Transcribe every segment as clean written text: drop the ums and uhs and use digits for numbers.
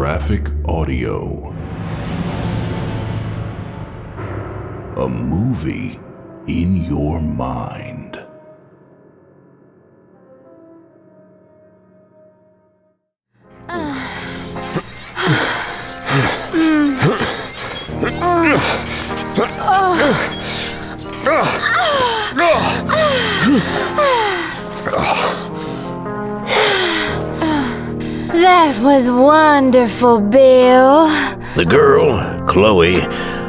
Graphic audio. A movie in your mind. That was wonderful, Bill. The girl, Chloe,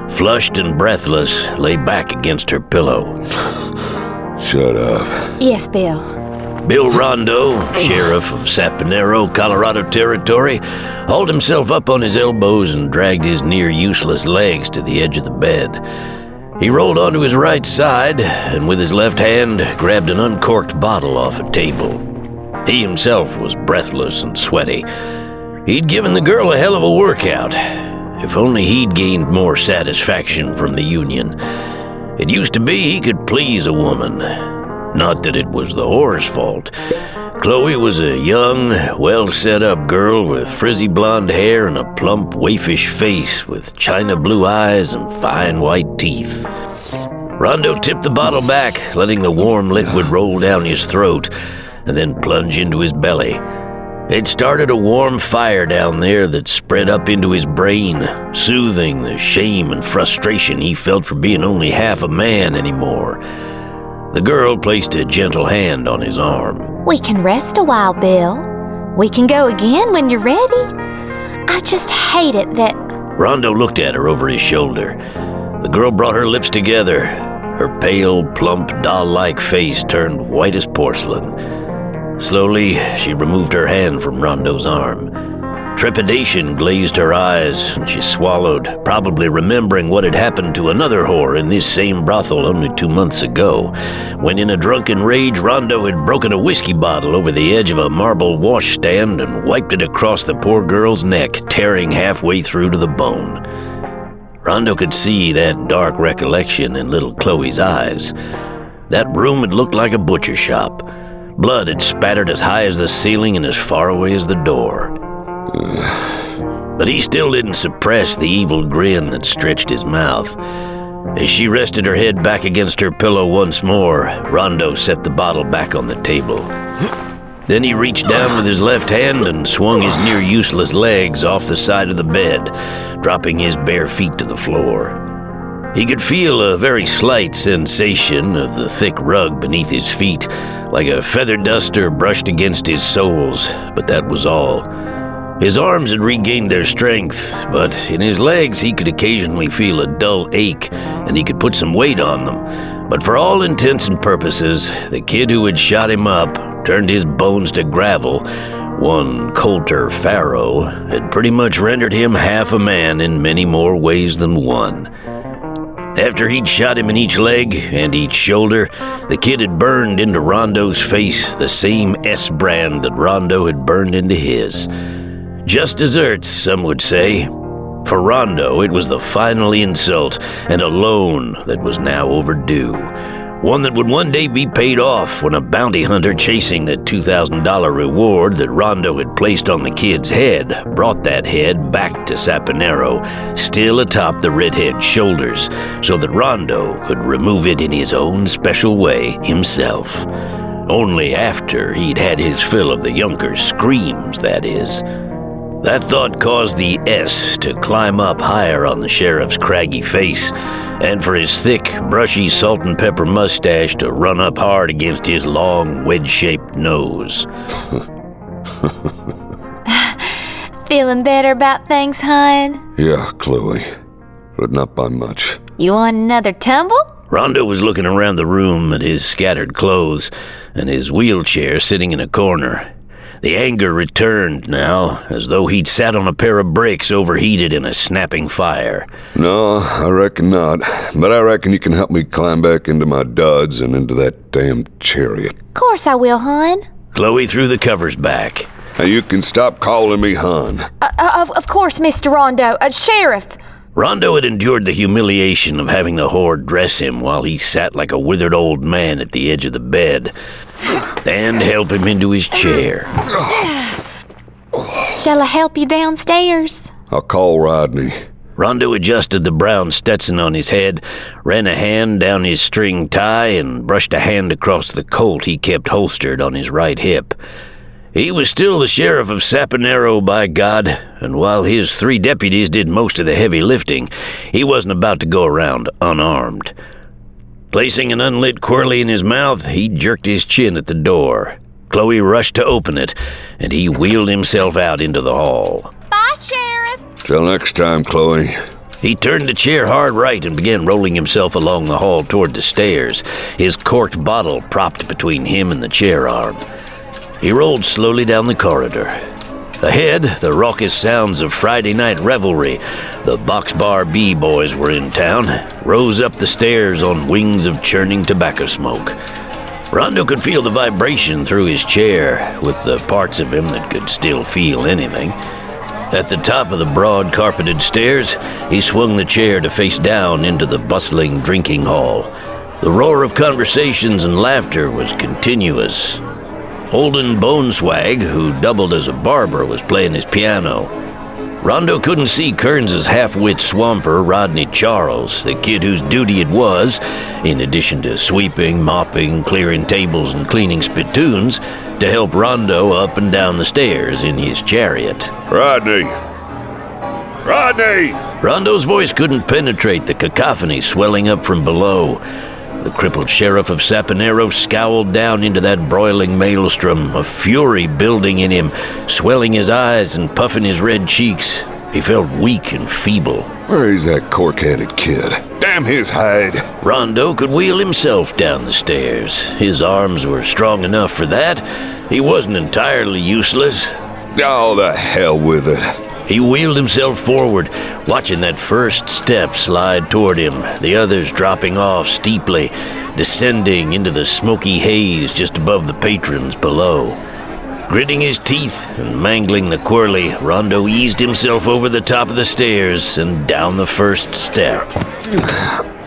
flushed and breathless, lay back against her pillow. Shut up. Yes, Bill. Bill Rondo, sheriff of Sapanero, Colorado Territory, hauled himself up on his elbows and dragged his near-useless legs to the edge of the bed. He rolled onto his right side and with his left hand grabbed an uncorked bottle off a table. He himself was breathless and sweaty. He'd given the girl a hell of a workout. If only he'd gained more satisfaction from the union. It used to be he could please a woman. Not that it was the whore's fault. Chloe was a young, well-set-up girl with frizzy blonde hair and a plump, waifish face with china blue eyes and fine white teeth. Rondo tipped the bottle back, letting the warm liquid roll down his throat and then plunge into his belly. It started a warm fire down there that spread up into his brain, soothing the shame and frustration he felt for being only half a man anymore. The girl placed a gentle hand on his arm. We can rest a while, Bill. We can go again when you're ready. I just hate it that... Rondo looked at her over his shoulder. The girl brought her lips together. Her pale, plump, doll-like face turned white as porcelain. Slowly, she removed her hand from Rondo's arm. Trepidation glazed her eyes, and she swallowed, probably remembering what had happened to another whore in this same brothel only 2 months ago, when in a drunken rage, Rondo had broken a whiskey bottle over the edge of a marble washstand and wiped it across the poor girl's neck, tearing halfway through to the bone. Rondo could see that dark recollection in little Chloe's eyes. That room had looked like a butcher shop. Blood had spattered as high as the ceiling and as far away as the door. But he still didn't suppress the evil grin that stretched his mouth. As she rested her head back against her pillow once more, Rondo set the bottle back on the table. Then he reached down with his left hand and swung his near-useless legs off the side of the bed, dropping his bare feet to the floor. He could feel a very slight sensation of the thick rug beneath his feet, like a feather duster brushed against his soles, but that was all. His arms had regained their strength, but in his legs he could occasionally feel a dull ache, and he could put some weight on them. But for all intents and purposes, the kid who had shot him up, turned his bones to gravel, one Colter Farrow, had pretty much rendered him half a man in many more ways than one. After he'd shot him in each leg and each shoulder, the kid had burned into Rondo's face the same S-brand that Rondo had burned into his. Just desserts, some would say. For Rondo, it was the final insult and a loan that was now overdue. One that would one day be paid off when a bounty hunter chasing the $2,000 reward that Rondo had placed on the kid's head brought that head back to Sapanero, still atop the redhead's shoulders, so that Rondo could remove it in his own special way himself. Only after he'd had his fill of the Junker's screams, that is. That thought caused the S to climb up higher on the sheriff's craggy face, and for his thick, brushy salt and pepper mustache to run up hard against his long, wedge-shaped nose. Feeling better about things, hon? Yeah, Chloe, but not by much. You want another tumble? Rondo was looking around the room at his scattered clothes and his wheelchair sitting in a corner. The anger returned now, as though he'd sat on a pair of bricks overheated in a snapping fire. No, I reckon not. But I reckon you can help me climb back into my duds and into that damn chariot. Course I will, hon. Chloe threw the covers back. Now you can stop calling me hon. Of course, Mr. Rondo. Sheriff! Rondo had endured the humiliation of having the whore dress him while he sat like a withered old man at the edge of the bed, and help him into his chair. Shall I help you downstairs? I'll call Rodney. Rondo adjusted the brown Stetson on his head, ran a hand down his string tie, and brushed a hand across the Colt he kept holstered on his right hip. He was still the sheriff of Saponero, by God, and while his 3 deputies did most of the heavy lifting, he wasn't about to go around unarmed. Placing an unlit quirly in his mouth, he jerked his chin at the door. Chloe rushed to open it, and he wheeled himself out into the hall. Bye, Sheriff. Till next time, Chloe. He turned the chair hard right and began rolling himself along the hall toward the stairs, his corked bottle propped between him and the chair arm. He rolled slowly down the corridor. Ahead, the raucous sounds of Friday night revelry, the Box Bar B-boys were in town, rose up the stairs on wings of churning tobacco smoke. Rondo could feel the vibration through his chair, with the parts of him that could still feel anything. At the top of the broad carpeted stairs, he swung the chair to face down into the bustling drinking hall. The roar of conversations and laughter was continuous. Holden Boneswag, who doubled as a barber, was playing his piano. Rondo couldn't see Kearns's half-wit swamper, Rodney Charles, the kid whose duty it was, in addition to sweeping, mopping, clearing tables, and cleaning spittoons, to help Rondo up and down the stairs in his chariot. Rodney! Rodney! Rondo's voice couldn't penetrate the cacophony swelling up from below. The crippled sheriff of Saponero scowled down into that broiling maelstrom, a fury building in him, swelling his eyes and puffing his red cheeks. He felt weak and feeble. Where is that cork-headed kid? Damn his hide! Rondo could wheel himself down the stairs. His arms were strong enough for that. He wasn't entirely useless. Oh, the hell with it. He wheeled himself forward, watching that first step slide toward him, the others dropping off steeply, descending into the smoky haze just above the patrons below. Gritting his teeth and mangling the quirly, Rondo eased himself over the top of the stairs and down the first step.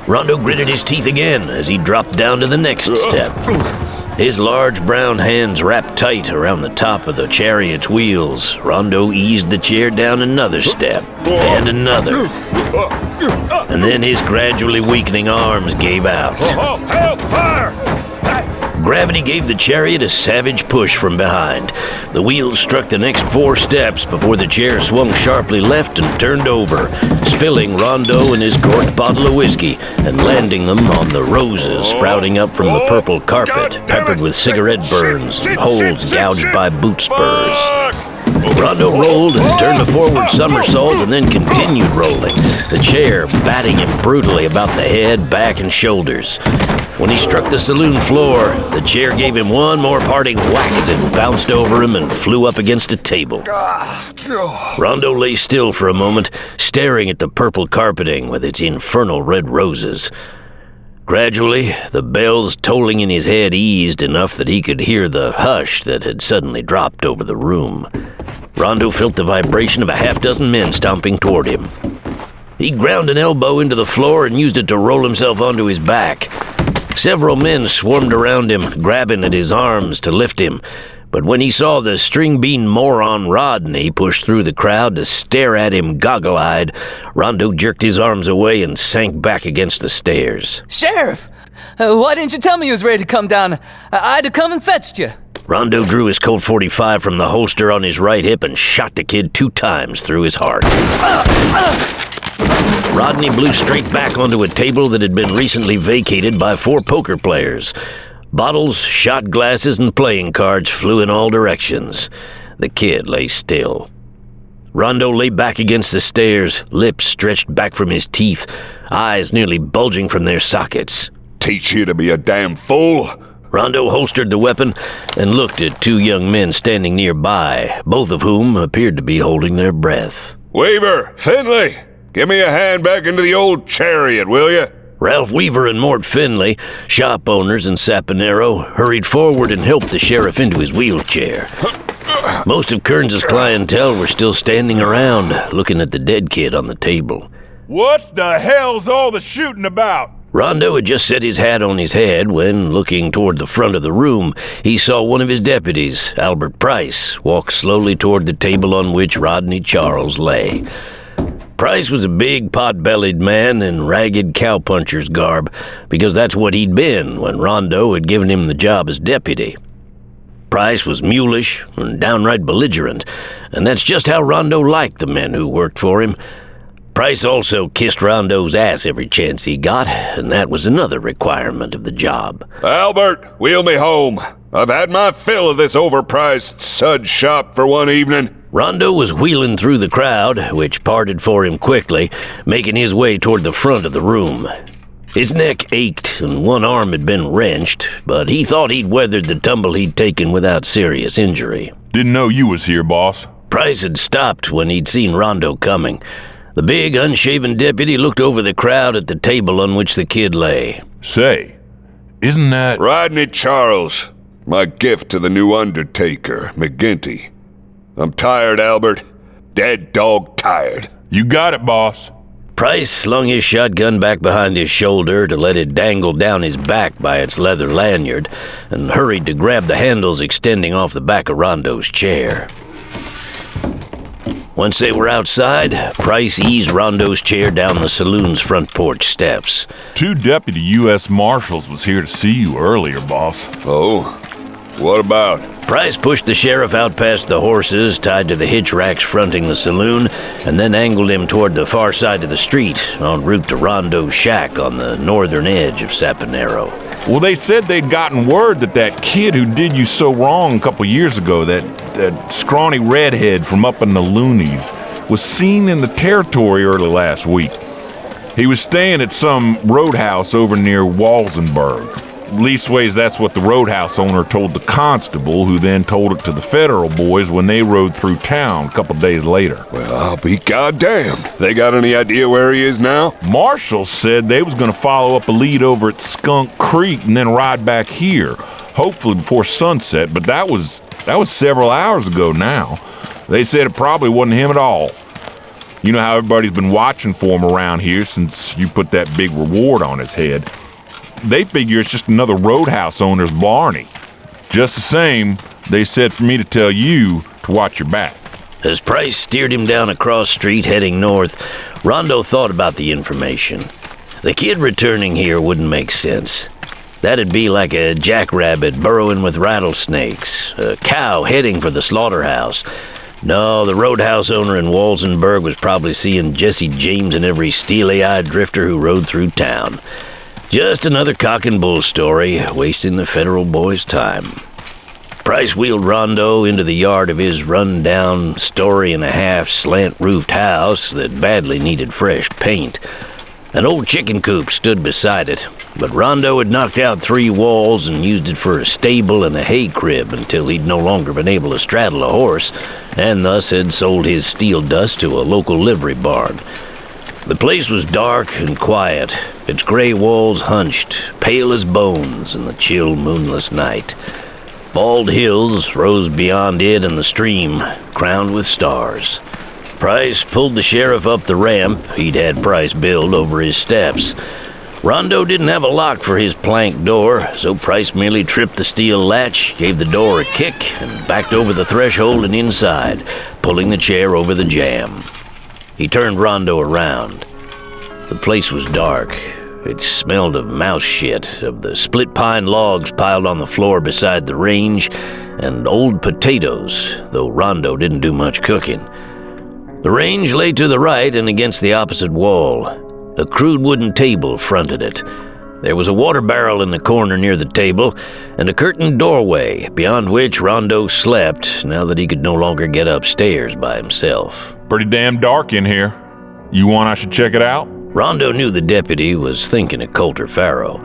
Rondo gritted his teeth again as he dropped down to the next step. His large brown hands wrapped tight around the top of the chariot's wheels, Rondo eased the chair down another step, and another. And then his gradually weakening arms gave out. Hellfire! Gravity gave the chariot a savage push from behind. The wheels struck the next 4 steps before the chair swung sharply left and turned over, spilling Rondo and his corked bottle of whiskey and landing them on the roses sprouting up from the purple carpet, peppered with cigarette burns and holes gouged by boot spurs. Rondo rolled and turned a forward somersault and then continued rolling, the chair batting him brutally about the head, back, and shoulders. When he struck the saloon floor, the chair gave him one more parting whack as it bounced over him and flew up against a table. Rondo lay still for a moment, staring at the purple carpeting with its infernal red roses. Gradually, the bells tolling in his head eased enough that he could hear the hush that had suddenly dropped over the room. Rondo felt the vibration of a half-dozen men stomping toward him. He ground an elbow into the floor and used it to roll himself onto his back. Several men swarmed around him, grabbing at his arms to lift him. But when he saw the string-bean moron Rodney push through the crowd to stare at him goggle-eyed, Rondo jerked his arms away and sank back against the stairs. Sheriff! Why didn't you tell me you was ready to come down? I'd have come and fetched you. Rondo drew his Colt 45 from the holster on his right hip and shot the kid 2 times through his heart. Rodney blew straight back onto a table that had been recently vacated by 4 poker players. Bottles, shot glasses, and playing cards flew in all directions. The kid lay still. Rondo lay back against the stairs, lips stretched back from his teeth, eyes nearly bulging from their sockets. Teach you to be a damn fool! Rondo holstered the weapon and looked at 2 young men standing nearby, both of whom appeared to be holding their breath. Weaver! Finley! Give me a hand back into the old chariot, will you? Ralph Weaver and Mort Finley, shop owners in Saponero, hurried forward and helped the sheriff into his wheelchair. Most of Kearns's clientele were still standing around, looking at the dead kid on the table. What the hell's all the shooting about? Rondo had just set his hat on his head when, looking toward the front of the room, he saw one of his deputies, Albert Price, walk slowly toward the table on which Rodney Charles lay. Price was a big, pot-bellied man in ragged cowpuncher's garb, because that's what he'd been when Rondo had given him the job as deputy. Price was mulish and downright belligerent, and that's just how Rondo liked the men who worked for him. Price also kissed Rondo's ass every chance he got, and that was another requirement of the job. Albert, wheel me home. I've had my fill of this overpriced sud shop for one evening. Rondo was wheeling through the crowd, which parted for him quickly, making his way toward the front of the room. His neck ached and one arm had been wrenched, but he thought he'd weathered the tumble he'd taken without serious injury. Didn't know you was here, boss. Price had stopped when he'd seen Rondo coming. The big, unshaven deputy looked over the crowd at the table on which the kid lay. Say, isn't that... Rodney Charles, my gift to the new undertaker, McGinty. I'm tired, Albert. Dead dog tired. You got it, boss. Price slung his shotgun back behind his shoulder to let it dangle down his back by its leather lanyard, and hurried to grab the handles extending off the back of Rondo's chair. Once they were outside, Price eased Rondo's chair down the saloon's front porch steps. 2 deputy U.S. Marshals was here to see you earlier, boss. Oh? What about? Price pushed the sheriff out past the horses tied to the hitch racks fronting the saloon, and then angled him toward the far side of the street, en route to Rondo's shack on the northern edge of Saponero. Well, they said they'd gotten word that kid who did you so wrong a couple years ago, that scrawny redhead from up in the loonies, was seen in the territory early last week. He was staying at some roadhouse over near Walsenburg. Leastways, that's what the roadhouse owner told the constable, who then told it to the federal boys when they rode through town a couple days later. Well, I'll be goddamned. They got any idea where he is now? Marshall said they was gonna follow up a lead over at Skunk Creek and then ride back here, hopefully before sunset, but that was several hours ago now. They said it probably wasn't him at all. You know how everybody's been watching for him around here since you put that big reward on his head. They figure it's just another roadhouse owner's Barney. Just the same, they said for me to tell you to watch your back. As Price steered him down a cross street heading north, Rondo thought about the information. The kid returning here wouldn't make sense. That'd be like a jackrabbit burrowing with rattlesnakes, a cow heading for the slaughterhouse. No, the roadhouse owner in Walsenburg was probably seeing Jesse James and every steely-eyed drifter who rode through town. Just another cock and bull story, wasting the federal boy's time. Price wheeled Rondo into the yard of his run-down, story-and-a-half slant-roofed house that badly needed fresh paint. An old chicken coop stood beside it, but Rondo had knocked out 3 walls and used it for a stable and a hay crib until he'd no longer been able to straddle a horse, and thus had sold his steel dust to a local livery barn. The place was dark and quiet, its gray walls hunched, pale as bones in the chill, moonless night. Bald hills rose beyond it and the stream, crowned with stars. Price pulled the sheriff up the ramp he'd had Price build over his steps. Rondo didn't have a lock for his plank door, so Price merely tripped the steel latch, gave the door a kick, and backed over the threshold and inside, pulling the chair over the jamb. He turned Rondo around. The place was dark. It smelled of mouse shit, of the split pine logs piled on the floor beside the range, and old potatoes, though Rondo didn't do much cooking. The range lay to the right and against the opposite wall. A crude wooden table fronted it. There was a water barrel in the corner near the table, and a curtained doorway, beyond which Rondo slept now that he could no longer get upstairs by himself. Pretty damn dark in here. You want I should check it out? Rondo knew the deputy was thinking of Colter Farrow.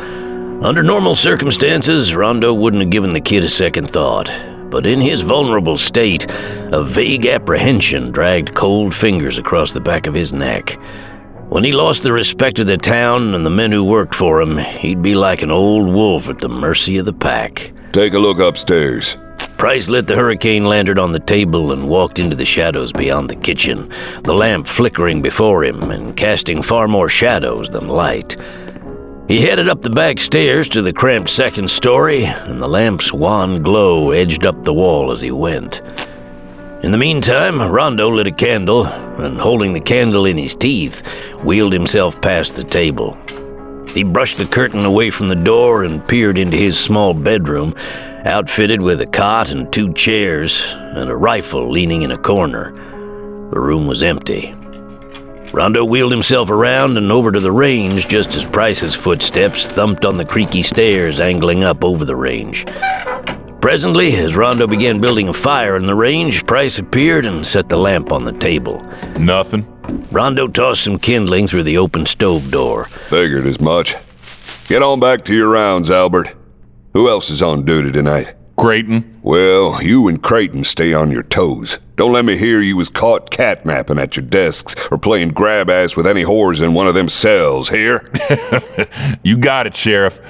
Under normal circumstances, Rondo wouldn't have given the kid a second thought. But in his vulnerable state, a vague apprehension dragged cold fingers across the back of his neck. When he lost the respect of the town and the men who worked for him, he'd be like an old wolf at the mercy of the pack. Take a look upstairs. Price lit the hurricane lantern on the table and walked into the shadows beyond the kitchen, the lamp flickering before him and casting far more shadows than light. He headed up the back stairs to the cramped second story, and the lamp's wan glow edged up the wall as he went. In the meantime, Rondo lit a candle, and holding the candle in his teeth, wheeled himself past the table. He brushed the curtain away from the door and peered into his small bedroom, outfitted with a cot and 2 chairs, and a rifle leaning in a corner. The room was empty. Rondo wheeled himself around and over to the range just as Price's footsteps thumped on the creaky stairs angling up over the range. Presently, as Rondo began building a fire in the range, Price appeared and set the lamp on the table. Nothing. Rondo tossed some kindling through the open stove door. Figured as much. Get on back to your rounds, Albert. Who else is on duty tonight? Creighton. Well, you and Creighton stay on your toes. Don't let me hear you was caught catnapping at your desks or playing grab-ass with any whores in one of them cells, here? You got it, Sheriff.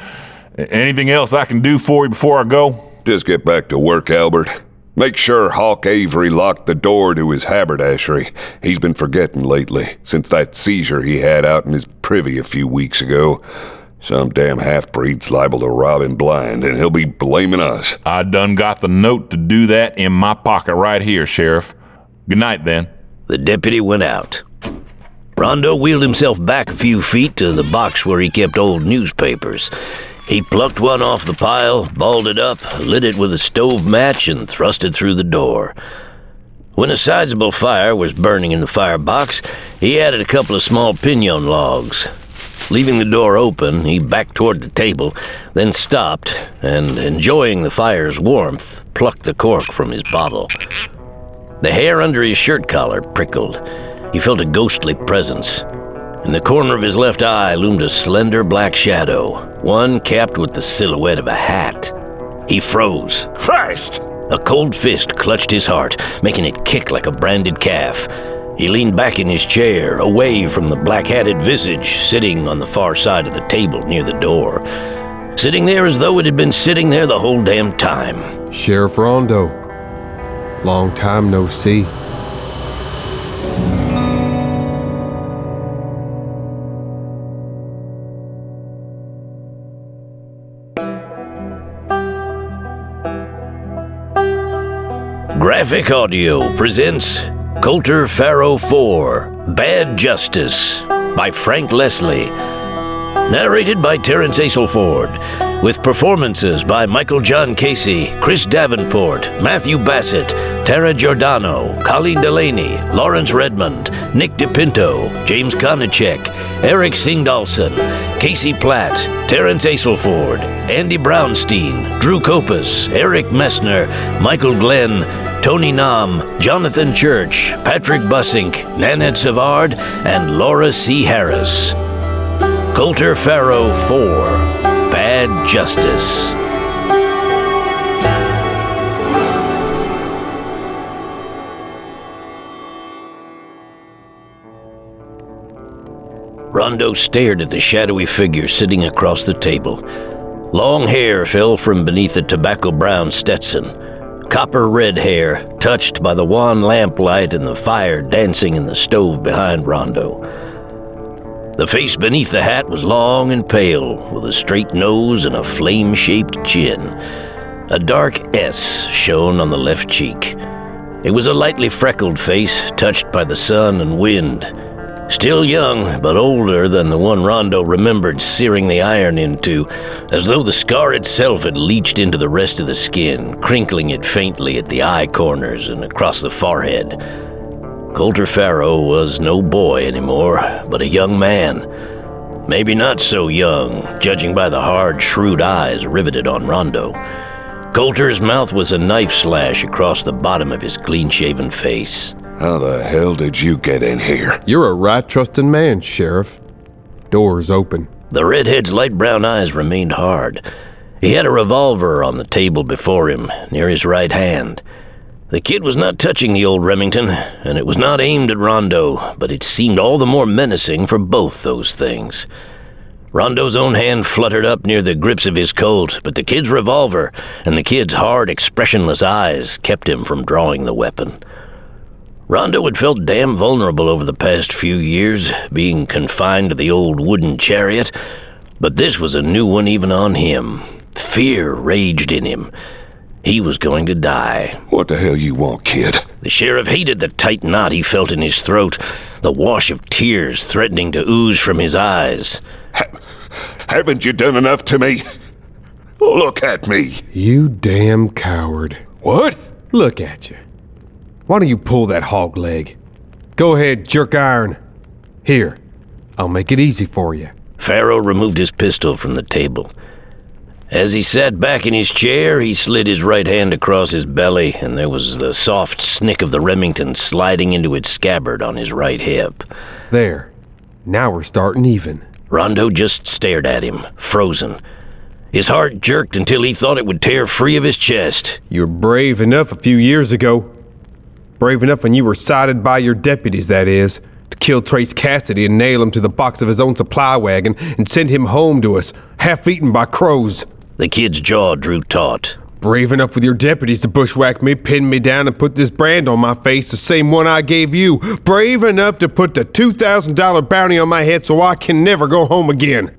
Anything else I can do for you before I go? Just get back to work, Albert. Make sure Hawk Avery locked the door to his haberdashery. He's been forgetting lately, since that seizure he had out in his privy a few weeks ago. Some damn half-breed's liable to rob him blind, and he'll be blaming us. I done got the note to do that in my pocket right here, Sheriff. Good night, then. The deputy went out. Rondo wheeled himself back a few feet to the box where he kept old newspapers. He plucked one off the pile, balled it up, lit it with a stove match, and thrust it through the door. When a sizable fire was burning in the firebox, he added a couple of small pinon logs. Leaving the door open, he backed toward the table, then stopped, and, enjoying the fire's warmth, plucked the cork from his bottle. The hair under his shirt collar prickled. He felt a ghostly presence. In the corner of his left eye loomed a slender black shadow, one capped with the silhouette of a hat. He froze. Christ! A cold fist clutched his heart, making it kick like a branded calf. He leaned back in his chair, away from the black-hatted visage sitting on the far side of the table near the door. Sitting there as though it had been sitting there the whole damn time. Sheriff Rondo. Long time no see. Graphic Audio presents Colter, Farrow 4, Bad Justice by Frank Leslie. Narrated by Terrence Aselford, with performances by Michael John Casey, Chris Davenport, Matthew Bassett, Tara Giordano, Colleen Delaney, Lawrence Redmond, Nick DePinto, James Konachek, Eric Singdalson, Casey Platt, Terrence Aselford, Andy Brownstein, Drew Copas, Eric Messner, Michael Glenn, Tony Nam, Jonathan Church, Patrick Bussink, Nanette Savard, and Laura C. Harris. Colter, Farrow 4, Bad Justice. Rondo stared at the shadowy figure sitting across the table. Long hair fell from beneath a tobacco-brown Stetson. Copper-red hair, touched by the wan lamplight and the fire dancing in the stove behind Rondo. The face beneath the hat was long and pale, with a straight nose and a flame-shaped chin. A dark S shone on the left cheek. It was a lightly freckled face, touched by the sun and wind. Still young, but older than the one Rondo remembered searing the iron into, as though the scar itself had leached into the rest of the skin, crinkling it faintly at the eye corners and across the forehead. Colter Farrow was no boy anymore, but a young man. Maybe not so young, judging by the hard, shrewd eyes riveted on Rondo. Colter's mouth was a knife slash across the bottom of his clean-shaven face. How the hell did you get in here? You're a right trusting man, Sheriff. Door's open. The redhead's light brown eyes remained hard. He had a revolver on the table before him, near his right hand. The kid was not touching the old Remington, and it was not aimed at Rondo, but it seemed all the more menacing for both those things. Rondo's own hand fluttered up near the grips of his Colt, but the kid's revolver and the kid's hard, expressionless eyes kept him from drawing the weapon. Rondo had felt damn vulnerable over the past few years, being confined to the old wooden chariot. But this was a new one even on him. Fear raged in him. He was going to die. What the hell you want, kid? The sheriff hated the tight knot he felt in his throat, the wash of tears threatening to ooze from his eyes. Haven't you done enough to me? Look at me. You damn coward. What? Look at you. Why don't you pull that hog leg? Go ahead, jerk iron. Here, I'll make it easy for you. Farrow removed his pistol from the table. As he sat back in his chair, he slid his right hand across his belly, and there was the soft snick of the Remington sliding into its scabbard on his right hip. There. Now we're starting even. Rondo just stared at him, frozen. His heart jerked until he thought it would tear free of his chest. You were brave enough a few years ago. Brave enough when you were cited by your deputies, that is, to kill Trace Cassidy and nail him to the box of his own supply wagon and send him home to us, half-eaten by crows. The kid's jaw drew taut. Brave enough with your deputies to bushwhack me, pin me down, and put this brand on my face, the same one I gave you. Brave enough to put the $2,000 bounty on my head so I can never go home again.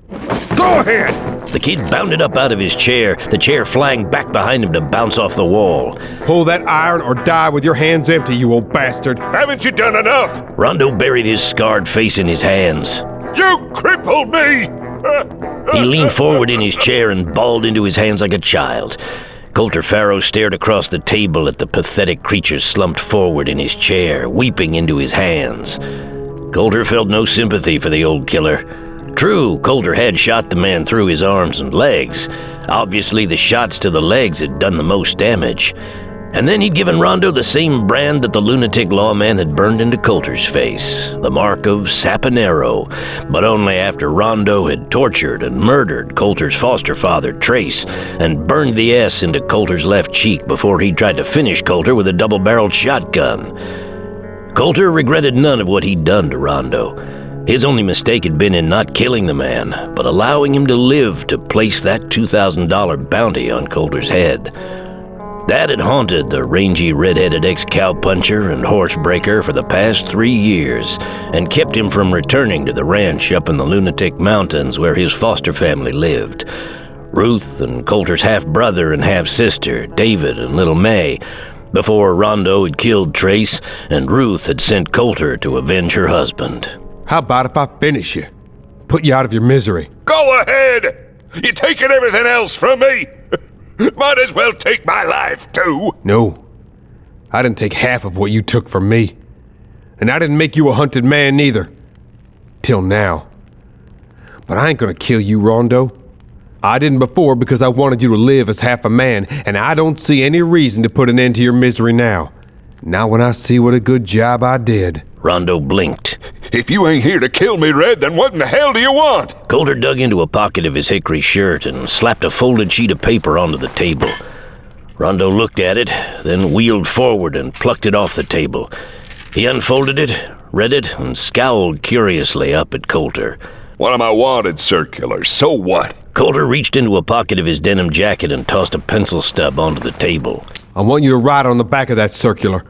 Go ahead! The kid bounded up out of his chair, the chair flying back behind him to bounce off the wall. Pull that iron or die with your hands empty, you old bastard. Haven't you done enough? Rondo buried his scarred face in his hands. You crippled me! He leaned forward in his chair and bawled into his hands like a child. Colter Farrow stared across the table at the pathetic creature slumped forward in his chair, weeping into his hands. Colter felt no sympathy for the old killer. True, Colter had shot the man through his arms and legs. Obviously, the shots to the legs had done the most damage. And then he'd given Rondo the same brand that the lunatic lawman had burned into Colter's face, the mark of Saponero, but only after Rondo had tortured and murdered Colter's foster father, Trace, and burned the S into Colter's left cheek before he tried to finish Colter with a double-barreled shotgun. Colter regretted none of what he'd done to Rondo. His only mistake had been in not killing the man, but allowing him to live to place that $2,000 bounty on Colter's head. That had haunted the rangy red-headed ex-cowpuncher and horsebreaker for the past 3 years and kept him from returning to the ranch up in the Lunatic Mountains where his foster family lived. Ruth and Colter's half-brother and half-sister, David and little May, before Rondo had killed Trace and Ruth had sent Colter to avenge her husband. How about if I finish you? Put you out of your misery. Go ahead! You're taking everything else from me! Might as well take my life, too! No. I didn't take half of what you took from me. And I didn't make you a hunted man, neither. Till now. But I ain't gonna kill you, Rondo. I didn't before because I wanted you to live as half a man, and I don't see any reason to put an end to your misery now. Not when I see what a good job I did. Rondo blinked. If you ain't here to kill me, Red, then what in the hell do you want? Colter dug into a pocket of his hickory shirt and slapped a folded sheet of paper onto the table. Rondo looked at it, then wheeled forward and plucked it off the table. He unfolded it, read it, and scowled curiously up at Colter. One of my wanted circulars, so what? Colter reached into a pocket of his denim jacket and tossed a pencil stub onto the table. I want you to write on the back of that circular.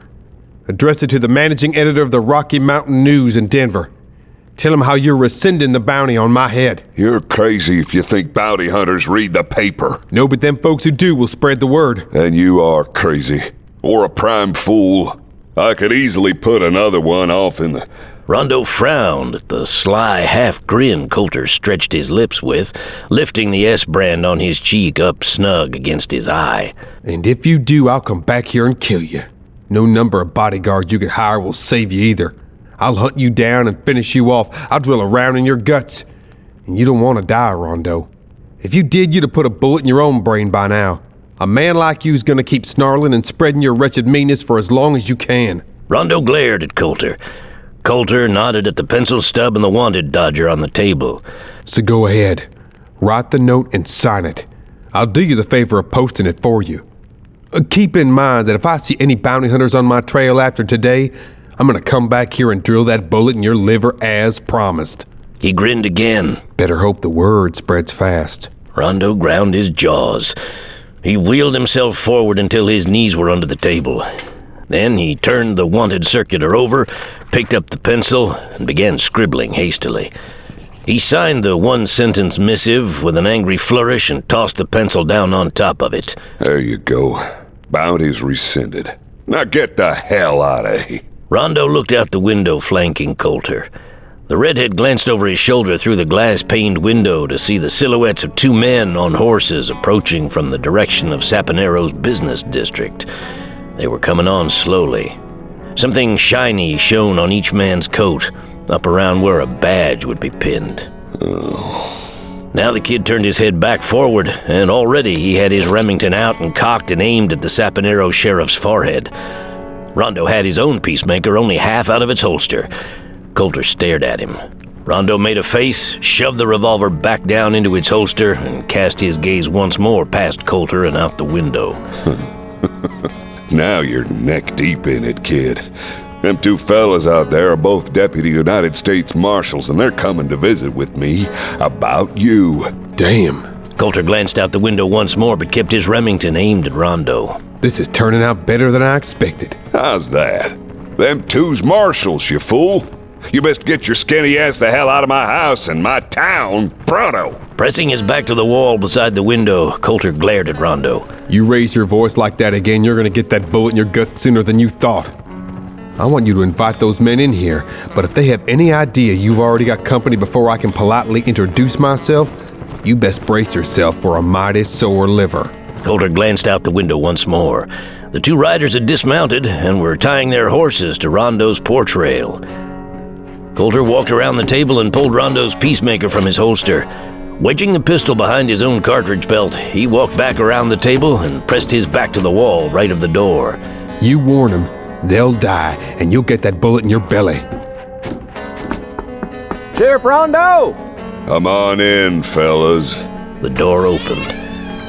Address it to the managing editor of the Rocky Mountain News in Denver. Tell him how you're rescinding the bounty on my head. You're crazy if you think bounty hunters read the paper. No, but them folks who do will spread the word. And you are crazy. Or a prime fool. I could easily put another one off in the... Rondo frowned at the sly half-grin Colter stretched his lips with, lifting the S brand on his cheek up snug against his eye. And if you do, I'll come back here and kill you. No number of bodyguards you could hire will save you either. I'll hunt you down and finish you off. I'll drill around in your guts. And you don't want to die, Rondo. If you did, you'd have put a bullet in your own brain by now. A man like you's gonna keep snarling and spreading your wretched meanness for as long as you can. Rondo glared at Colter. Colter nodded at the pencil stub and the wanted dodger on the table. So go ahead. Write the note and sign it. I'll do you the favor of posting it for you. Keep in mind that if I see any bounty hunters on my trail after today, I'm gonna come back here and drill that bullet in your liver as promised. He grinned again. Better hope the word spreads fast. Rondo ground his jaws. He wheeled himself forward until his knees were under the table. Then he turned the wanted circular over, picked up the pencil, and began scribbling hastily. He signed the one-sentence missive with an angry flourish and tossed the pencil down on top of it. There you go. Bounty's rescinded. Now get the hell out of here. Rondo looked out the window flanking Colter. The redhead glanced over his shoulder through the glass-paned window to see the silhouettes of two men on horses approaching from the direction of Saponero's business district. They were coming on slowly. Something shiny shone on each man's coat, up around where a badge would be pinned. Now the kid turned his head back forward, and already he had his Remington out and cocked and aimed at the Saponero sheriff's forehead. Rondo had his own peacemaker only half out of its holster. Colter stared at him. Rondo made a face, shoved the revolver back down into its holster, and cast his gaze once more past Colter and out the window. Now you're neck deep in it, kid. Them two fellas out there are both Deputy United States Marshals, and they're coming to visit with me about you. Damn. Colter glanced out the window once more, but kept his Remington aimed at Rondo. This is turning out better than I expected. How's that? Them two's Marshals, you fool. You best get your skinny ass the hell out of my house and my town, pronto. Pressing his back to the wall beside the window, Colter glared at Rondo. You raise your voice like that again, you're gonna get that bullet in your gut sooner than you thought. I want you to invite those men in here, but if they have any idea you've already got company before I can politely introduce myself, you best brace yourself for a mighty sore liver. Colter glanced out the window once more. The two riders had dismounted and were tying their horses to Rondo's porch rail. Colter walked around the table and pulled Rondo's peacemaker from his holster. Wedging the pistol behind his own cartridge belt, he walked back around the table and pressed his back to the wall right of the door. You warn them, they'll die, and you'll get that bullet in your belly. Sheriff Rondo! Come on in, fellas. The door opened.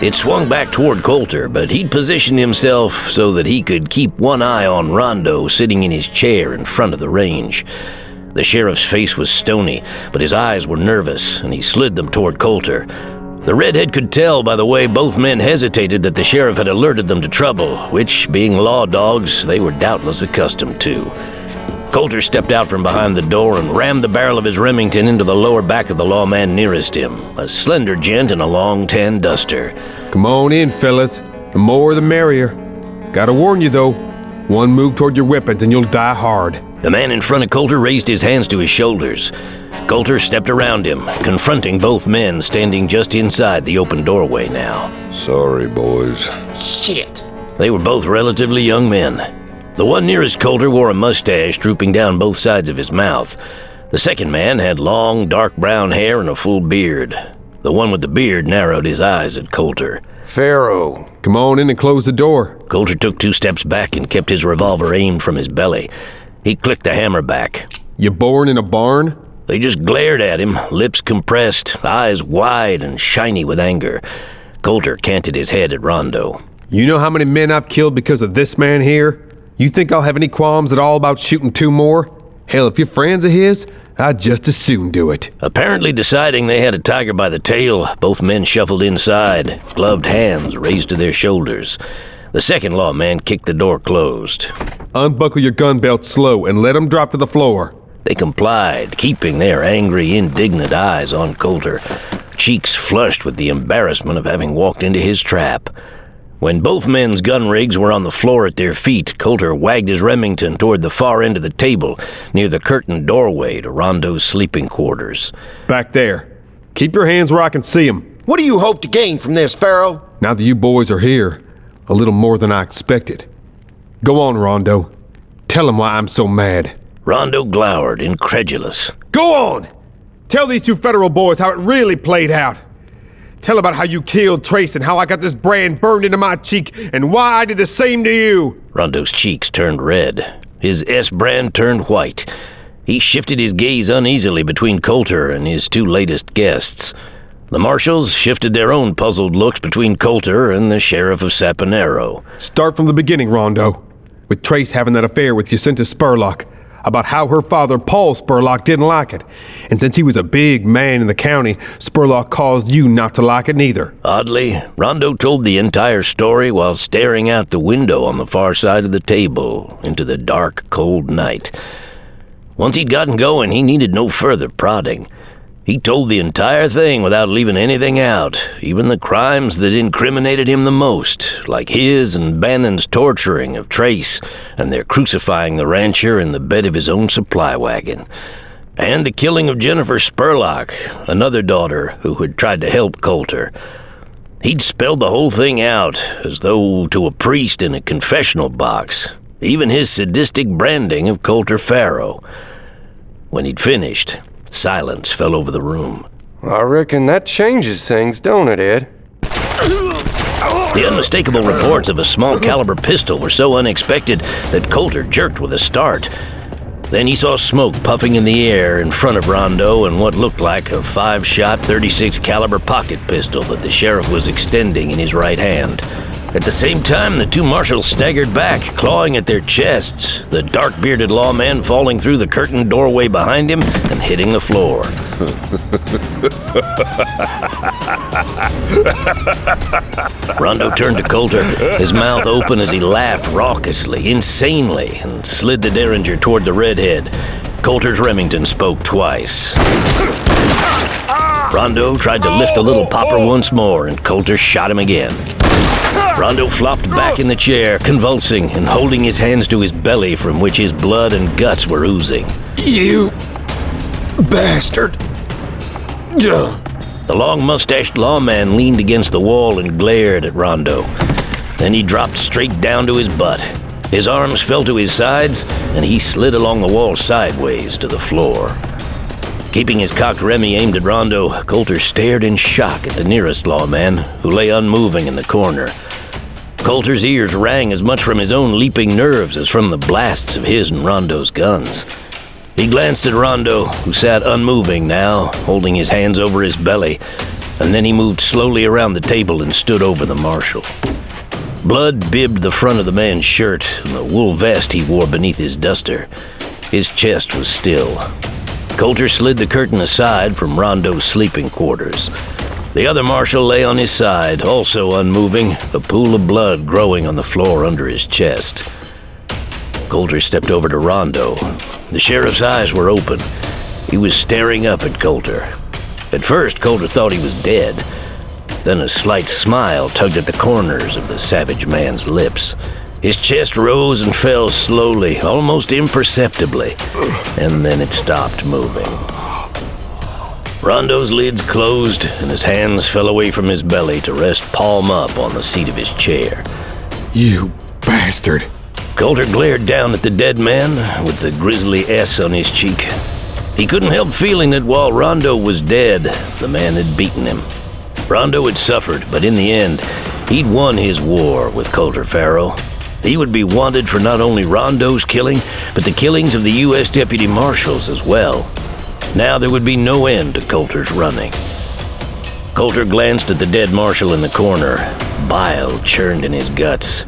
It swung back toward Colter, but he'd positioned himself so that he could keep one eye on Rondo sitting in his chair in front of the range. The sheriff's face was stony, but his eyes were nervous, and he slid them toward Colter. The redhead could tell by the way both men hesitated that the sheriff had alerted them to trouble, which, being law dogs, they were doubtless accustomed to. Colter stepped out from behind the door and rammed the barrel of his Remington into the lower back of the lawman nearest him, a slender gent in a long tan duster. Come on in, fellas. The more the merrier. Gotta warn you, though. One move toward your weapons and you'll die hard. The man in front of Colter raised his hands to his shoulders. Colter stepped around him, confronting both men standing just inside the open doorway now. Sorry, boys. Shit. They were both relatively young men. The one nearest Colter wore a mustache drooping down both sides of his mouth. The second man had long, dark brown hair and a full beard. The one with the beard narrowed his eyes at Colter. Farrow. Come on in and close the door. Colter took 2 steps back and kept his revolver aimed from his belly. He clicked the hammer back. You born in a barn? They just glared at him, lips compressed, eyes wide and shiny with anger. Colter canted his head at Rondo. You know how many men I've killed because of this man here? You think I'll have any qualms at all about shooting 2 more? Hell, if you're friends of his, I'd just as soon do it. Apparently deciding they had a tiger by the tail, both men shuffled inside, gloved hands raised to their shoulders. The second lawman kicked the door closed. Unbuckle your gun belt slow and let him drop to the floor. They complied, keeping their angry, indignant eyes on Colter, cheeks flushed with the embarrassment of having walked into his trap. When both men's gun rigs were on the floor at their feet, Colter wagged his Remington toward the far end of the table, near the curtained doorway to Rondo's sleeping quarters. Back there. Keep your hands where I can see them. What do you hope to gain from this, Farrow? Now that you boys are here, a little more than I expected. Go on, Rondo. Tell him why I'm so mad. Rondo glowered, incredulous. Go on! Tell these 2 federal boys how it really played out. Tell about how you killed Trace and how I got this brand burned into my cheek and why I did the same to you. Rondo's cheeks turned red. His S brand turned white. He shifted his gaze uneasily between Colter and his 2 latest guests. The marshals shifted their own puzzled looks between Colter and the sheriff of Saponero. Start from the beginning, Rondo. With Trace having that affair with Jacinta Spurlock, about how her father, Paul Spurlock, didn't like it. And since he was a big man in the county, Spurlock caused you not to like it neither. Oddly, Rondo told the entire story while staring out the window on the far side of the table into the dark, cold night. Once he'd gotten going, he needed no further prodding. He told the entire thing without leaving anything out, even the crimes that incriminated him the most, like his and Bannon's torturing of Trace and their crucifying the rancher in the bed of his own supply wagon, and the killing of Jennifer Spurlock, another daughter who had tried to help Colter. He'd spelled the whole thing out, as though to a priest in a confessional box, even his sadistic branding of Colter Farrow. When he'd finished, silence fell over the room. I reckon that changes things, don't it, Ed? The unmistakable reports of a small caliber pistol were so unexpected that Colter jerked with a start. Then he saw smoke puffing in the air in front of Rondo and what looked like a 5-shot 36 caliber pocket pistol that the sheriff was extending in his right hand. At the same time, the two marshals staggered back, clawing at their chests, the dark-bearded lawman falling through the curtained doorway behind him and hitting the floor. Rondo turned to Colter, his mouth open as he laughed raucously, insanely, and slid the Derringer toward the redhead. Colter's Remington spoke twice. Rondo tried to lift the little popper once more, and Colter shot him again. Rondo flopped back in the chair, convulsing and holding his hands to his belly from which his blood and guts were oozing. You bastard. The long-mustached lawman leaned against the wall and glared at Rondo. Then he dropped straight down to his butt. His arms fell to his sides, and he slid along the wall sideways to the floor. Keeping his cocked Remy aimed at Rondo, Colter stared in shock at the nearest lawman, who lay unmoving in the corner. Colter's ears rang as much from his own leaping nerves as from the blasts of his and Rondo's guns. He glanced at Rondo, who sat unmoving now, holding his hands over his belly, and then he moved slowly around the table and stood over the marshal. Blood bibbed the front of the man's shirt and the wool vest he wore beneath his duster. His chest was still. Colter slid the curtain aside from Rondo's sleeping quarters. The other marshal lay on his side, also unmoving, a pool of blood growing on the floor under his chest. Colter stepped over to Rondo. The sheriff's eyes were open. He was staring up at Colter. At first, Colter thought he was dead. Then a slight smile tugged at the corners of the savage man's lips. His chest rose and fell slowly, almost imperceptibly, and then it stopped moving. Rondo's lids closed, and his hands fell away from his belly to rest palm up on the seat of his chair. You bastard. Colter glared down at the dead man with the grisly S on his cheek. He couldn't help feeling that while Rondo was dead, the man had beaten him. Rondo had suffered, but in the end, he'd won his war with Colter Farrow. He would be wanted for not only Rondo's killing, but the killings of the U.S. deputy marshals as well. Now there would be no end to Colter's running. Colter glanced at the dead marshal in the corner. Bile churned in his guts.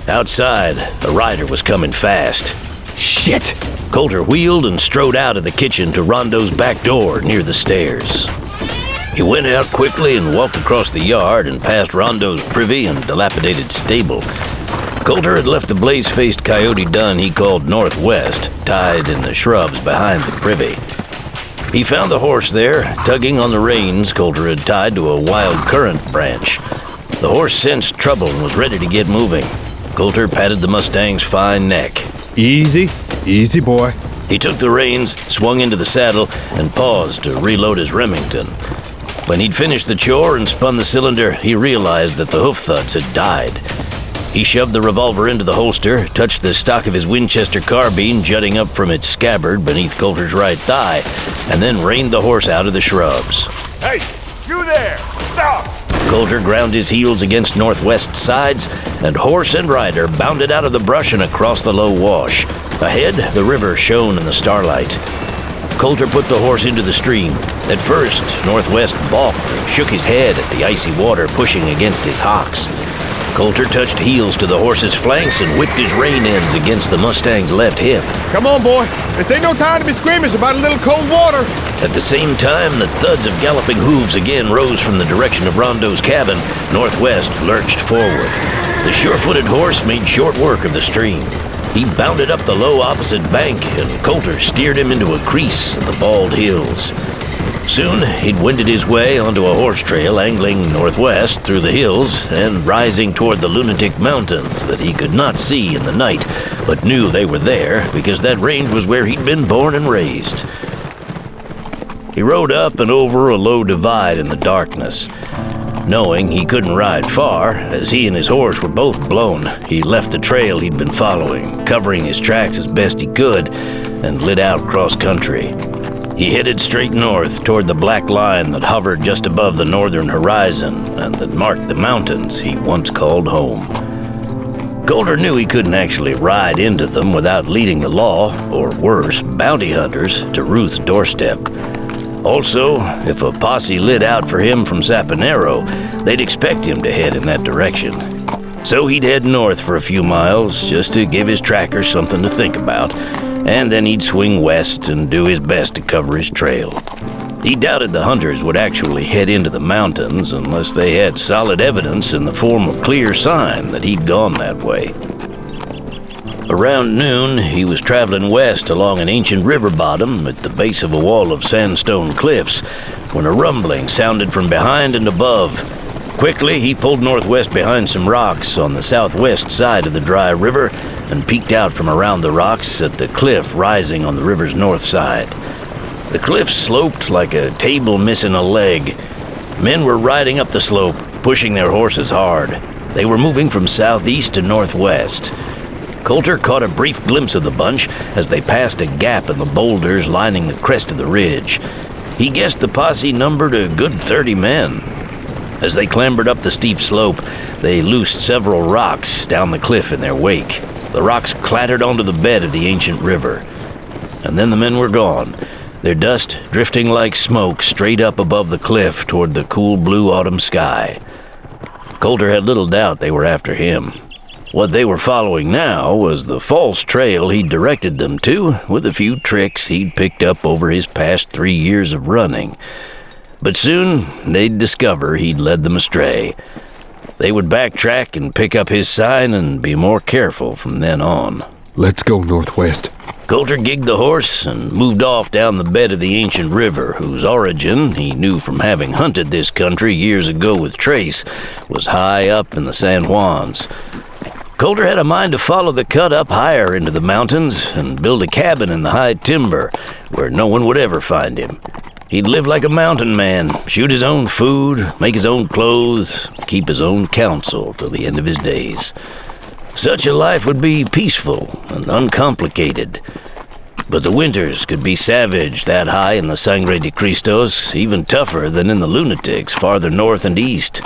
Outside, a rider was coming fast. Shit! Colter wheeled and strode out of the kitchen to Rondo's back door near the stairs. He went out quickly and walked across the yard and past Rondo's privy and dilapidated stable. Colter had left the blaze-faced coyote dun he called Northwest tied in the shrubs behind the privy. He found the horse there, tugging on the reins Colter had tied to a wild currant branch. The horse sensed trouble and was ready to get moving. Colter patted the Mustang's fine neck. Easy, easy, boy. He took the reins, swung into the saddle, and paused to reload his Remington. When he'd finished the chore and spun the cylinder, he realized that the hoof thuds had died. He shoved the revolver into the holster, touched the stock of his Winchester carbine jutting up from its scabbard beneath Colter's right thigh, and then reined the horse out of the shrubs. Hey, you there! Stop! Colter ground his heels against Northwest's sides, and horse and rider bounded out of the brush and across the low wash. Ahead, the river shone in the starlight. Colter put the horse into the stream. At first, Northwest balked and shook his head at the icy water pushing against his hocks. Colter touched heels to the horse's flanks and whipped his rein ends against the Mustang's left hip. Come on, boy. This ain't no time to be squeamish about a little cold water. At the same time, the thuds of galloping hooves again rose from the direction of Rondo's cabin. Northwest lurched forward. The sure-footed horse made short work of the stream. He bounded up the low opposite bank, and Colter steered him into a crease in the bald hills. Soon, he'd wended his way onto a horse trail angling northwest through the hills and rising toward the Lunatic Mountains that he could not see in the night, but knew they were there because that range was where he'd been born and raised. He rode up and over a low divide in the darkness. Knowing he couldn't ride far, as he and his horse were both blown, he left the trail he'd been following, covering his tracks as best he could, and lit out cross country. He headed straight north toward the black line that hovered just above the northern horizon and that marked the mountains he once called home. Colter knew he couldn't actually ride into them without leading the law, or worse, bounty hunters, to Ruth's doorstep. Also, if a posse lit out for him from Saponero, they'd expect him to head in that direction. So he'd head north for a few miles just to give his tracker something to think about, and then he'd swing west and do his best to cover his trail. He doubted the hunters would actually head into the mountains unless they had solid evidence in the form of clear sign that he'd gone that way. Around noon, he was traveling west along an ancient river bottom at the base of a wall of sandstone cliffs when a rumbling sounded from behind and above. Quickly, he pulled northwest behind some rocks on the southwest side of the dry river and peeked out from around the rocks at the cliff rising on the river's north side. The cliff sloped like a table missing a leg. Men were riding up the slope, pushing their horses hard. They were moving from southeast to northwest. Colter caught a brief glimpse of the bunch as they passed a gap in the boulders lining the crest of the ridge. He guessed the posse numbered a good 30 men. As they clambered up the steep slope, they loosed several rocks down the cliff in their wake. The rocks clattered onto the bed of the ancient river. And then the men were gone, their dust drifting like smoke straight up above the cliff toward the cool blue autumn sky. Colter had little doubt they were after him. What they were following now was the false trail he'd directed them to, with a few tricks he'd picked up over his past 3 years of running. But soon, they'd discover he'd led them astray. They would backtrack and pick up his sign and be more careful from then on. Let's go northwest. Colter gigged the horse and moved off down the bed of the ancient river, whose origin, he knew from having hunted this country years ago with Trace, was high up in the San Juans. Colter had a mind to follow the cut up higher into the mountains and build a cabin in the high timber where no one would ever find him. He'd live like a mountain man, shoot his own food, make his own clothes, keep his own counsel till the end of his days. Such a life would be peaceful and uncomplicated. But the winters could be savage that high in the Sangre de Cristos, even tougher than in the Lunatics farther north and east.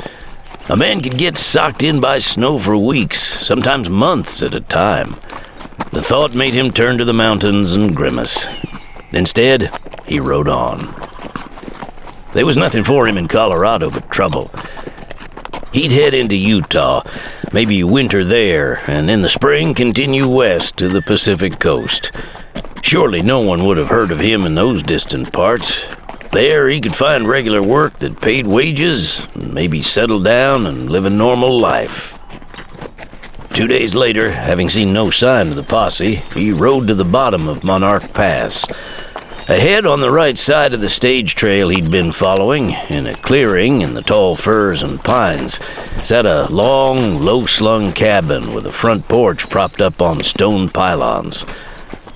A man could get socked in by snow for weeks, sometimes months at a time. The thought made him turn to the mountains and grimace. Instead, he rode on. There was nothing for him in Colorado but trouble. He'd head into Utah, maybe winter there, and in the spring continue west to the Pacific coast. Surely no one would have heard of him in those distant parts. There, he could find regular work that paid wages, and maybe settle down and live a normal life. 2 days later, having seen no sign of the posse, he rode to the bottom of Monarch Pass. Ahead on the right side of the stage trail he'd been following, in a clearing in the tall firs and pines, sat a long, low-slung cabin with a front porch propped up on stone pylons.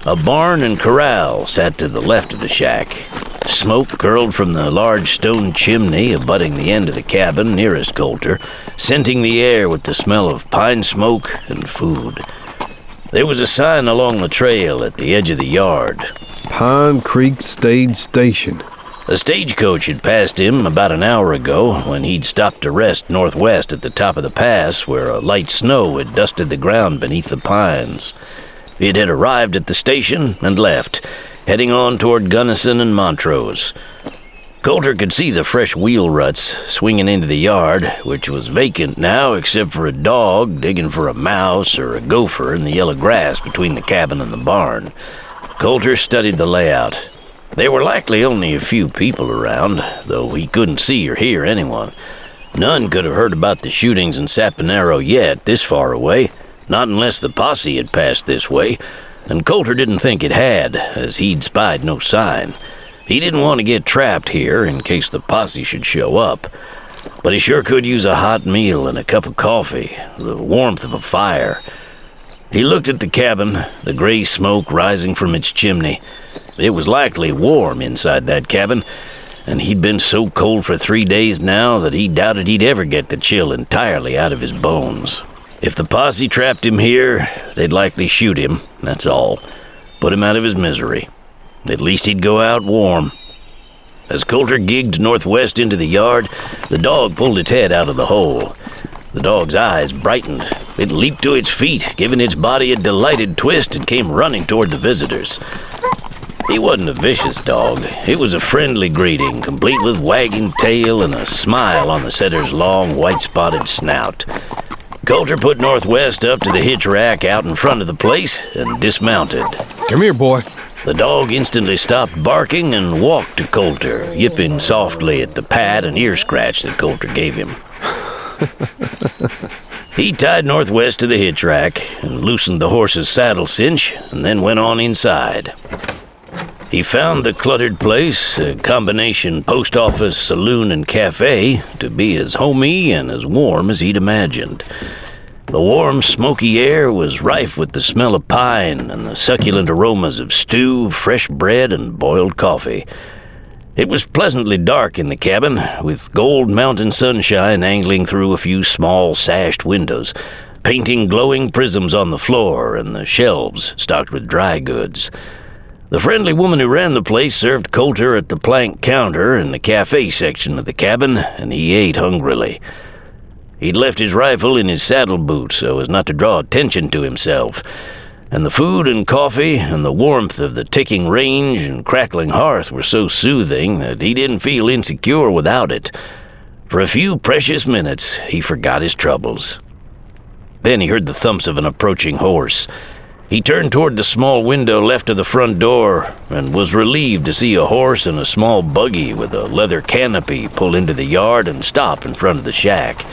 A barn and corral sat to the left of the shack. Smoke curled from the large stone chimney abutting the end of the cabin nearest Colter, scenting the air with the smell of pine smoke and food. There was a sign along the trail at the edge of the yard. Pine Creek Stage Station. A stagecoach had passed him about an hour ago when he'd stopped to rest northwest at the top of the pass where a light snow had dusted the ground beneath the pines. It had arrived at the station and left, heading on toward Gunnison and Montrose. Colter could see the fresh wheel ruts swinging into the yard, which was vacant now except for a dog digging for a mouse or a gopher in the yellow grass between the cabin and the barn. Colter studied the layout. There were likely only a few people around, though he couldn't see or hear anyone. None could have heard about the shootings in Saponero yet, this far away, not unless the posse had passed this way, and Colter didn't think it had, as he'd spied no sign. He didn't want to get trapped here in case the posse should show up, but he sure could use a hot meal and a cup of coffee, the warmth of a fire. He looked at the cabin, the gray smoke rising from its chimney. It was likely warm inside that cabin, and he'd been so cold for 3 days now that he doubted he'd ever get the chill entirely out of his bones. If the posse trapped him here, they'd likely shoot him, that's all. Put him out of his misery. At least he'd go out warm. As Colter gigged northwest into the yard, the dog pulled its head out of the hole. The dog's eyes brightened. It leaped to its feet, giving its body a delighted twist, and came running toward the visitors. He wasn't a vicious dog. It was a friendly greeting, complete with wagging tail and a smile on the setter's long, white-spotted snout. Colter put Northwest up to the hitch rack out in front of the place and dismounted. Come here, boy. The dog instantly stopped barking and walked to Colter, yipping softly at the pat and ear scratch that Colter gave him. He tied Northwest to the hitch rack and loosened the horse's saddle cinch and then went on inside. He found the cluttered place, a combination post office, saloon, and cafe, to be as homey and as warm as he'd imagined. The warm, smoky air was rife with the smell of pine and the succulent aromas of stew, fresh bread, and boiled coffee. It was pleasantly dark in the cabin, with gold mountain sunshine angling through a few small sashed windows, painting glowing prisms on the floor and the shelves stocked with dry goods. The friendly woman who ran the place served Colter at the plank counter in the cafe section of the cabin, and he ate hungrily. He'd left his rifle in his saddle boot so as not to draw attention to himself, and the food and coffee and the warmth of the ticking range and crackling hearth were so soothing that he didn't feel insecure without it. For a few precious minutes, he forgot his troubles. Then he heard the thumps of an approaching horse. He turned toward the small window left of the front door and was relieved to see a horse and a small buggy with a leather canopy pull into the yard and stop in front of the shack.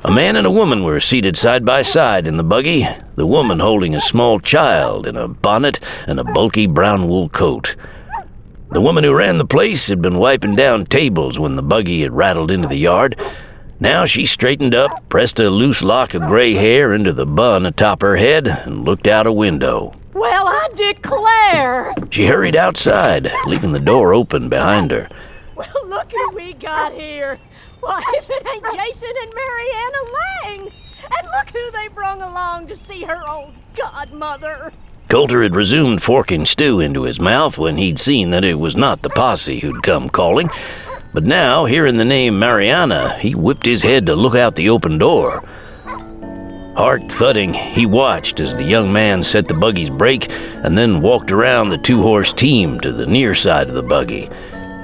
A man and a woman were seated side by side in the buggy, the woman holding a small child in a bonnet and a bulky brown wool coat. The woman who ran the place had been wiping down tables when the buggy had rattled into the yard. Now she straightened up, pressed a loose lock of gray hair into the bun atop her head, and looked out a window. Well, I declare! She hurried outside, leaving the door open behind her. Well, look who we got here. Why, if it ain't Jason and Mariana Lang! And look who they brung along to see her old godmother. Colter had resumed forking stew into his mouth when he'd seen that it was not the posse who'd come calling. But now, hearing the name Mariana, he whipped his head to look out the open door. Heart thudding, he watched as the young man set the buggy's brake and then walked around the two-horse team to the near side of the buggy.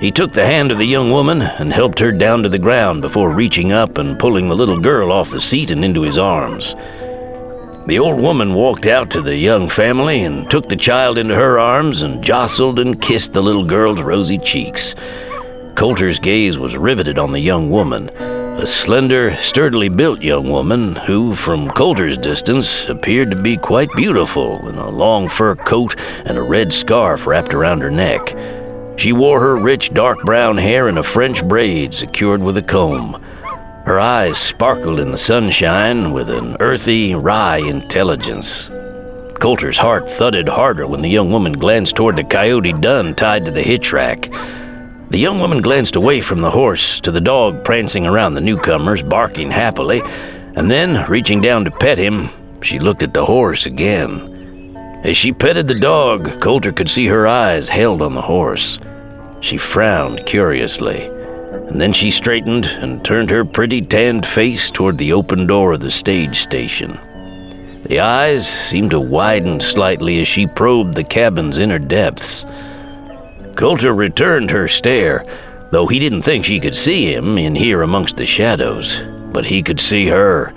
He took the hand of the young woman and helped her down to the ground before reaching up and pulling the little girl off the seat and into his arms. The old woman walked out to the young family and took the child into her arms and jostled and kissed the little girl's rosy cheeks. Colter's gaze was riveted on the young woman, a slender, sturdily built young woman who, from Colter's distance, appeared to be quite beautiful in a long fur coat and a red scarf wrapped around her neck. She wore her rich dark brown hair in a French braid secured with a comb. Her eyes sparkled in the sunshine with an earthy, wry intelligence. Colter's heart thudded harder when the young woman glanced toward the coyote Dunn tied to the hitch rack. The young woman glanced away from the horse to the dog prancing around the newcomers, barking happily, and then, reaching down to pet him, she looked at the horse again. As she petted the dog, Colter could see her eyes held on the horse. She frowned curiously, and then she straightened and turned her pretty tanned face toward the open door of the stage station. The eyes seemed to widen slightly as she probed the cabin's inner depths. Colter returned her stare, though he didn't think she could see him in here amongst the shadows. But he could see her,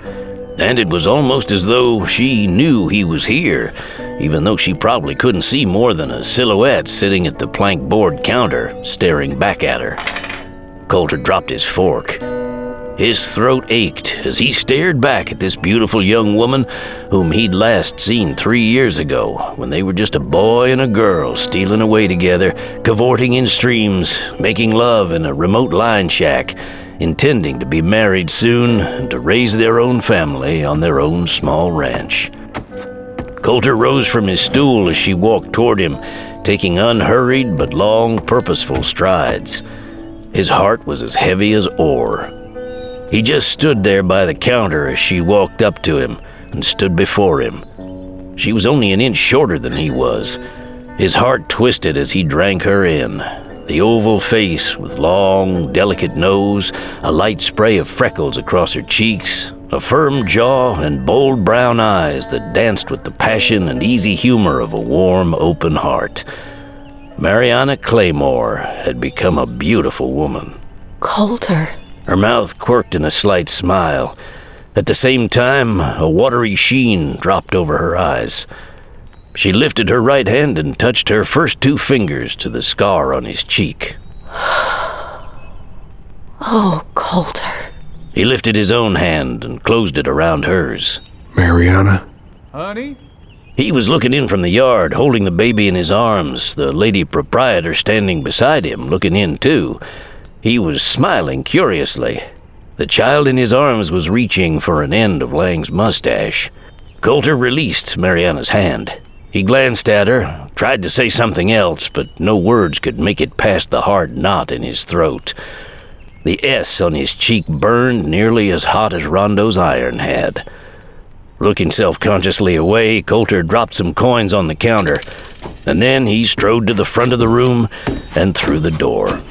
and it was almost as though she knew he was here, even though she probably couldn't see more than a silhouette sitting at the plank board counter, staring back at her. Colter dropped his fork. His throat ached as he stared back at this beautiful young woman whom he'd last seen 3 years ago when they were just a boy and a girl stealing away together, cavorting in streams, making love in a remote line shack, intending to be married soon and to raise their own family on their own small ranch. Colter rose from his stool as she walked toward him, taking unhurried but long, purposeful strides. His heart was as heavy as ore. He just stood there by the counter as she walked up to him and stood before him. She was only an inch shorter than he was. His heart twisted as he drank her in. The oval face with long, delicate nose, a light spray of freckles across her cheeks, a firm jaw, and bold brown eyes that danced with the passion and easy humor of a warm, open heart. Mariana Claymore had become a beautiful woman. Colter. Her mouth quirked in a slight smile. At the same time, a watery sheen dropped over her eyes. She lifted her right hand and touched her first 2 fingers to the scar on his cheek. Oh, Colter. He lifted his own hand and closed it around hers. Mariana? Honey? He was looking in from the yard, holding the baby in his arms, the lady proprietor standing beside him, looking in too. He was smiling curiously. The child in his arms was reaching for an end of Lang's mustache. Colter released Mariana's hand. He glanced at her, tried to say something else, but no words could make it past the hard knot in his throat. The S on his cheek burned nearly as hot as Rondo's iron had. Looking self-consciously away, Colter dropped some coins on the counter, and then he strode to the front of the room and through the door.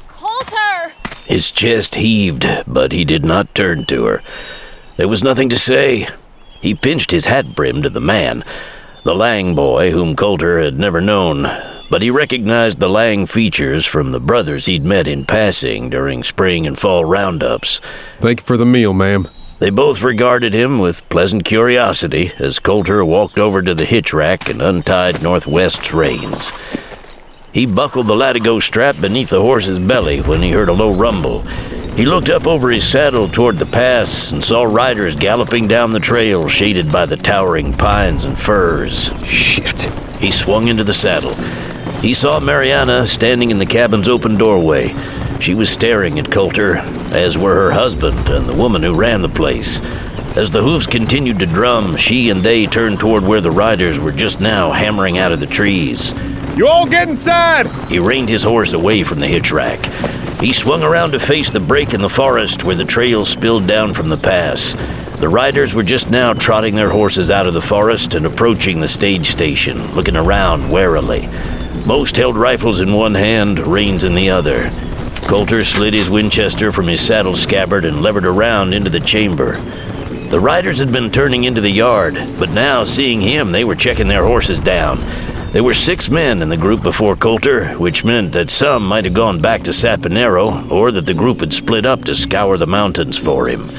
Colter! His chest heaved, but he did not turn to her. There was nothing to say. He pinched his hat brim to the man, the Lang boy whom Colter had never known, but he recognized the Lang features from the brothers he'd met in passing during spring and fall roundups. Thank you for the meal, ma'am. They both regarded him with pleasant curiosity as Colter walked over to the hitch rack and untied Northwest's reins. He buckled the latigo strap beneath the horse's belly when he heard a low rumble. He looked up over his saddle toward the pass and saw riders galloping down the trail shaded by the towering pines and firs. Shit. He swung into the saddle. He saw Mariana standing in the cabin's open doorway. She was staring at Colter, as were her husband and the woman who ran the place. As the hoofs continued to drum, she and they turned toward where the riders were just now hammering out of the trees. You all get inside! He reined his horse away from the hitch rack. He swung around to face the break in the forest where the trail spilled down from the pass. The riders were just now trotting their horses out of the forest and approaching the stage station, looking around warily. Most held rifles in one hand, reins in the other. Colter slid his Winchester from his saddle scabbard and levered around into the chamber. The riders had been turning into the yard, but now, seeing him, they were checking their horses down. There were 6 men in the group before Colter, which meant that some might have gone back to Sapinero, or that the group had split up to scour the mountains for him.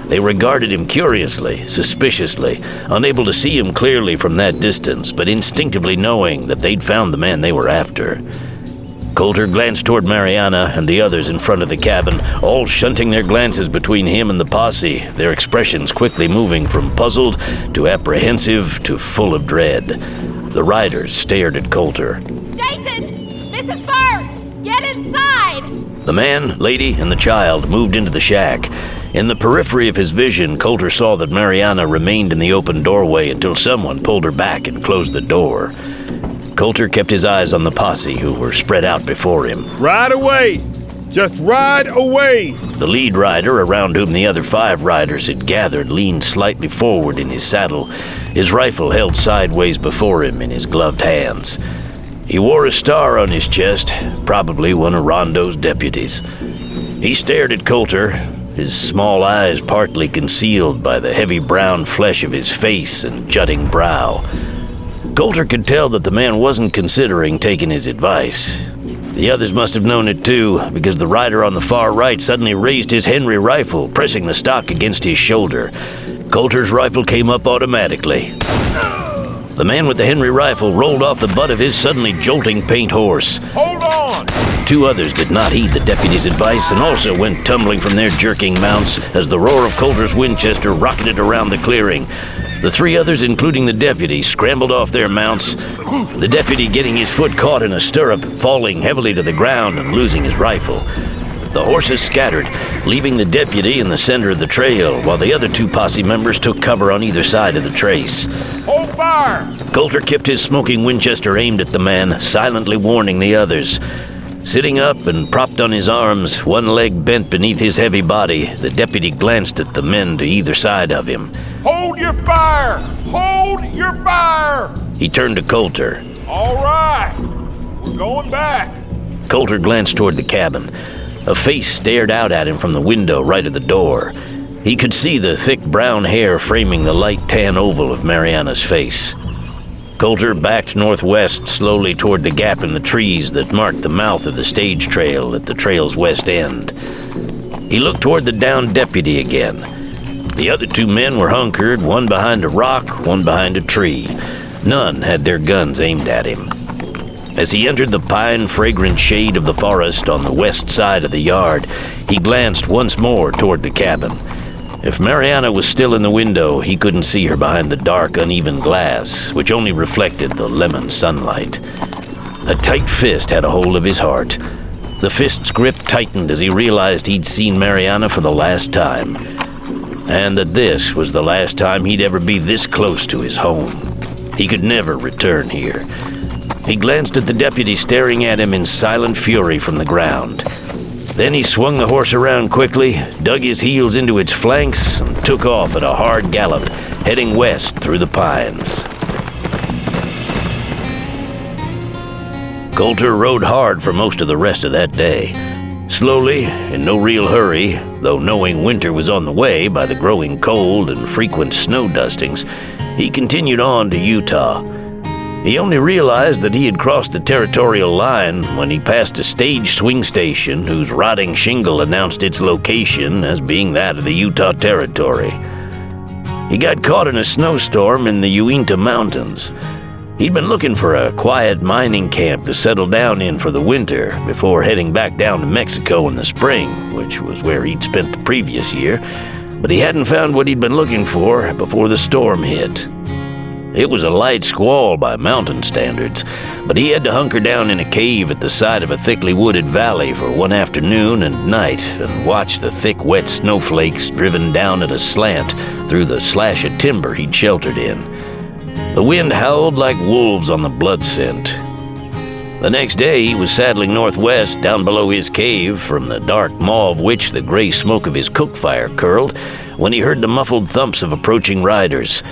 They regarded him curiously, suspiciously, unable to see him clearly from that distance, but instinctively knowing that they'd found the man they were after. Colter glanced toward Mariana and the others in front of the cabin, all shunting their glances between him and the posse, their expressions quickly moving from puzzled to apprehensive to full of dread. The riders stared at Colter. Jason! This is Bert! Get inside! The man, lady, and the child moved into the shack. In the periphery of his vision, Colter saw that Mariana remained in the open doorway until someone pulled her back and closed the door. Colter kept his eyes on the posse who were spread out before him. Ride away! Just ride away! The lead rider, around whom the other 5 riders had gathered, leaned slightly forward in his saddle, his rifle held sideways before him in his gloved hands. He wore a star on his chest, probably one of Rondo's deputies. He stared at Colter, his small eyes partly concealed by the heavy brown flesh of his face and jutting brow. Colter could tell that the man wasn't considering taking his advice. The others must have known it too, because the rider on the far right suddenly raised his Henry rifle, pressing the stock against his shoulder. Colter's rifle came up automatically. The man with the Henry rifle rolled off the butt of his suddenly jolting paint horse. Hold on! 2 others did not heed the deputy's advice and also went tumbling from their jerking mounts as the roar of Colter's Winchester rocketed around the clearing. The 3 others, including the deputy, scrambled off their mounts, the deputy getting his foot caught in a stirrup, falling heavily to the ground and losing his rifle. The horses scattered, leaving the deputy in the center of the trail, while the other 2 posse members took cover on either side of the trace. Hold fire! Colter kept his smoking Winchester aimed at the man, silently warning the others. Sitting up and propped on his arms, one leg bent beneath his heavy body, the deputy glanced at the men to either side of him. Hold your fire! Hold your fire! He turned to Colter. All right, we're going back. Colter glanced toward the cabin. A face stared out at him from the window right at the door. He could see the thick brown hair framing the light tan oval of Mariana's face. Colter backed northwest slowly toward the gap in the trees that marked the mouth of the stage trail at the trail's west end. He looked toward the downed deputy again. The other 2 men were hunkered, one behind a rock, one behind a tree. None had their guns aimed at him. As he entered the pine-fragrant shade of the forest on the west side of the yard, he glanced once more toward the cabin. If Mariana was still in the window, he couldn't see her behind the dark, uneven glass, which only reflected the lemon sunlight. A tight fist had a hold of his heart. The fist's grip tightened as he realized he'd seen Mariana for the last time, and that this was the last time he'd ever be this close to his home. He could never return here. He glanced at the deputy staring at him in silent fury from the ground. Then he swung the horse around quickly, dug his heels into its flanks, and took off at a hard gallop, heading west through the pines. Colter rode hard for most of the rest of that day. Slowly, in no real hurry, though knowing winter was on the way by the growing cold and frequent snow dustings, he continued on to Utah. He only realized that he had crossed the territorial line when he passed a stage swing station whose rotting shingle announced its location as being that of the Utah Territory. He got caught in a snowstorm in the Uinta Mountains. He'd been looking for a quiet mining camp to settle down in for the winter before heading back down to Mexico in the spring, which was where he'd spent the previous year, but he hadn't found what he'd been looking for before the storm hit. It was a light squall by mountain standards, but he had to hunker down in a cave at the side of a thickly wooded valley for one afternoon and night and watch the thick, wet snowflakes driven down at a slant through the slash of timber he'd sheltered in. The wind howled like wolves on the blood scent. The next day he was saddling northwest down below his cave, from the dark maw of which the gray smoke of his cook fire curled, when he heard the muffled thumps of approaching riders.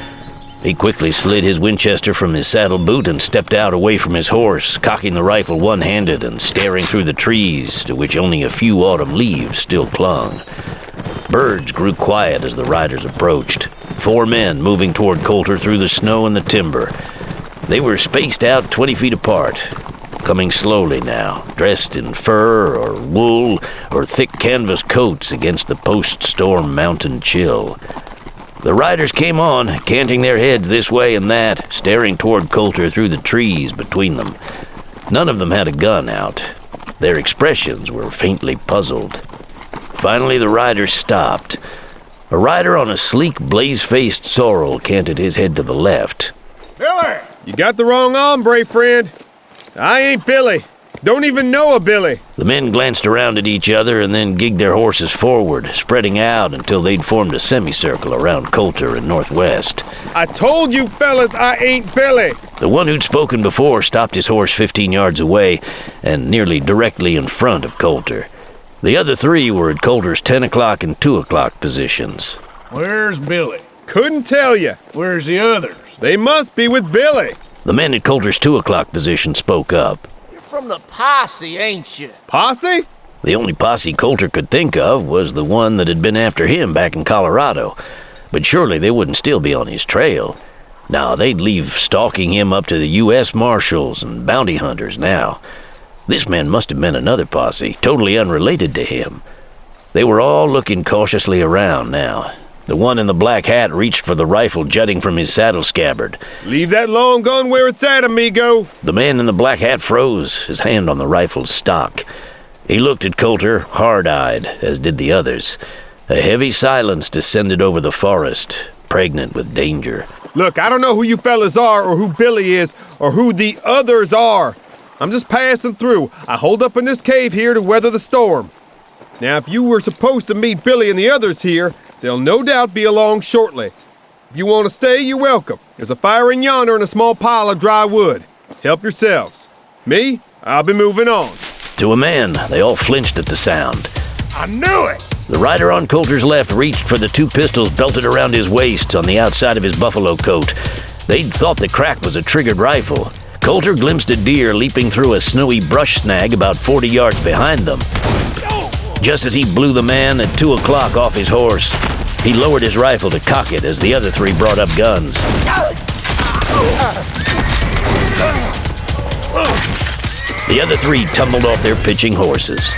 He quickly slid his Winchester from his saddle boot and stepped out away from his horse, cocking the rifle one-handed and staring through the trees, to which only a few autumn leaves still clung. Birds grew quiet as the riders approached, 4 men moving toward Colter through the snow and the timber. They were spaced out 20 feet apart, coming slowly now, dressed in fur or wool or thick canvas coats against the post-storm mountain chill. The riders came on, canting their heads this way and that, staring toward Colter through the trees between them. None of them had a gun out. Their expressions were faintly puzzled. Finally, the riders stopped. A rider on a sleek, blaze-faced sorrel canted his head to the left. Billy! You got the wrong hombre, friend. I ain't Billy. Don't even know a Billy. The men glanced around at each other and then gigged their horses forward, spreading out until they'd formed a semicircle around Colter and northwest. I told you fellas I ain't Billy. The one who'd spoken before stopped his horse 15 yards away and nearly directly in front of Colter. The other 3 were at Colter's 10 o'clock and 2 o'clock positions. Where's Billy? Couldn't tell you. Where's the others? They must be with Billy. The man at Colter's 2 o'clock position spoke up. From the posse, ain't you? Posse? The only posse Colter could think of was the one that had been after him back in Colorado. But surely they wouldn't still be on his trail. No, they'd leave stalking him up to the U.S. Marshals and bounty hunters now. This man must have been another posse, totally unrelated to him. They were all looking cautiously around now. The one in the black hat reached for the rifle jutting from his saddle scabbard. Leave that long gun where it's at, amigo. The man in the black hat froze, his hand on the rifle's stock. He looked at Colter, hard-eyed, as did the others. A heavy silence descended over the forest, pregnant with danger. Look, I don't know who you fellas are, or who Billy is, or who the others are. I'm just passing through. I hold up in this cave here to weather the storm. Now, if you were supposed to meet Billy and the others here, they'll no doubt be along shortly. If you want to stay, you're welcome. There's a fire in yonder and a small pile of dry wood. Help yourselves. Me, I'll be moving on. To a man, they all flinched at the sound. I knew it! The rider on Colter's left reached for the 2 pistols belted around his waist on the outside of his buffalo coat. They'd thought the crack was a triggered rifle. Colter glimpsed a deer leaping through a snowy brush snag about 40 yards behind them. Just as he blew the man at 2 o'clock off his horse, he lowered his rifle to cock it as the other 3 brought up guns. The other 3 tumbled off their pitching horses.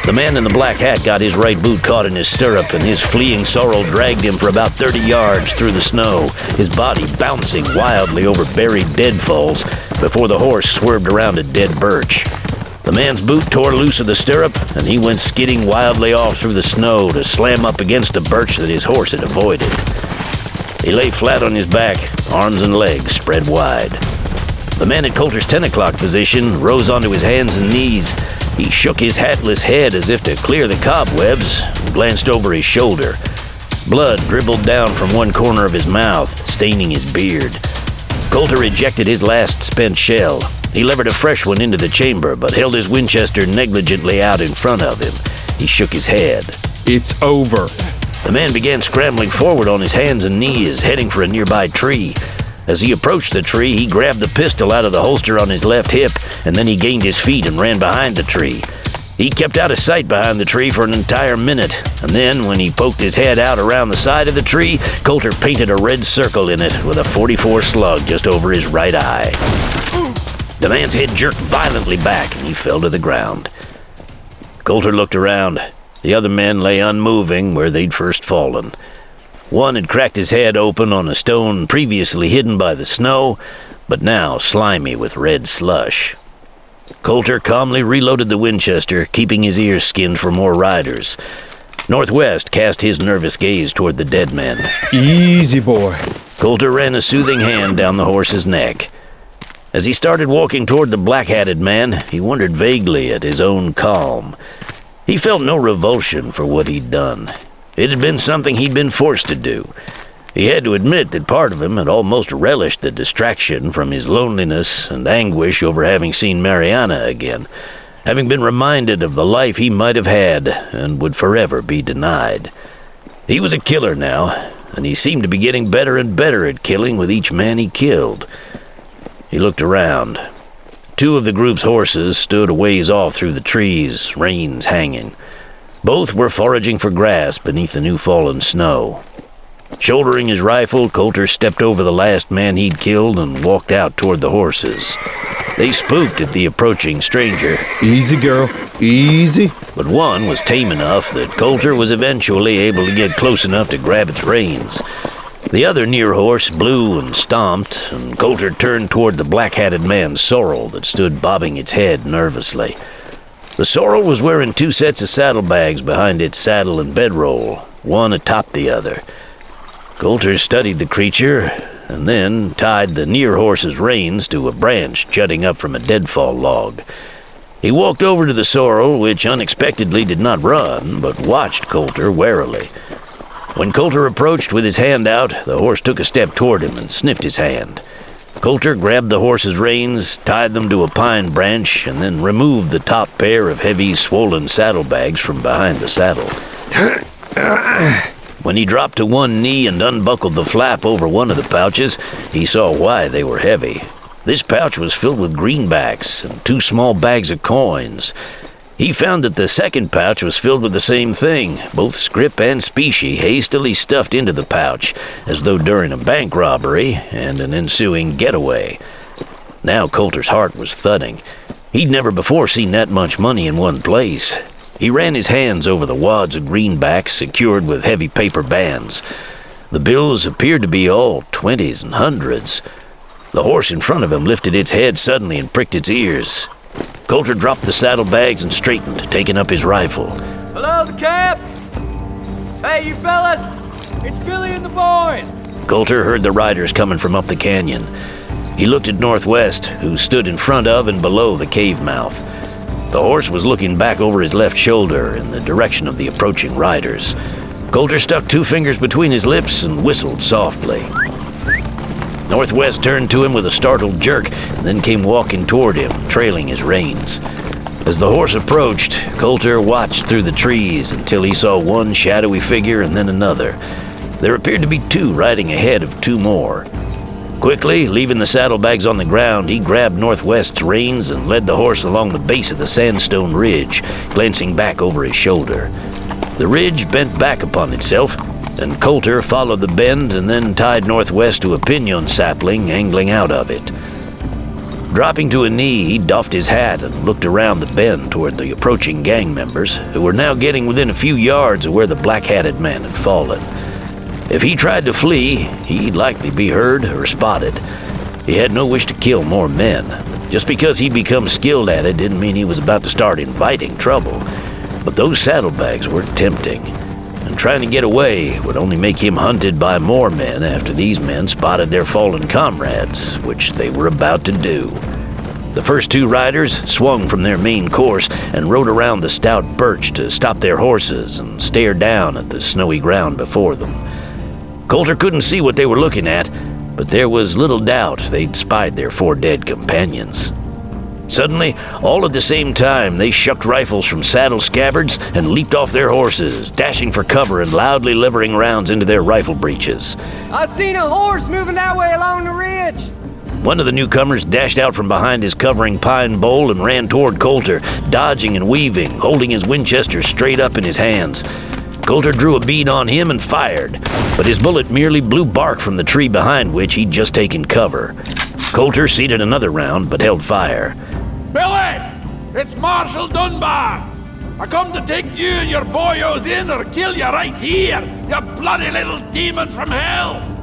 The man in the black hat got his right boot caught in his stirrup, and his fleeing sorrel dragged him for about 30 yards through the snow, his body bouncing wildly over buried deadfalls before the horse swerved around a dead birch. The man's boot tore loose of the stirrup, and he went skidding wildly off through the snow to slam up against a birch that his horse had avoided. He lay flat on his back, arms and legs spread wide. The man at Colter's 10 o'clock position rose onto his hands and knees. He shook his hatless head as if to clear the cobwebs and glanced over his shoulder. Blood dribbled down from one corner of his mouth, staining his beard. Colter ejected his last spent shell. He levered a fresh one into the chamber, but held his Winchester negligently out in front of him. He shook his head. It's over. The man began scrambling forward on his hands and knees, heading for a nearby tree. As he approached the tree, he grabbed the pistol out of the holster on his left hip, and then he gained his feet and ran behind the tree. He kept out of sight behind the tree for an entire minute, and then, when he poked his head out around the side of the tree, Colter painted a red circle in it with a .44 slug just over his right eye. The man's head jerked violently back, and he fell to the ground. Colter looked around. The other men lay unmoving where they'd first fallen. One had cracked his head open on a stone previously hidden by the snow, but now slimy with red slush. Colter calmly reloaded the Winchester, keeping his ears skinned for more riders. Northwest cast his nervous gaze toward the dead men. Easy, boy. Colter ran a soothing hand down the horse's neck. As he started walking toward the black-hatted man, he wondered vaguely at his own calm. He felt no revulsion for what he'd done. It had been something he'd been forced to do. He had to admit that part of him had almost relished the distraction from his loneliness and anguish over having seen Mariana again, having been reminded of the life he might have had and would forever be denied. He was a killer now, and he seemed to be getting better and better at killing with each man he killed. He looked around. 2 of the group's horses stood a ways off through the trees, reins hanging. Both were foraging for grass beneath the new-fallen snow. Shouldering his rifle, Colter stepped over the last man he'd killed and walked out toward the horses. They spooked at the approaching stranger. Easy, girl. Easy. But one was tame enough that Colter was eventually able to get close enough to grab its reins. The other near horse blew and stomped, and Colter turned toward the black-hatted man's sorrel that stood bobbing its head nervously. The sorrel was wearing 2 sets of saddlebags behind its saddle and bedroll, one atop the other. Colter studied the creature, and then tied the near horse's reins to a branch jutting up from a deadfall log. He walked over to the sorrel, which unexpectedly did not run, but watched Colter warily. When Colter approached with his hand out, the horse took a step toward him and sniffed his hand. Colter grabbed the horse's reins, tied them to a pine branch, and then removed the top pair of heavy, swollen saddlebags from behind the saddle. When he dropped to one knee and unbuckled the flap over one of the pouches, he saw why they were heavy. This pouch was filled with greenbacks and 2 small bags of coins. He found that the second pouch was filled with the same thing, both scrip and specie hastily stuffed into the pouch, as though during a bank robbery and an ensuing getaway. Now Colter's heart was thudding. He'd never before seen that much money in one place. He ran his hands over the wads of greenbacks secured with heavy paper bands. The bills appeared to be all 20s and 100s. The horse in front of him lifted its head suddenly and pricked its ears. Colter dropped the saddlebags and straightened, taking up his rifle. Hello, the camp! Hey, you fellas! It's Billy and the boys! Colter heard the riders coming from up the canyon. He looked at Northwest, who stood in front of and below the cave mouth. The horse was looking back over his left shoulder in the direction of the approaching riders. Colter stuck 2 fingers between his lips and whistled softly. Northwest turned to him with a startled jerk and then came walking toward him, trailing his reins. As the horse approached, Colter watched through the trees until he saw one shadowy figure and then another. There appeared to be 2 riding ahead of 2 more. Quickly, leaving the saddlebags on the ground, he grabbed Northwest's reins and led the horse along the base of the sandstone ridge, glancing back over his shoulder. The ridge bent back upon itself, and Colter followed the bend and then tied Northwest to a pinon sapling angling out of it. Dropping to a knee, he doffed his hat and looked around the bend toward the approaching gang members, who were now getting within a few yards of where the black-hatted man had fallen. If he tried to flee, he'd likely be heard or spotted. He had no wish to kill more men. Just because he'd become skilled at it didn't mean he was about to start inviting trouble. But those saddlebags were tempting, and trying to get away would only make him hunted by more men after these men spotted their fallen comrades, which they were about to do. The first 2 riders swung from their main course and rode around the stout birch to stop their horses and stare down at the snowy ground before them. Colter couldn't see what they were looking at, but there was little doubt they'd spied their 4 dead companions. Suddenly, all at the same time, they shucked rifles from saddle scabbards and leaped off their horses, dashing for cover and loudly levering rounds into their rifle breeches. I seen a horse moving that way along the ridge! One of the newcomers dashed out from behind his covering pine bole and ran toward Colter, dodging and weaving, holding his Winchester straight up in his hands. Colter drew a bead on him and fired, but his bullet merely blew bark from the tree behind which he'd just taken cover. Colter seated another round, but held fire. Billy! It's Marshal Dunbar! I come to take you and your boyos in or kill you right here, you bloody little demons from hell!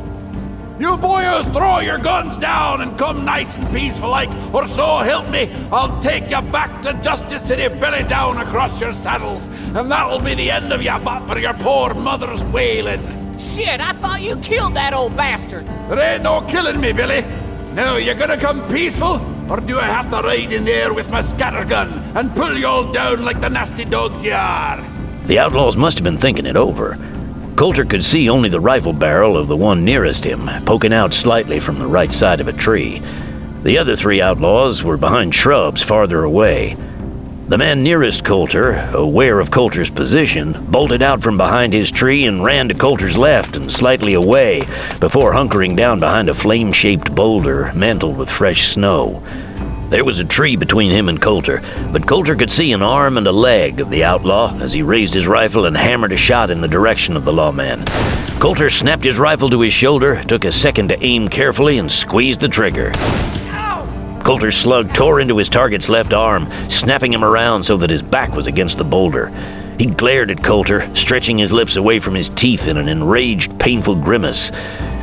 You boyos throw your guns down and come nice and peaceful like, or so help me, I'll take you back to Justice City, belly down across your saddles, and that'll be the end of you, but for your poor mother's wailing. Shit, I thought you killed that old bastard. There ain't no killing me, Billy. Now, you gonna come peaceful, or do I have to ride in there with my scattergun and pull you all down like the nasty dogs you are? The outlaws must have been thinking it over. Colter could see only the rifle barrel of the one nearest him, poking out slightly from the right side of a tree. The other 3 outlaws were behind shrubs farther away. The man nearest Colter, aware of Colter's position, bolted out from behind his tree and ran to Colter's left and slightly away before hunkering down behind a flame-shaped boulder mantled with fresh snow. There was a tree between him and Colter, but Colter could see an arm and a leg of the outlaw as he raised his rifle and hammered a shot in the direction of the lawman. Colter snapped his rifle to his shoulder, took a second to aim carefully, and squeezed the trigger. Colter's slug tore into his target's left arm, snapping him around so that his back was against the boulder. He glared at Colter, stretching his lips away from his teeth in an enraged, painful grimace.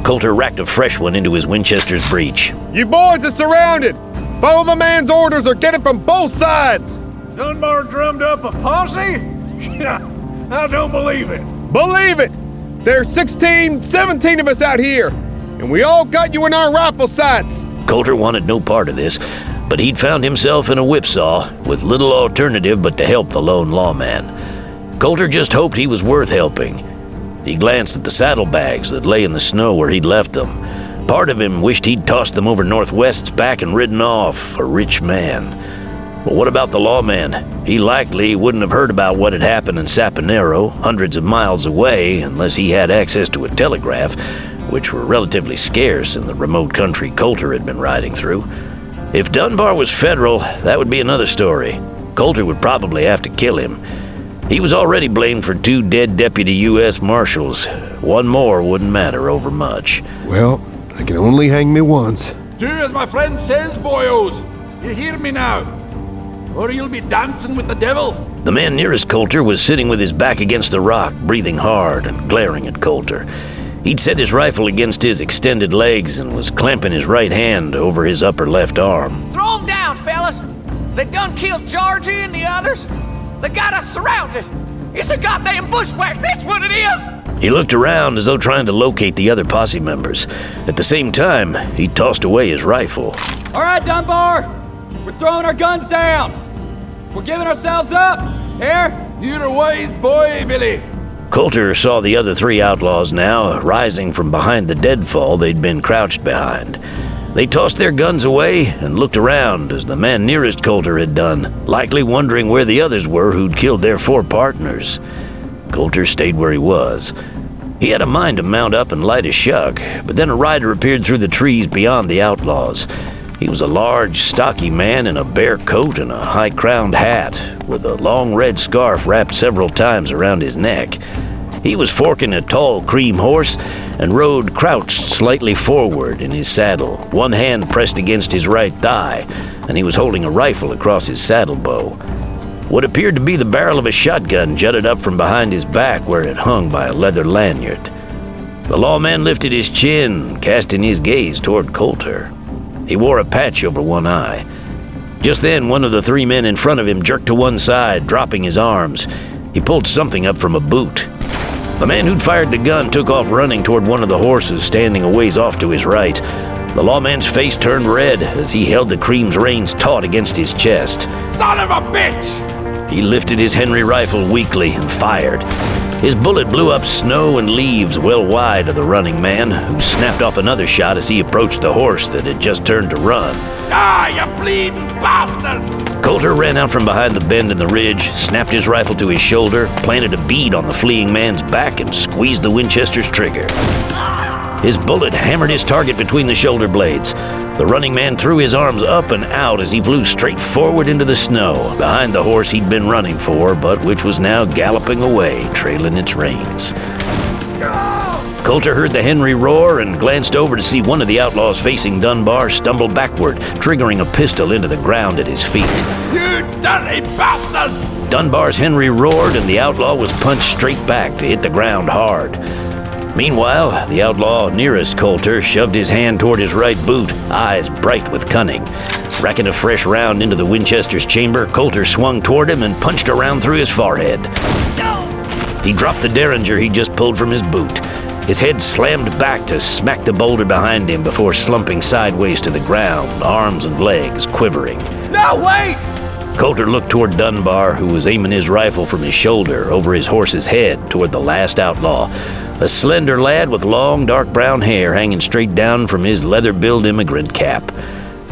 Colter racked a fresh one into his Winchester's breech. You boys are surrounded! Follow the man's orders or get it from both sides! Dunbar drummed up a posse? I don't believe it. Believe it! There's 16, 17 of us out here, and we all got you in our rifle sights! Colter wanted no part of this, but he'd found himself in a whipsaw with little alternative but to help the lone lawman. Colter just hoped he was worth helping. He glanced at the saddlebags that lay in the snow where he'd left them. Part of him wished he'd tossed them over Northwest's back and ridden off, a rich man. But what about the lawman? He likely wouldn't have heard about what had happened in Saponero, hundreds of miles away, unless he had access to a telegraph, which were relatively scarce in the remote country Colter had been riding through. If Dunbar was federal, that would be another story. Colter would probably have to kill him. He was already blamed for 2 dead deputy U.S. Marshals. One more wouldn't matter over much. Well, I can only hang me once. Do as my friend says, boyos. You hear me now? Or you'll be dancing with the devil. The man nearest Colter was sitting with his back against the rock, breathing hard and glaring at Colter. He'd set his rifle against his extended legs and was clamping his right hand over his upper left arm. Throw them down, fellas! They done killed Georgie and the others. They got us surrounded. It's a goddamn bushwhack, that's what it is! He looked around as though trying to locate the other posse members. At the same time, he tossed away his rifle. All right, Dunbar! We're throwing our guns down! We're giving ourselves up! Here? You're a wise boy, Billy. Colter saw the other 3 outlaws now, rising from behind the deadfall they'd been crouched behind. They tossed their guns away and looked around as the man nearest Colter had done, likely wondering where the others were who'd killed their 4 partners. Colter stayed where he was. He had a mind to mount up and light a shuck, but then a rider appeared through the trees beyond the outlaws. He was a large, stocky man in a bear coat and a high-crowned hat, with a long red scarf wrapped several times around his neck. He was forking a tall cream horse and rode crouched slightly forward in his saddle, one hand pressed against his right thigh, and he was holding a rifle across his saddle bow. What appeared to be the barrel of a shotgun jutted up from behind his back where it hung by a leather lanyard. The lawman lifted his chin, casting his gaze toward Colter. He wore a patch over one eye. Just then, one of the 3 men in front of him jerked to one side, dropping his arms. He pulled something up from a boot. The man who'd fired the gun took off running toward one of the horses standing a ways off to his right. The lawman's face turned red as he held the cream's reins taut against his chest. Son of a bitch! He lifted his Henry rifle weakly and fired. His bullet blew up snow and leaves well wide of the running man, who snapped off another shot as he approached the horse that had just turned to run. Ah, you bleeding bastard! Colter ran out from behind the bend in the ridge, snapped his rifle to his shoulder, planted a bead on the fleeing man's back, and squeezed the Winchester's trigger. His bullet hammered his target between the shoulder blades. The running man threw his arms up and out as he flew straight forward into the snow, behind the horse he'd been running for, but which was now galloping away, trailing its reins. Colter heard the Henry roar and glanced over to see one of the outlaws facing Dunbar stumble backward, triggering a pistol into the ground at his feet. You dirty bastard! Dunbar's Henry roared and the outlaw was punched straight back to hit the ground hard. Meanwhile, the outlaw nearest Colter shoved his hand toward his right boot, eyes bright with cunning. Racking a fresh round into the Winchester's chamber, Colter swung toward him and punched a round through his forehead. He dropped the derringer he just pulled from his boot. His head slammed back to smack the boulder behind him before slumping sideways to the ground, arms and legs quivering. No, wait! Colter looked toward Dunbar, who was aiming his rifle from his shoulder over his horse's head toward the last outlaw, a slender lad with long, dark brown hair hanging straight down from his leather-billed immigrant cap.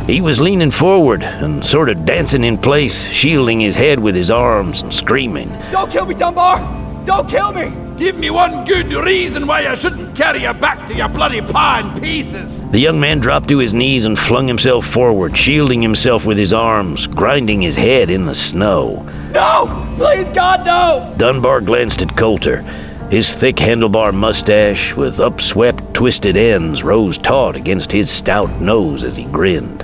He was leaning forward and sort of dancing in place, shielding his head with his arms and screaming. Don't kill me, Dunbar! Don't kill me! Give me one good reason why I shouldn't carry you back to your bloody pa in pieces. The young man dropped to his knees and flung himself forward, shielding himself with his arms, grinding his head in the snow. No! Please, God, no! Dunbar glanced at Colter. His thick handlebar mustache with upswept, twisted ends rose taut against his stout nose as he grinned.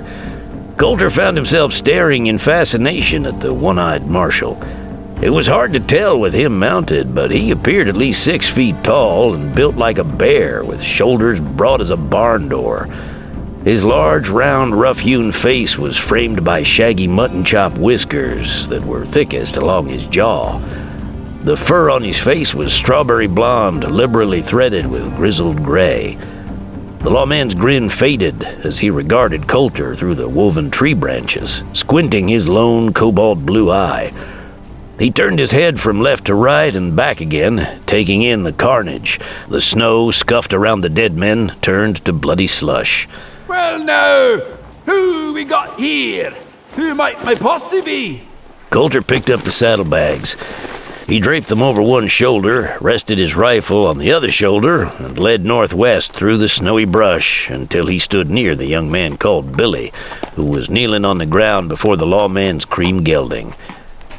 Colter found himself staring in fascination at the one-eyed marshal. It was hard to tell with him mounted, but he appeared at least 6 feet tall and built like a bear, with shoulders broad as a barn door. His large, round, rough-hewn face was framed by shaggy mutton-chop whiskers that were thickest along his jaw. The fur on his face was strawberry blonde, liberally threaded with grizzled gray. The lawman's grin faded as he regarded Colter through the woven tree branches, squinting his lone cobalt blue eye. He turned his head from left to right and back again, taking in the carnage. The snow scuffed around the dead men turned to bloody slush. Well now, who we got here? Who might my posse be? Colter picked up the saddlebags. He draped them over one shoulder, rested his rifle on the other shoulder, and led northwest through the snowy brush until he stood near the young man called Billy, who was kneeling on the ground before the lawman's cream gelding.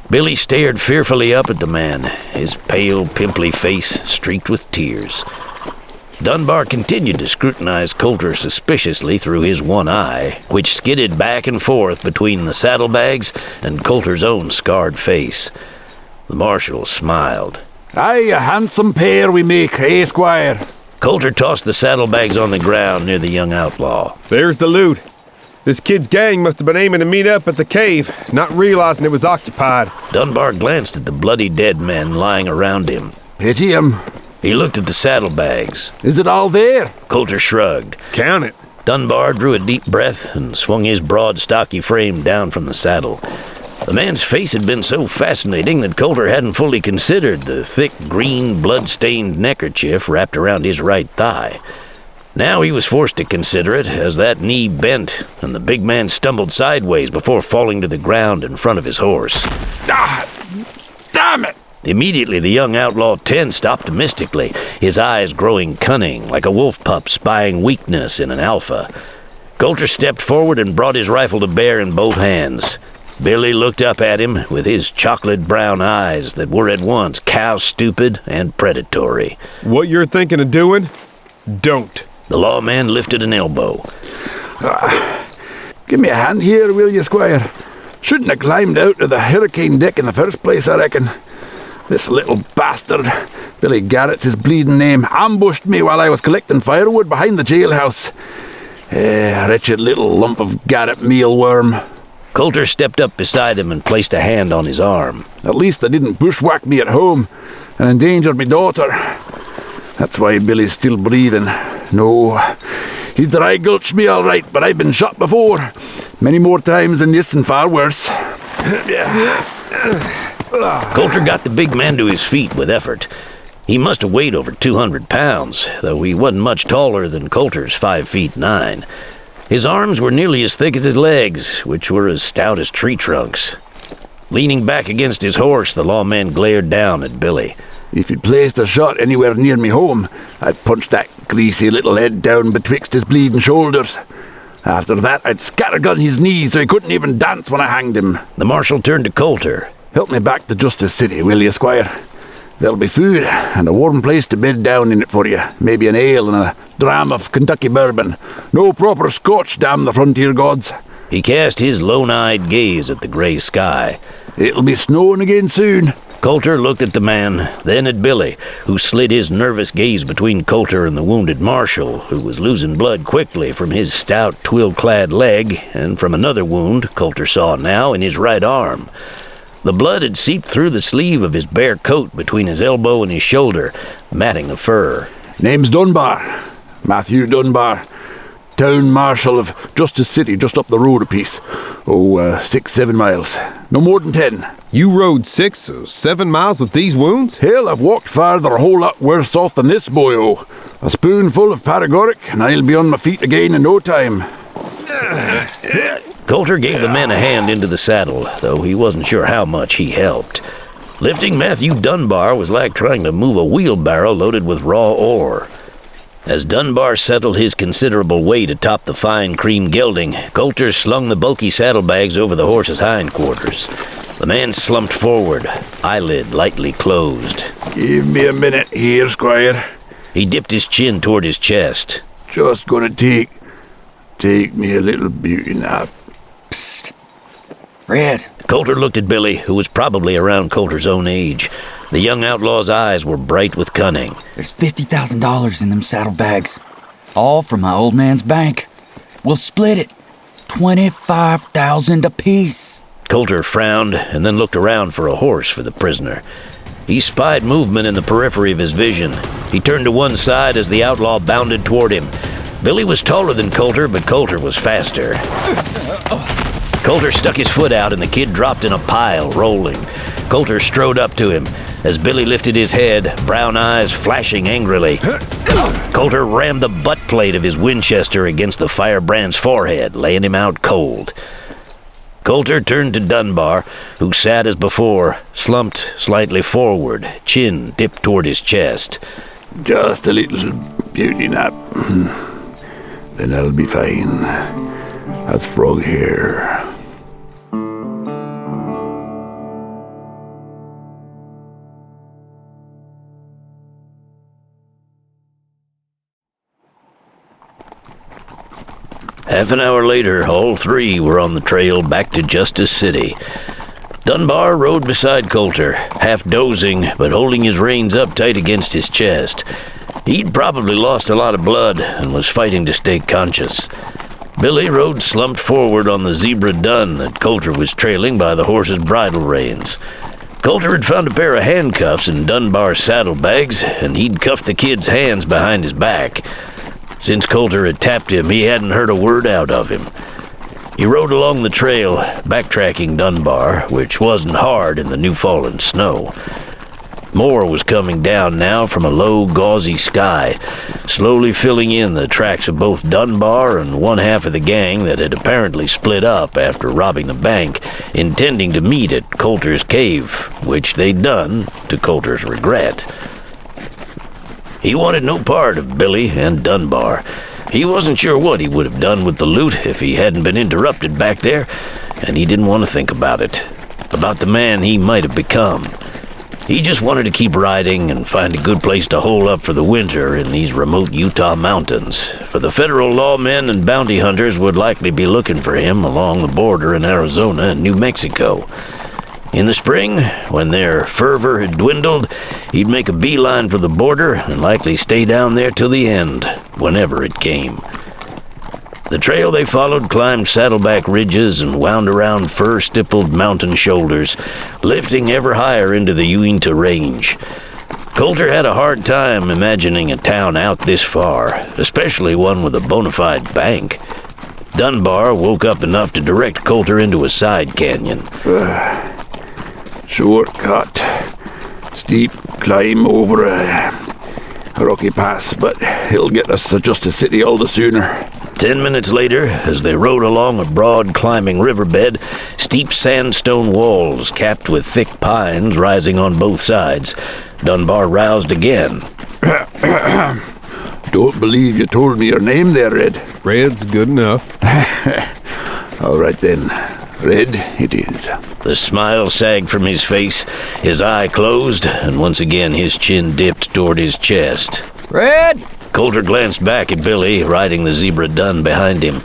Billy stared fearfully up at the man, his pale, pimply face streaked with tears. Dunbar continued to scrutinize Colter suspiciously through his one eye, which skidded back and forth between the saddlebags and Colter's own scarred face. The marshal smiled. Aye, a handsome pair we make, eh, Squire? Colter tossed the saddlebags on the ground near the young outlaw. There's the loot. This kid's gang must have been aiming to meet up at the cave, not realizing it was occupied. Dunbar glanced at the bloody dead men lying around him. Pity him. He looked at the saddlebags. Is it all there? Colter shrugged. Count it. Dunbar drew a deep breath and swung his broad, stocky frame down from the saddle. The man's face had been so fascinating that Colter hadn't fully considered the thick, green, blood-stained neckerchief wrapped around his right thigh. Now he was forced to consider it as that knee bent and the big man stumbled sideways before falling to the ground in front of his horse. Ah, damn it! Immediately, the young outlaw tensed optimistically, his eyes growing cunning, like a wolf pup spying weakness in an alpha. Colter stepped forward and brought his rifle to bear in both hands. Billy looked up at him with his chocolate-brown eyes that were at once cow-stupid and predatory. What you're thinking of doing, don't. The lawman lifted an elbow. Give me a hand here, will you, Squire? Shouldn't have climbed out of the hurricane deck in the first place, I reckon. This little bastard, Billy Garrett's his bleeding name, ambushed me while I was collecting firewood behind the jailhouse. Wretched little lump of Garrett mealworm. Colter stepped up beside him and placed a hand on his arm. At least they didn't bushwhack me at home and endanger my daughter. That's why Billy's still breathing. No, he dry gulched me all right, but I've been shot before. Many more times than this and far worse. Colter got the big man to his feet with effort. He must have weighed over 200 pounds, though he wasn't much taller than Colter's 5'9". His arms were nearly as thick as his legs, which were as stout as tree trunks. Leaning back against his horse, the lawman glared down at Billy. If he'd placed a shot anywhere near me home, I'd punch that greasy little head down betwixt his bleeding shoulders. After that, I'd scattergun his knees so he couldn't even dance when I hanged him. The marshal turned to Colter. Help me back to Justice City, will you, Squire? There'll be food and a warm place to bed down in it for you. Maybe an ale and a dram of Kentucky bourbon. No proper Scotch, damn the frontier gods. He cast his lone-eyed gaze at the gray sky. It'll be snowing again soon. Colter looked at the man, then at Billy, who slid his nervous gaze between Colter and the wounded marshal, who was losing blood quickly from his stout, twill-clad leg, and from another wound Colter saw now in his right arm. The blood had seeped through the sleeve of his bare coat between his elbow and his shoulder, matting the fur. Name's Dunbar. Matthew Dunbar. Town Marshal of Justice City, just up the road a piece. 6-7 miles. No more than 10. You rode 6 or 7 miles with these wounds? Hell, I've walked farther a whole lot worse off than this, boyo. A spoonful of paregoric, and I'll be on my feet again in no time. Colter gave the man a hand into the saddle, though he wasn't sure how much he helped. Lifting Matthew Dunbar was like trying to move a wheelbarrow loaded with raw ore. As Dunbar settled his considerable weight atop the fine cream gelding, Colter slung the bulky saddlebags over the horse's hindquarters. The man slumped forward, eyelid lightly closed. Give me a minute here, Squire. He dipped his chin toward his chest. Just gonna take me a little beauty nap. Psst. Red. Colter looked at Billy, who was probably around Colter's own age. The young outlaw's eyes were bright with cunning. There's $50,000 in them saddlebags. All from my old man's bank. We'll split it. $25,000 apiece. Colter frowned and then looked around for a horse for the prisoner. He spied movement in the periphery of his vision. He turned to one side as the outlaw bounded toward him. Billy was taller than Colter, but Colter was faster. Colter stuck his foot out and the kid dropped in a pile, rolling. Colter strode up to him. As Billy lifted his head, brown eyes flashing angrily, Colter rammed the butt plate of his Winchester against the firebrand's forehead, laying him out cold. Colter turned to Dunbar, who sat as before, slumped slightly forward, chin dipped toward his chest. Just a little beauty nap. Then I'll be fine. That's frog hair. Half an hour later, all three were on the trail back to Justice City. Dunbar rode beside Colter, half dozing, but holding his reins up tight against his chest. He'd probably lost a lot of blood and was fighting to stay conscious. Billy rode slumped forward on the zebra dun that Colter was trailing by the horse's bridle reins. Colter had found a pair of handcuffs in Dunbar's saddlebags, and he'd cuffed the kid's hands behind his back. Since Colter had tapped him, he hadn't heard a word out of him. He rode along the trail, backtracking Dunbar, which wasn't hard in the new-fallen snow. More was coming down now from a low, gauzy sky, slowly filling in the tracks of both Dunbar and one half of the gang that had apparently split up after robbing the bank, intending to meet at Colter's cave, which they'd done to Colter's regret. He wanted no part of Billy and Dunbar. He wasn't sure what he would have done with the loot if he hadn't been interrupted back there, and he didn't want to think about it, about the man he might have become. He just wanted to keep riding and find a good place to hole up for the winter in these remote Utah mountains, for the federal lawmen and bounty hunters would likely be looking for him along the border in Arizona and New Mexico. In the spring, when their fervor had dwindled, he'd make a beeline for the border and likely stay down there till the end, whenever it came. The trail they followed climbed saddleback ridges and wound around fur-stippled mountain shoulders, lifting ever higher into the Uinta Range. Colter had a hard time imagining a town out this far, especially one with a bona fide bank. Dunbar woke up enough to direct Colter into a side canyon. Shortcut. Steep climb over a rocky pass, but he'll get us to Justice City all the sooner. 10 minutes later, as they rode along a broad climbing riverbed, steep sandstone walls capped with thick pines rising on both sides, Dunbar roused again. Don't believe you told me your name there, Red. Red's good enough. All right then. Red it is. The smile sagged from his face, his eye closed, and once again his chin dipped toward his chest. Red! Colter glanced back at Billy, riding the zebra dun behind him.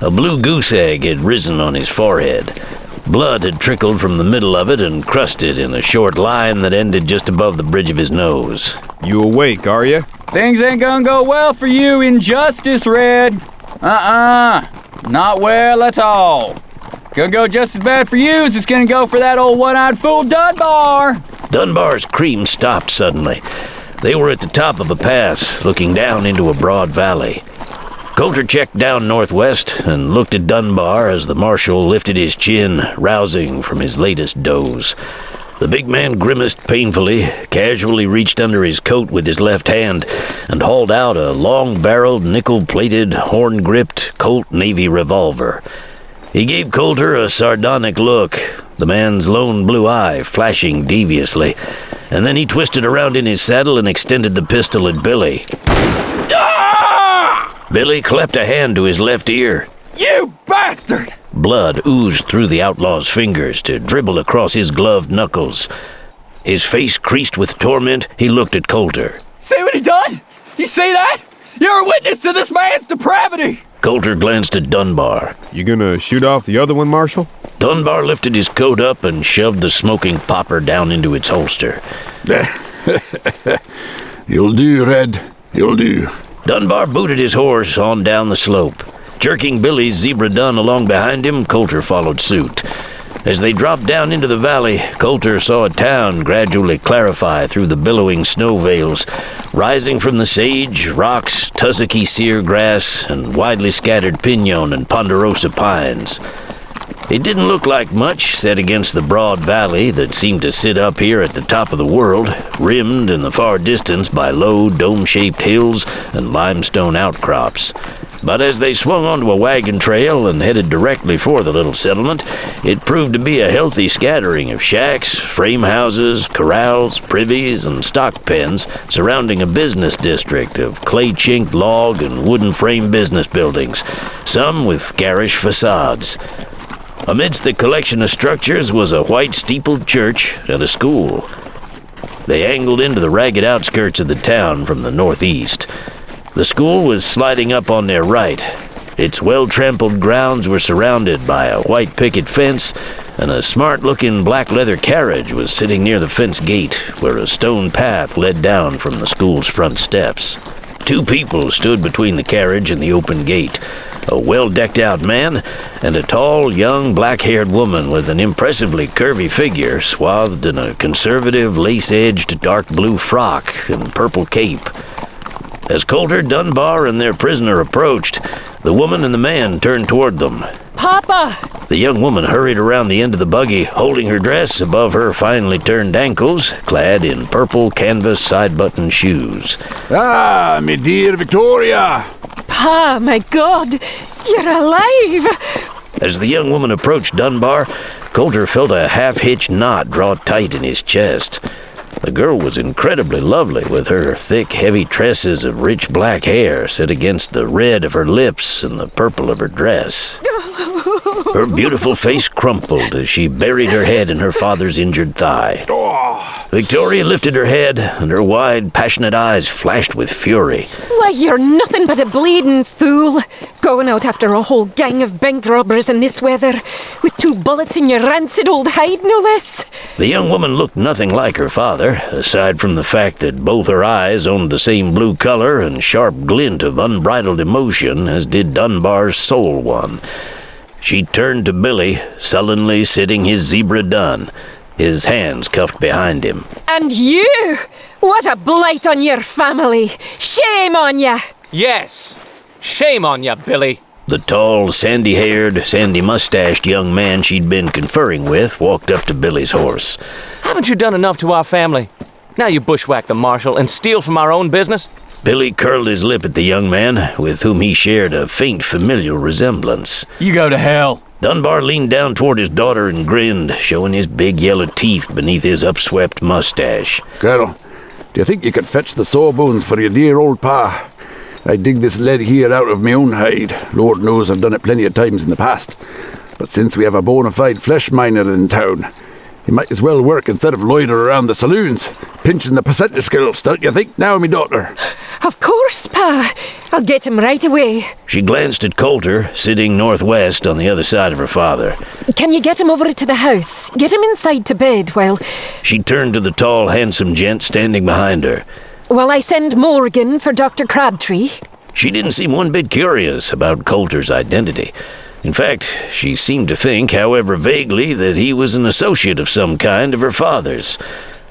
A blue goose egg had risen on his forehead. Blood had trickled from the middle of it and crusted in a short line that ended just above the bridge of his nose. You awake, are you? Things ain't gonna go well for you in Justice, Red. Not well at all. Gonna go just as bad for you as it's gonna go for that old one-eyed fool Dunbar. Dunbar's cream stopped suddenly. They were at the top of a pass, looking down into a broad valley. Colter checked down northwest and looked at Dunbar as the marshal lifted his chin, rousing from his latest doze. The big man grimaced painfully, casually reached under his coat with his left hand, and hauled out a long-barreled, nickel-plated, horn-gripped Colt Navy revolver. He gave Colter a sardonic look, the man's lone blue eye flashing deviously, and then he twisted around in his saddle and extended the pistol at Billy. Ah! Billy clapped a hand to his left ear. You bastard! Blood oozed through the outlaw's fingers to dribble across his gloved knuckles. His face creased with torment, he looked at Colter. See what he done? You see that? You're a witness to this man's depravity! Colter glanced at Dunbar. You gonna shoot off the other one, Marshal? Dunbar lifted his coat up and shoved the smoking popper down into its holster. You'll do, Red. You'll do. Dunbar booted his horse on down the slope. Jerking Billy's zebra dun along behind him, Colter followed suit. As they dropped down into the valley, Colter saw a town gradually clarify through the billowing snow veils, rising from the sage, rocks, tussocky sere grass, and widely scattered pinon and ponderosa pines. It didn't look like much set against the broad valley that seemed to sit up here at the top of the world, rimmed in the far distance by low, dome-shaped hills and limestone outcrops. But as they swung onto a wagon trail and headed directly for the little settlement, it proved to be a healthy scattering of shacks, frame houses, corrals, privies, and stock pens surrounding a business district of clay-chinked log and wooden frame business buildings, some with garish facades. Amidst the collection of structures was a white steepled church and a school. They angled into the ragged outskirts of the town from the northeast. The school was sliding up on their right. Its well-trampled grounds were surrounded by a white picket fence, and a smart-looking black leather carriage was sitting near the fence gate, where a stone path led down from the school's front steps. 2 people stood between the carriage and the open gate, a well-decked-out man and a tall, young, black-haired woman with an impressively curvy figure swathed in a conservative, lace-edged dark blue frock and purple cape. As Colter, Dunbar, and their prisoner approached, the woman and the man turned toward them. Papa! The young woman hurried around the end of the buggy, holding her dress above her finely turned ankles, clad in purple canvas side-button shoes. Ah, me dear Victoria! Pa, my God, you're alive! As the young woman approached Dunbar, Colter felt a half-hitched knot draw tight in his chest. The girl was incredibly lovely, with her thick, heavy tresses of rich black hair set against the red of her lips and the purple of her dress. Her beautiful face crumpled as she buried her head in her father's injured thigh. Victoria lifted her head, and her wide, passionate eyes flashed with fury. Why, you're nothing but a bleeding fool. Going out after a whole gang of bank robbers in this weather, with 2 bullets in your rancid old hide, no less. The young woman looked nothing like her father, aside from the fact that both her eyes owned the same blue color and sharp glint of unbridled emotion as did Dunbar's soul one. She turned to Billy, sullenly sitting his zebra dun, his hands cuffed behind him. And you! What a blight on your family! Shame on ya! Yes! Shame on ya, Billy! The tall, sandy-haired, sandy-mustached young man she'd been conferring with walked up to Billy's horse. Haven't you done enough to our family? Now you bushwhack the marshal and steal from our own business? Billy curled his lip at the young man, with whom he shared a faint familial resemblance. You go to hell. Dunbar leaned down toward his daughter and grinned, showing his big yellow teeth beneath his upswept mustache. Girl, do you think you could fetch the sawbones for your dear old pa? I dig this lead here out of my own hide. Lord knows I've done it plenty of times in the past. But since we have a bona fide flesh miner in town, you might as well work instead of loiter around the saloons, pinching the percentage girls, don't you think now, me daughter? Of course, Pa. I'll get him right away. She glanced at Colter, sitting northwest on the other side of her father. Can you get him over to the house? Get him inside to bed while... She turned to the tall, handsome gent standing behind her. While I send Morgan for Dr. Crabtree? She didn't seem one bit curious about Colter's identity. In fact, she seemed to think, however vaguely, that he was an associate of some kind of her father's.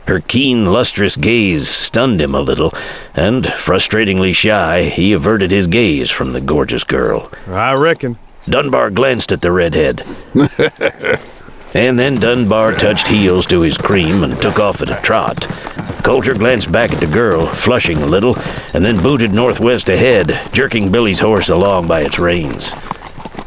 Her keen, lustrous gaze stunned him a little, and, frustratingly shy, he averted his gaze from the gorgeous girl. I reckon. Dunbar glanced at the redhead. And then Dunbar touched heels to his cream and took off at a trot. Colter glanced back at the girl, flushing a little, and then booted northwest ahead, jerking Billy's horse along by its reins.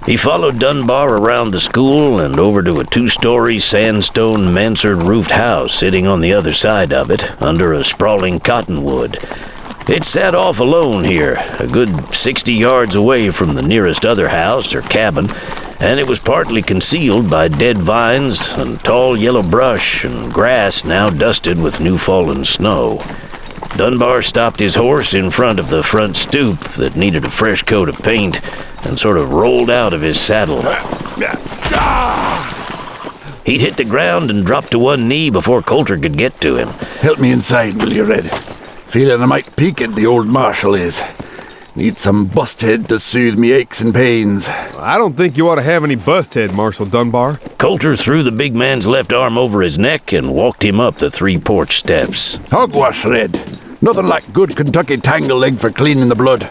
He followed Dunbar around the school and over to a 2-story sandstone mansard-roofed house sitting on the other side of it, under a sprawling cottonwood. It sat off alone here, a good 60 yards away from the nearest other house or cabin, and it was partly concealed by dead vines and tall yellow brush and grass now dusted with new-fallen snow. Dunbar stopped his horse in front of the front stoop that needed a fresh coat of paint and sort of rolled out of his saddle. He'd hit the ground and dropped to one knee before Colter could get to him. Help me inside, will you, Red? Feeling a mite peaked, the old marshal is. Need some busthead to soothe me aches and pains. I don't think you ought to have any busthead, Marshal Dunbar. Colter threw the big man's left arm over his neck and walked him up the 3 porch steps. Hogwash, Red. Nothing like good Kentucky tangle leg for cleaning the blood.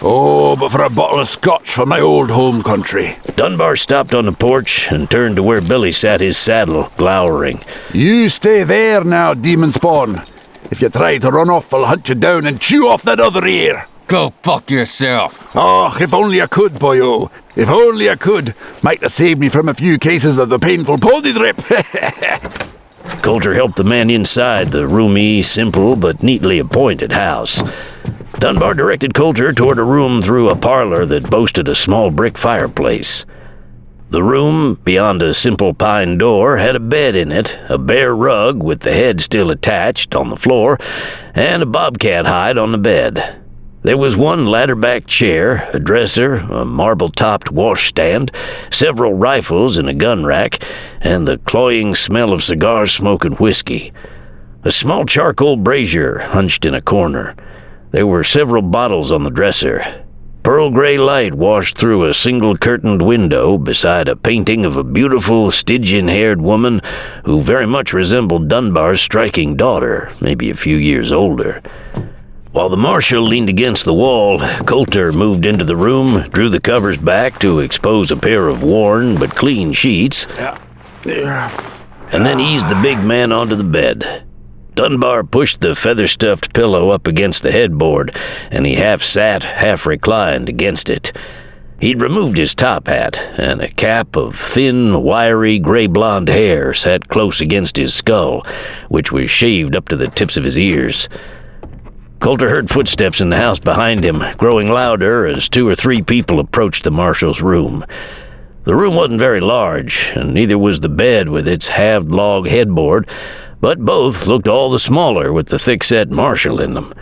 Oh, but for a bottle of scotch from my old home country. Dunbar stopped on the porch and turned to where Billy sat his saddle, glowering. You stay there now, demon spawn. If you try to run off, I'll hunt you down and chew off that other ear. Go fuck yourself. Oh, if only I could, boyo. If only I could. Might have saved me from a few cases of the painful pony drip. Colter helped the man inside the roomy, simple, but neatly appointed house. Dunbar directed Colter toward a room through a parlor that boasted a small brick fireplace. The room, beyond a simple pine door, had a bed in it, a bare rug with the head still attached on the floor, and a bobcat hide on the bed. There was one ladder-back chair, a dresser, a marble-topped washstand, several rifles and a gun rack, and the cloying smell of cigar smoke and whiskey. A small charcoal brazier hunched in a corner. There were several bottles on the dresser. Pearl gray light washed through a single-curtained window beside a painting of a beautiful, Stygian-haired woman who very much resembled Dunbar's striking daughter, maybe a few years older. While the marshal leaned against the wall, Colter moved into the room, drew the covers back to expose a pair of worn but clean sheets, and then eased the big man onto the bed. Dunbar pushed the feather-stuffed pillow up against the headboard, and he half sat, half reclined against it. He'd removed his top hat, and a cap of thin, wiry, gray-blonde hair sat close against his skull, which was shaved up to the tips of his ears. Colter heard footsteps in the house behind him, growing louder as 2 or 3 people approached the marshal's room. The room wasn't very large, and neither was the bed with its halved log headboard, but both looked all the smaller with the thick-set marshal in them.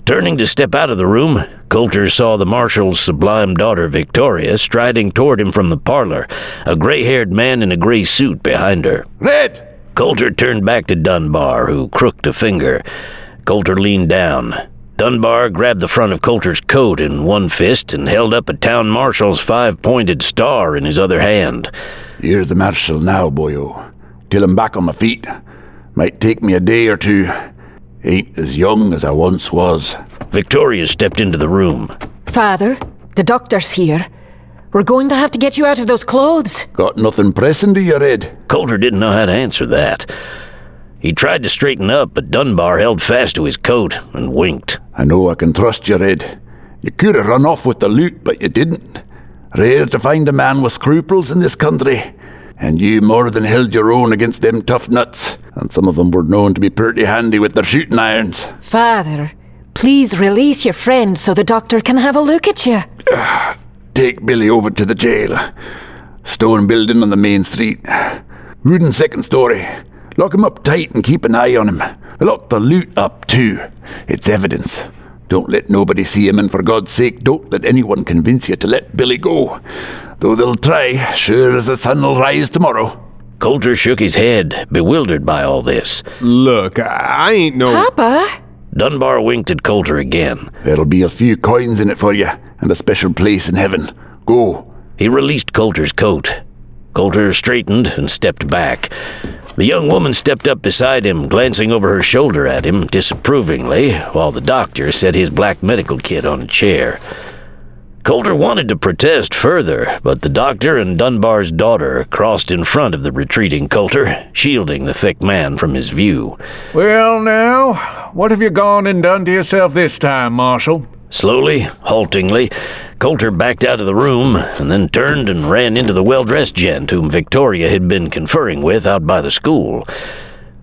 Turning to step out of the room, Colter saw the marshal's sublime daughter Victoria striding toward him from the parlor, a gray-haired man in a gray suit behind her. Red! Colter turned back to Dunbar, who crooked a finger. Colter leaned down. Dunbar grabbed the front of Colter's coat in one fist and held up a town marshal's 5-pointed star in his other hand. You're the marshal now, boyo. Till I'm back on my feet. Might take me a day or 2. Ain't as young as I once was. Victoria stepped into the room. Father, the doctor's here. We're going to have to get you out of those clothes. Got nothing pressing, do you, Red? Colter didn't know how to answer that. He tried to straighten up, but Dunbar held fast to his coat and winked. I know I can trust you, Red. You could have run off with the loot, but you didn't. Rare to find a man with scruples in this country. And you more than held your own against them tough nuts. And some of them were known to be pretty handy with their shooting irons. Father, please release your friend so the doctor can have a look at you. Take Billy over to the jail. Stone building on the main street. Wooden second story. Lock him up tight and keep an eye on him. Lock the loot up, too. It's evidence. Don't let nobody see him, and for God's sake, don't let anyone convince you to let Billy go. Though they'll try, sure as the sun will rise tomorrow. Colter shook his head, bewildered by all this. Look, I ain't no... Papa? Dunbar winked at Colter again. There'll be a few coins in it for you, and a special place in heaven. Go. He released Colter's coat. Colter straightened and stepped back. The young woman stepped up beside him, glancing over her shoulder at him disapprovingly, while the doctor set his black medical kit on a chair. Colter wanted to protest further, but the doctor and Dunbar's daughter crossed in front of the retreating Colter, shielding the thick man from his view. Well, now, what have you gone and done to yourself this time, Marshal? Slowly, haltingly, Colter backed out of the room and then turned and ran into the well-dressed gent whom Victoria had been conferring with out by the school.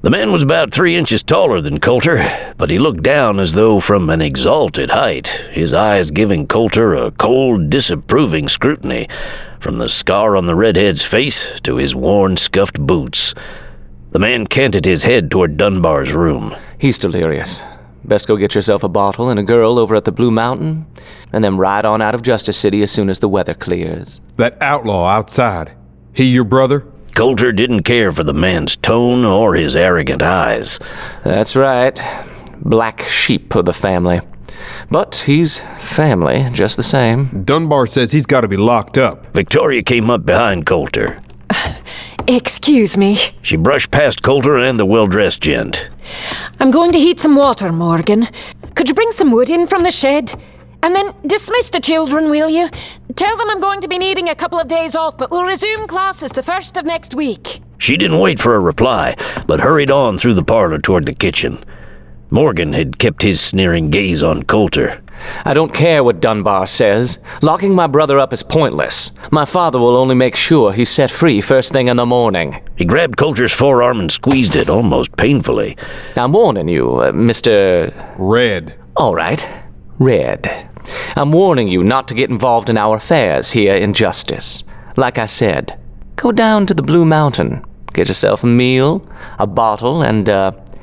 The man was about 3 inches taller than Colter, but he looked down as though from an exalted height, his eyes giving Colter a cold, disapproving scrutiny, from the scar on the redhead's face to his worn, scuffed boots. The man canted his head toward Dunbar's room. He's delirious. Best go get yourself a bottle and a girl over at the Blue Mountain, and then ride on out of Justice City as soon as the weather clears. That outlaw outside, he your brother? Colter didn't care for the man's tone or his arrogant eyes. That's right. Black sheep of the family. But he's family, just the same. Dunbar says he's got to be locked up. Victoria came up behind Colter. Excuse me. She brushed past Colter and the well-dressed gent. I'm going to heat some water, Morgan. Could you bring some wood in from the shed? And then dismiss the children, will you? Tell them I'm going to be needing a couple of days off, but we'll resume classes the 1st of next week. She didn't wait for a reply, but hurried on through the parlor toward the kitchen. Morgan had kept his sneering gaze on Colter. I don't care what Dunbar says. Locking my brother up is pointless. My father will only make sure he's set free first thing in the morning. He grabbed Colter's forearm and squeezed it almost painfully. I'm warning you, Mr. Red. All right, Red. I'm warning you not to get involved in our affairs here in Justice. Like I said, go down to the Blue Mountain. Get yourself a meal, a bottle, and,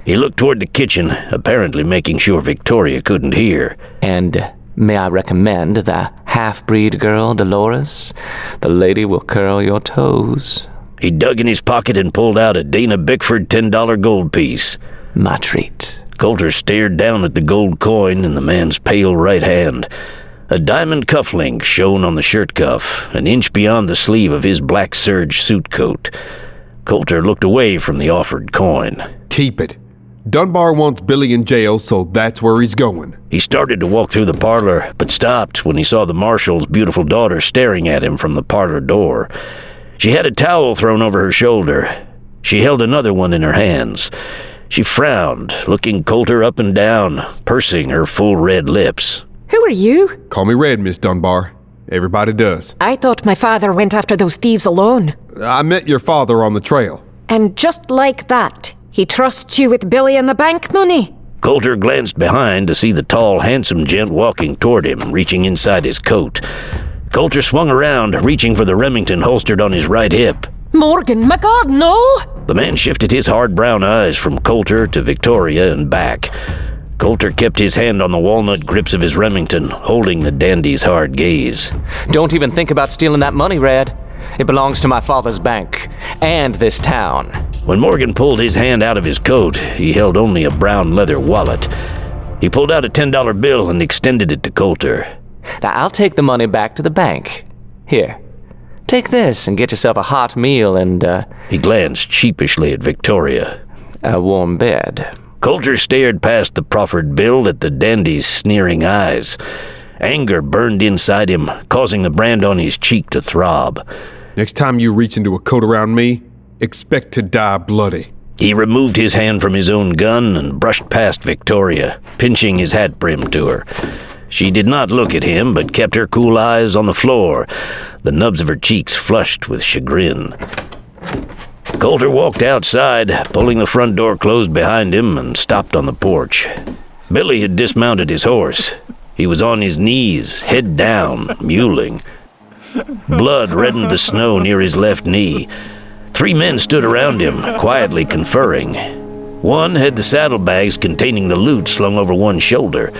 He looked toward the kitchen, apparently making sure Victoria couldn't hear. And may I recommend the half-breed girl, Dolores? The lady will curl your toes. He dug in his pocket and pulled out a Dana Bickford $10 gold piece. My treat. Colter stared down at the gold coin in the man's pale right hand. A diamond cufflink shone on the shirt cuff, an inch beyond the sleeve of his black serge suit coat. Colter looked away from the offered coin. Keep it. Dunbar wants Billy in jail, so that's where he's going. He started to walk through the parlor, but stopped when he saw the marshal's beautiful daughter staring at him from the parlor door. She had a towel thrown over her shoulder. She held another one in her hands. She frowned, looking Colter up and down, pursing her full red lips. Who are you? Call me Red, Miss Dunbar. Everybody does. I thought my father went after those thieves alone. I met your father on the trail. And just like that, he trusts you with Billy and the bank money? Colter glanced behind to see the tall, handsome gent walking toward him, reaching inside his coat. Colter swung around, reaching for the Remington holstered on his right hip. Morgan, my God, no! The man shifted his hard brown eyes from Colter to Victoria and back. Colter kept his hand on the walnut grips of his Remington, holding the dandy's hard gaze. Don't even think about stealing that money, Red. It belongs to my father's bank, and this town. When Morgan pulled his hand out of his coat, he held only a brown leather wallet. He pulled out a $10 bill and extended it to Colter. Now, I'll take the money back to the bank. Here, take this and get yourself a hot meal and, He glanced sheepishly at Victoria. A warm bed. Colter stared past the proffered bill at the dandy's sneering eyes. Anger burned inside him, causing the brand on his cheek to throb. Next time you reach into a coat around me, expect to die bloody. He removed his hand from his own gun and brushed past Victoria, pinching his hat brim to her. She did not look at him, but kept her cool eyes on the floor, the nubs of her cheeks flushed with chagrin. Colter walked outside, pulling the front door closed behind him, and stopped on the porch. Billy had dismounted his horse. He was on his knees, head down, mewling. Blood reddened the snow near his left knee. 3 men stood around him, quietly conferring. One had the saddlebags containing the loot slung over one shoulder.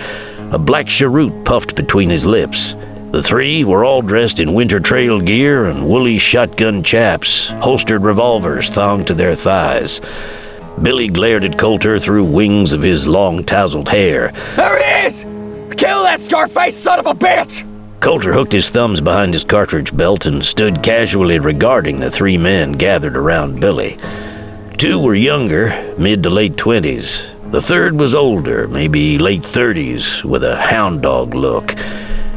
A black cheroot puffed between his lips. The 3 were all dressed in winter trail gear and woolly shotgun chaps, holstered revolvers thonged to their thighs. Billy glared at Colter through wings of his long tousled hair. There he is! Kill that scar-faced son of a bitch! Colter hooked his thumbs behind his cartridge belt and stood casually regarding the 3 men gathered around Billy. 2 were younger, mid to late 20s. The 3rd was older, maybe late 30s, with a hound dog look.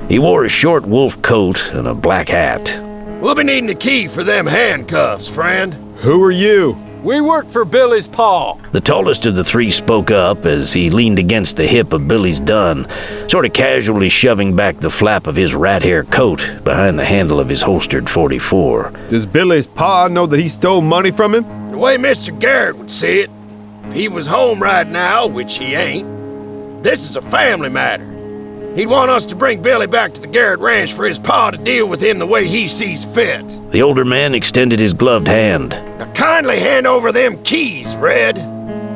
He wore a short wolf coat and a black hat. We'll be needing a key for them handcuffs, friend. Who are you? We work for Billy's paw. The tallest of the 3 spoke up as he leaned against the hip of Billy's dun, sort of casually shoving back the flap of his rat hair coat behind the handle of his holstered .44. Does Billy's pa know that he stole money from him? The way Mr. Garrett would see it, if he was home right now, which he ain't, this is a family matter. He'd want us to bring Billy back to the Garrett Ranch for his pa to deal with him the way he sees fit. The older man extended his gloved hand. Now kindly hand over them keys, Red.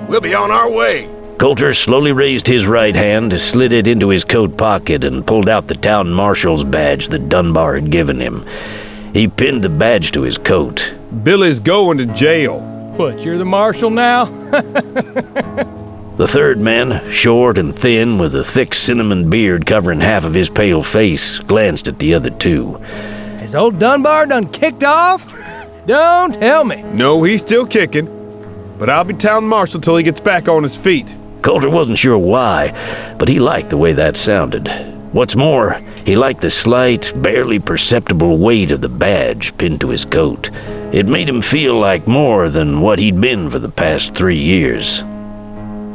We'll be on our way. Colter slowly raised his right hand, slid it into his coat pocket, and pulled out the town marshal's badge that Dunbar had given him. He pinned the badge to his coat. Billy's going to jail. What, you're the marshal now? The 3rd man, short and thin, with a thick cinnamon beard covering half of his pale face, glanced at the other 2. Has old Dunbar done kicked off? Don't tell me. No, he's still kicking. But I'll be town marshal till he gets back on his feet. Colter wasn't sure why, but he liked the way that sounded. What's more, he liked the slight, barely perceptible weight of the badge pinned to his coat. It made him feel like more than what he'd been for the past 3 years.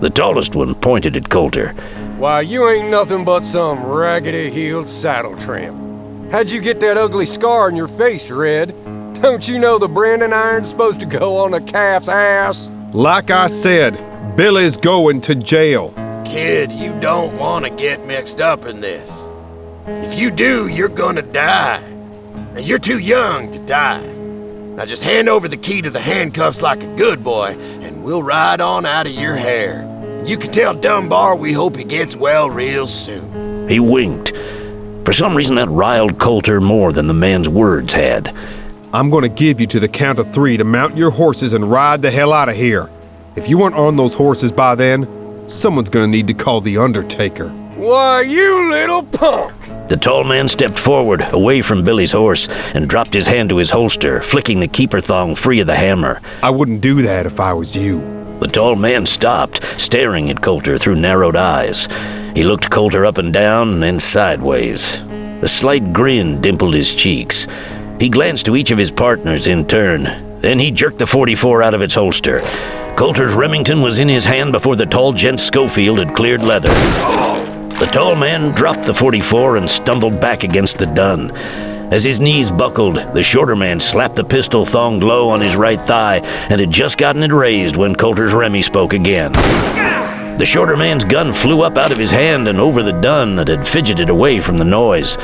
The tallest one pointed at Colter. Why, you ain't nothing but some raggedy-heeled saddle tramp. How'd you get that ugly scar on your face, Red? Don't you know the branding iron's supposed to go on a calf's ass? Like I said, Billy's going to jail. Kid, you don't want to get mixed up in this. If you do, you're gonna die. And you're too young to die. Now just hand over the key to the handcuffs like a good boy, and we'll ride on out of your hair. You can tell Dunbar we hope he gets well real soon. He winked. For some reason, that riled Colter more than the man's words had. I'm gonna give you to the count of 3 to mount your horses and ride the hell out of here. If you weren't on those horses by then, someone's gonna need to call the Undertaker. Why, you little punk! The tall man stepped forward, away from Billy's horse, and dropped his hand to his holster, flicking the keeper thong free of the hammer. I wouldn't do that if I was you. The tall man stopped, staring at Colter through narrowed eyes. He looked Colter up and down and sideways. A slight grin dimpled his cheeks. He glanced to each of his partners in turn. Then he jerked the .44 out of its holster. Colter's Remington was in his hand before the tall gent Schofield had cleared leather. The tall man dropped the .44 and stumbled back against the dun. As his knees buckled, the shorter man slapped the pistol thonged low on his right thigh and had just gotten it raised when Colter's Remy spoke again. The shorter man's gun flew up out of his hand and over the dun that had fidgeted away from the noise.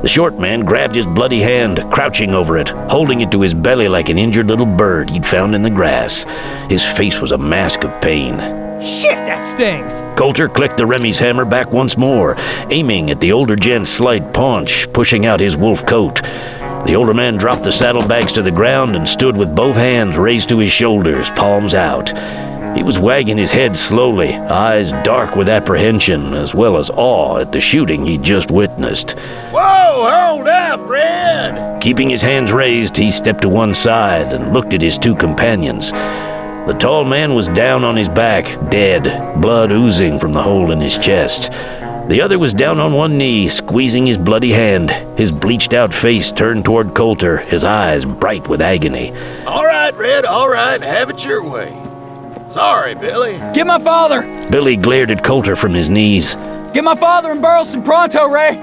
The short man grabbed his bloody hand, crouching over it, holding it to his belly like an injured little bird he'd found in the grass. His face was a mask of pain. Shit, that stings! Colter clicked the Remy's hammer back once more, aiming at the older gent's slight paunch, pushing out his wolf coat. The older man dropped the saddlebags to the ground and stood with both hands raised to his shoulders, palms out. He was wagging his head slowly, eyes dark with apprehension as well as awe at the shooting he'd just witnessed. Whoa, hold up, Red! Keeping his hands raised, he stepped to one side and looked at his 2 companions. The tall man was down on his back, dead, blood oozing from the hole in his chest. The other was down on one knee, squeezing his bloody hand, his bleached-out face turned toward Colter, his eyes bright with agony. All right, Red, all right, have it your way. Sorry, Billy. Get my father! Billy glared at Colter from his knees. Get my father and Burleson pronto, Ray!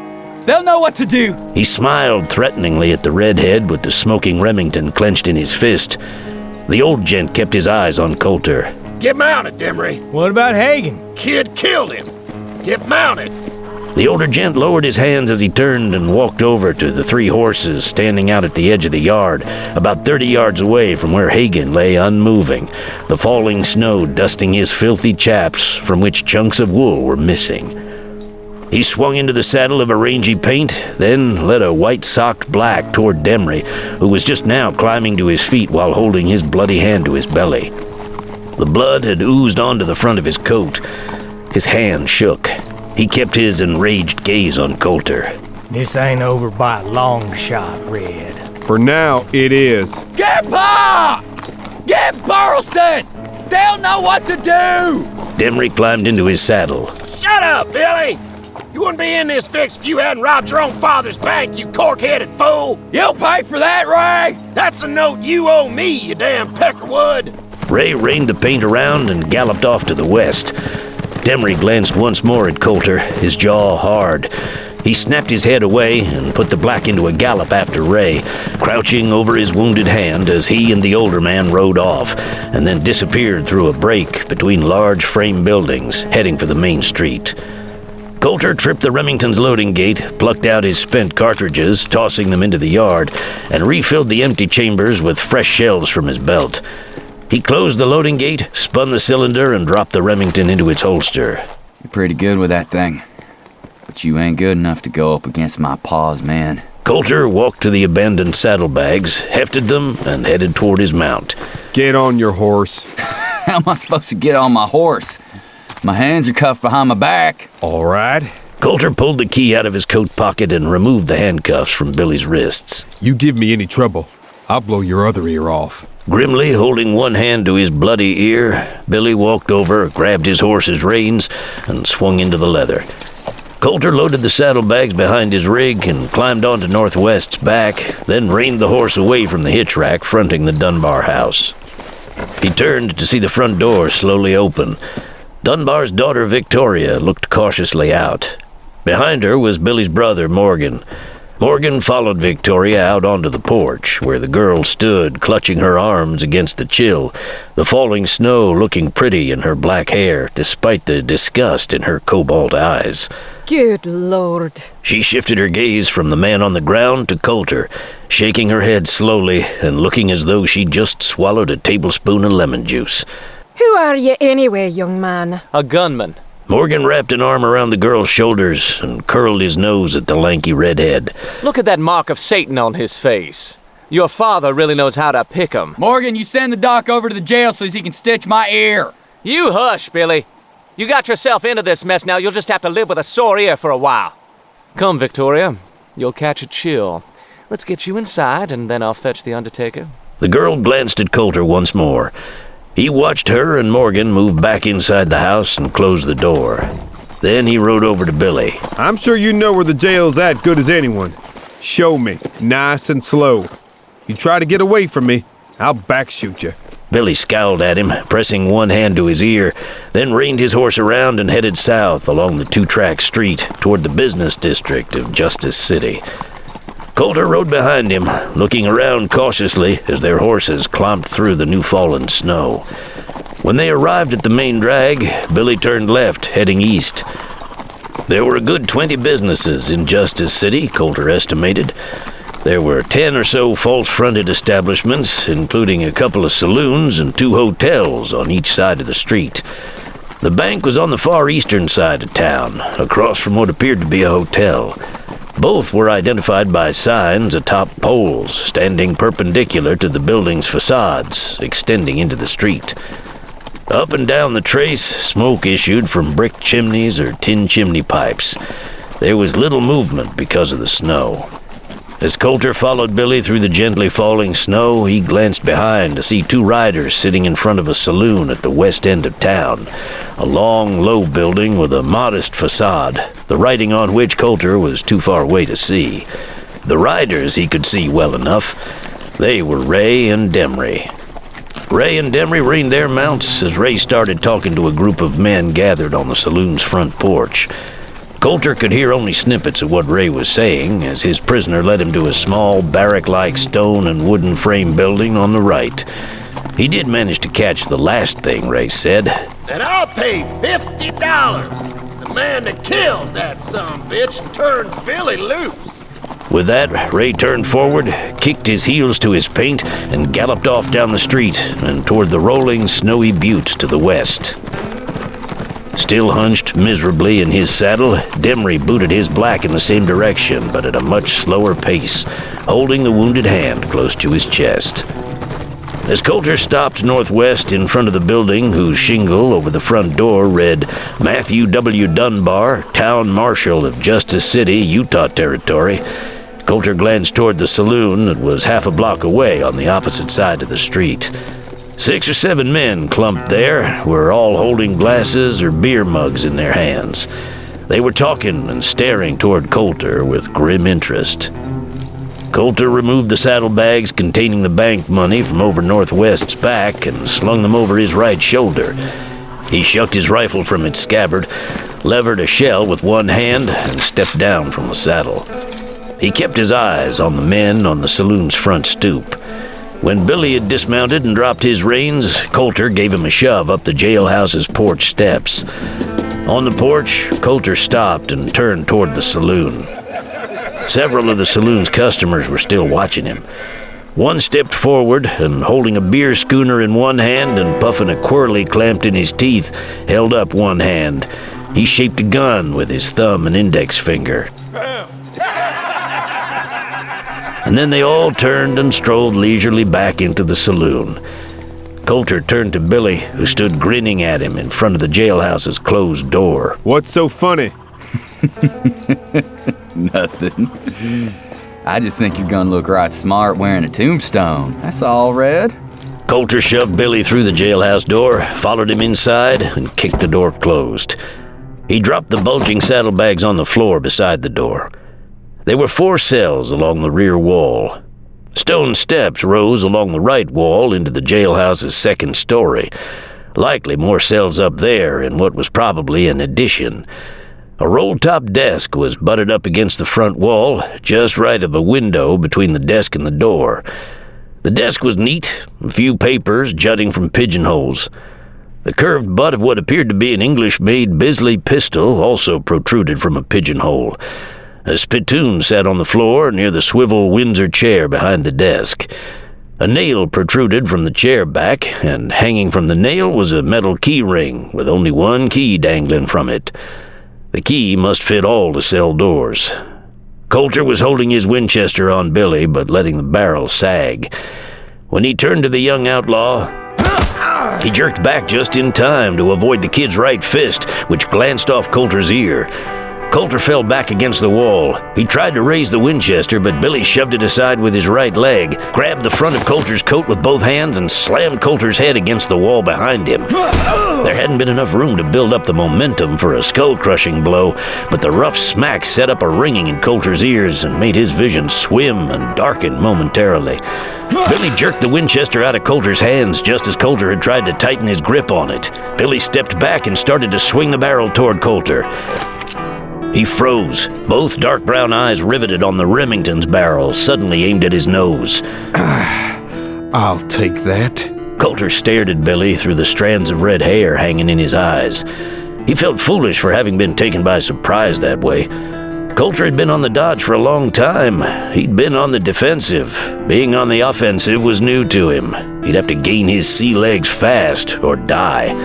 They'll know what to do! He smiled threateningly at the redhead with the smoking Remington clenched in his fist. The old gent kept his eyes on Colter. Get mounted, Demry. What about Hagen? Kid killed him. Get mounted. The older gent lowered his hands as he turned and walked over to the 3 horses standing out at the edge of the yard, about 30 yards away from where Hagen lay unmoving, the falling snow dusting his filthy chaps from which chunks of wool were missing. He swung into the saddle of a rangy paint, then led a white-socked black toward Demry, who was just now climbing to his feet while holding his bloody hand to his belly. The blood had oozed onto the front of his coat. His hand shook. He kept his enraged gaze on Colter. This ain't over by a long shot, Red. For now, it is. Get Pa! Get Burleson! They'll know what to do! Demry climbed into his saddle. Shut up, Billy! You wouldn't be in this fix if you hadn't robbed your own father's bank, you cork-headed fool! You'll pay for that, Ray! That's a note you owe me, you damn peckerwood! Ray reined the paint around and galloped off to the west. Demry glanced once more at Colter, his jaw hard. He snapped his head away and put the black into a gallop after Ray, crouching over his wounded hand as he and the older man rode off, and then disappeared through a break between large frame buildings, heading for the main street. Colter tripped the Remington's loading gate, plucked out his spent cartridges, tossing them into the yard, and refilled the empty chambers with fresh shells from his belt. He closed the loading gate, spun the cylinder, and dropped the Remington into its holster. You're pretty good with that thing, but you ain't good enough to go up against my pa's man. Colter walked to the abandoned saddlebags, hefted them, and headed toward his mount. Get on your horse. How am I supposed to get on my horse? My hands are cuffed behind my back. All right. Colter pulled the key out of his coat pocket and removed the handcuffs from Billy's wrists. You give me any trouble, I'll blow your other ear off. Grimly holding one hand to his bloody ear, Billy walked over, grabbed his horse's reins, and swung into the leather. Colter loaded the saddlebags behind his rig and climbed onto Northwest's back, then reined the horse away from the hitch rack fronting the Dunbar house. He turned to see the front door slowly open. Dunbar's daughter Victoria looked cautiously out. Behind her was Billy's brother Morgan. Morgan followed Victoria out onto the porch, where the girl stood, clutching her arms against the chill, the falling snow looking pretty in her black hair, despite the disgust in her cobalt eyes. Good Lord. She shifted her gaze from the man on the ground to Colter, shaking her head slowly and looking as though she'd just swallowed a tablespoon of lemon juice. Who are you anyway, young man? A gunman. Morgan wrapped an arm around the girl's shoulders and curled his nose at the lanky redhead. Look at that mark of Satan on his face. Your father really knows how to pick 'em. Morgan, you send the doc over to the jail so he can stitch my ear. You hush, Billy. You got yourself into this mess now. You'll just have to live with a sore ear for a while. Come, Victoria. You'll catch a chill. Let's get you inside, and then I'll fetch the undertaker. The girl glanced at Colter once more. He watched her and Morgan move back inside the house and close the door. Then he rode over to Billy. I'm sure you know where the jail's at good as anyone. Show me, nice and slow. You try to get away from me, I'll backshoot you. Billy scowled at him, pressing one hand to his ear, then reined his horse around and headed south along the two-track street toward the business district of Justice City. Colter rode behind him, looking around cautiously as their horses clomped through the new-fallen snow. When they arrived at the main drag, Billy turned left, heading east. There were a good 20 businesses in Justice City, Colter estimated. There were 10 or so false-fronted establishments, including a couple of saloons and 2 hotels on each side of the street. The bank was on the far eastern side of town, across from what appeared to be a hotel. Both were identified by signs atop poles, standing perpendicular to the building's facades, extending into the street. Up and down the trace, smoke issued from brick chimneys or tin chimney pipes. There was little movement because of the snow. As Colter followed Billy through the gently falling snow, he glanced behind to see 2 riders sitting in front of a saloon at the west end of town. A long, low building with a modest facade, the writing on which Colter was too far away to see. The riders he could see well enough. They were Ray and Demry. Ray and Demry reined their mounts as Ray started talking to a group of men gathered on the saloon's front porch. Colter could hear only snippets of what Ray was saying as his prisoner led him to a small, barrack-like stone and wooden frame building on the right. He did manage to catch the last thing Ray said. And I'll pay $50. The man that kills that sumbitch turns Billy loose. With that, Ray turned forward, kicked his heels to his paint, and galloped off down the street and toward the rolling, snowy buttes to the west. Still hunched miserably in his saddle, Demry booted his black in the same direction, but at a much slower pace, holding the wounded hand close to his chest. As Colter stopped northwest in front of the building, whose shingle over the front door read Matthew W. Dunbar, Town Marshal of Justice City, Utah Territory, Colter glanced toward the saloon that was half a block away on the opposite side of the street. 6 or 7 men clumped there, were all holding glasses or beer mugs in their hands. They were talking and staring toward Colter with grim interest. Colter removed the saddlebags containing the bank money from over Northwest's back and slung them over his right shoulder. He shucked his rifle from its scabbard, levered a shell with one hand, and stepped down from the saddle. He kept his eyes on the men on the saloon's front stoop. When Billy had dismounted and dropped his reins, Colter gave him a shove up the jailhouse's porch steps. On the porch, Colter stopped and turned toward the saloon. Several of the saloon's customers were still watching him. One stepped forward and, holding a beer schooner in one hand and puffing a quirly clamped in his teeth, held up one hand. He shaped a gun with his thumb and index finger. And then they all turned and strolled leisurely back into the saloon. Colter turned to Billy, who stood grinning at him in front of the jailhouse's closed door. What's so funny? Nothing. I just think you're gonna look right smart wearing a tombstone. That's all, Red. Colter shoved Billy through the jailhouse door, followed him inside, and kicked the door closed. He dropped the bulging saddlebags on the floor beside the door. There were 4 cells along the rear wall. Stone steps rose along the right wall into the jailhouse's second story. Likely more cells up there in what was probably an addition. A roll-top desk was butted up against the front wall, just right of a window between the desk and the door. The desk was neat, a few papers jutting from pigeonholes. The curved butt of what appeared to be an English-made Bisley pistol also protruded from a pigeonhole. A spittoon sat on the floor near the swivel Windsor chair behind the desk. A nail protruded from the chair back, and hanging from the nail was a metal key ring with only one key dangling from it. The key must fit all the cell doors. Colter was holding his Winchester on Billy, but letting the barrel sag. When he turned to the young outlaw, he jerked back just in time to avoid the kid's right fist, which glanced off Colter's ear. Colter fell back against the wall. He tried to raise the Winchester, but Billy shoved it aside with his right leg, grabbed the front of Colter's coat with both hands, and slammed Colter's head against the wall behind him. There hadn't been enough room to build up the momentum for a skull-crushing blow, but the rough smack set up a ringing in Colter's ears and made his vision swim and darken momentarily. Billy jerked the Winchester out of Colter's hands just as Colter had tried to tighten his grip on it. Billy stepped back and started to swing the barrel toward Colter. He froze, both dark brown eyes riveted on the Remington's barrel, suddenly aimed at his nose. I'll take that. Colter stared at Billy through the strands of red hair hanging in his eyes. He felt foolish for having been taken by surprise that way. Colter had been on the dodge for a long time. He'd been on the defensive. Being on the offensive was new to him. He'd have to gain his sea legs fast or die.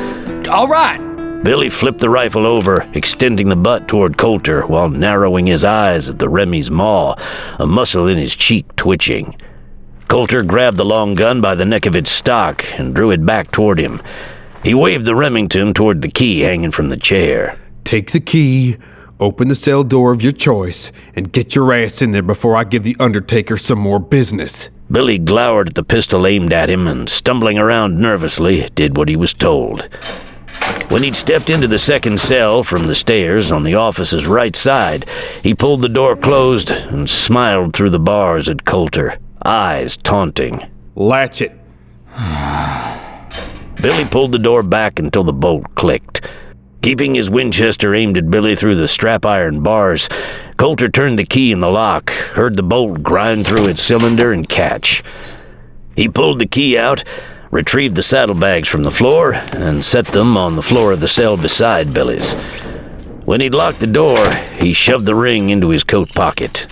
All right. Billy flipped the rifle over, extending the butt toward Colter while narrowing his eyes at the Remy's maw, a muscle in his cheek twitching. Colter grabbed the long gun by the neck of its stock and drew it back toward him. He waved the Remington toward the key hanging from the chair. Take the key, open the cell door of your choice, and get your ass in there before I give the Undertaker some more business. Billy glowered at the pistol aimed at him and, stumbling around nervously, did what he was told. When he'd stepped into the second cell from the stairs on the office's right side, he pulled the door closed and smiled through the bars at Colter, eyes taunting. Latch it. Billy pulled the door back until the bolt clicked. Keeping his Winchester aimed at Billy through the strap iron bars, Colter turned the key in the lock, heard the bolt grind through its cylinder and catch. He pulled the key out, retrieved the saddlebags from the floor, and set them on the floor of the cell beside Billy's. When he'd locked the door, he shoved the ring into his coat pocket.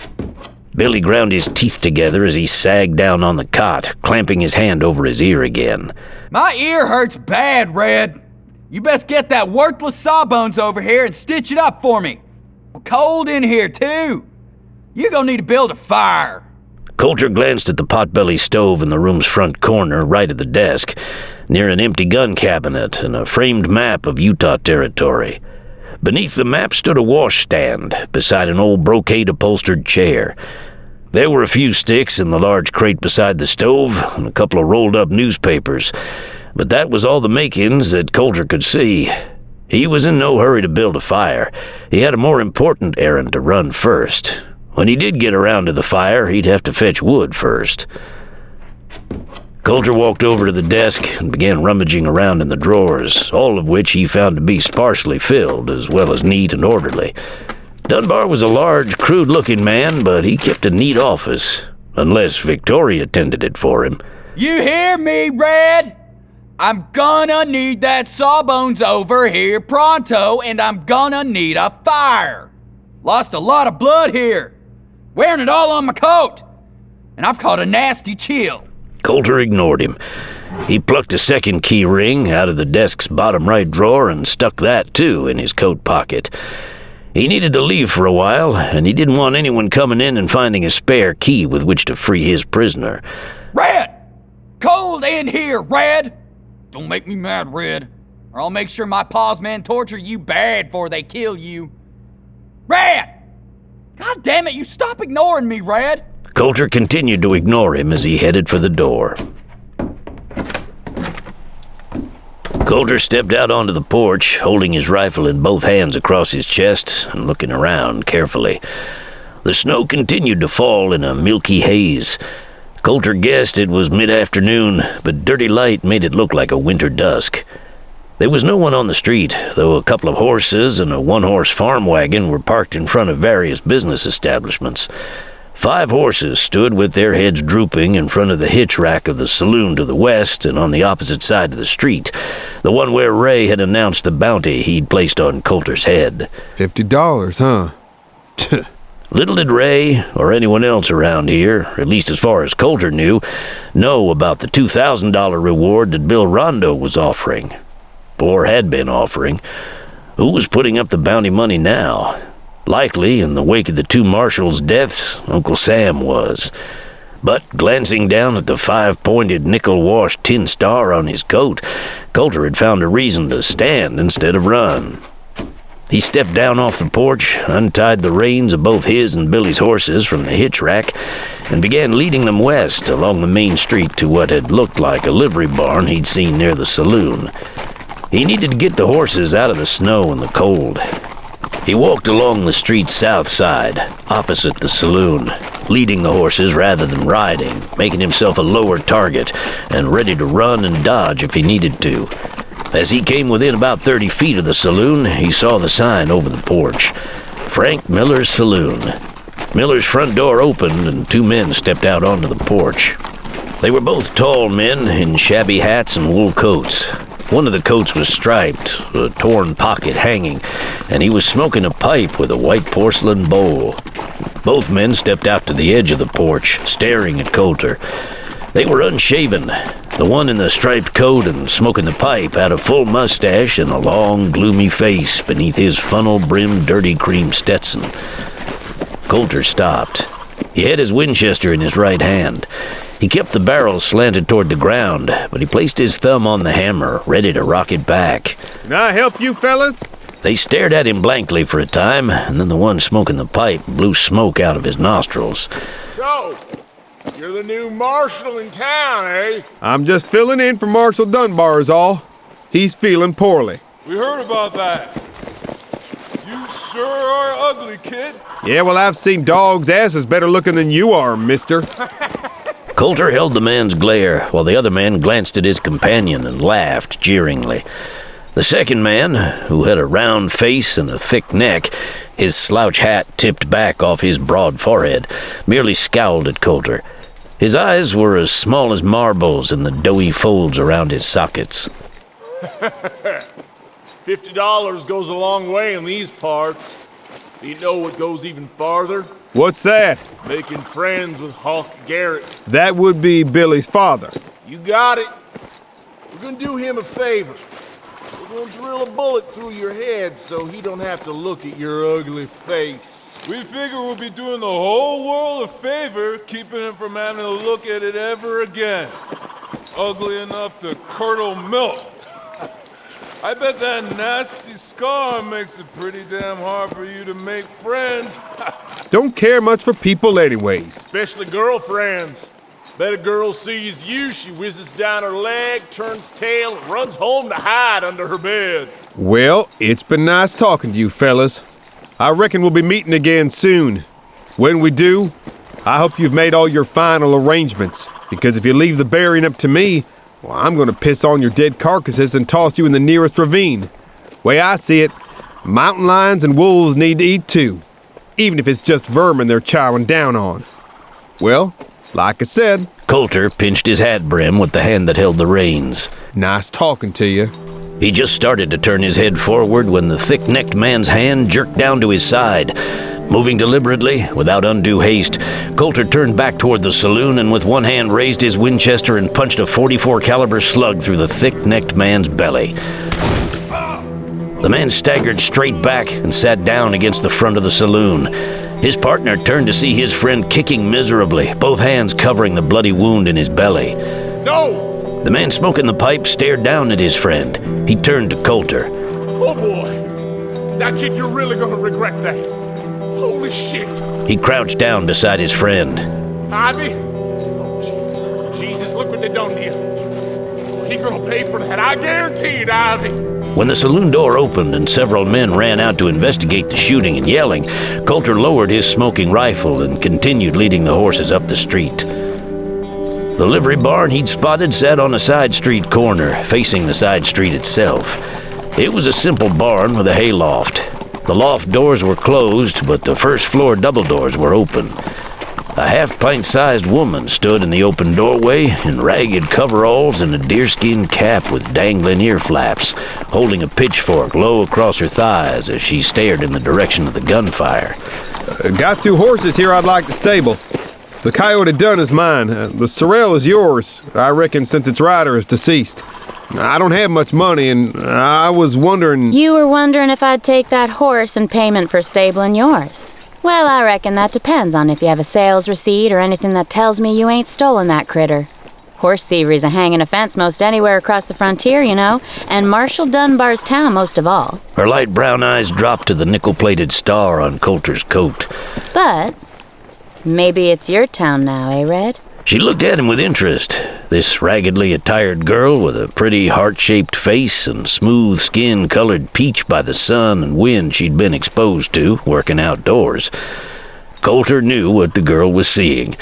Billy ground his teeth together as he sagged down on the cot, clamping his hand over his ear again. My ear hurts bad, Red. You best get that worthless sawbones over here and stitch it up for me. Cold in here, too. You're gonna need to build a fire. Colter glanced at the potbelly stove in the room's front corner, right at the desk, near an empty gun cabinet and a framed map of Utah Territory. Beneath the map stood a washstand, beside an old brocade-upholstered chair. There were a few sticks in the large crate beside the stove, and a couple of rolled-up newspapers. But that was all the makings that Colter could see. He was in no hurry to build a fire. He had a more important errand to run first. When he did get around to the fire, he'd have to fetch wood first. Colter walked over to the desk and began rummaging around in the drawers, all of which he found to be sparsely filled, as well as neat and orderly. Dunbar was a large, crude-looking man, but he kept a neat office, unless Victoria tended it for him. You hear me, Red? I'm gonna need that sawbones over here pronto, and I'm gonna need a fire. Lost a lot of blood here. Wearing it all on my coat. And I've caught a nasty chill. Colter ignored him. He plucked a second key ring out of the desk's bottom right drawer and stuck that, too, in his coat pocket. He needed to leave for a while, and he didn't want anyone coming in and finding a spare key with which to free his prisoner. Red! Cold in here, Red! Don't make me mad, Red, or I'll make sure my paws men torture you bad before they kill you. Red! God damn it, you stop ignoring me, Red! Colter continued to ignore him as he headed for the door. Colter stepped out onto the porch, holding his rifle in both hands across his chest and looking around carefully. The snow continued to fall in a milky haze. Colter guessed it was mid-afternoon, but dirty light made it look like a winter dusk. There was no one on the street, though a couple of horses and a one-horse farm wagon were parked in front of various business establishments. 5 horses stood with their heads drooping in front of the hitch rack of the saloon to the west and on the opposite side of the street, the one where Ray had announced the bounty he'd placed on Colter's head. $50, huh? Little did Ray, or anyone else around here, at least as far as Colter knew, know about the $2,000 reward that Bill Rondo was offering. Or had been offering. Who was putting up the bounty money now? Likely, in the wake of the 2 marshals' deaths, Uncle Sam was. But glancing down at the 5-pointed nickel-washed tin star on his coat, Colter had found a reason to stand instead of run. He stepped down off the porch, untied the reins of both his and Billy's horses from the hitch rack, and began leading them west along the main street to what had looked like a livery barn he'd seen near the saloon. He needed to get the horses out of the snow and the cold. He walked along the street's south side, opposite the saloon, leading the horses rather than riding, making himself a lower target and ready to run and dodge if he needed to. As he came within about 30 feet of the saloon, he saw the sign over the porch. Frank Miller's Saloon. Miller's front door opened and 2 men stepped out onto the porch. They were both tall men in shabby hats and wool coats. One of the coats was striped, a torn pocket hanging, and he was smoking a pipe with a white porcelain bowl. Both men stepped out to the edge of the porch, staring at Colter. They were unshaven. The one in the striped coat and smoking the pipe had a full mustache and a long, gloomy face beneath his funnel-brimmed, dirty cream Stetson. Colter stopped. He had his Winchester in his right hand. He kept the barrel slanted toward the ground, but he placed his thumb on the hammer, ready to rock it back. Can I help you, fellas? They stared at him blankly for a time, and then the one smoking the pipe blew smoke out of his nostrils. So, you're the new marshal in town, eh? I'm just filling in for Marshal Dunbar is all. He's feeling poorly. We heard about that. You sure are ugly, kid. Yeah, well, I've seen dogs' asses better looking than you are, mister. Colter held the man's glare, while the other man glanced at his companion and laughed jeeringly. The second man, who had a round face and a thick neck, his slouch hat tipped back off his broad forehead, merely scowled at Colter. His eyes were as small as marbles in the doughy folds around his sockets. $50 goes a long way in these parts. Do you know what goes even farther? What's that? Making friends with Hawk Garrett. That would be Billy's father. You got it. We're gonna do him a favor. We're gonna drill a bullet through your head so he don't have to look at your ugly face. We figure we'll be doing the whole world a favor, keeping him from having to look at it ever again. Ugly enough to curdle milk. I bet that nasty scar makes it pretty damn hard for you to make friends. Don't care much for people anyways. Especially girlfriends. Bet a girl sees you, she whizzes down her leg, turns tail, and runs home to hide under her bed. Well, it's been nice talking to you, fellas. I reckon we'll be meeting again soon. When we do, I hope you've made all your final arrangements, because if you leave the burying up to me, well, I'm going to piss on your dead carcasses and toss you in the nearest ravine. Way I see it, mountain lions and wolves need to eat too, even if it's just vermin they're chowing down on. Well, like I said... Colter pinched his hat brim with the hand that held the reins. Nice talking to you. He just started to turn his head forward when the thick-necked man's hand jerked down to his side. Moving deliberately, without undue haste, Colter turned back toward the saloon and with one hand raised his Winchester and punched a .44 caliber slug through the thick-necked man's belly. The man staggered straight back and sat down against the front of the saloon. His partner turned to see his friend kicking miserably, both hands covering the bloody wound in his belly. No! The man smoking the pipe stared down at his friend. He turned to Colter. Oh boy! Now kid, you're really gonna regret that. Holy shit! He crouched down beside his friend. Ivy? Oh, Jesus. Jesus, look what they done to you. He gonna pay for that. I guarantee it, Ivy. When the saloon door opened and several men ran out to investigate the shooting and yelling, Colter lowered his smoking rifle and continued leading the horses up the street. The livery barn he'd spotted sat on a side street corner, facing the side street itself. It was a simple barn with a hayloft. The loft doors were closed, but the first floor double doors were open. A half-pint-sized woman stood in the open doorway in ragged coveralls and a deerskin cap with dangling ear flaps, holding a pitchfork low across her thighs as she stared in the direction of the gunfire. Got 2 horses here I'd like to stable. The Coyote Dun is mine. The Sorrel is yours, I reckon, since its rider is deceased. I don't have much money, and I was wondering... You were wondering if I'd take that horse in payment for stabling yours. Well, I reckon that depends on if you have a sales receipt or anything that tells me you ain't stolen that critter. Horse thievery's a hanging offense most anywhere across the frontier, you know, and Marshal Dunbar's town most of all. Her light brown eyes dropped to the nickel-plated star on Colter's coat. But maybe it's your town now, eh, Red? She looked at him with interest. This raggedly attired girl with a pretty heart-shaped face and smooth skin colored peach by the sun and wind she'd been exposed to working outdoors. Colter knew what the girl was seeing.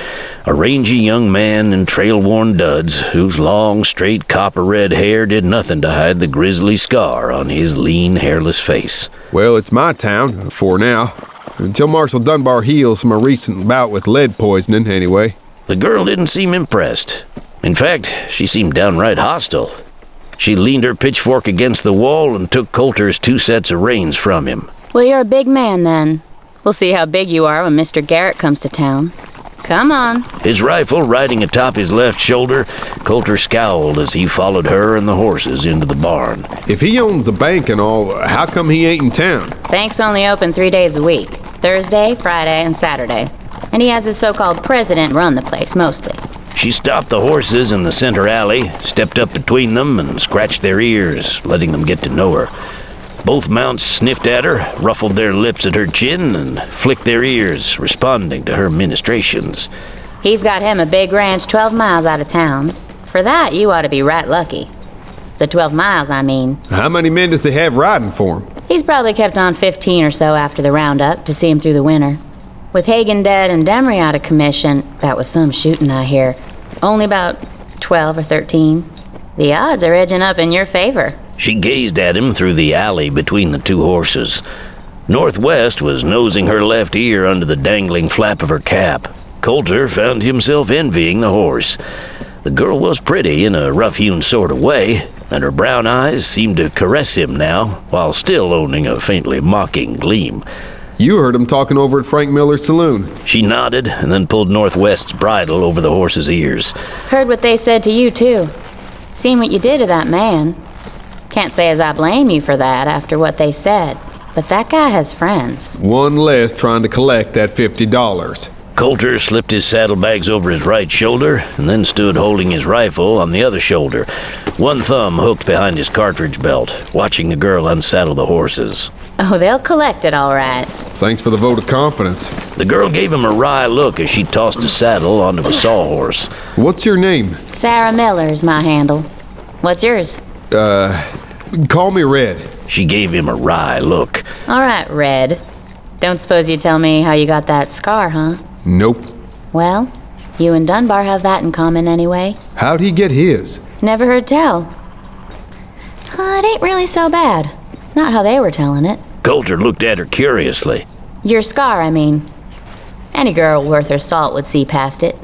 A rangy young man in trail-worn duds whose long, straight copper-red hair did nothing to hide the grisly scar on his lean, hairless face. Well, it's my town, for now. Until Marshal Dunbar heals from a recent bout with lead poisoning, anyway. The girl didn't seem impressed. In fact, she seemed downright hostile. She leaned her pitchfork against the wall and took Colter's 2 sets of reins from him. Well, you're a big man, then. We'll see how big you are when Mr. Garrett comes to town. Come on. His rifle riding atop his left shoulder, Colter scowled as he followed her and the horses into the barn. If he owns a bank and all, how come he ain't in town? Bank's only open 3 days a week. Thursday, Friday, and Saturday. And he has his so-called president run the place, mostly. She stopped the horses in the center alley, stepped up between them, and scratched their ears, letting them get to know her. Both mounts sniffed at her, ruffled their lips at her chin, and flicked their ears, responding to her ministrations. He's got him a big ranch 12 miles out of town. For that, you ought to be right lucky. The 12 miles, I mean. How many men does he have riding for him? He's probably kept on 15 or so after the roundup to see him through the winter. With Hagen dead and Demery out of commission, that was some shooting, I hear. Only about 12 or 13. The odds are edging up in your favor. She gazed at him through the alley between the 2 horses. Northwest was nosing her left ear under the dangling flap of her cap. Colter found himself envying the horse. The girl was pretty in a rough-hewn sort of way, and her brown eyes seemed to caress him now, while still owning a faintly mocking gleam. You heard him talking over at Frank Miller's saloon. She nodded and then pulled Northwest's bridle over the horse's ears. Heard what they said to you, too. Seen what you did to that man. Can't say as I blame you for that after what they said, but that guy has friends. One less trying to collect that $50. Colter slipped his saddlebags over his right shoulder and then stood holding his rifle on the other shoulder, one thumb hooked behind his cartridge belt, watching the girl unsaddle the horses. Oh, they'll collect it all right. Thanks for the vote of confidence. The girl gave him a wry look as she tossed a saddle onto a sawhorse. What's your name? Sarah Miller is my handle. What's yours? Call me Red. She gave him a wry look. All right, Red. Don't suppose you'd tell me how you got that scar, huh? Nope. Well, you and Dunbar have that in common anyway. How'd he get his? Never heard tell. It ain't really so bad. Not how they were telling it. Colter looked at her curiously. Your scar, I mean. Any girl worth her salt would see past it.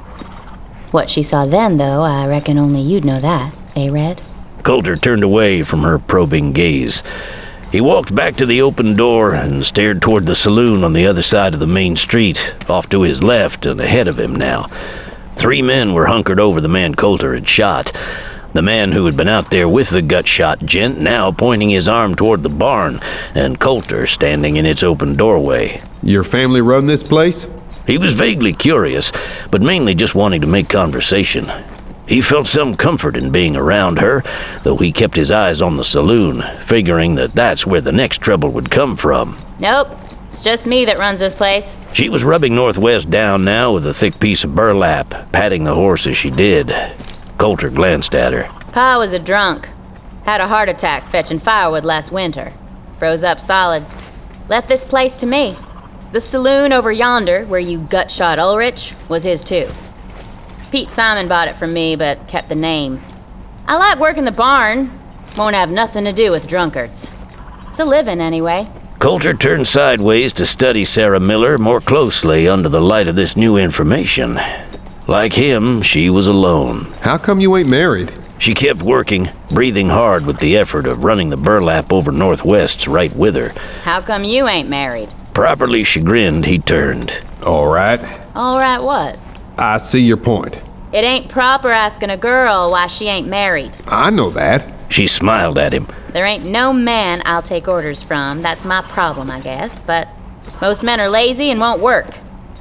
What she saw then, though, I reckon only you'd know that, eh, Red? Colter turned away from her probing gaze. He walked back to the open door and stared toward the saloon on the other side of the main street, off to his left and ahead of him now. 3 men were hunkered over the man Colter had shot. The man who had been out there with the gut-shot gent now pointing his arm toward the barn, and Colter standing in its open doorway. Your family run this place? He was vaguely curious, but mainly just wanting to make conversation. He felt some comfort in being around her, though he kept his eyes on the saloon, figuring that that's where the next trouble would come from. Nope, it's just me that runs this place. She was rubbing Northwest down now with a thick piece of burlap, patting the horse as she did. Colter glanced at her. Pa was a drunk. Had a heart attack fetching firewood last winter. Froze up solid. Left this place to me. The saloon over yonder, where you gut-shot Ulrich, was his too. Pete Simon bought it from me, but kept the name. I like working the barn. Won't have nothing to do with drunkards. It's a living, anyway. Colter turned sideways to study Sarah Miller more closely under the light of this new information. Like him, she was alone. How come you ain't married? She kept working, breathing hard with the effort of running the burlap over Northwest's right with her. How come you ain't married? Properly chagrined, he turned. All right. All right, what? I see your point. It ain't proper asking a girl why she ain't married. I know that. She smiled at him. There ain't no man I'll take orders from. That's my problem, I guess. But most men are lazy and won't work.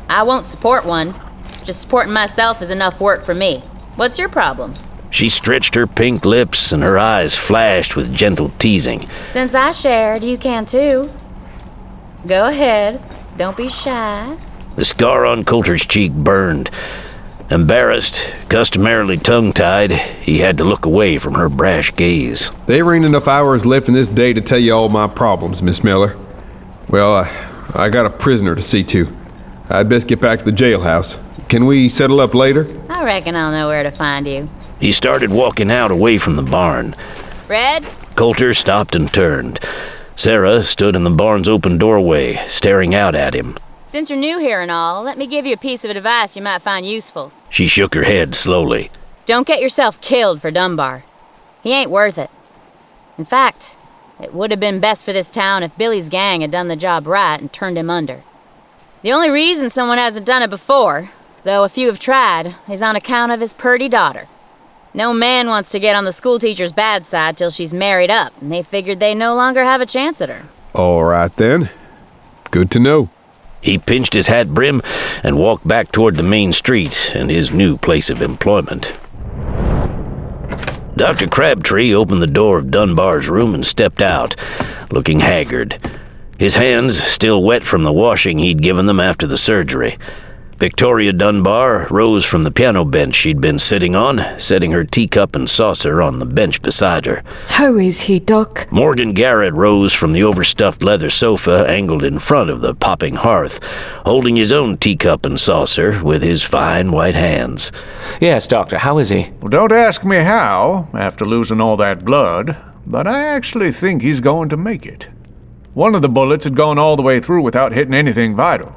I won't support one. Just supporting myself is enough work for me. What's your problem? She stretched her pink lips and her eyes flashed with gentle teasing. Since I shared, you can too. Go ahead. Don't be shy. The scar on Colter's cheek burned. Embarrassed, customarily tongue-tied, he had to look away from her brash gaze. There ain't enough hours left in this day to tell you all my problems, Miss Miller. Well, I got a prisoner to see to. I'd best get back to the jailhouse. Can we settle up later? I reckon I'll know where to find you. He started walking out away from the barn. Red? Colter stopped and turned. Sarah stood in the barn's open doorway, staring out at him. Since you're new here and all, let me give you a piece of advice you might find useful. She shook her head slowly. Don't get yourself killed for Dunbar. He ain't worth it. In fact, it would have been best for this town if Billy's gang had done the job right and turned him under. The only reason someone hasn't done it before, though a few have tried, is on account of his purty daughter. No man wants to get on the schoolteacher's bad side till she's married up, and they figured they no longer have a chance at her. All right, then. Good to know. He pinched his hat brim and walked back toward the main street and his new place of employment. Dr. Crabtree opened the door of Dunbar's room and stepped out, looking haggard. His hands still wet from the washing he'd given them after the surgery. Victoria Dunbar rose from the piano bench she'd been sitting on, setting her teacup and saucer on the bench beside her. How is he, Doc? Morgan Garrett rose from the overstuffed leather sofa angled in front of the popping hearth, holding his own teacup and saucer with his fine white hands. Yes, Doctor, how is he? Well, don't ask me how, after losing all that blood, but I actually think he's going to make it. One of the bullets had gone all the way through without hitting anything vital.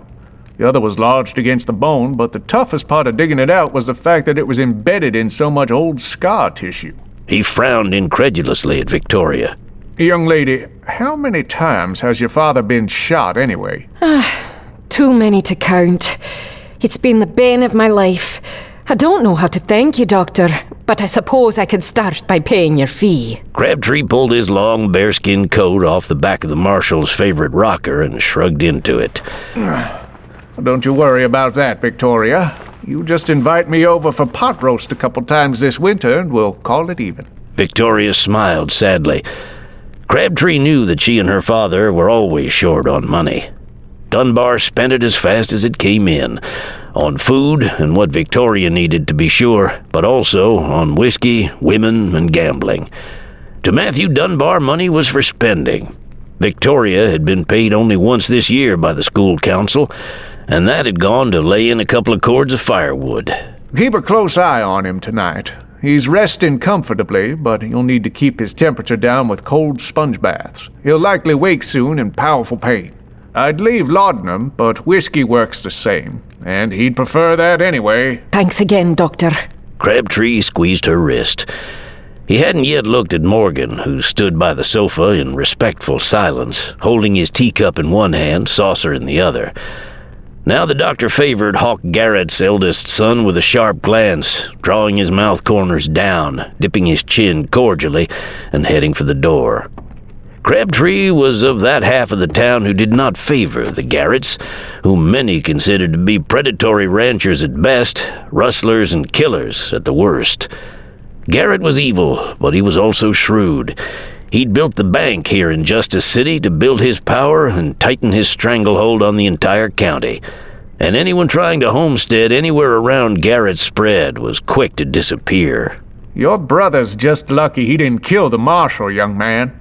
The other was lodged against the bone, but the toughest part of digging it out was the fact that it was embedded in so much old scar tissue. He frowned incredulously at Victoria. Young lady, how many times has your father been shot anyway? Too many to count. It's been the bane of my life. I don't know how to thank you, Doctor, but I suppose I could start by paying your fee. Crabtree pulled his long bearskin coat off the back of the marshal's favorite rocker and shrugged into it. Don't you worry about that, Victoria. You just invite me over for pot roast a couple times this winter, and we'll call it even. Victoria smiled sadly. Crabtree knew that she and her father were always short on money. Dunbar spent it as fast as it came in, on food and what Victoria needed to be sure, but also on whiskey, women, and gambling. To Matthew Dunbar, money was for spending. Victoria had been paid only once this year by the school council, and that had gone to lay in a couple of cords of firewood. Keep a close eye on him tonight. He's resting comfortably, but he'll need to keep his temperature down with cold sponge baths. He'll likely wake soon in powerful pain. I'd leave laudanum, but whiskey works the same, and he'd prefer that anyway. Thanks again, Doctor. Crabtree squeezed her wrist. He hadn't yet looked at Morgan, who stood by the sofa in respectful silence, holding his teacup in one hand, saucer in the other. Now the doctor favored Hawk Garrett's eldest son with a sharp glance, drawing his mouth corners down, dipping his chin cordially, and heading for the door. Crabtree was of that half of the town who did not favor the Garretts, whom many considered to be predatory ranchers at best, rustlers and killers at the worst. Garrett was evil, but he was also shrewd. He'd built the bank here in Justice City to build his power and tighten his stranglehold on the entire county. And anyone trying to homestead anywhere around Garrett's spread was quick to disappear. Your brother's just lucky he didn't kill the marshal, young man.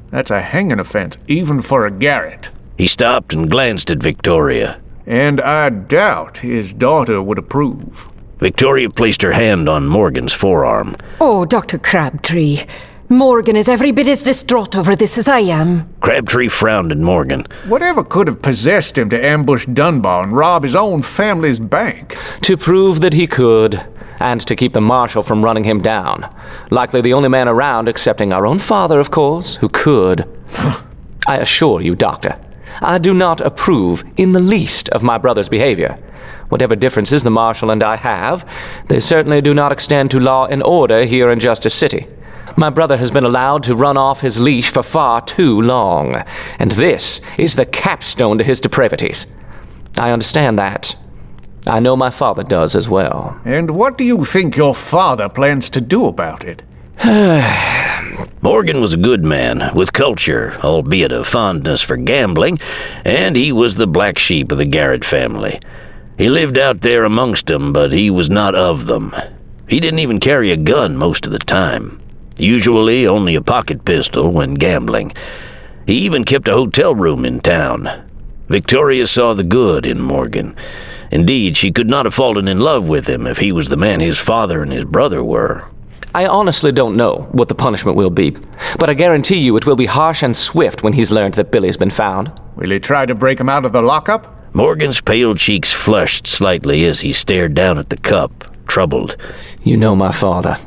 That's a hanging offense, even for a Garrett. He stopped and glanced at Victoria. And I doubt his daughter would approve. Victoria placed her hand on Morgan's forearm. Oh, Dr. Crabtree. Morgan is every bit as distraught over this as I am. Crabtree frowned at Morgan. Whatever could have possessed him to ambush Dunbar and rob his own family's bank? To prove that he could, and to keep the marshal from running him down. Likely the only man around, excepting our own father, of course, who could. I assure you, Doctor, I do not approve in the least of my brother's behavior. Whatever differences the marshal and I have, they certainly do not extend to law and order here in Justice City. My brother has been allowed to run off his leash for far too long, and this is the capstone to his depravities. I understand that. I know my father does as well. And what do you think your father plans to do about it? Morgan was a good man, with culture, albeit a fondness for gambling, and he was the black sheep of the Garrett family. He lived out there amongst them, but he was not of them. He didn't even carry a gun most of the time. Usually only a pocket pistol when gambling. He even kept a hotel room in town. Victoria saw the good in Morgan. Indeed, she could not have fallen in love with him if he was the man his father and his brother were. I honestly don't know what the punishment will be, but I guarantee you it will be harsh and swift when he's learned that Billy's been found. Will he try to break him out of the lockup? Morgan's pale cheeks flushed slightly as he stared down at the cup, troubled. You know my father.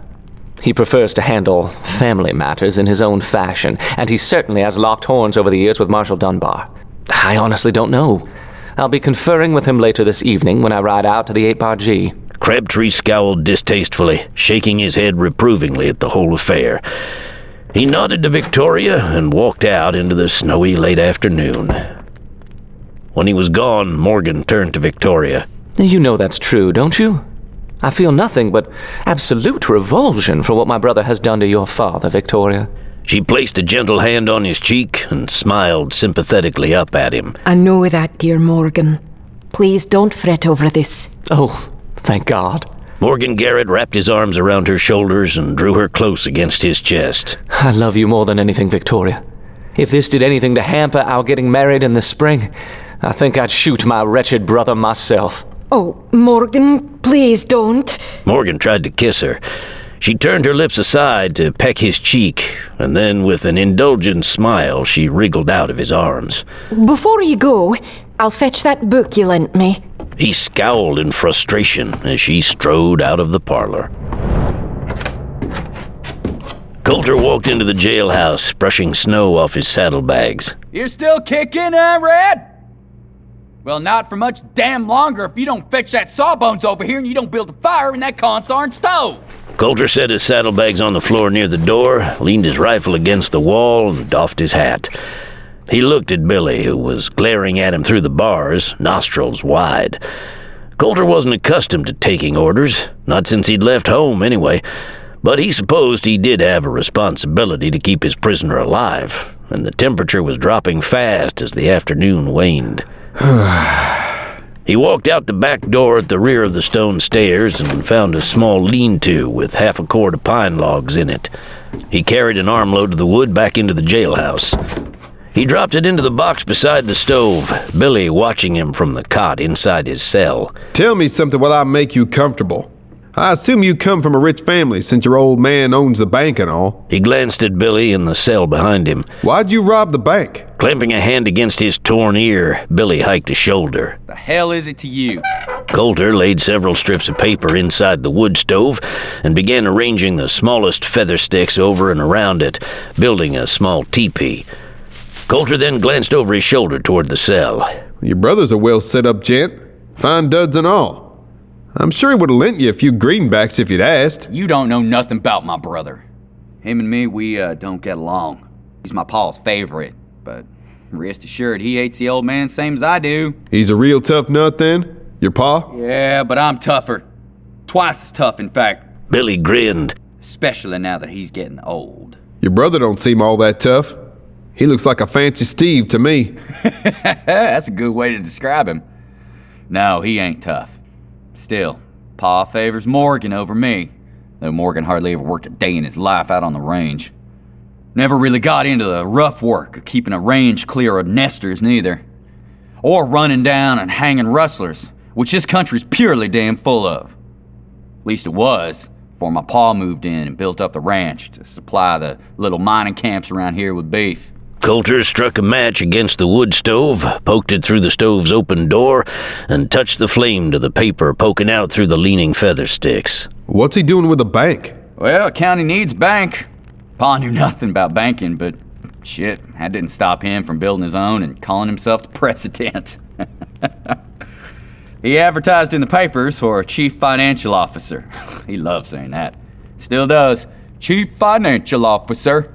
He prefers to handle family matters in his own fashion, and he certainly has locked horns over the years with Marshal Dunbar. I honestly don't know. I'll be conferring with him later this evening when I ride out to the 8 Bar G. Crabtree scowled distastefully, shaking his head reprovingly at the whole affair. He nodded to Victoria and walked out into the snowy late afternoon. When he was gone, Morgan turned to Victoria. You know that's true, don't you? I feel nothing but absolute revulsion for what my brother has done to your father, Victoria. She placed a gentle hand on his cheek and smiled sympathetically up at him. I know that, dear Morgan. Please don't fret over this. Oh, thank God. Morgan Garrett wrapped his arms around her shoulders and drew her close against his chest. I love you more than anything, Victoria. If this did anything to hamper our getting married in the spring, I think I'd shoot my wretched brother myself. Oh, Morgan, please don't. Morgan tried to kiss her. She turned her lips aside to peck his cheek, and then with an indulgent smile, she wriggled out of his arms. Before you go, I'll fetch that book you lent me. He scowled in frustration as she strode out of the parlor. Colter walked into the jailhouse, brushing snow off his saddlebags. You're still kicking, Red? Well, not for much damn longer if you don't fetch that sawbones over here and you don't build a fire in that consarn stove. Colter set his saddlebags on the floor near the door, leaned his rifle against the wall, and doffed his hat. He looked at Billy, who was glaring at him through the bars, nostrils wide. Colter wasn't accustomed to taking orders, not since he'd left home anyway, but he supposed he did have a responsibility to keep his prisoner alive, and the temperature was dropping fast as the afternoon waned. He walked out the back door at the rear of the stone stairs and found a small lean-to with half a cord of pine logs in it. He carried an armload of the wood back into the jailhouse. He dropped it into the box beside the stove, Billy watching him from the cot inside his cell. Tell me something while I make you comfortable. I assume you come from a rich family since your old man owns the bank and all. He glanced at Billy in the cell behind him. Why'd you rob the bank? Clamping a hand against his torn ear, Billy hiked a shoulder. The hell is it to you? Colter laid several strips of paper inside the wood stove and began arranging the smallest feather sticks over and around it, building a small teepee. Colter then glanced over his shoulder toward the cell. Your brother's a well set up gent. Fine duds and all. I'm sure he would have lent you a few greenbacks if you'd asked. You don't know nothing about my brother. Him and me, we don't get along. He's my pa's favorite, but rest assured he hates the old man same as I do. He's a real tough nut then? Your pa? Yeah, but I'm tougher. Twice as tough, in fact. Billy grinned. Especially now that he's getting old. Your brother don't seem all that tough. He looks like a fancy Steve to me. That's a good way to describe him. No, he ain't tough. Still, Pa favors Morgan over me, though Morgan hardly ever worked a day in his life out on the range. Never really got into the rough work of keeping a range clear of nesters neither. Or running down and hanging rustlers, which this country's purely damn full of. At least it was, before my pa moved in and built up the ranch to supply the little mining camps around here with beef. Colter struck a match against the wood stove, poked it through the stove's open door, and touched the flame to the paper poking out through the leaning feather sticks. What's he doing with the bank? Well, county needs bank. Pa knew nothing about banking, but shit, that didn't stop him from building his own and calling himself the president. He advertised in the papers for a chief financial officer. He loved saying that. Still does. Chief financial officer.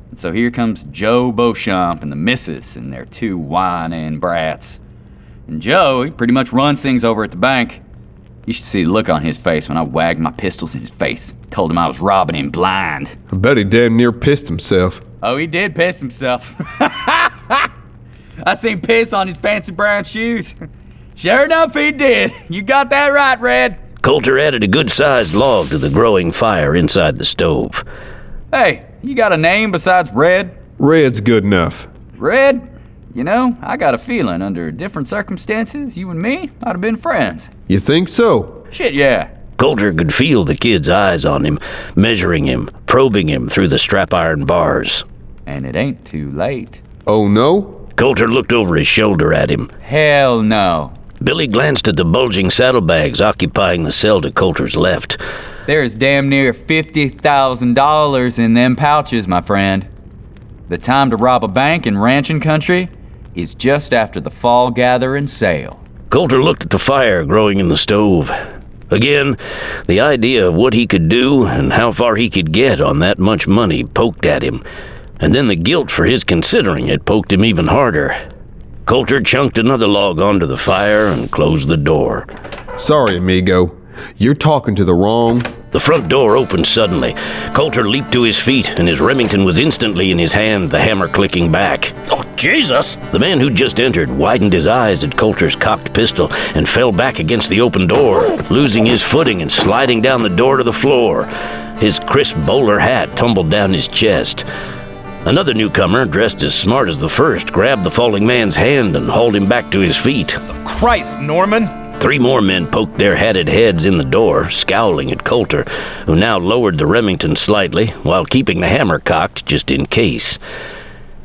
And so here comes Joe Beauchamp and the missus and their 2 whining brats. And Joe, he pretty much runs things over at the bank. You should see the look on his face when I wagged my pistols in his face. Told him I was robbing him blind. I bet he damn near pissed himself. Oh, he did piss himself. I seen piss on his fancy brown shoes. Sure enough, he did. You got that right, Red. Colter added a good-sized log to the growing fire inside the stove. Hey, you got a name besides Red? Red's good enough. Red? You know, I got a feeling under different circumstances, you and me might have been friends. You think so? Shit, yeah. Colter could feel the kid's eyes on him, measuring him, probing him through the strap-iron bars. And it ain't too late. Oh, no? Colter looked over his shoulder at him. Hell no. Billy glanced at the bulging saddlebags occupying the cell to Colter's left. There's damn near $50,000 in them pouches, my friend. The time to rob a bank in ranching country is just after the fall gathering sale. Colter looked at the fire growing in the stove. Again, the idea of what he could do and how far he could get on that much money poked at him. And then the guilt for his considering it poked him even harder. Colter chunked another log onto the fire and closed the door. Sorry, amigo. You're talking to the wrong... The front door opened suddenly. Colter leaped to his feet, and his Remington was instantly in his hand, the hammer clicking back. Oh, Jesus! The man who'd just entered widened his eyes at Colter's cocked pistol and fell back against the open door, losing his footing and sliding down the door to the floor. His crisp bowler hat tumbled down his chest. Another newcomer, dressed as smart as the first, grabbed the falling man's hand and hauled him back to his feet. Christ, Norman! 3 more men poked their hatted heads in the door, scowling at Colter, who now lowered the Remington slightly while keeping the hammer cocked just in case.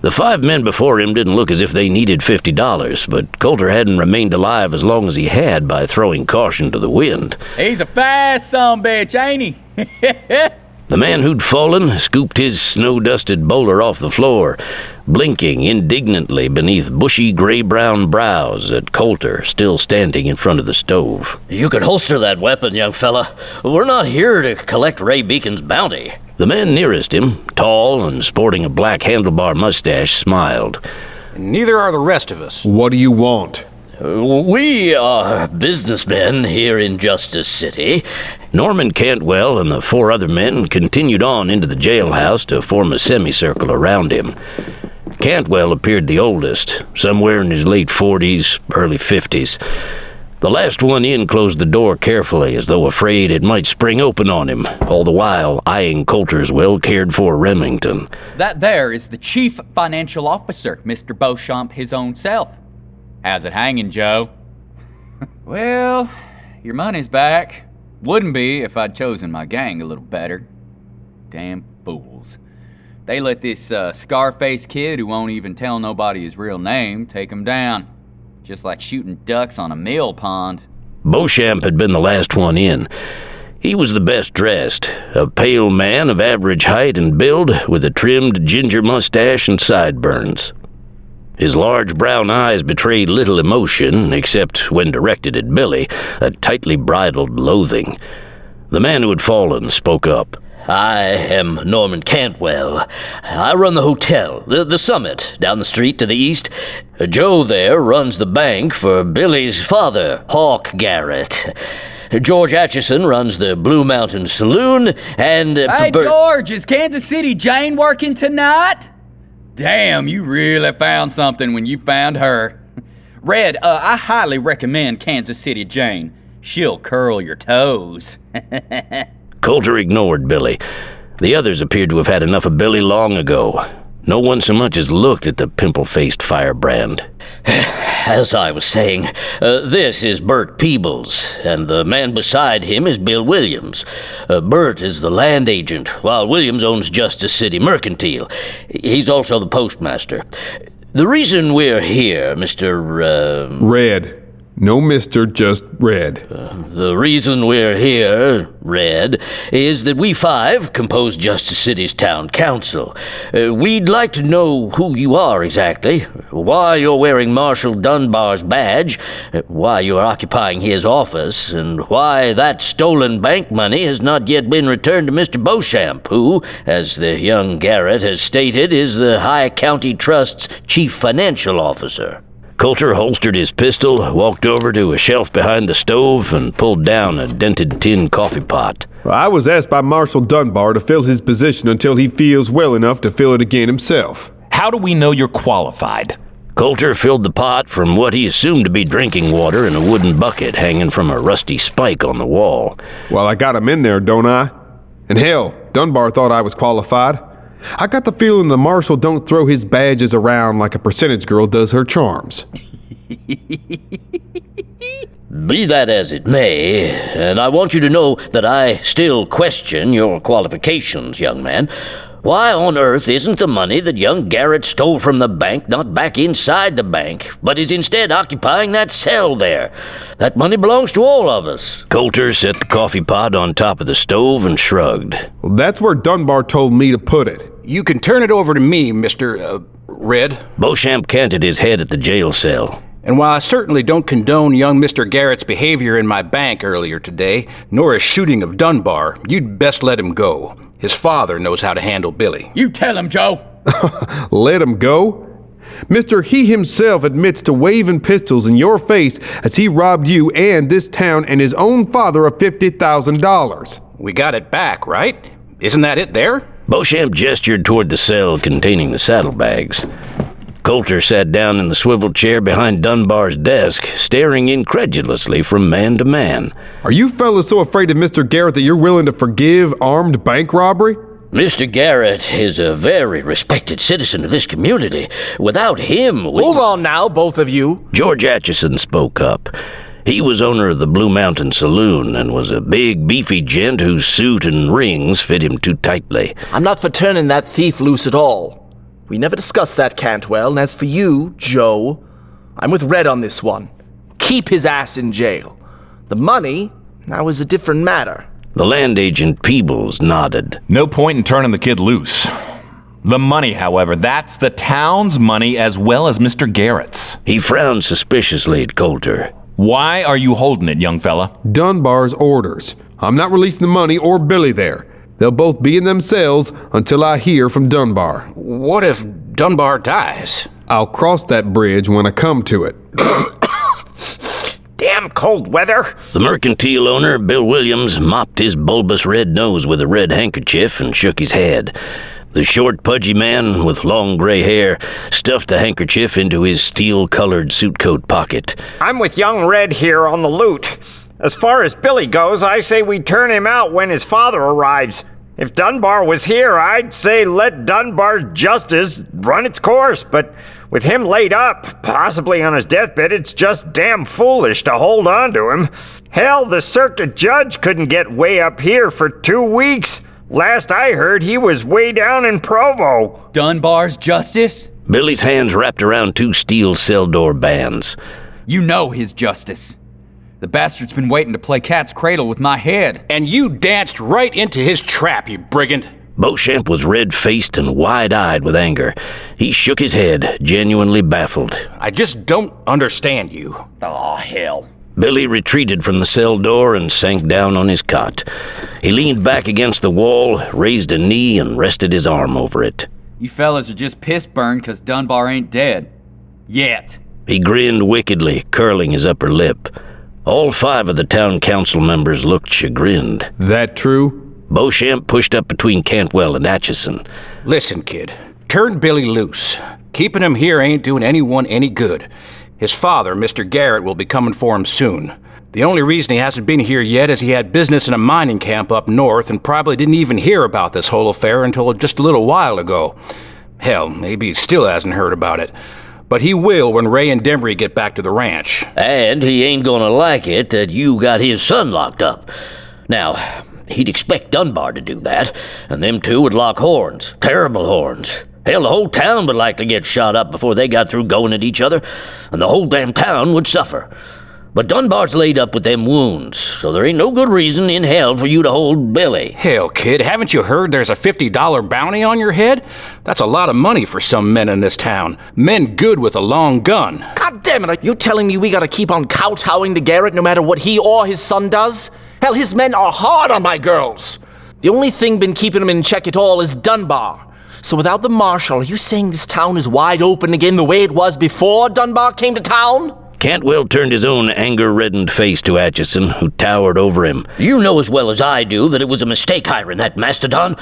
The 5 men before him didn't look as if they needed $50, but Colter hadn't remained alive as long as he had by throwing caution to the wind. He's a fast sumbitch, ain't he? The man who'd fallen scooped his snow-dusted bowler off the floor, blinking indignantly beneath bushy gray-brown brows at Colter, still standing in front of the stove. You could holster that weapon, young fella. We're not here to collect Ray Beacon's bounty. The man nearest him, tall and sporting a black handlebar mustache, smiled. Neither are the rest of us. What do you want? We are businessmen here in Justice City. Norman Cantwell and the 4 other men continued on into the jailhouse to form a semicircle around him. Cantwell appeared the oldest, somewhere in his late 40s, early 50s. The last one in closed the door carefully, as though afraid it might spring open on him, all the while eyeing Colter's well-cared-for Remington. That there is the chief financial officer, Mr. Beauchamp his own self. How's it hanging, Joe? Well, your money's back. Wouldn't be if I'd chosen my gang a little better. Damn fools. They let this Scarface kid who won't even tell nobody his real name take him down. Just like shooting ducks on a mill pond. Beauchamp had been the last one in. He was the best dressed, a pale man of average height and build with a trimmed ginger mustache and sideburns. His large brown eyes betrayed little emotion, except when directed at Billy, a tightly bridled loathing. The man who had fallen spoke up. I am Norman Cantwell. I run the hotel, the Summit, down the street to the east. Joe there runs the bank for Billy's father, Hawk Garrett. George Atchison runs the Blue Mountain Saloon, and... Hey, George, is Kansas City Jane working tonight? Damn, you really found something when you found her. Red, I highly recommend Kansas City Jane. She'll curl your toes. Colter ignored Billy. The others appeared to have had enough of Billy long ago. No one so much as looked at the pimple-faced firebrand. As I was saying, this is Bert Peebles, and the man beside him is Bill Williams. Bert is the land agent, while Williams owns Justice City Mercantile. He's also the postmaster. The reason we're here, Mr. Red. No Mr., just Red. The reason we're here, Red, is that we five compose Justice City's town council. We'd like to know who you are exactly, why you're wearing Marshal Dunbar's badge, why you're occupying his office, and why that stolen bank money has not yet been returned to Mr. Beauchamp, who, as the young Garrett has stated, is the High County Trust's chief financial officer. Colter holstered his pistol, walked over to a shelf behind the stove, and pulled down a dented tin coffee pot. I was asked by Marshal Dunbar to fill his position until he feels well enough to fill it again himself. How do we know you're qualified? Colter filled the pot from what he assumed to be drinking water in a wooden bucket hanging from a rusty spike on the wall. Well, I got him in there, don't I? And hell, Dunbar thought I was qualified. I got the feeling the marshal don't throw his badges around like a percentage girl does her charms. Be that as it may, and I want you to know that I still question your qualifications, young man. Why on earth isn't the money that young Garrett stole from the bank not back inside the bank, but is instead occupying that cell there? That money belongs to all of us. Colter set the coffee pot on top of the stove and shrugged. Well, that's where Dunbar told me to put it. You can turn it over to me, Mr. Red. Beauchamp canted his head at the jail cell. And while I certainly don't condone young Mr. Garrett's behavior in my bank earlier today, nor his shooting of Dunbar, you'd best let him go. His father knows how to handle Billy. You tell him, Joe. Let him go? Mister, he himself admits to waving pistols in your face as he robbed you and this town and his own father of $50,000. We got it back, right? Isn't that it there? Beauchamp gestured toward the cell containing the saddlebags. Colter sat down in the swivel chair behind Dunbar's desk, staring incredulously from man to man. Are you fellas so afraid of Mr. Garrett that you're willing to forgive armed bank robbery? Mr. Garrett is a very respected citizen of this community. Without him, Hold on now, both of you. George Atchison spoke up. He was owner of the Blue Mountain Saloon and was a big, beefy gent whose suit and rings fit him too tightly. I'm not for turning that thief loose at all. We never discussed that, Cantwell, and as for you, Joe, I'm with Red on this one. Keep his ass in jail. The money, now is a different matter. The land agent Peebles nodded. No point in turning the kid loose. The money, however, that's the town's money as well as Mr. Garrett's. He frowned suspiciously at Colter. Why are you holding it, young fella? Dunbar's orders. I'm not releasing the money or Billy there. They'll both be in them cells until I hear from Dunbar. What if Dunbar dies? I'll cross that bridge when I come to it. Damn cold weather. The mercantile owner, Bill Williams, mopped his bulbous red nose with a red handkerchief and shook his head. The short, pudgy man with long gray hair stuffed the handkerchief into his steel-colored suit coat pocket. I'm with young Red here on the loot. As far as Billy goes, I say we turn him out when his father arrives. If Dunbar was here, I'd say let Dunbar's justice run its course, but with him laid up, possibly on his deathbed, it's just damn foolish to hold on to him. Hell, the circuit judge couldn't get way up here for 2 weeks. Last I heard, he was way down in Provo. Dunbar's justice? Billy's hands wrapped around 2 steel cell door bands. You know his justice. The bastard's been waiting to play cat's cradle with my head. And you danced right into his trap, you brigand. Beauchamp was red-faced and wide-eyed with anger. He shook his head, genuinely baffled. I just don't understand you. Oh, hell. Billy retreated from the cell door and sank down on his cot. He leaned back against the wall, raised a knee, and rested his arm over it. You fellas are just piss-burned 'cause Dunbar ain't dead. Yet. He grinned wickedly, curling his upper lip. All 5 of the town council members looked chagrined. That true? Beauchamp pushed up between Cantwell and Atchison. Listen, kid. Turn Billy loose. Keeping him here ain't doing anyone any good. His father, Mr. Garrett, will be coming for him soon. The only reason he hasn't been here yet is he had business in a mining camp up north and probably didn't even hear about this whole affair until just a little while ago. Hell, maybe he still hasn't heard about it. But he will when Ray and Demry get back to the ranch. And he ain't gonna like it that you got his son locked up. Now, he'd expect Dunbar to do that, and them two would lock horns. Terrible horns. Hell, the whole town would likely get shot up before they got through going at each other, and the whole damn town would suffer. But Dunbar's laid up with them wounds, so there ain't no good reason in hell for you to hold Billy. Hell, kid, haven't you heard there's a $50 bounty on your head? That's a lot of money for some men in this town. Men good with a long gun. God damn it, are you telling me we gotta keep on kowtowing to Garrett no matter what he or his son does? Hell, his men are hard on my girls. The only thing been keeping them in check at all is Dunbar. So without the marshal, are you saying this town is wide open again the way it was before Dunbar came to town? Cantwell turned his own anger-reddened face to Atchison, who towered over him. You know as well as I do that it was a mistake hiring that mastodon.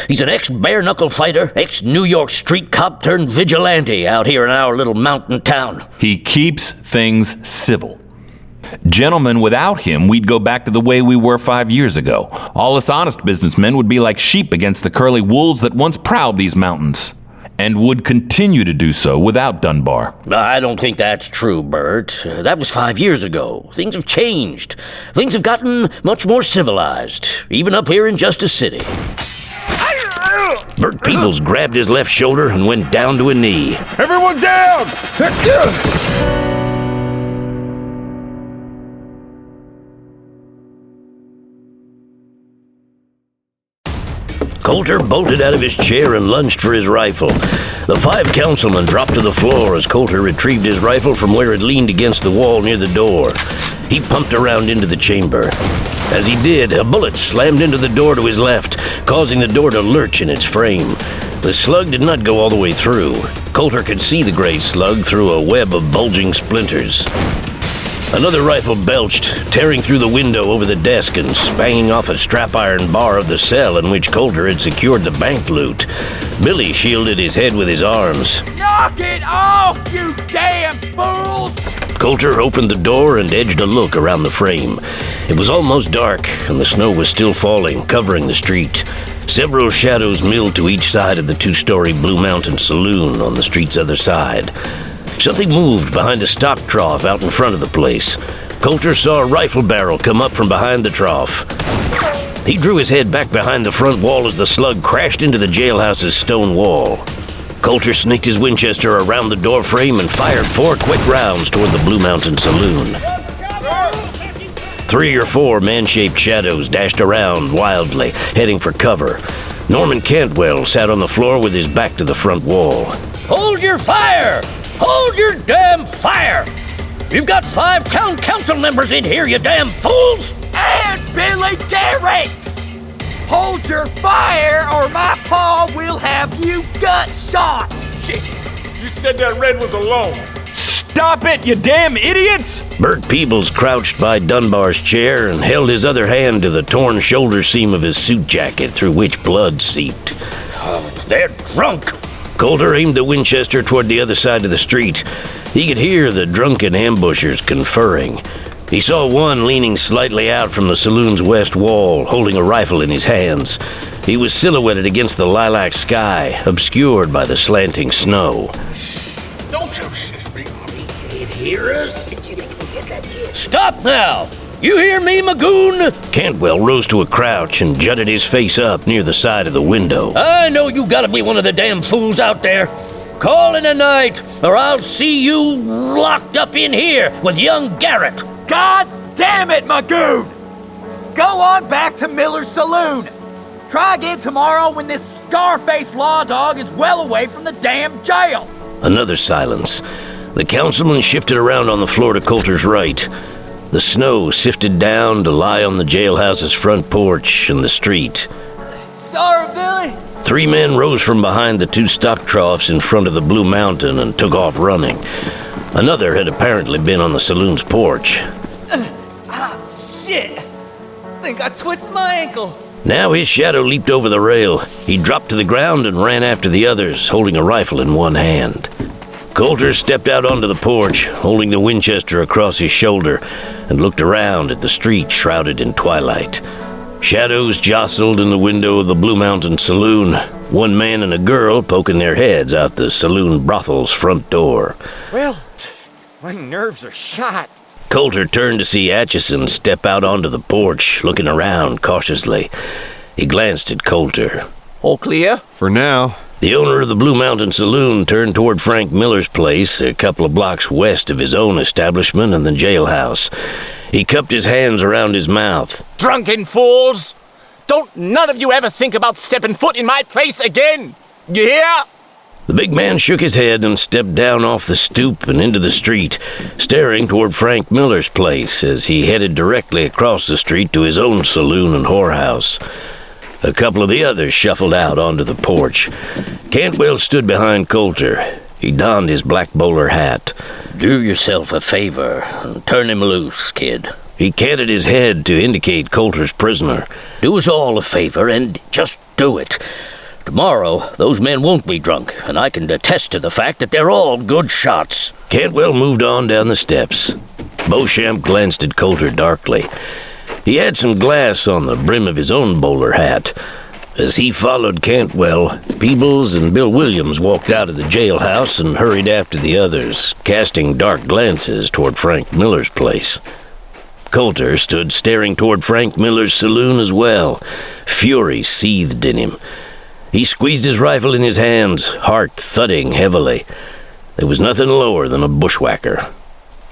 He's an ex-bare-knuckle fighter, ex-New York street cop turned vigilante out here in our little mountain town. He keeps things civil. Gentlemen, without him, we'd go back to the way we were 5 years ago. All us honest businessmen would be like sheep against the curly wolves that once prowled these mountains. And would continue to do so without Dunbar. I don't think that's true, Bert. That was 5 years ago. Things have changed. Things have gotten much more civilized, even up here in Justice City. Bert Peebles grabbed his left shoulder and went down to a knee. Everyone down! Colter bolted out of his chair and lunged for his rifle. The 5 councilmen dropped to the floor as Colter retrieved his rifle from where it leaned against the wall near the door. He pumped around into the chamber. As he did, a bullet slammed into the door to his left, causing the door to lurch in its frame. The slug did not go all the way through. Colter could see the gray slug through a web of bulging splinters. Another rifle belched, tearing through the window over the desk and spanging off a strap iron bar of the cell in which Colter had secured the bank loot. Billy shielded his head with his arms. Knock it off, you damn fools! Colter opened the door and edged a look around the frame. It was almost dark, and the snow was still falling, covering the street. Several shadows milled to each side of the 2-story Blue Mountain Saloon on the street's other side. Something moved behind a stock trough out in front of the place. Colter saw a rifle barrel come up from behind the trough. He drew his head back behind the front wall as the slug crashed into the jailhouse's stone wall. Colter sneaked his Winchester around the door frame and fired 4 quick rounds toward the Blue Mountain Saloon. 3 or 4 man-shaped shadows dashed around wildly, heading for cover. Norman Cantwell sat on the floor with his back to the front wall. Hold your fire! Hold your damn fire! You've got 5 town council members in here, you damn fools! And Billy Garrett! Hold your fire or my paw will have you gut shot! Shit! You said that Red was alone. Stop it, you damn idiots! Bert Peebles crouched by Dunbar's chair and held his other hand to the torn shoulder seam of his suit jacket through which blood seeped. Oh, they're drunk! Colter aimed the Winchester toward the other side of the street. He could hear the drunken ambushers conferring. He saw one leaning slightly out from the saloon's west wall, holding a rifle in his hands. He was silhouetted against the lilac sky, obscured by the slanting snow. Don't you hear us? Stop now! You hear me, Magoon? Cantwell rose to a crouch and jutted his face up near the side of the window. I know you gotta be one of the damn fools out there. Call in a night, or I'll see you locked up in here with young Garrett. God damn it, Magoon! Go on back to Miller's Saloon. Try again tomorrow when this scar-faced law dog is well away from the damn jail. Another silence. The councilman shifted around on the floor to Colter's right. The snow sifted down to lie on the jailhouse's front porch and the street. Sorry, Billy. 3 men rose from behind the 2 stock troughs in front of the Blue Mountain and took off running. Another had apparently been on the saloon's porch. Shit. Think I twisted my ankle. Now his shadow leaped over the rail. He dropped to the ground and ran after the others, holding a rifle in one hand. Colter stepped out onto the porch, holding the Winchester across his shoulder, and looked around at the street shrouded in twilight. Shadows jostled in the window of the Blue Mountain Saloon, one man and a girl poking their heads out the saloon brothel's front door. Well, my nerves are shot. Colter turned to see Atchison step out onto the porch, looking around cautiously. He glanced at Colter. All clear? For now. The owner of the Blue Mountain Saloon turned toward Frank Miller's place, a couple of blocks west of his own establishment and the jailhouse. He cupped his hands around his mouth. Drunken fools! Don't none of you ever think about stepping foot in my place again! You hear? The big man shook his head and stepped down off the stoop and into the street, staring toward Frank Miller's place as he headed directly across the street to his own saloon and whorehouse. A couple of the others shuffled out onto the porch. Cantwell stood behind Colter. He donned his black bowler hat. Do yourself a favor and turn him loose, kid. He canted his head to indicate Colter's prisoner. Do us all a favor and just do it. Tomorrow, those men won't be drunk, and I can attest to the fact that they're all good shots. Cantwell moved on down the steps. Beauchamp glanced at Colter darkly. He had some glass on the brim of his own bowler hat. As he followed Cantwell, Peebles and Bill Williams walked out of the jailhouse and hurried after the others, casting dark glances toward Frank Miller's place. Colter stood staring toward Frank Miller's saloon as well. Fury seethed in him. He squeezed his rifle in his hands, heart thudding heavily. There was nothing lower than a bushwhacker.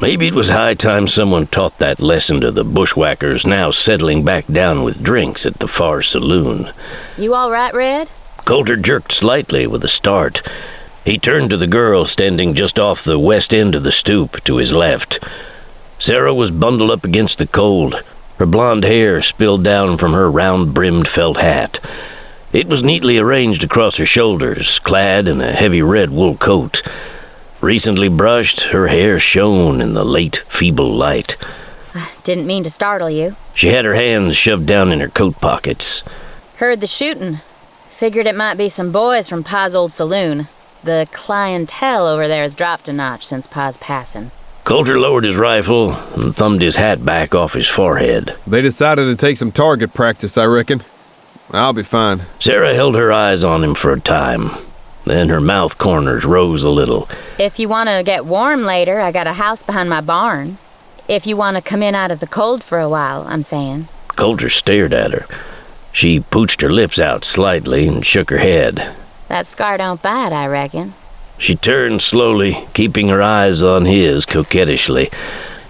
Maybe it was high time someone taught that lesson to the bushwhackers now settling back down with drinks at the far saloon. You all right, Red? Colter jerked slightly with a start. He turned to the girl standing just off the west end of the stoop to his left. Sarah was bundled up against the cold. Her blonde hair spilled down from her round-brimmed felt hat. It was neatly arranged across her shoulders, clad in a heavy red wool coat. Recently brushed, her hair shone in the late, feeble light. Didn't mean to startle you. She had her hands shoved down in her coat pockets. Heard the shooting. Figured it might be some boys from Pa's old saloon. The clientele over there has dropped a notch since Pa's passing. Colter lowered his rifle and thumbed his hat back off his forehead. They decided to take some target practice, I reckon. I'll be fine. Sarah held her eyes on him for a time. Then her mouth corners rose a little. If you want to get warm later, I got a house behind my barn. If you want to come in out of the cold for a while, I'm saying. Colter stared at her. She pooched her lips out slightly and shook her head. That scar don't bite, I reckon. She turned slowly, keeping her eyes on his coquettishly,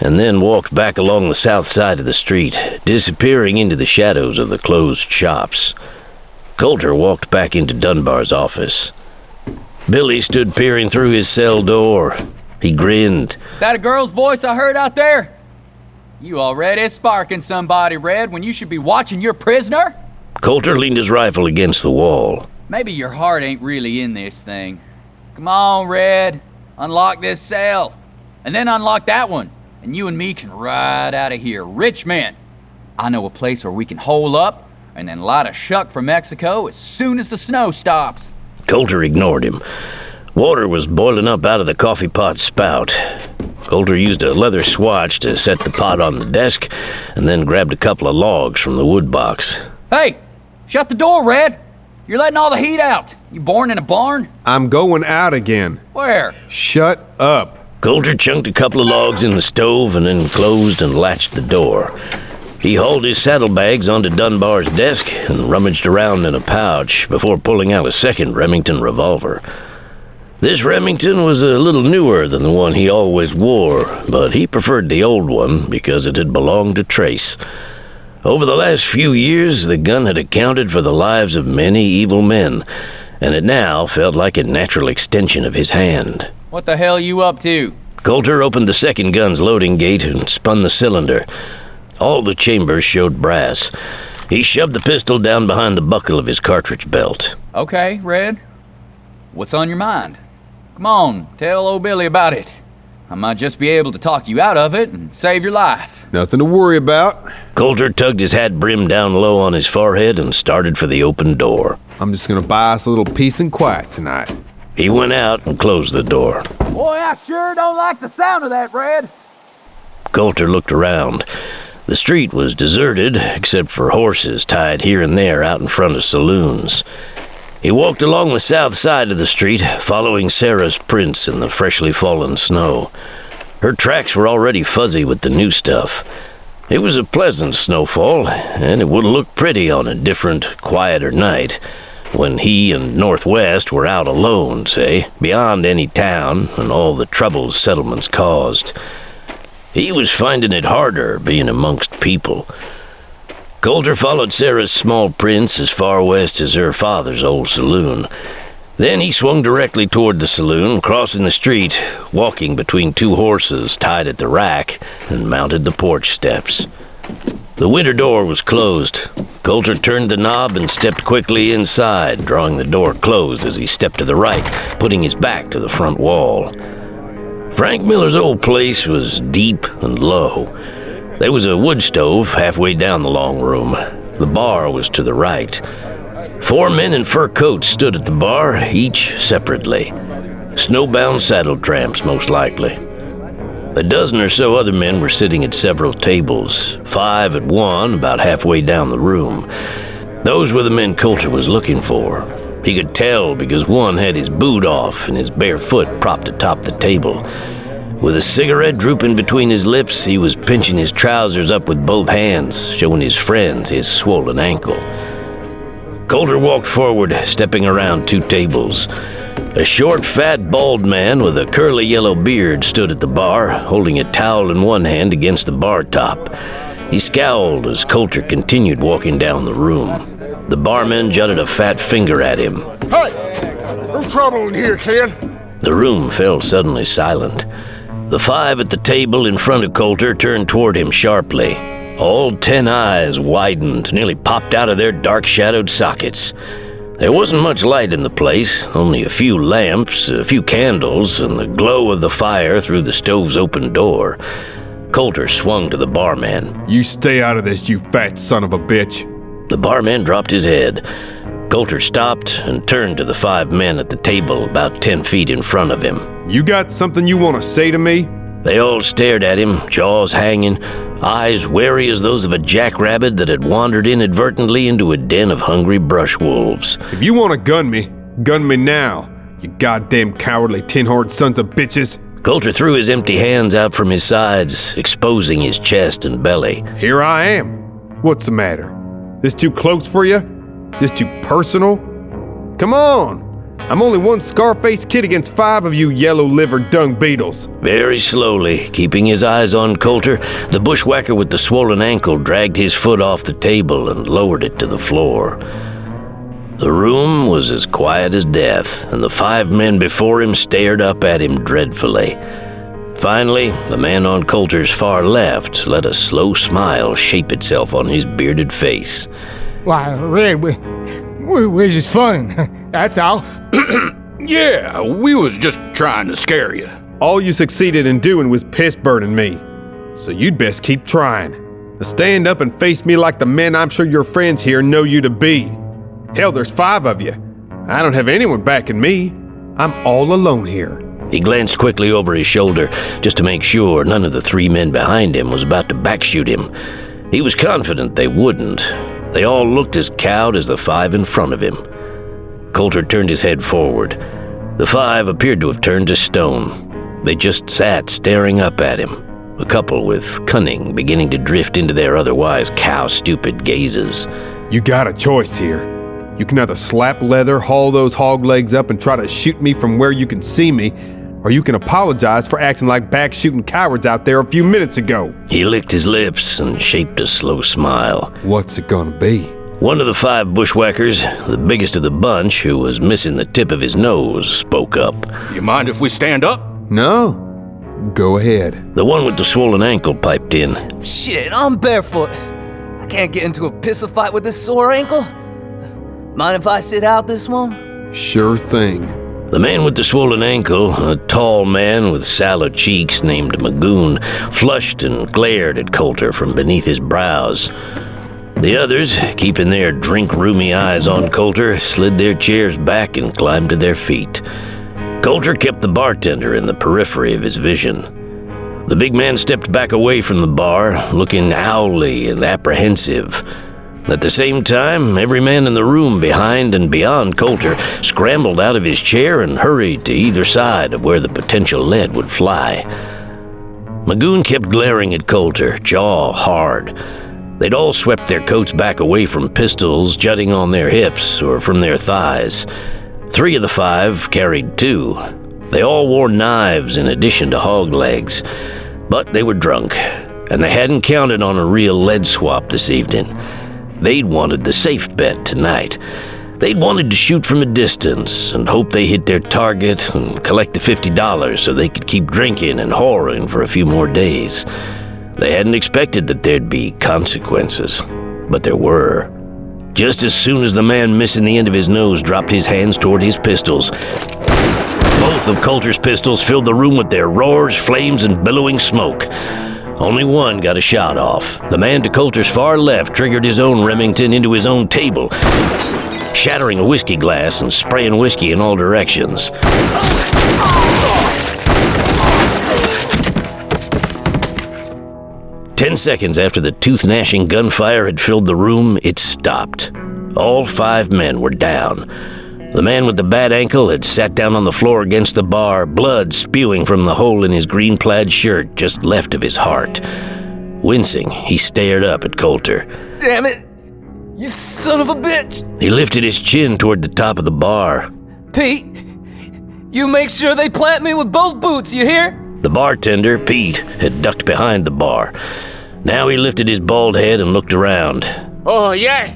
and then walked back along the south side of the street, disappearing into the shadows of the closed shops. Colter walked back into Dunbar's office. Billy stood peering through his cell door. He grinned. That a girl's voice I heard out there? You already sparking somebody, Red, when you should be watching your prisoner? Colter leaned his rifle against the wall. Maybe your heart ain't really in this thing. Come on, Red. Unlock this cell. And then unlock that one. And you and me can ride out of here. Rich men. I know a place where we can hole up and then light a shuck for Mexico as soon as the snow stops. Colter ignored him. Water was boiling up out of the coffee pot's spout. Colter used a leather swatch to set the pot on the desk and then grabbed a couple of logs from the wood box. Hey, shut the door, Red. You're letting all the heat out. You born in a barn? I'm going out again. Where? Shut up. Colter chunked a couple of logs in the stove and then closed and latched the door. He hauled his saddlebags onto Dunbar's desk and rummaged around in a pouch before pulling out a second Remington revolver. This Remington was a little newer than the one he always wore, but he preferred the old one because it had belonged to Trace. Over the last few years, the gun had accounted for the lives of many evil men, and it now felt like a natural extension of his hand. What the hell you up to? Colter opened the second gun's loading gate and spun the cylinder. All the chambers showed brass. He shoved the pistol down behind the buckle of his cartridge belt. Okay, Red. What's on your mind? Come on, tell old Billy about it. I might just be able to talk you out of it and save your life. Nothing to worry about. Colter tugged his hat brim down low on his forehead and started for the open door. I'm just gonna buy us a little peace and quiet tonight. He went out and closed the door. Boy, I sure don't like the sound of that, Red. Colter looked around. The street was deserted, except for horses tied here and there out in front of saloons. He walked along the south side of the street, following Sarah's prints in the freshly fallen snow. Her tracks were already fuzzy with the new stuff. It was a pleasant snowfall, and it wouldn't look pretty on a different, quieter night, when he and Northwest were out alone, say, beyond any town and all the troubles settlements caused. He was finding it harder being amongst people. Colter followed Sarah's small prints as far west as her father's old saloon. Then he swung directly toward the saloon, crossing the street, walking between two horses tied at the rack, and mounted the porch steps. The winter door was closed. Colter turned the knob and stepped quickly inside, drawing the door closed as he stepped to the right, putting his back to the front wall. Frank Miller's old place was deep and low. There was a wood stove halfway down the long room. The bar was to the right. 4 men in fur coats stood at the bar, each separately. Snowbound saddle tramps, most likely. A dozen or so other men were sitting at several tables, 5 at one, about halfway down the room. Those were the men Colter was looking for. He could tell because one had his boot off and his bare foot propped atop the table. With a cigarette drooping between his lips, he was pinching his trousers up with both hands, showing his friends his swollen ankle. Colter walked forward, stepping around 2 tables. A short, fat, bald man with a curly yellow beard stood at the bar, holding a towel in one hand against the bar top. He scowled as Colter continued walking down the room. The barman jutted a fat finger at him. Hey! No trouble in here, kid. The room fell suddenly silent. The 5 at the table in front of Colter turned toward him sharply. All 10 eyes widened, nearly popped out of their dark-shadowed sockets. There wasn't much light in the place, only a few lamps, a few candles, and the glow of the fire through the stove's open door. Colter swung to the barman. You stay out of this, you fat son of a bitch. The barman dropped his head. Colter stopped and turned to the 5 men at the table about 10 feet in front of him. You got something you want to say to me? They all stared at him, jaws hanging, eyes wary as those of a jackrabbit that had wandered inadvertently into a den of hungry brush wolves. If you want to gun me now, you goddamn cowardly tin-horned sons of bitches. Colter threw his empty hands out from his sides, exposing his chest and belly. Here I am. What's the matter? This too close for you? This too personal? Come on. I'm only one scar-faced kid against 5 of you yellow-livered dung beetles. Very slowly, keeping his eyes on Colter, the bushwhacker with the swollen ankle dragged his foot off the table and lowered it to the floor. The room was as quiet as death, and the 5 men before him stared up at him dreadfully. Finally, the man on Colter's far left let a slow smile shape itself on his bearded face. Why, Red, we're just fun. That's all. Yeah, we was just trying to scare you. All you succeeded in doing was piss-burning me. So you'd best keep trying. Now stand up and face me like the men I'm sure your friends here know you to be. Hell, there's 5 of you. I don't have anyone backing me. I'm all alone here. He glanced quickly over his shoulder just to make sure none of the 3 men behind him was about to backshoot him. He was confident they wouldn't. They all looked as cowed as the 5 in front of him. Colter turned his head forward. The 5 appeared to have turned to stone. They just sat staring up at him, a couple with cunning beginning to drift into their otherwise cow-stupid gazes. You got a choice here. You can either slap leather, haul those hog legs up and try to shoot me from where you can see me, or you can apologize for acting like back-shooting cowards out there a few minutes ago. He licked his lips and shaped a slow smile. What's it gonna be? One of the 5 bushwhackers, the biggest of the bunch, who was missing the tip of his nose, spoke up. You mind if we stand up? No. Go ahead. The one with the swollen ankle piped in. Shit, I'm barefoot. I can't get into a pistol fight with this sore ankle. Mind if I sit out this one? Sure thing. The man with the swollen ankle, a tall man with sallow cheeks named Magoon, flushed and glared at Colter from beneath his brows. The others, keeping their drink-roomy eyes on Colter, slid their chairs back and climbed to their feet. Colter kept the bartender in the periphery of his vision. The big man stepped back away from the bar, looking owly and apprehensive. At the same time, every man in the room behind and beyond Colter scrambled out of his chair and hurried to either side of where the potential lead would fly. Magoon kept glaring at Colter, jaw hard. They'd all swept their coats back away from pistols jutting on their hips or from their thighs. 3 of the 5 carried 2. They all wore knives in addition to hog legs. But they were drunk, and they hadn't counted on a real lead swap this evening. They'd wanted the safe bet tonight. They'd wanted to shoot from a distance and hope they hit their target and collect the $50 so they could keep drinking and whoring for a few more days. They hadn't expected that there'd be consequences, but there were. Just as soon as the man missing the end of his nose dropped his hands toward his pistols, both of Colter's pistols filled the room with their roars, flames, and billowing smoke. Only one got a shot off. The man to Colter's far left triggered his own Remington into his own table, shattering a whiskey glass and spraying whiskey in all directions. 10 seconds after the tooth-gnashing gunfire had filled the room, it stopped. All 5 men were down. The man with the bad ankle had sat down on the floor against the bar, blood spewing from the hole in his green plaid shirt just left of his heart. Wincing, he stared up at Colter. Damn it! You son of a bitch! He lifted his chin toward the top of the bar. Pete, you make sure they plant me with both boots, you hear? The bartender, Pete, had ducked behind the bar. Now he lifted his bald head and looked around. Oh, yeah.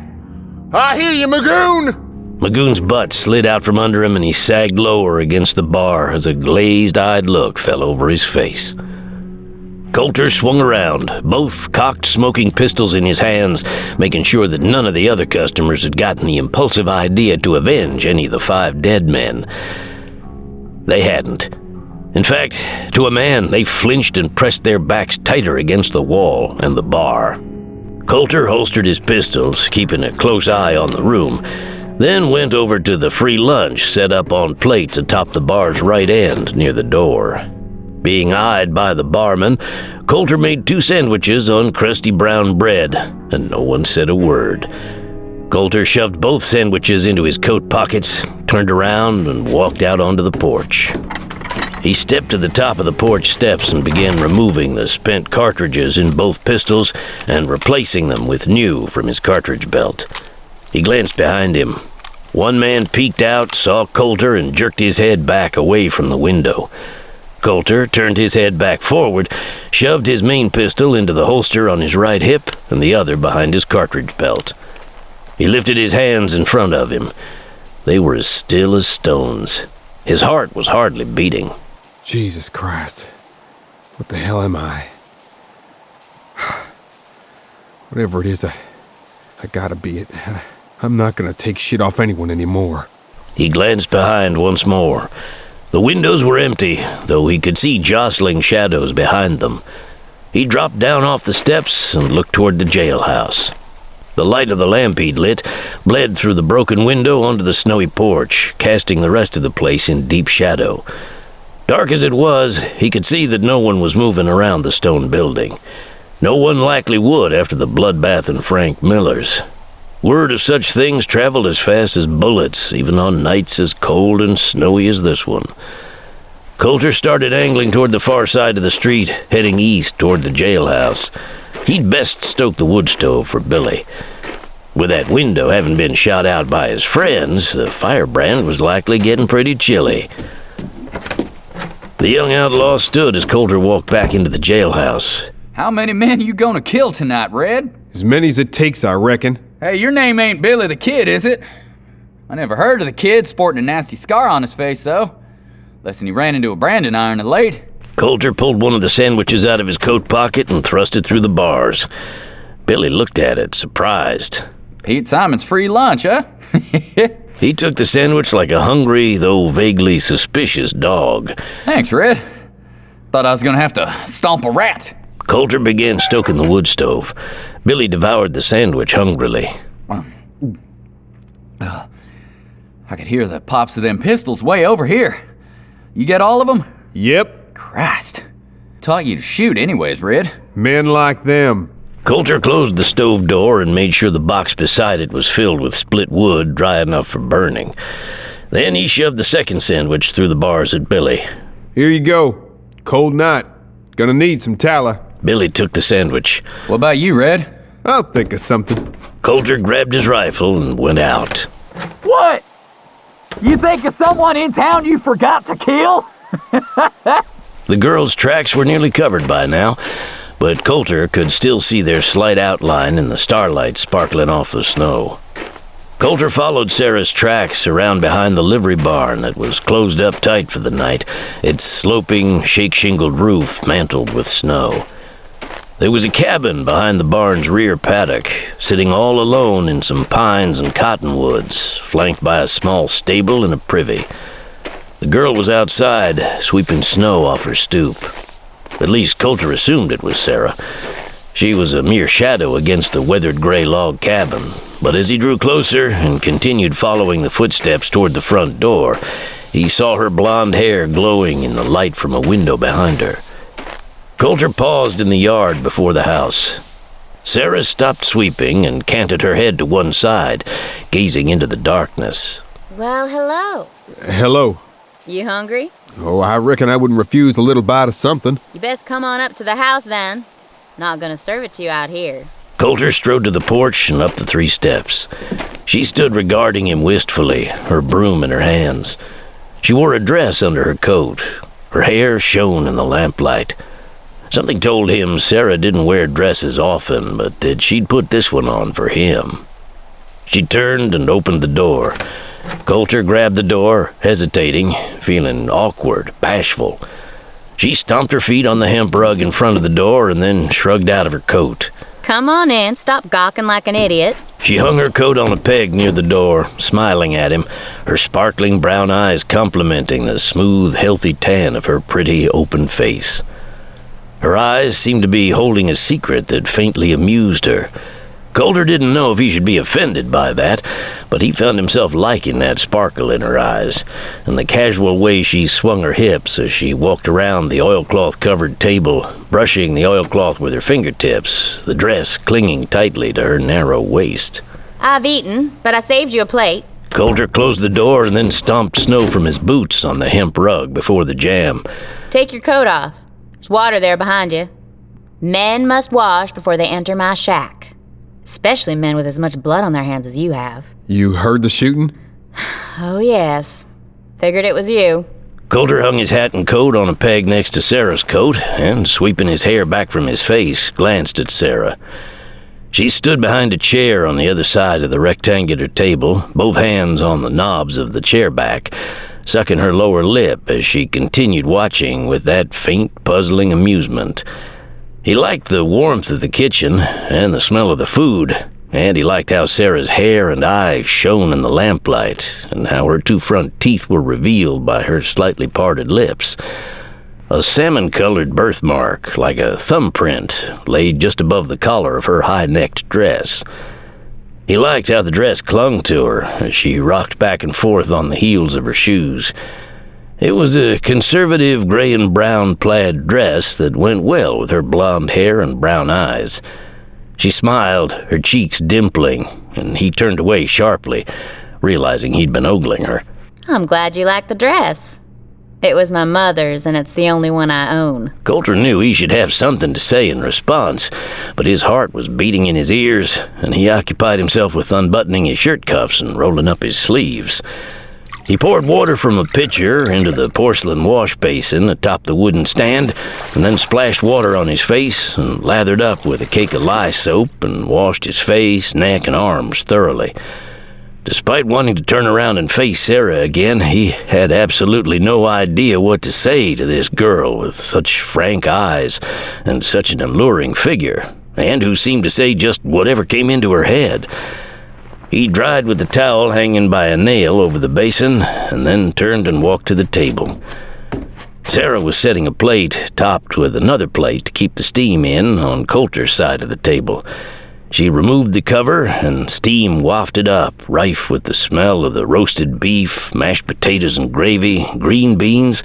I hear you, Magoon. Magoon's butt slid out from under him and he sagged lower against the bar as a glazed-eyed look fell over his face. Colter swung around, both cocked smoking pistols in his hands, making sure that none of the other customers had gotten the impulsive idea to avenge any of the 5 dead men. They hadn't. In fact, to a man, they flinched and pressed their backs tighter against the wall and the bar. Colter holstered his pistols, keeping a close eye on the room, then went over to the free lunch set up on plates atop the bar's right end near the door. Being eyed by the barman, Colter made 2 sandwiches on crusty brown bread, and no one said a word. Colter shoved both sandwiches into his coat pockets, turned around, and walked out onto the porch. He stepped to the top of the porch steps and began removing the spent cartridges in both pistols and replacing them with new from his cartridge belt. He glanced behind him. One man peeked out, saw Colter, and jerked his head back away from the window. Colter turned his head back forward, shoved his main pistol into the holster on his right hip and the other behind his cartridge belt. He lifted his hands in front of him. They were as still as stones. His heart was hardly beating. Jesus Christ. What the hell am I? Whatever it is, I gotta be it. I'm not gonna take shit off anyone anymore. He glanced behind once more. The windows were empty, though he could see jostling shadows behind them. He dropped down off the steps and looked toward the jailhouse. The light of the lamp he'd lit bled through the broken window onto the snowy porch, casting the rest of the place in deep shadow. Dark as it was, he could see that no one was moving around the stone building. No one likely would after the bloodbath in Frank Miller's. Word of such things traveled as fast as bullets, even on nights as cold and snowy as this one. Colter started angling toward the far side of the street, heading east toward the jailhouse. He'd best stoke the wood stove for Billy. With that window having been shot out by his friends, the firebrand was likely getting pretty chilly. The young outlaw stood as Colter walked back into the jailhouse. How many men you gonna kill tonight, Red? As many as it takes, I reckon. Hey, your name ain't Billy the Kid, is it? I never heard of the kid sporting a nasty scar on his face, though. Less'n he ran into a branding iron of late. Colter pulled one of the sandwiches out of his coat pocket and thrust it through the bars. Billy looked at it, surprised. Pete Simon's free lunch, huh? He took the sandwich like a hungry, though vaguely suspicious dog. Thanks, Red. Thought I was gonna have to stomp a rat. Colter began stoking the wood stove. Billy devoured the sandwich hungrily. I could hear the pops of them pistols way over here. You get all of them? Yep. Christ. Taught you to shoot anyways, Red. Men like them. Colter closed the stove door and made sure the box beside it was filled with split wood dry enough for burning. Then he shoved the second sandwich through the bars at Billy. Here you go. Cold night. Gonna need some tallow. Billy took the sandwich. What about you, Red? I'll think of something. Colter grabbed his rifle and went out. What? You think of someone in town you forgot to kill? The girls' tracks were nearly covered by now, but Colter could still see their slight outline in the starlight sparkling off the snow. Colter followed Sarah's tracks around behind the livery barn that was closed up tight for the night, its sloping, shake-shingled roof mantled with snow. There was a cabin behind the barn's rear paddock, sitting all alone in some pines and cottonwoods, flanked by a small stable and a privy. The girl was outside, sweeping snow off her stoop. At least Colter assumed it was Sarah. She was a mere shadow against the weathered gray log cabin, but as he drew closer and continued following the footsteps toward the front door, he saw her blonde hair glowing in the light from a window behind her. Colter paused in the yard before the house. Sarah stopped sweeping and canted her head to one side, gazing into the darkness. Well, hello. Hello. You hungry? Oh, I reckon I wouldn't refuse a little bite of something. You best come on up to the house then. Not gonna serve it to you out here. Colter strode to the porch and up the 3 steps. She stood regarding him wistfully, her broom in her hands. She wore a dress under her coat. Her hair shone in the lamplight. Something told him Sarah didn't wear dresses often, but that she'd put this one on for him. She turned and opened the door. Colter grabbed the door, hesitating, feeling awkward, bashful. She stomped her feet on the hemp rug in front of the door and then shrugged out of her coat. Come on in, stop gawking like an idiot. She hung her coat on a peg near the door, smiling at him, her sparkling brown eyes complimenting the smooth, healthy tan of her pretty, open face. Her eyes seemed to be holding a secret that faintly amused her. Colter didn't know if he should be offended by that, but he found himself liking that sparkle in her eyes, and the casual way she swung her hips as she walked around the oilcloth-covered table, brushing the oilcloth with her fingertips, the dress clinging tightly to her narrow waist. I've eaten, but I saved you a plate. Colter closed the door and then stomped snow from his boots on the hemp rug before the jam. Take your coat off. There's water there behind you. Men must wash before they enter my shack. Especially men with as much blood on their hands as you have. You heard the shooting? Oh, yes. Figured it was you. Colter hung his hat and coat on a peg next to Sarah's coat, and sweeping his hair back from his face, glanced at Sarah. She stood behind a chair on the other side of the rectangular table, both hands on the knobs of the chair back, sucking her lower lip as she continued watching with that faint, puzzling amusement. He liked the warmth of the kitchen and the smell of the food, and he liked how Sarah's hair and eyes shone in the lamplight, and how her 2 front teeth were revealed by her slightly parted lips. A salmon-colored birthmark, like a thumbprint, laid just above the collar of her high-necked dress. He liked how the dress clung to her as she rocked back and forth on the heels of her shoes. It was a conservative gray and brown plaid dress that went well with her blonde hair and brown eyes. She smiled, her cheeks dimpling, and he turned away sharply, realizing he'd been ogling her. I'm glad you like the dress. It was my mother's, and it's the only one I own. Colter knew he should have something to say in response, but his heart was beating in his ears, and he occupied himself with unbuttoning his shirt cuffs and rolling up his sleeves. He poured water from a pitcher into the porcelain wash basin atop the wooden stand, and then splashed water on his face and lathered up with a cake of lye soap and washed his face, neck, and arms thoroughly. Despite wanting to turn around and face Sarah again, he had absolutely no idea what to say to this girl with such frank eyes and such an alluring figure, and who seemed to say just whatever came into her head. He dried with the towel hanging by a nail over the basin, and then turned and walked to the table. Sarah was setting a plate, topped with another plate to keep the steam in, on Colter's side of the table. She removed the cover, and steam wafted up, rife with the smell of the roasted beef, mashed potatoes and gravy, green beans,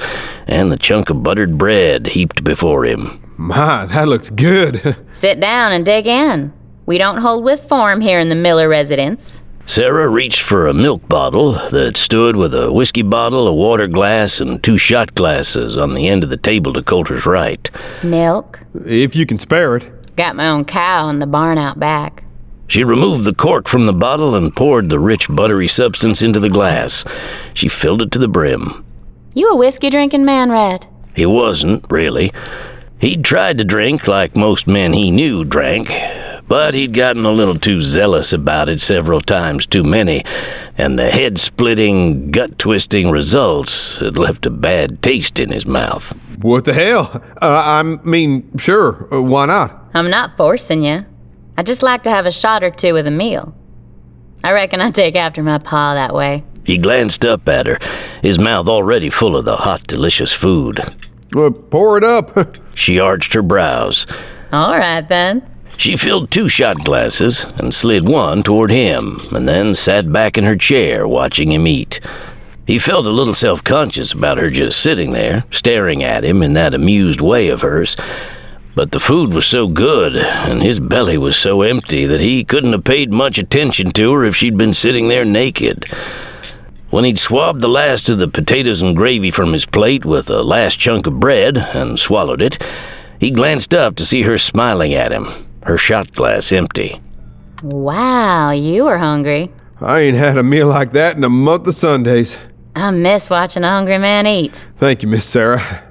and the chunk of buttered bread heaped before him. My, that looks good. Sit down and dig in. We don't hold with form here in the Miller residence. Sarah reached for a milk bottle that stood with a whiskey bottle, a water glass, and 2 shot glasses on the end of the table to Colter's right. Milk? If you can spare it. Got my own cow in the barn out back. She removed the cork from the bottle and poured the rich, buttery substance into the glass. She filled it to the brim. You a whiskey-drinking man, Red? He wasn't, really. He'd tried to drink like most men he knew drank, but he'd gotten a little too zealous about it several times too many, and the head-splitting, gut-twisting results had left a bad taste in his mouth. What the hell? I mean, sure, why not? I'm not forcing you. I just like to have a shot or two with a meal. I reckon I take after my pa that way. He glanced up at her, his mouth already full of the hot, delicious food. Pour it up. She arched her brows. All right, then. She filled 2 shot glasses and slid one toward him, and then sat back in her chair watching him eat. He felt a little self-conscious about her just sitting there, staring at him in that amused way of hers. But the food was so good, and his belly was so empty that he couldn't have paid much attention to her if she'd been sitting there naked. When he'd swabbed the last of the potatoes and gravy from his plate with a last chunk of bread and swallowed it, he glanced up to see her smiling at him, her shot glass empty. Wow, you were hungry. I ain't had a meal like that in a month of Sundays. I miss watching a hungry man eat. Thank you, Miss Sarah.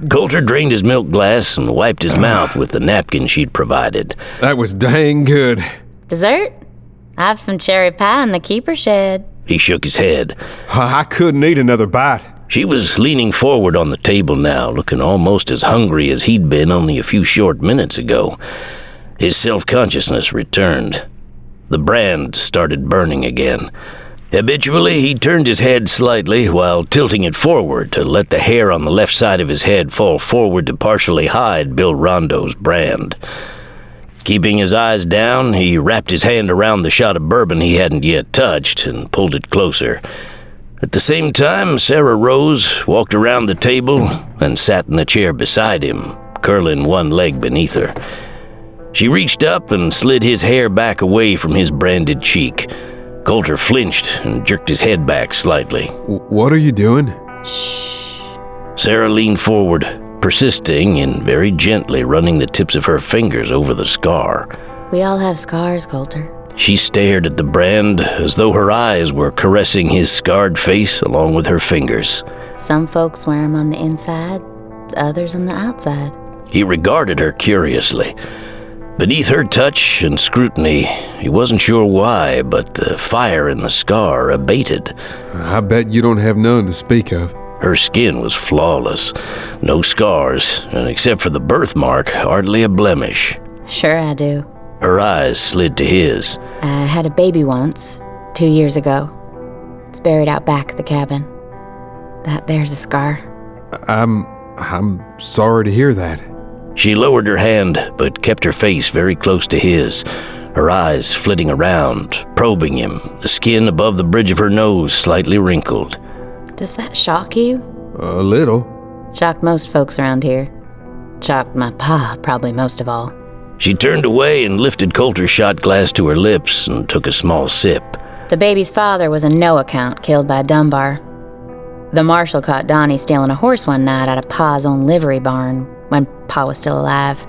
Colter drained his milk glass and wiped his mouth with the napkin she'd provided. That was dang good. Dessert? I have some cherry pie in the keeper shed. He shook his head. I couldn't eat another bite. She was leaning forward on the table now, looking almost as hungry as he'd been only a few short minutes ago. His self-consciousness returned. The brand started burning again. Habitually, he turned his head slightly while tilting it forward to let the hair on the left side of his head fall forward to partially hide Bill Rondo's brand. Keeping his eyes down, he wrapped his hand around the shot of bourbon he hadn't yet touched and pulled it closer. At the same time, Sarah rose, walked around the table, and sat in the chair beside him, curling one leg beneath her. She reached up and slid his hair back away from his branded cheek. Colter flinched and jerked his head back slightly. What are you doing? Shh. Sarah leaned forward, persisting in very gently running the tips of her fingers over the scar. We all have scars, Colter. She stared at the brand as though her eyes were caressing his scarred face along with her fingers. Some folks wear them on the inside, others on the outside. He regarded her curiously. Beneath her touch and scrutiny, he wasn't sure why, but the fire in the scar abated. I bet you don't have none to speak of. Her skin was flawless. No scars, and except for the birthmark, hardly a blemish. Sure I do. Her eyes slid to his. I had a baby once, 2 years ago. It's buried out back of the cabin. That there's a scar. I'm sorry to hear that. She lowered her hand, but kept her face very close to his, her eyes flitting around, probing him, the skin above the bridge of her nose slightly wrinkled. Does that shock you? A little. Shocked most folks around here. Shocked my pa, probably most of all. She turned away and lifted Colter's shot glass to her lips and took a small sip. The baby's father was a no-account, killed by Dunbar. The marshal caught Donnie stealing a horse one night out of pa's own livery barn when pa was still alive.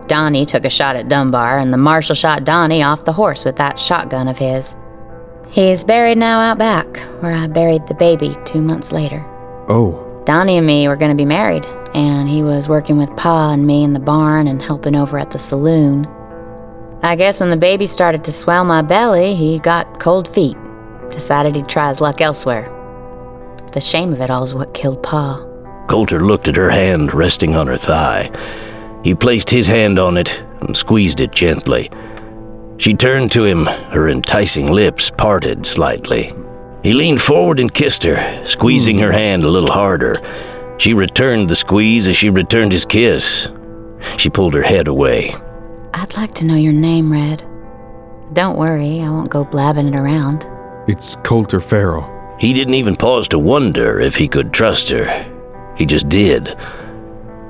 Donnie took a shot at Dunbar, and the marshal shot Donnie off the horse with that shotgun of his. He's buried now out back, where I buried the baby 2 months later. Oh. Donnie and me were going to be married, and he was working with pa and me in the barn and helping over at the saloon. I guess when the baby started to swell my belly, he got cold feet. Decided he'd try his luck elsewhere. The shame of it all is what killed pa. Colter looked at her hand resting on her thigh. He placed his hand on it and squeezed it gently. She turned to him, her enticing lips parted slightly. He leaned forward and kissed her, squeezing her hand a little harder. She returned the squeeze as she returned his kiss. She pulled her head away. I'd like to know your name, Red. Don't worry, I won't go blabbing it around. It's Colter Farrow. He didn't even pause to wonder if he could trust her. He just did.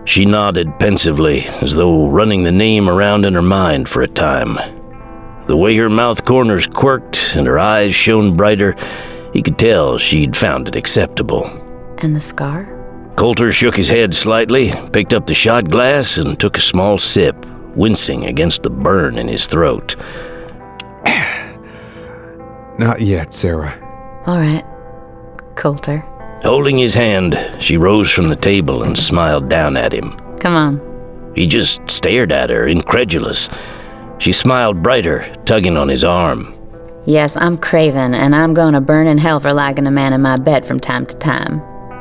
She nodded pensively, as though running the name around in her mind for a time. The way her mouth corners quirked and her eyes shone brighter, he could tell she'd found it acceptable. And the scar? Colter shook his head slightly, picked up the shot glass, and took a small sip, wincing against the burn in his throat. Not yet, Sarah. All right, Colter. Holding his hand, she rose from the table and smiled down at him. Come on. He just stared at her, incredulous. She smiled brighter, tugging on his arm. Yes, I'm craven, and I'm going to burn in hell for liking a man in my bed from time to time.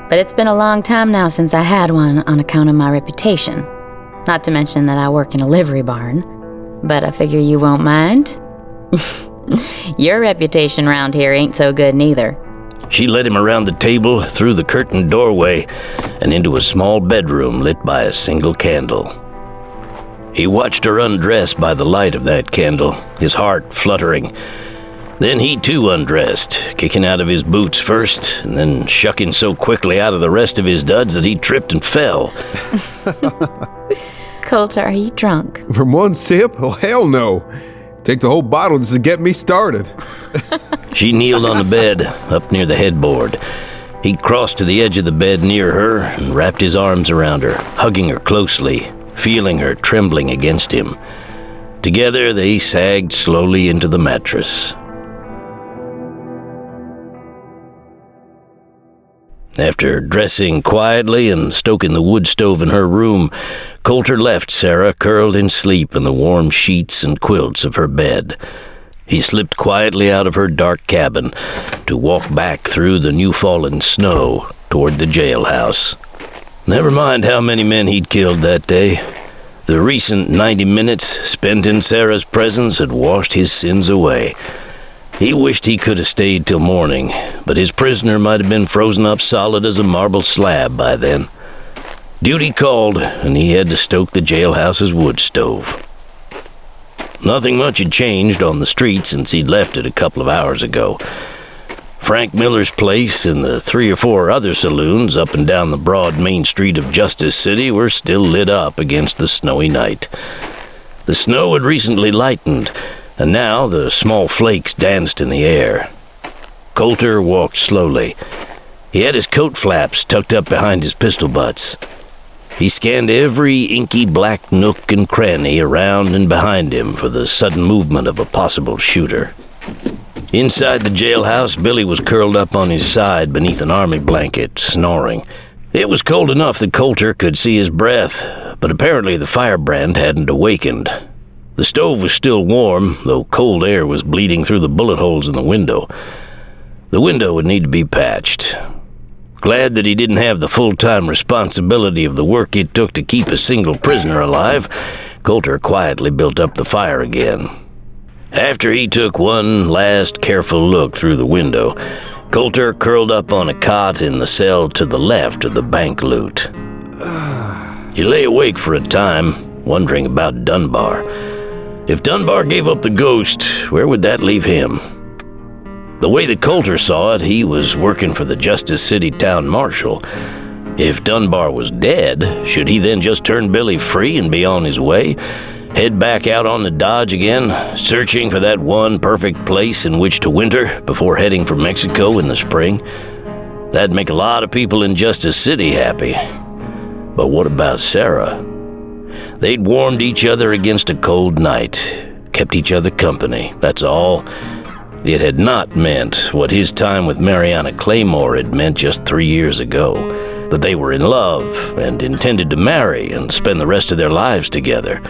But it's been a long time now since I had one on account of my reputation. Not to mention that I work in a livery barn. But I figure you won't mind? Your reputation round here ain't so good neither. She led him around the table, through the curtained doorway, and into a small bedroom lit by a single candle. He watched her undress by the light of that candle, his heart fluttering. Then he too undressed, kicking out of his boots first, and then shucking so quickly out of the rest of his duds that he tripped and fell. Colter, are you drunk? From one sip? Oh, hell no. Take the whole bottle just to get me started. She kneeled on the bed, up near the headboard. He crossed to the edge of the bed near her and wrapped his arms around her, hugging her closely, feeling her trembling against him. Together, they sagged slowly into the mattress. After dressing quietly and stoking the wood stove in her room, Colter left Sarah curled in sleep in the warm sheets and quilts of her bed. He slipped quietly out of her dark cabin to walk back through the new-fallen snow toward the jailhouse. Never mind how many men he'd killed that day. The recent 90 minutes spent in Sarah's presence had washed his sins away. He wished he could have stayed till morning, but his prisoner might have been frozen up solid as a marble slab by then. Duty called, and he had to stoke the jailhouse's wood stove. Nothing much had changed on the street since he'd left it a couple of hours ago. Frank Miller's place and the 3 or 4 other saloons up and down the broad main street of Justice City were still lit up against the snowy night. The snow had recently lightened, and now the small flakes danced in the air. Colter walked slowly. He had his coat flaps tucked up behind his pistol butts. He scanned every inky black nook and cranny around and behind him for the sudden movement of a possible shooter. Inside the jailhouse, Billy was curled up on his side beneath an army blanket, snoring. It was cold enough that Colter could see his breath, but apparently the firebrand hadn't awakened. The stove was still warm, though cold air was bleeding through the bullet holes in the window. The window would need to be patched. Glad that he didn't have the full-time responsibility of the work it took to keep a single prisoner alive, Colter quietly built up the fire again. After he took one last careful look through the window, Colter curled up on a cot in the cell to the left of the bank loot. He lay awake for a time, wondering about Dunbar. If Dunbar gave up the ghost, where would that leave him? The way that Colter saw it, he was working for the Justice City Town Marshal. If Dunbar was dead, should he then just turn Billy free and be on his way? Head back out on the Dodge again, searching for that one perfect place in which to winter before heading for Mexico in the spring? That'd make a lot of people in Justice City happy. But what about Sarah? They'd warmed each other against a cold night, kept each other company, that's all. It had not meant what his time with Mariana Claymore had meant just 3 years ago, that they were in love and intended to marry and spend the rest of their lives together.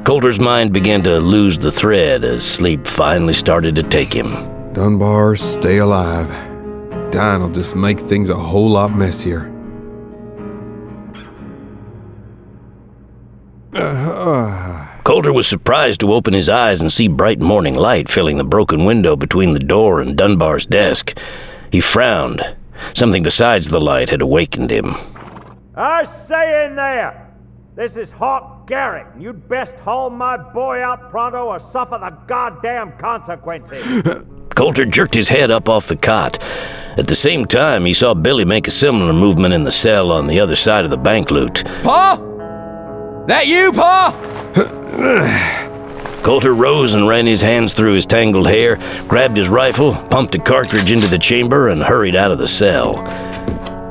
Colter's mind began to lose the thread as sleep finally started to take him. Dunbar, stay alive. Dying will just make things a whole lot messier. Colter was surprised to open his eyes and see bright morning light filling the broken window between the door and Dunbar's desk. He frowned. Something besides the light had awakened him. I say in there! This is Hawk Garrett. You'd best haul my boy out pronto or suffer the goddamn consequences. Colter jerked his head up off the cot. At the same time, he saw Billy make a similar movement in the cell on the other side of the bank loot. Pa? That you, Pa? Colter rose and ran his hands through his tangled hair, grabbed his rifle, pumped a cartridge into the chamber, and hurried out of the cell.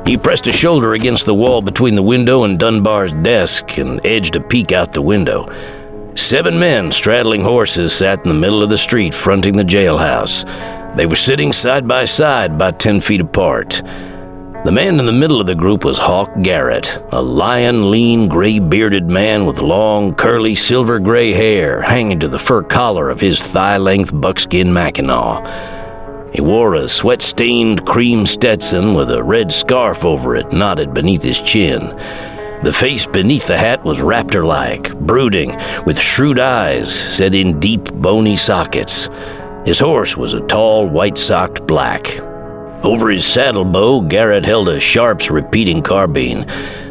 He pressed a shoulder against the wall between the window and Dunbar's desk and edged a peek out the window. 7 men straddling horses sat in the middle of the street fronting the jailhouse. They were sitting side by side about 10 feet apart. The man in the middle of the group was Hawk Garrett, a lion, lean, gray-bearded man with long, curly, silver-gray hair hanging to the fur collar of his thigh-length buckskin mackinaw. He wore a sweat-stained cream Stetson with a red scarf over it knotted beneath his chin. The face beneath the hat was raptor-like, brooding, with shrewd eyes set in deep, bony sockets. His horse was a tall, white-socked black. Over his saddle bow, Garrett held a Sharp's repeating carbine.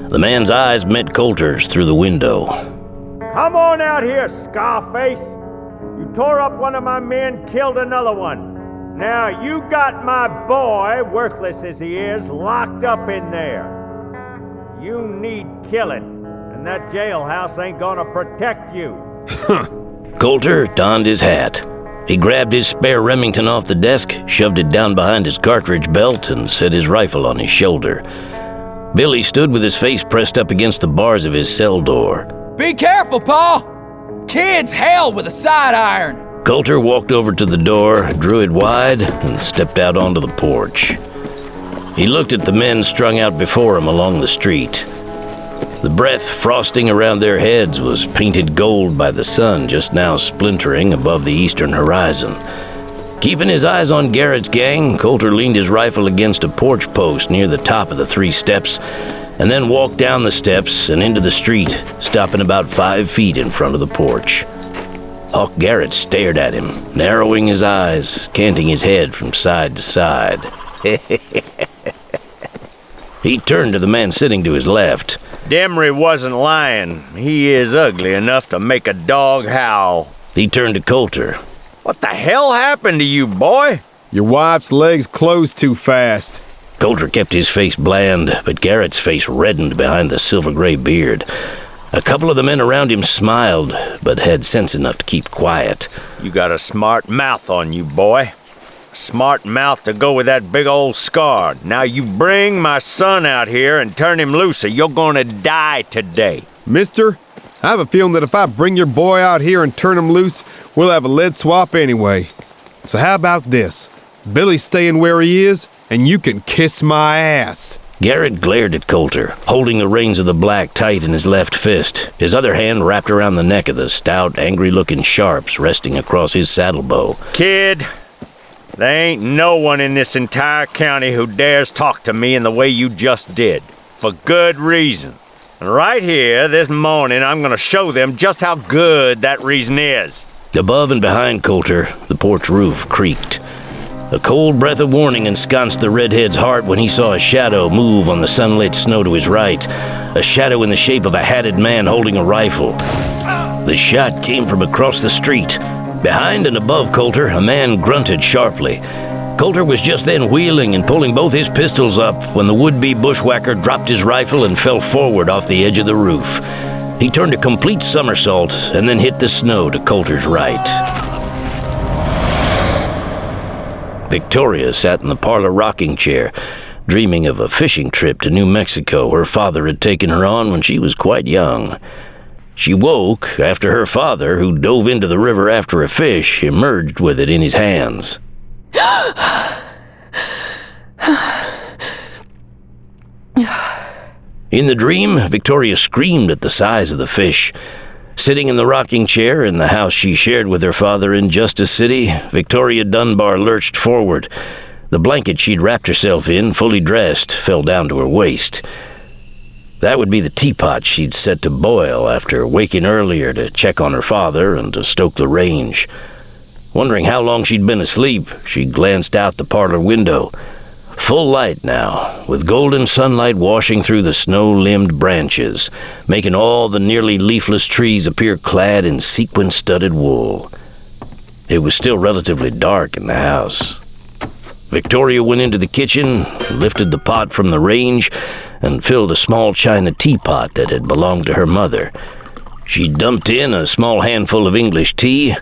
The man's eyes met Colter's through the window. Come on out here, Scarface. You tore up one of my men, killed another one. Now you got my boy, worthless as he is, locked up in there. You need killing, and that jailhouse ain't gonna protect you. Colter donned his hat. He grabbed his spare Remington off the desk, shoved it down behind his cartridge belt, and set his rifle on his shoulder. Billy stood with his face pressed up against the bars of his cell door. Be careful, Pa! Kid's hell with a side iron! Colter walked over to the door, drew it wide, and stepped out onto the porch. He looked at the men strung out before him along the street. The breath frosting around their heads was painted gold by the sun just now splintering above the eastern horizon. Keeping his eyes on Garrett's gang, Colter leaned his rifle against a porch post near the top of the 3 steps, and then walked down the steps and into the street, stopping about 5 feet in front of the porch. Hawk Garrett stared at him, narrowing his eyes, canting his head from side to side. He turned to the man sitting to his left. Demery wasn't lying. He is ugly enough to make a dog howl. He turned to Colter. What the hell happened to you, boy? Your wife's legs closed too fast. Colter kept his face bland, but Garrett's face reddened behind the silver-gray beard. A couple of the men around him smiled, but had sense enough to keep quiet. You got a smart mouth on you, boy. Smart mouth to go with that big old scar. Now you bring my son out here and turn him loose or you're gonna die today. Mister, I have a feeling that if I bring your boy out here and turn him loose, we'll have a lead swap anyway. So how about this? Billy's staying where he is, and you can kiss my ass. Garrett glared at Colter, holding the reins of the black tight in his left fist, his other hand wrapped around the neck of the stout, angry-looking Sharps resting across his saddle bow. Kid, there ain't no one in this entire county who dares talk to me in the way you just did. For good reason. And right here, this morning, I'm gonna show them just how good that reason is. Above and behind Colter, the porch roof creaked. A cold breath of warning ensconced the redhead's heart when he saw a shadow move on the sunlit snow to his right, a shadow in the shape of a hatted man holding a rifle. The shot came from across the street. Behind and above Colter, a man grunted sharply. Colter was just then wheeling and pulling both his pistols up when the would-be bushwhacker dropped his rifle and fell forward off the edge of the roof. He turned a complete somersault and then hit the snow to Colter's right. Victoria sat in the parlor rocking chair, dreaming of a fishing trip to New Mexico her father had taken her on when she was quite young. She woke after her father, who dove into the river after a fish, emerged with it in his hands. In the dream, Victoria screamed at the size of the fish. Sitting in the rocking chair in the house she shared with her father in Justice City, Victoria Dunbar lurched forward. The blanket she'd wrapped herself in, fully dressed, fell down to her waist. That would be the teapot she'd set to boil after waking earlier to check on her father and to stoke the range. Wondering how long she'd been asleep, she glanced out the parlor window. Full light now, with golden sunlight washing through the snow-limbed branches, making all the nearly leafless trees appear clad in sequin-studded wool. It was still relatively dark in the house. Victoria went into the kitchen, lifted the pot from the range, and filled a small china teapot that had belonged to her mother. She dumped in a small handful of English tea,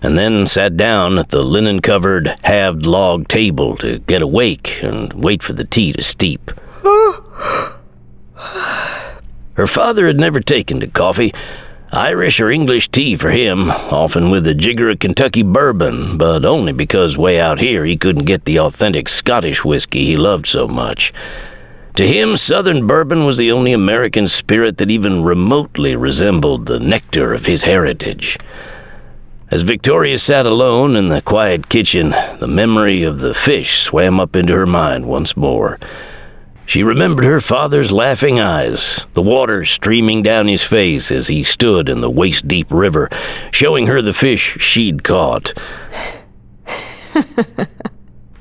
and then sat down at the linen-covered, halved log table to get awake and wait for the tea to steep. Her father had never taken to coffee. Irish or English tea for him, often with a jigger of Kentucky bourbon, but only because way out here he couldn't get the authentic Scottish whiskey he loved so much. To him, Southern bourbon was the only American spirit that even remotely resembled the nectar of his heritage. As Victoria sat alone in the quiet kitchen, the memory of the fish swam up into her mind once more. She remembered her father's laughing eyes, the water streaming down his face as he stood in the waist-deep river, showing her the fish she'd caught.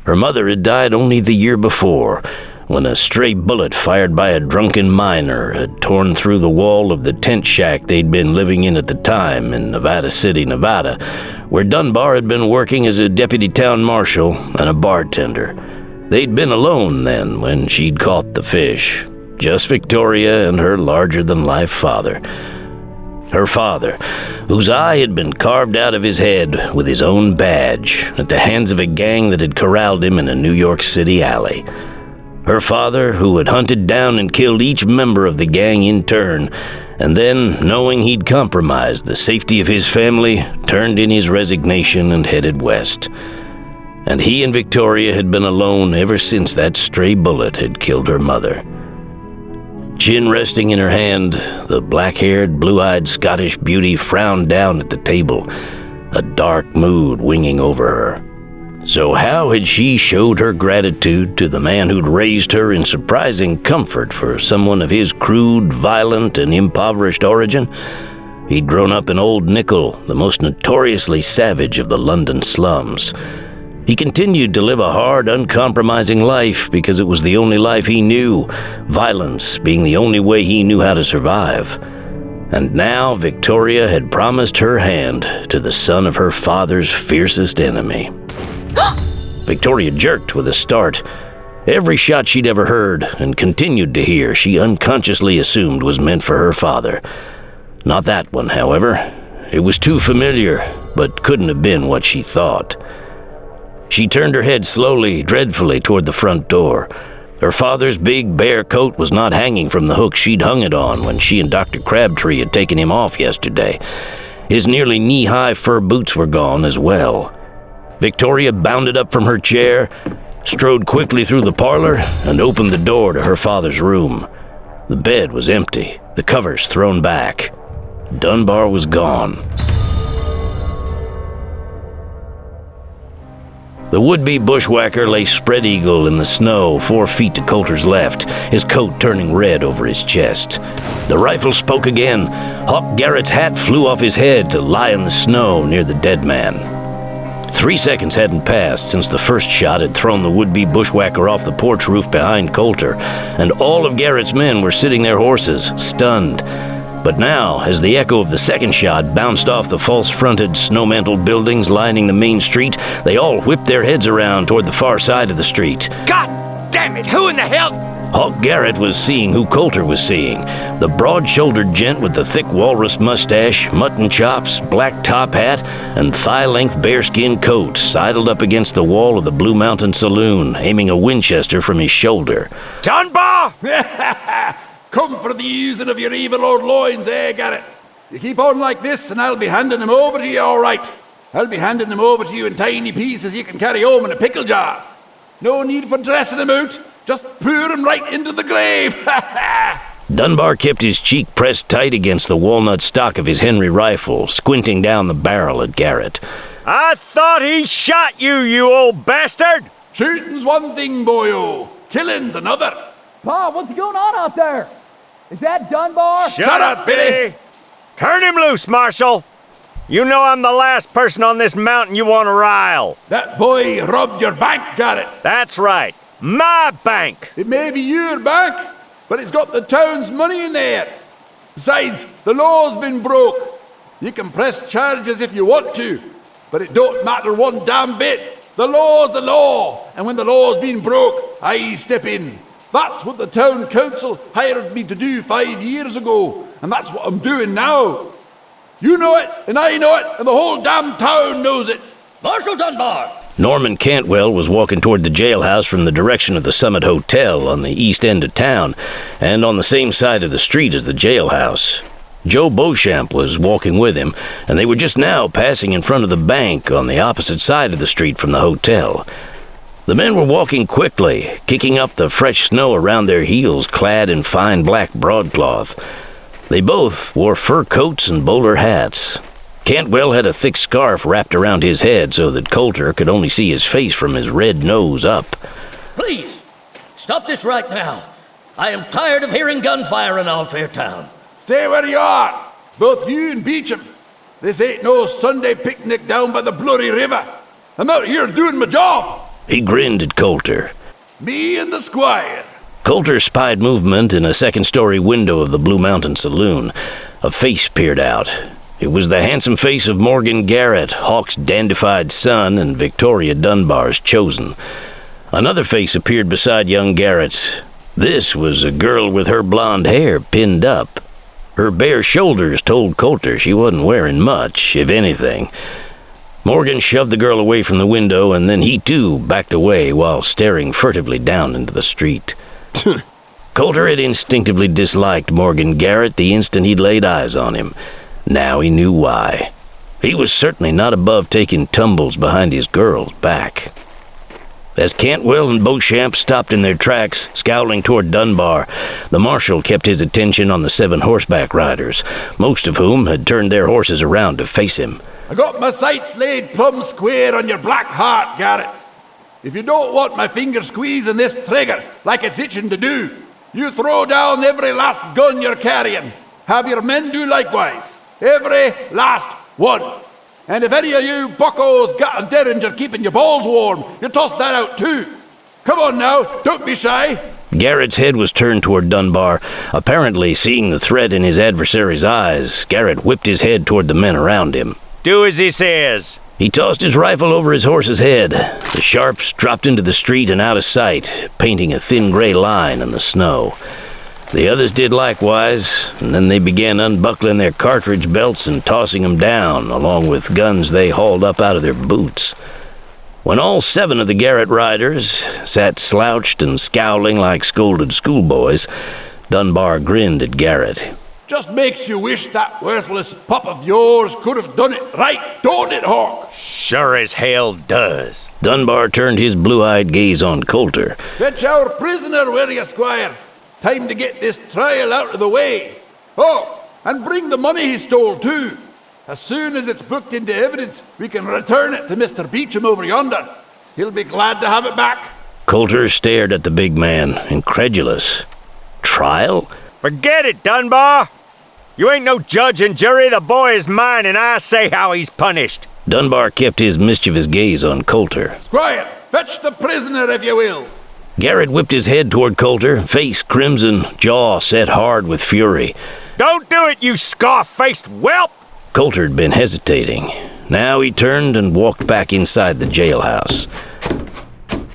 Her mother had died only the year before, when a stray bullet fired by a drunken miner had torn through the wall of the tent shack they'd been living in at the time in Nevada City, Nevada, where Dunbar had been working as a deputy town marshal and a bartender. They'd been alone then when she'd caught the fish, just Victoria and her larger-than-life father. Her father, whose eye had been carved out of his head with his own badge at the hands of a gang that had corralled him in a New York City alley. Her father, who had hunted down and killed each member of the gang in turn, and then, knowing he'd compromised the safety of his family, turned in his resignation and headed west. And he and Victoria had been alone ever since that stray bullet had killed her mother. Chin resting in her hand, the black-haired, blue-eyed Scottish beauty frowned down at the table, a dark mood winging over her. So how had she showed her gratitude to the man who'd raised her in surprising comfort for someone of his crude, violent, and impoverished origin? He'd grown up in Old Nickel, the most notoriously savage of the London slums. He continued to live a hard, uncompromising life because it was the only life he knew, violence being the only way he knew how to survive. And now Victoria had promised her hand to the son of her father's fiercest enemy. Victoria jerked with a start. Every shot she'd ever heard, and continued to hear, she unconsciously assumed was meant for her father. Not that one, however. It was too familiar, but couldn't have been what she thought. She turned her head slowly, dreadfully, toward the front door. Her father's big, bare coat was not hanging from the hook she'd hung it on when she and Dr. Crabtree had taken him off yesterday. His nearly knee-high fur boots were gone as well. Victoria bounded up from her chair, strode quickly through the parlor, and opened the door to her father's room. The bed was empty, the covers thrown back. Dunbar was gone. The would-be bushwhacker lay spread-eagle in the snow 4 feet to Colter's left, his coat turning red over his chest. The rifle spoke again. Hawk Garrett's hat flew off his head to lie in the snow near the dead man. 3 seconds hadn't passed since the first shot had thrown the would-be bushwhacker off the porch roof behind Colter, and all of Garrett's men were sitting their horses, stunned. But now, as the echo of the second shot bounced off the false-fronted, snow-mantled buildings lining the main street, they all whipped their heads around toward the far side of the street. God damn it! Who in the hell? Hawk Garrett was seeing who Colter was seeing. The broad-shouldered gent with the thick walrus mustache, mutton chops, black top hat, and thigh-length bearskin coat sidled up against the wall of the Blue Mountain Saloon, aiming a Winchester from his shoulder. Dunbar! Come for the using of your evil old loins, eh, Garrett? You keep on like this, and I'll be handing him over to you all right. I'll be handing him over to you in tiny pieces you can carry home in a pickle jar. No need for dressing him out. Just pour him right into the grave. Dunbar kept his cheek pressed tight against the walnut stock of his Henry rifle, squinting down the barrel at Garrett. I thought he shot you, you old bastard! Shooting's one thing, boyo. Killing's another. Pa, what's going on out there? Is that Dunbar? Shut up, Billy! Turn him loose, Marshal! You know I'm the last person on this mountain you want to rile. That boy robbed your bank, Garrett. That's right. My bank. It may be your bank, but it's got the town's money in there. Besides, the law's been broke. You can press charges if you want to. But it don't matter one damn bit. The law's the law, and when the law's been broke, I step in. That's what the town council hired me to do 5 years ago, and that's what I'm doing now. You know it, and I know it, and the whole damn town knows it. Marshal Dunbar! Norman Cantwell was walking toward the jailhouse from the direction of the Summit Hotel on the east end of town, and on the same side of the street as the jailhouse. Joe Beauchamp was walking with him, and they were just now passing in front of the bank on the opposite side of the street from the hotel. The men were walking quickly, kicking up the fresh snow around their heels, clad in fine black broadcloth. They both wore fur coats and bowler hats. Cantwell had a thick scarf wrapped around his head so that Colter could only see his face from his red nose up. Please, stop this right now. I am tired of hearing gunfire in our fair town. Stay where you are, both you and Beecham. This ain't no Sunday picnic down by the bloody river. I'm out here doing my job. He grinned at Colter. Me and the squire. Colter spied movement in a second-story window of the Blue Mountain Saloon. A face peered out. It was the handsome face of Morgan Garrett, Hawk's dandified son and Victoria Dunbar's chosen. Another face appeared beside young Garrett's. This was a girl with her blonde hair pinned up. Her bare shoulders told Colter she wasn't wearing much, if anything. Morgan shoved the girl away from the window, and then he too backed away while staring furtively down into the street. Colter had instinctively disliked Morgan Garrett the instant he'd laid eyes on him. Now he knew why. He was certainly not above taking tumbles behind his girl's back. As Cantwell and Beauchamp stopped in their tracks, scowling toward Dunbar, the marshal kept his attention on the 7 horseback riders, most of whom had turned their horses around to face him. I got my sights laid plumb square on your black heart, Garrett. If you don't want my finger squeezing this trigger like it's itching to do, you throw down every last gun you're carrying. Have your men do likewise. Every last one. And if any of you buckos got a derringer keeping your balls warm, you toss that out too. Come on now, don't be shy. Garrett's head was turned toward Dunbar. Apparently seeing the threat in his adversary's eyes, Garrett whipped his head toward the men around him. Do as he says. He tossed his rifle over his horse's head. The sharps dropped into the street and out of sight, painting a thin gray line in the snow. The others did likewise, and then they began unbuckling their cartridge belts and tossing them down, along with guns they hauled up out of their boots. When all 7 of the Garrett riders sat slouched and scowling like scolded schoolboys, Dunbar grinned at Garrett. Just makes you wish that worthless pup of yours could have done it right, don't it, Hawk? Sure as hell does. Dunbar turned his blue-eyed gaze on Colter. Fetch our prisoner, will you, Squire? Time to get this trial out of the way. Oh, and bring the money he stole, too. As soon as it's booked into evidence, we can return it to Mr. Beecham over yonder. He'll be glad to have it back. Colter stared at the big man, incredulous. Trial? Forget it, Dunbar. You ain't no judge and jury. The boy is mine, and I say how he's punished. Dunbar kept his mischievous gaze on Colter. Squire, fetch the prisoner if you will. Garrett whipped his head toward Colter, face crimson, jaw set hard with fury. Don't do it, you scar-faced whelp! Colter had been hesitating. Now he turned and walked back inside the jailhouse.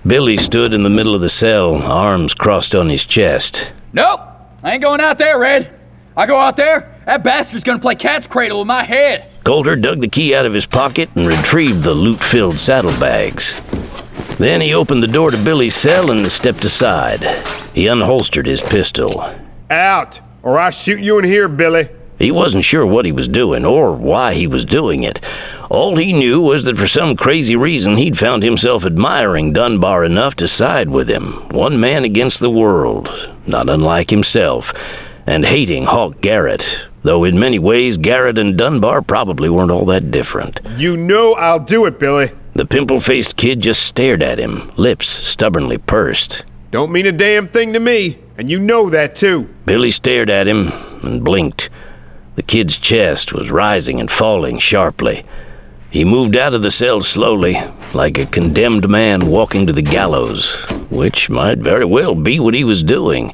Billy stood in the middle of the cell, arms crossed on his chest. Nope, I ain't going out there, Red. I go out there, that bastard's gonna play cat's cradle with my head. Colter dug the key out of his pocket and retrieved the loot-filled saddlebags. Then he opened the door to Billy's cell and stepped aside. He unholstered his pistol. Out, or I shoot you in here, Billy. He wasn't sure what he was doing or why he was doing it. All he knew was that for some crazy reason he'd found himself admiring Dunbar enough to side with him, one man against the world, not unlike himself, and hating Hawk Garrett, though in many ways Garrett and Dunbar probably weren't all that different. You know I'll do it, Billy. The pimple-faced kid just stared at him, lips stubbornly pursed. Don't mean a damn thing to me, and you know that too. Billy stared at him and blinked. The kid's chest was rising and falling sharply. He moved out of the cell slowly, like a condemned man walking to the gallows, which might very well be what he was doing.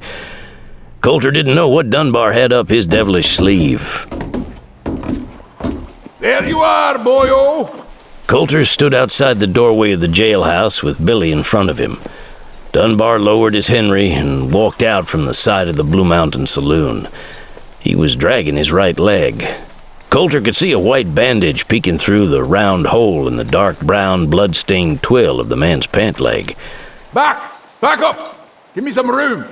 Colter didn't know what Dunbar had up his devilish sleeve. There you are, boyo. Colter stood outside the doorway of the jailhouse with Billy in front of him. Dunbar lowered his Henry and walked out from the side of the Blue Mountain Saloon. He was dragging his right leg. Colter could see a white bandage peeking through the round hole in the dark brown, blood-stained twill of the man's pant leg. Back up! Give me some room!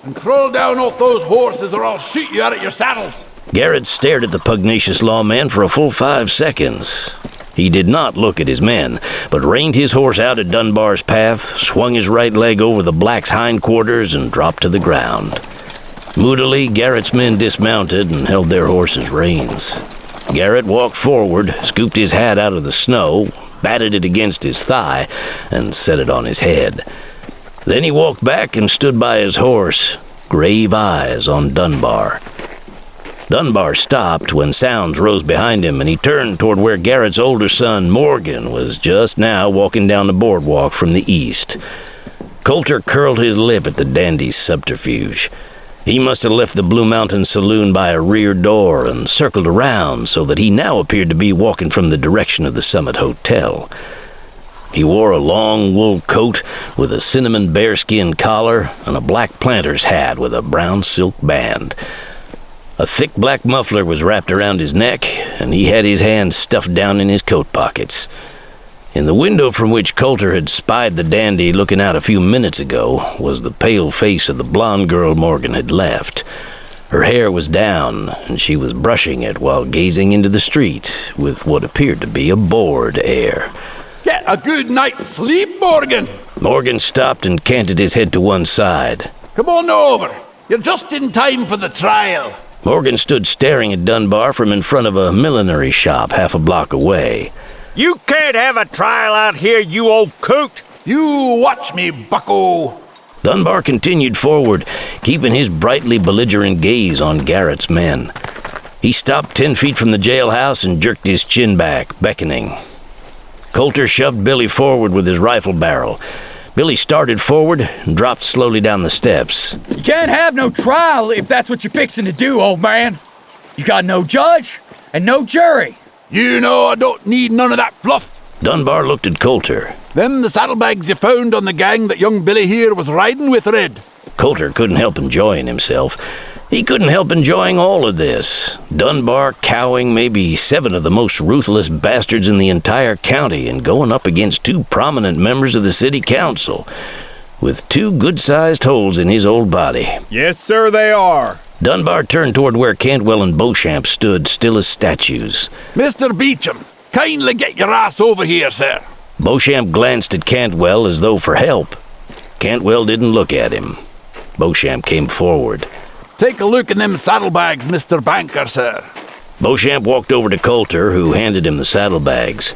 And crawl down off those horses or I'll shoot you out of your saddles! Garrett stared at the pugnacious lawman for a full 5 seconds. He did not look at his men, but reined his horse out at Dunbar's path, swung his right leg over the black's hindquarters, and dropped to the ground. Moodily, Garrett's men dismounted and held their horses' reins. Garrett walked forward, scooped his hat out of the snow, batted it against his thigh, and set it on his head. Then he walked back and stood by his horse, grave eyes on Dunbar. Dunbar stopped when sounds rose behind him, and he turned toward where Garrett's older son, Morgan, was just now walking down the boardwalk from the east. Colter curled his lip at the dandy's subterfuge. He must have left the Blue Mountain Saloon by a rear door and circled around so that he now appeared to be walking from the direction of the Summit Hotel. He wore a long wool coat with a cinnamon bearskin collar and a black planter's hat with a brown silk band. A thick black muffler was wrapped around his neck, and he had his hands stuffed down in his coat pockets. In the window from which Colter had spied the dandy looking out a few minutes ago was the pale face of the blonde girl Morgan had left. Her hair was down, and she was brushing it while gazing into the street with what appeared to be a bored air. Get a good night's sleep, Morgan! Morgan stopped and canted his head to one side. Come on over. You're just in time for the trial. Morgan stood staring at Dunbar from in front of a millinery shop half a block away. You can't have a trial out here, you old coot! You watch me, bucko! Dunbar continued forward, keeping his brightly belligerent gaze on Garrett's men. He stopped 10 feet from the jailhouse and jerked his chin back, beckoning. Colter shoved Billy forward with his rifle barrel. Billy started forward and dropped slowly down the steps. You can't have no trial if that's what you're fixing to do, old man. You got no judge and no jury. You know I don't need none of that fluff. Dunbar looked at Colter. Them the saddlebags you found on the gang that young Billy here was riding with, Red. Colter couldn't help enjoying himself. He couldn't help enjoying all of this. Dunbar cowing maybe 7 of the most ruthless bastards in the entire county and going up against 2 prominent members of the city council, with 2 good-sized holes in his old body. Yes, sir, they are. Dunbar turned toward where Cantwell and Beauchamp stood, still as statues. Mr. Beecham, kindly get your ass over here, sir. Beauchamp glanced at Cantwell as though for help. Cantwell didn't look at him. Beauchamp came forward. Take a look in them saddlebags, Mr. Banker, sir. Beauchamp walked over to Colter, who handed him the saddlebags.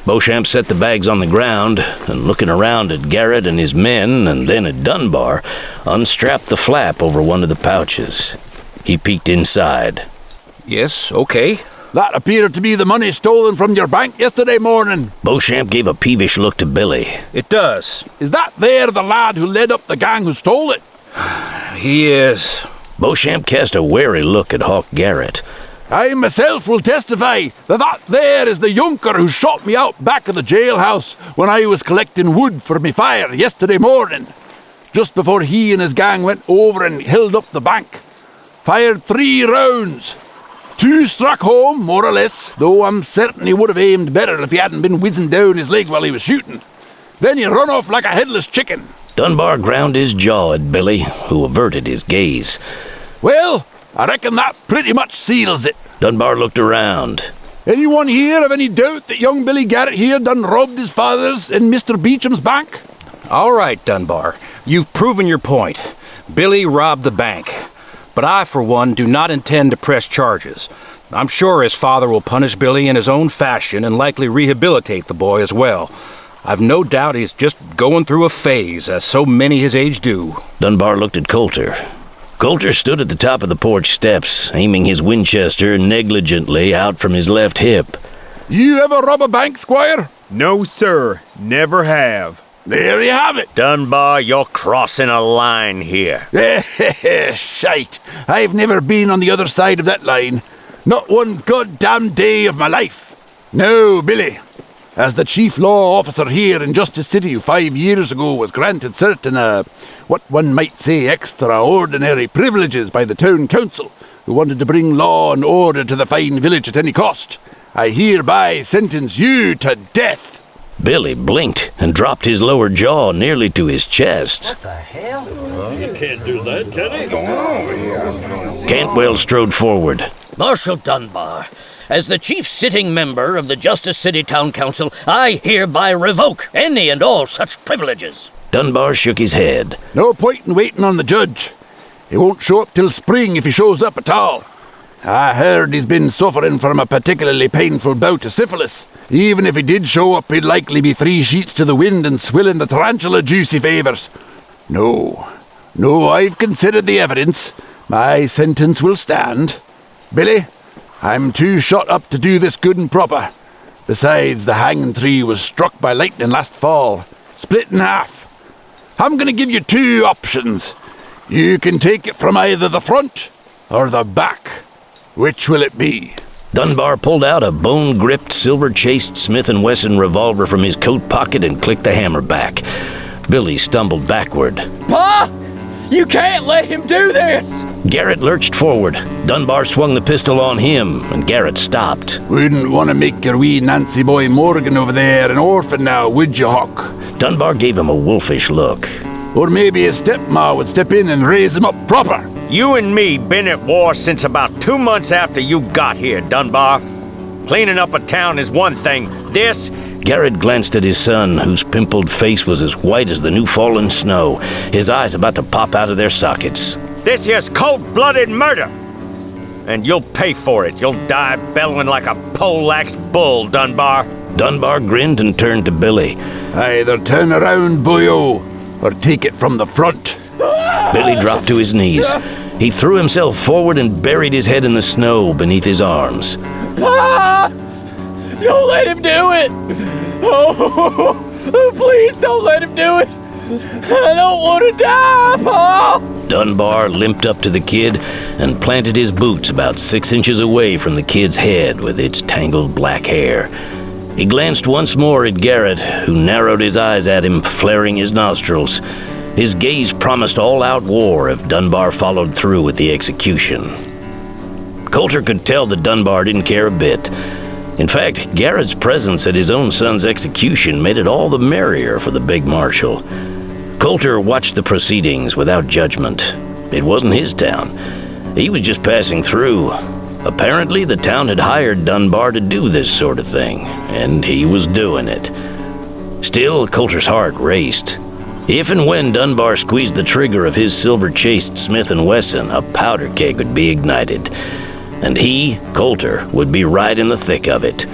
Beauchamp set the bags on the ground, and looking around at Garrett and his men, and then at Dunbar, unstrapped the flap over one of the pouches. He peeked inside. Yes, okay. That appeared to be the money stolen from your bank yesterday morning. Beauchamp gave a peevish look to Billy. It does. Is that there the lad who led up the gang who stole it? He is. Beauchamp cast a wary look at Hawk Garrett. I myself will testify that there is the yunker who shot me out back of the jailhouse when I was collecting wood for me fire yesterday morning, just before he and his gang went over and held up the bank. Fired 3 rounds. 2 struck home, more or less, though I'm certain he would have aimed better if he hadn't been whizzing down his leg while he was shooting. Then he run off like a headless chicken. Dunbar ground his jaw at Billy, who averted his gaze. Well, I reckon that pretty much seals it. Dunbar looked around. Anyone here have any doubt that young Billy Garrett here done robbed his father's and Mr. Beecham's bank? All right, Dunbar. You've proven your point. Billy robbed the bank. But I, for one, do not intend to press charges. I'm sure his father will punish Billy in his own fashion and likely rehabilitate the boy as well. I've no doubt he's just going through a phase, as so many his age do. Dunbar looked at Colter. Colter stood at the top of the porch steps, aiming his Winchester negligently out from his left hip. You ever rob a bank, Squire? No, sir. Never have. There you have it. Dunbar, you're crossing a line here. Shite. I've never been on the other side of that line. Not one goddamn day of my life. No, Billy. As the chief law officer here in Justice City 5 years ago was granted certain, what one might say extraordinary privileges by the town council, who wanted to bring law and order to the fine village at any cost, I hereby sentence you to death. Billy blinked and dropped his lower jaw nearly to his chest. What the hell? You can't do that, can he? Cantwell strode forward. Marshal Dunbar, as the chief sitting member of the Justice City Town Council, I hereby revoke any and all such privileges. Dunbar shook his head. No point in waiting on the judge. He won't show up till spring if he shows up at all. I heard he's been suffering from a particularly painful bout of syphilis. Even if he did show up, he'd likely be 3 sheets to the wind and swilling the tarantula juice he favours. No, I've considered the evidence. My sentence will stand. Billy, I'm too shot up to do this good and proper. Besides, the hanging tree was struck by lightning last fall, split in half. I'm going to give you 2 options. You can take it from either the front or the back. Which will it be? Dunbar pulled out a bone-gripped, silver-chased Smith & Wesson revolver from his coat pocket and clicked the hammer back. Billy stumbled backward. Pa! You can't let him do this! Garrett lurched forward. Dunbar swung the pistol on him, and Garrett stopped. Wouldn't want to make your wee Nancy boy Morgan over there an orphan now, would you, Hawk? Dunbar gave him a wolfish look. Or maybe his stepma would step in and raise him up proper. You and me been at war since about 2 months after you got here, Dunbar. Cleaning up a town is one thing. This... Garrett glanced at his son, whose pimpled face was as white as the new fallen snow, his eyes about to pop out of their sockets. This here's cold-blooded murder. And you'll pay for it. You'll die bellowing like a poleaxed bull, Dunbar. Dunbar grinned and turned to Billy. Either turn around, boyo, or take it from the front. Billy dropped to his knees. He threw himself forward and buried his head in the snow beneath his arms. Pa! Don't let him do it! Oh, please don't let him do it! I don't want to die, Pa! Dunbar limped up to the kid and planted his boots about 6 inches away from the kid's head with its tangled black hair. He glanced once more at Garrett, who narrowed his eyes at him, flaring his nostrils. His gaze promised all-out war if Dunbar followed through with the execution. Colter could tell that Dunbar didn't care a bit. In fact, Garrett's presence at his own son's execution made it all the merrier for the big marshal. Colter watched the proceedings without judgment. It wasn't his town. He was just passing through. Apparently, the town had hired Dunbar to do this sort of thing, and he was doing it. Still, Colter's heart raced. If and when Dunbar squeezed the trigger of his silver-chased Smith & Wesson, a powder keg would be ignited. And he, Colter, would be right in the thick of it.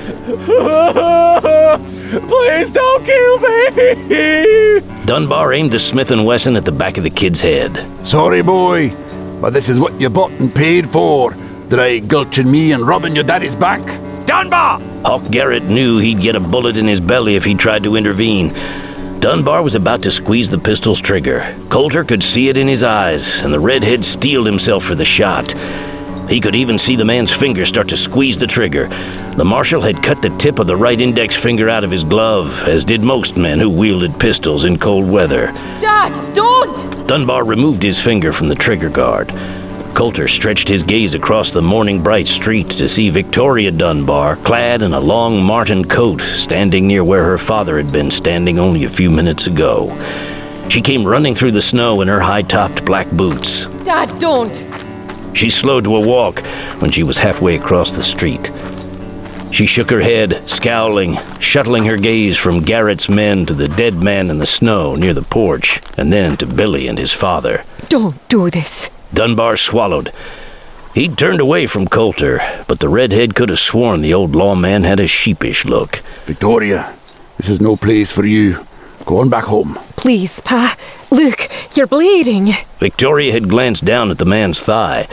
Please don't kill me! Dunbar aimed the Smith & Wesson at the back of the kid's head. Sorry, boy, but this is what you bought and paid for. Dry gulching me and robbing your daddy's bank. Dunbar! Hawk Garrett knew he'd get a bullet in his belly if he tried to intervene. Dunbar was about to squeeze the pistol's trigger. Colter could see it in his eyes, and the redhead steeled himself for the shot. He could even see the man's finger start to squeeze the trigger. The marshal had cut the tip of the right index finger out of his glove, as did most men who wielded pistols in cold weather. Dad, don't! Dunbar removed his finger from the trigger guard. Colter stretched his gaze across the morning-bright street to see Victoria Dunbar, clad in a long marten coat, standing near where her father had been standing only a few minutes ago. She came running through the snow in her high-topped black boots. Dad, don't! She slowed to a walk when she was halfway across the street. She shook her head, scowling, shuttling her gaze from Garrett's men to the dead man in the snow near the porch, and then to Billy and his father. Don't do this. Dunbar swallowed. He'd turned away from Colter, but the redhead could have sworn the old lawman had a sheepish look. Victoria, this is no place for you. Go on back home. Please, Pa. Look, you're bleeding. Victoria had glanced down at the man's thigh.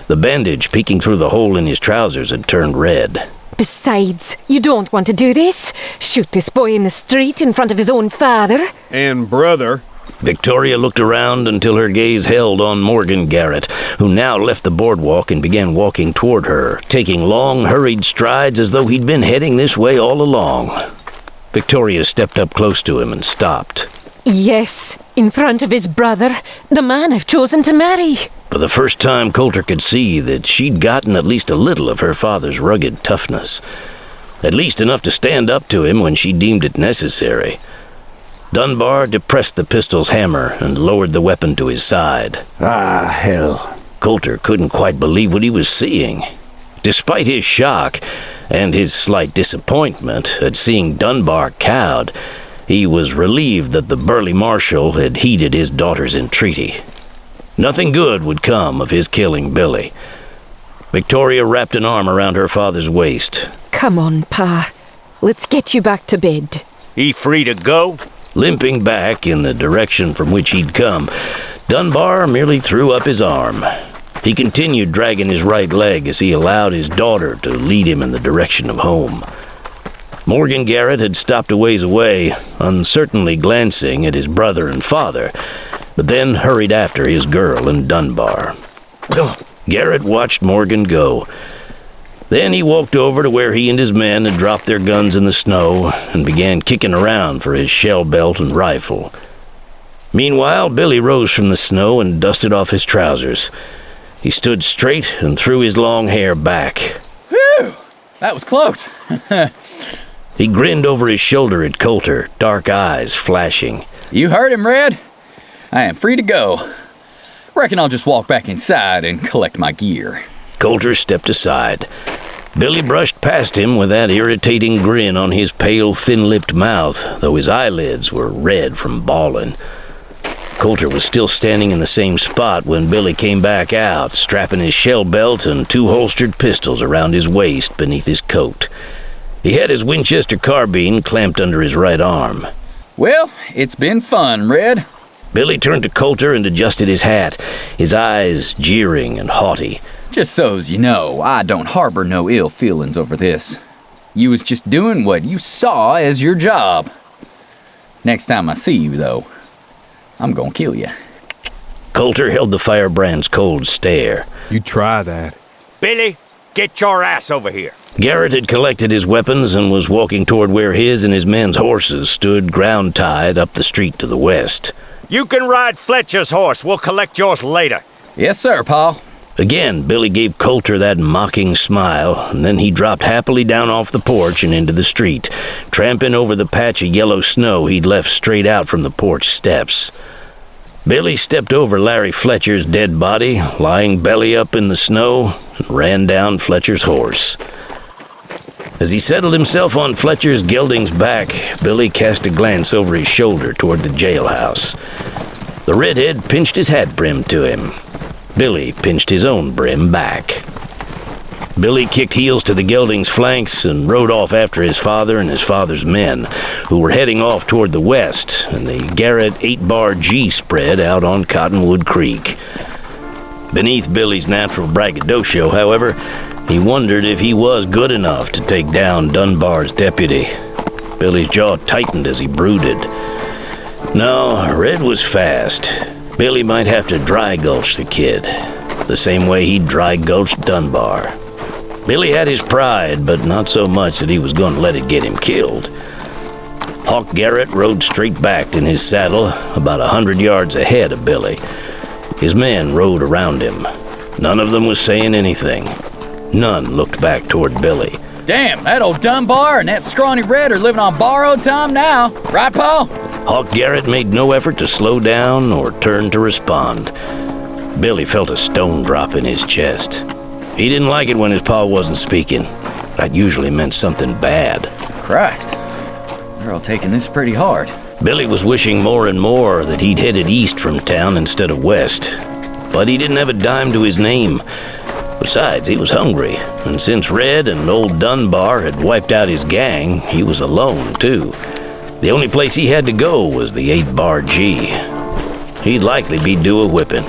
The bandage peeking through the hole in his trousers had turned red. Besides, you don't want to do this. Shoot this boy in the street in front of his own father. And brother. Victoria looked around until her gaze held on Morgan Garrett, who now left the boardwalk and began walking toward her, taking long, hurried strides as though he'd been heading this way all along. Victoria stepped up close to him and stopped. Yes, in front of his brother, the man I've chosen to marry. For the first time, Colter could see that she'd gotten at least a little of her father's rugged toughness. At least enough to stand up to him when she deemed it necessary. Dunbar depressed the pistol's hammer and lowered the weapon to his side. Ah, hell. Colter couldn't quite believe what he was seeing. Despite his shock and his slight disappointment at seeing Dunbar cowed, he was relieved that the burly marshal had heeded his daughter's entreaty. Nothing good would come of his killing Billy. Victoria wrapped an arm around her father's waist. Come on, Pa. Let's get you back to bed. He free to go? Limping back in the direction from which he'd come, Dunbar merely threw up his arm. He continued dragging his right leg as he allowed his daughter to lead him in the direction of home. Morgan Garrett had stopped a ways away, uncertainly glancing at his brother and father, but then hurried after his girl and Dunbar. Garrett watched Morgan go. Then he walked over to where he and his men had dropped their guns in the snow and began kicking around for his shell belt and rifle. Meanwhile, Billy rose from the snow and dusted off his trousers. He stood straight and threw his long hair back. Whew! That was close. He grinned over his shoulder at Colter, dark eyes flashing. You heard him, Red. I am free to go. Reckon I'll just walk back inside and collect my gear. Colter stepped aside. Billy brushed past him with that irritating grin on his pale, thin-lipped mouth, though his eyelids were red from bawling. Colter was still standing in the same spot when Billy came back out, strapping his shell belt and 2 holstered pistols around his waist beneath his coat. He had his Winchester carbine clamped under his right arm. Well, it's been fun, Red. Billy turned to Colter and adjusted his hat, his eyes jeering and haughty. Just so's you know, I don't harbor no ill feelings over this. You was just doing what you saw as your job. Next time I see you, though, I'm gonna kill you. Colter held the firebrand's cold stare. You try that. Billy, get your ass over here. Garrett had collected his weapons and was walking toward where his and his men's horses stood ground-tied up the street to the west. You can ride Fletcher's horse. We'll collect yours later. Yes, sir, Pa. Again, Billy gave Colter that mocking smile, and then he dropped happily down off the porch and into the street, tramping over the patch of yellow snow he'd left straight out from the porch steps. Billy stepped over Larry Fletcher's dead body, lying belly up in the snow, and ran down Fletcher's horse. As he settled himself on Fletcher's gelding's back, Billy cast a glance over his shoulder toward the jailhouse. The redhead pinched his hat brim to him. Billy pinched his own brim back. Billy kicked heels to the gelding's flanks and rode off after his father and his father's men, who were heading off toward the west and the Garrett 8-bar G spread out on Cottonwood Creek. Beneath Billy's natural braggadocio, however, he wondered if he was good enough to take down Dunbar's deputy. Billy's jaw tightened as he brooded. No, Red was fast. Billy might have to dry gulch the kid, the same way he'd dry gulched Dunbar. Billy had his pride, but not so much that he was going to let it get him killed. Hawk Garrett rode straight back in his saddle, about 100 yards ahead of Billy. His men rode around him. None of them was saying anything. None looked back toward Billy. Damn, that old Dunbar and that scrawny Red are living on borrowed time now. Right, Paul? Hawk Garrett made no effort to slow down or turn to respond. Billy felt a stone drop in his chest. He didn't like it when his pa wasn't speaking. That usually meant something bad. Christ, they're all taking this pretty hard. Billy was wishing more and more that he'd headed east from town instead of west. But he didn't have a dime to his name. Besides, he was hungry, and since Red and old Dunbar had wiped out his gang, he was alone, too. The only place he had to go was the 8-bar G. He'd likely be due a whipping.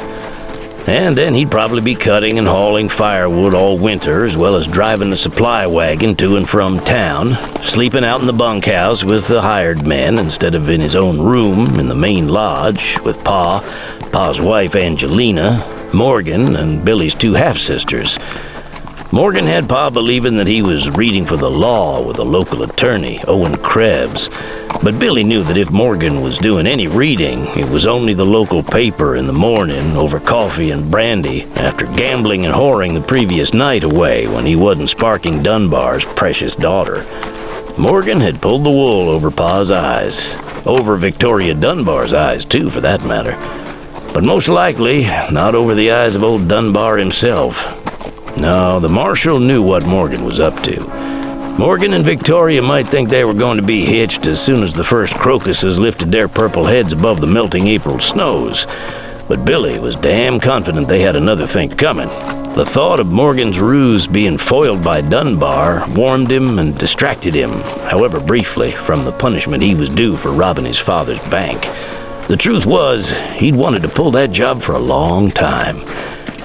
And then he'd probably be cutting and hauling firewood all winter, as well as driving the supply wagon to and from town, sleeping out in the bunkhouse with the hired men instead of in his own room in the main lodge with Pa's wife Angelina, Morgan, and Billy's 2 half-sisters. Morgan had Pa believing that he was reading for the law with a local attorney, Owen Krebs. But Billy knew that if Morgan was doing any reading, it was only the local paper in the morning over coffee and brandy after gambling and whoring the previous night away when he wasn't sparking Dunbar's precious daughter. Morgan had pulled the wool over Pa's eyes. Over Victoria Dunbar's eyes, too, for that matter. But most likely, not over the eyes of old Dunbar himself. No, the marshal knew what Morgan was up to. Morgan and Victoria might think they were going to be hitched as soon as the first crocuses lifted their purple heads above the melting April snows. But Billy was damn confident they had another thing coming. The thought of Morgan's ruse being foiled by Dunbar warmed him and distracted him, however briefly, from the punishment he was due for robbing his father's bank. The truth was, he'd wanted to pull that job for a long time.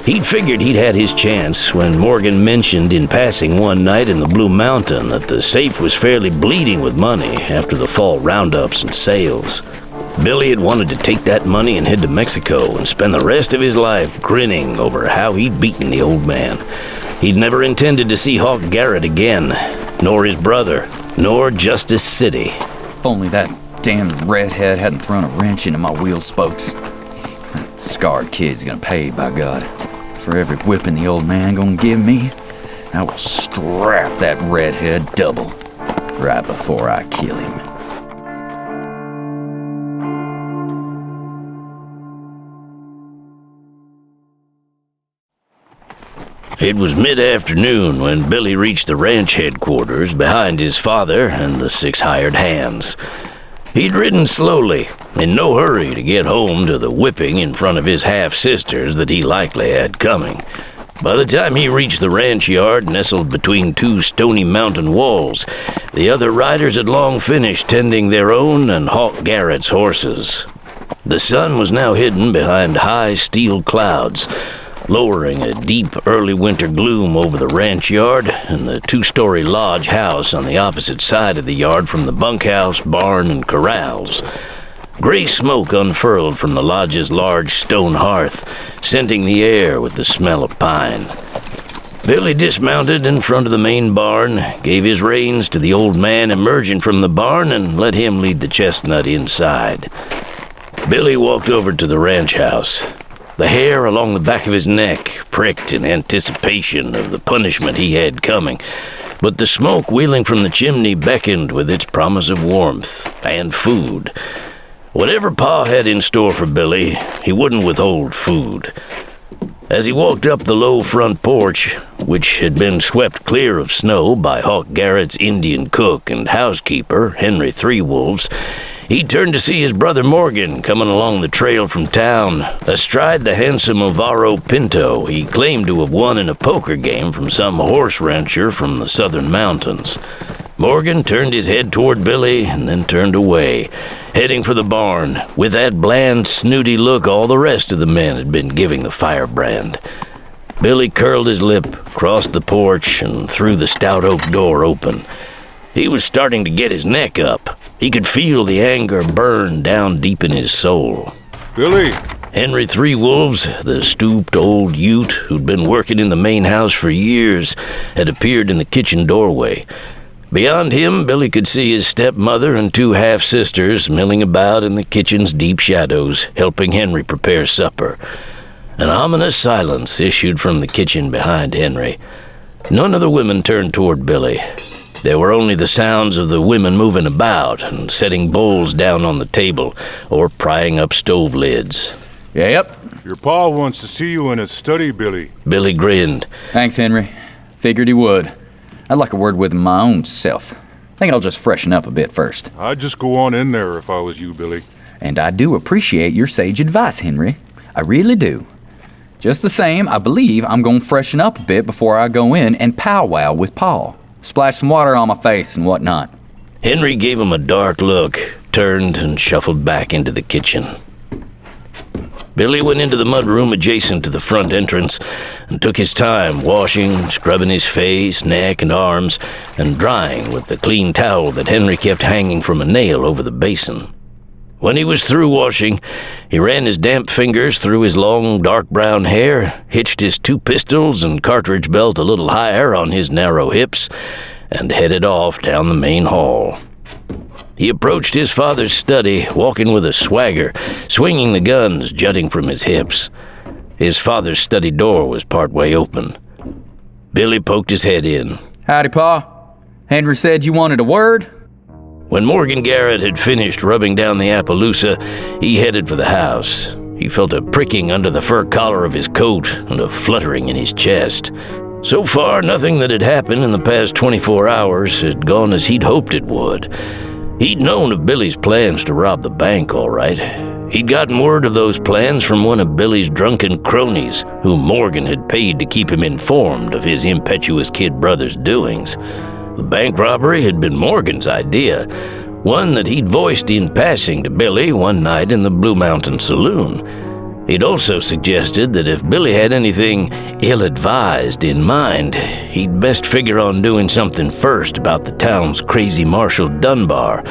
He'd figured he'd had his chance when Morgan mentioned in passing one night in the Blue Mountain that the safe was fairly bleeding with money after the fall roundups and sales. Billy had wanted to take that money and head to Mexico and spend the rest of his life grinning over how he'd beaten the old man. He'd never intended to see Hawk Garrett again, nor his brother, nor Justice City. If only that damn redhead hadn't thrown a wrench into my wheel spokes. That scarred kid's gonna pay, by God. For every whipping the old man gonna give me, I will strap that redhead double right before I kill him. It was mid-afternoon when Billy reached the ranch headquarters behind his father and the 6 hired hands. He'd ridden slowly, in no hurry to get home to the whipping in front of his half-sisters that he likely had coming. By the time he reached the ranch yard nestled between 2 stony mountain walls, the other riders had long finished tending their own and Hawk Garrett's horses. The sun was now hidden behind high steel clouds, lowering a deep early winter gloom over the ranch yard and the 2-story lodge house on the opposite side of the yard from the bunkhouse, barn, and corrals. Gray smoke unfurled from the lodge's large stone hearth, scenting the air with the smell of pine. Billy dismounted in front of the main barn, gave his reins to the old man emerging from the barn, and let him lead the chestnut inside. Billy walked over to the ranch house. The hair along the back of his neck pricked in anticipation of the punishment he had coming, but the smoke wheeling from the chimney beckoned with its promise of warmth and food. Whatever Pa had in store for Billy, he wouldn't withhold food. As he walked up the low front porch, which had been swept clear of snow by Hawk Garrett's Indian cook and housekeeper, Henry Three Wolves, he turned to see his brother Morgan coming along the trail from town, astride the handsome Farrow pinto he claimed to have won in a poker game from some horse rancher from the southern mountains. Morgan turned his head toward Billy and then turned away, heading for the barn, with that bland, snooty look all the rest of the men had been giving the firebrand. Billy curled his lip, crossed the porch, and threw the stout oak door open. He was starting to get his neck up. He could feel the anger burn down deep in his soul. Billy! Henry Three Wolves, the stooped old Ute who'd been working in the main house for years, had appeared in the kitchen doorway. Beyond him, Billy could see his stepmother and 2 half-sisters milling about in the kitchen's deep shadows, helping Henry prepare supper. An ominous silence issued from the kitchen behind Henry. None of the women turned toward Billy. There were only the sounds of the women moving about and setting bowls down on the table or prying up stove lids. Yep. Your pa wants to see you in his study, Billy. Billy grinned. Thanks, Henry. Figured he would. I'd like a word with my own self. Think I'll just freshen up a bit first. I'd just go on in there if I was you, Billy. And I do appreciate your sage advice, Henry. I really do. Just the same, I believe I'm gonna freshen up a bit before I go in and powwow with Pa. Splash some water on my face and whatnot. Henry gave him a dark look, turned and shuffled back into the kitchen. Billy went into the mudroom adjacent to the front entrance and took his time washing, scrubbing his face, neck, and arms, and drying with the clean towel that Henry kept hanging from a nail over the basin. When he was through washing, he ran his damp fingers through his long, dark brown hair, hitched his 2 pistols and cartridge belt a little higher on his narrow hips, and headed off down the main hall. He approached his father's study, walking with a swagger, swinging the guns jutting from his hips. His father's study door was partway open. Billy poked his head in. Howdy, Pa. Henry said you wanted a word? When Morgan Garrett had finished rubbing down the Appaloosa, he headed for the house. He felt a pricking under the fur collar of his coat and a fluttering in his chest. So far, nothing that had happened in the past 24 hours had gone as he'd hoped it would. He'd known of Billy's plans to rob the bank, all right. He'd gotten word of those plans from one of Billy's drunken cronies, whom Morgan had paid to keep him informed of his impetuous kid brother's doings. The bank robbery had been Morgan's idea, one that he'd voiced in passing to Billy one night in the Blue Mountain Saloon. He'd also suggested that if Billy had anything ill-advised in mind, he'd best figure on doing something first about the town's crazy Marshal Dunbar,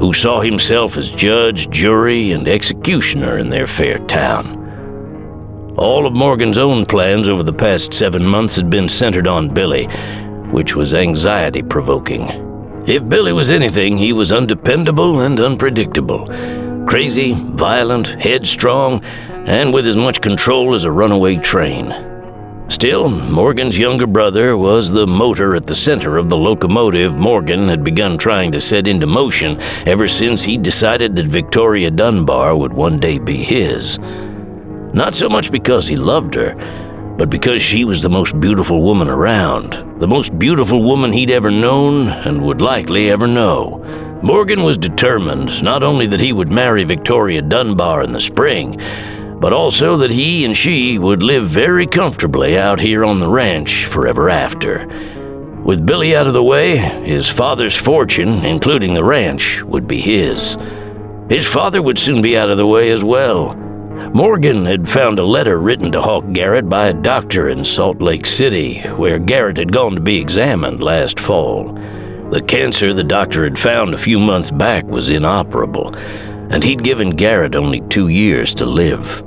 who saw himself as judge, jury, and executioner in their fair town. All of Morgan's own plans over the past 7 months had been centered on Billy, which was anxiety-provoking. If Billy was anything, he was undependable and unpredictable. Crazy, violent, headstrong, and with as much control as a runaway train. Still, Morgan's younger brother was the motor at the center of the locomotive Morgan had begun trying to set into motion ever since he decided that Victoria Dunbar would one day be his. Not so much because he loved her, but because she was the most beautiful woman around, the most beautiful woman he'd ever known and would likely ever know. Morgan was determined not only that he would marry Victoria Dunbar in the spring, but also that he and she would live very comfortably out here on the ranch forever after. With Billy out of the way, his father's fortune, including the ranch, would be his. His father would soon be out of the way as well. Morgan had found a letter written to Hawk Garrett by a doctor in Salt Lake City, where Garrett had gone to be examined last fall. The cancer the doctor had found a few months back was inoperable, and he'd given Garrett only 2 years to live.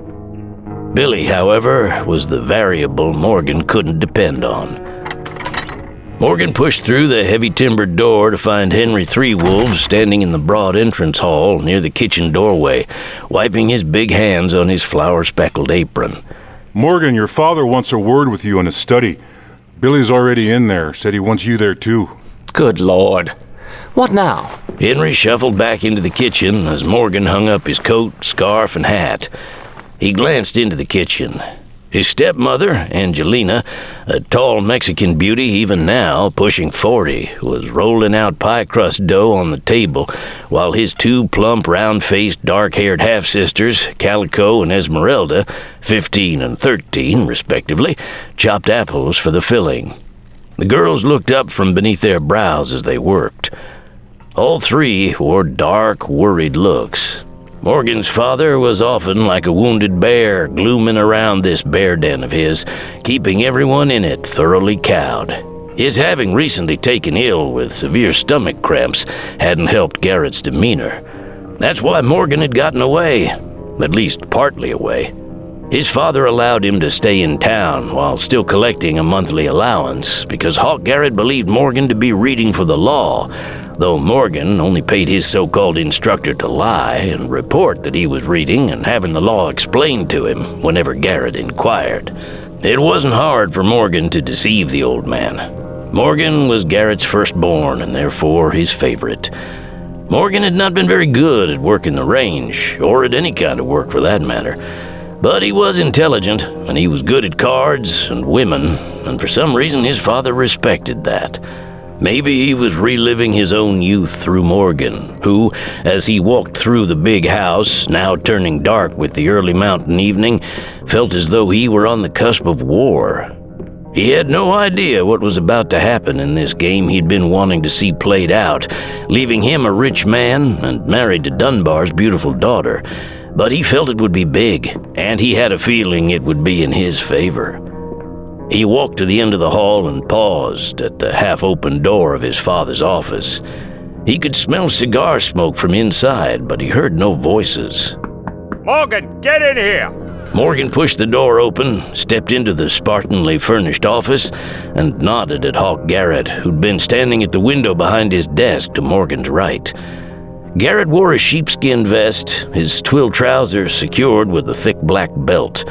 Billy, however, was the variable Morgan couldn't depend on. Morgan pushed through the heavy-timbered door to find Henry Three Wolves standing in the broad entrance hall near the kitchen doorway, wiping his big hands on his flour-speckled apron. Morgan, your father wants a word with you in his study. Billy's already in there, said he wants you there too. Good Lord. What now? Henry shuffled back into the kitchen as Morgan hung up his coat, scarf, and hat. He glanced into the kitchen. His stepmother, Angelina, a tall Mexican beauty even now, pushing 40, was rolling out pie crust dough on the table, while his 2 plump, round-faced, dark-haired half-sisters, Calico and Esmeralda, 15 and 13, respectively, chopped apples for the filling. The girls looked up from beneath their brows as they worked. All 3 wore dark, worried looks. Morgan's father was often like a wounded bear, glooming around this bear den of his, keeping everyone in it thoroughly cowed. His having recently taken ill with severe stomach cramps hadn't helped Garrett's demeanor. That's why Morgan had gotten away, at least partly away. His father allowed him to stay in town while still collecting a monthly allowance because Hawk Garrett believed Morgan to be reading for the law, though Morgan only paid his so-called instructor to lie and report that he was reading and having the law explained to him whenever Garrett inquired. It wasn't hard for Morgan to deceive the old man. Morgan was Garrett's firstborn and therefore his favorite. Morgan had not been very good at working the range, or at any kind of work for that matter. But he was intelligent, and he was good at cards and women, and for some reason his father respected that. Maybe he was reliving his own youth through Morgan, who, as he walked through the big house, now turning dark with the early mountain evening, felt as though he were on the cusp of war. He had no idea what was about to happen in this game he'd been wanting to see played out, leaving him a rich man and married to Dunbar's beautiful daughter. But he felt it would be big, and he had a feeling it would be in his favor. He walked to the end of the hall and paused at the half-open door of his father's office. He could smell cigar smoke from inside, but he heard no voices. Morgan, get in here! Morgan pushed the door open, stepped into the spartanly furnished office, and nodded at Hawk Garrett, who'd been standing at the window behind his desk to Morgan's right. Garrett wore a sheepskin vest, his twill trousers secured with a thick black belt.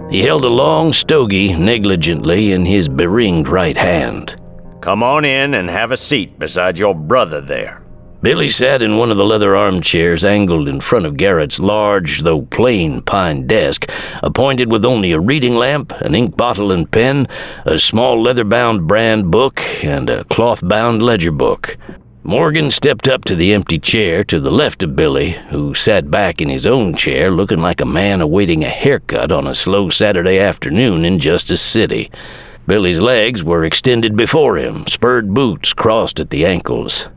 He held a long stogie negligently in his beringed right hand. Come on in and have a seat beside your brother there. Billy sat in one of the leather armchairs angled in front of Garrett's large, though plain, pine desk, appointed with only a reading lamp, an ink bottle and pen, a small leather-bound brand book, and a cloth-bound ledger book. Morgan stepped up to the empty chair to the left of Billy, who sat back in his own chair looking like a man awaiting a haircut on a slow Saturday afternoon in Justice City. Billy's legs were extended before him, spurred boots crossed at the ankles.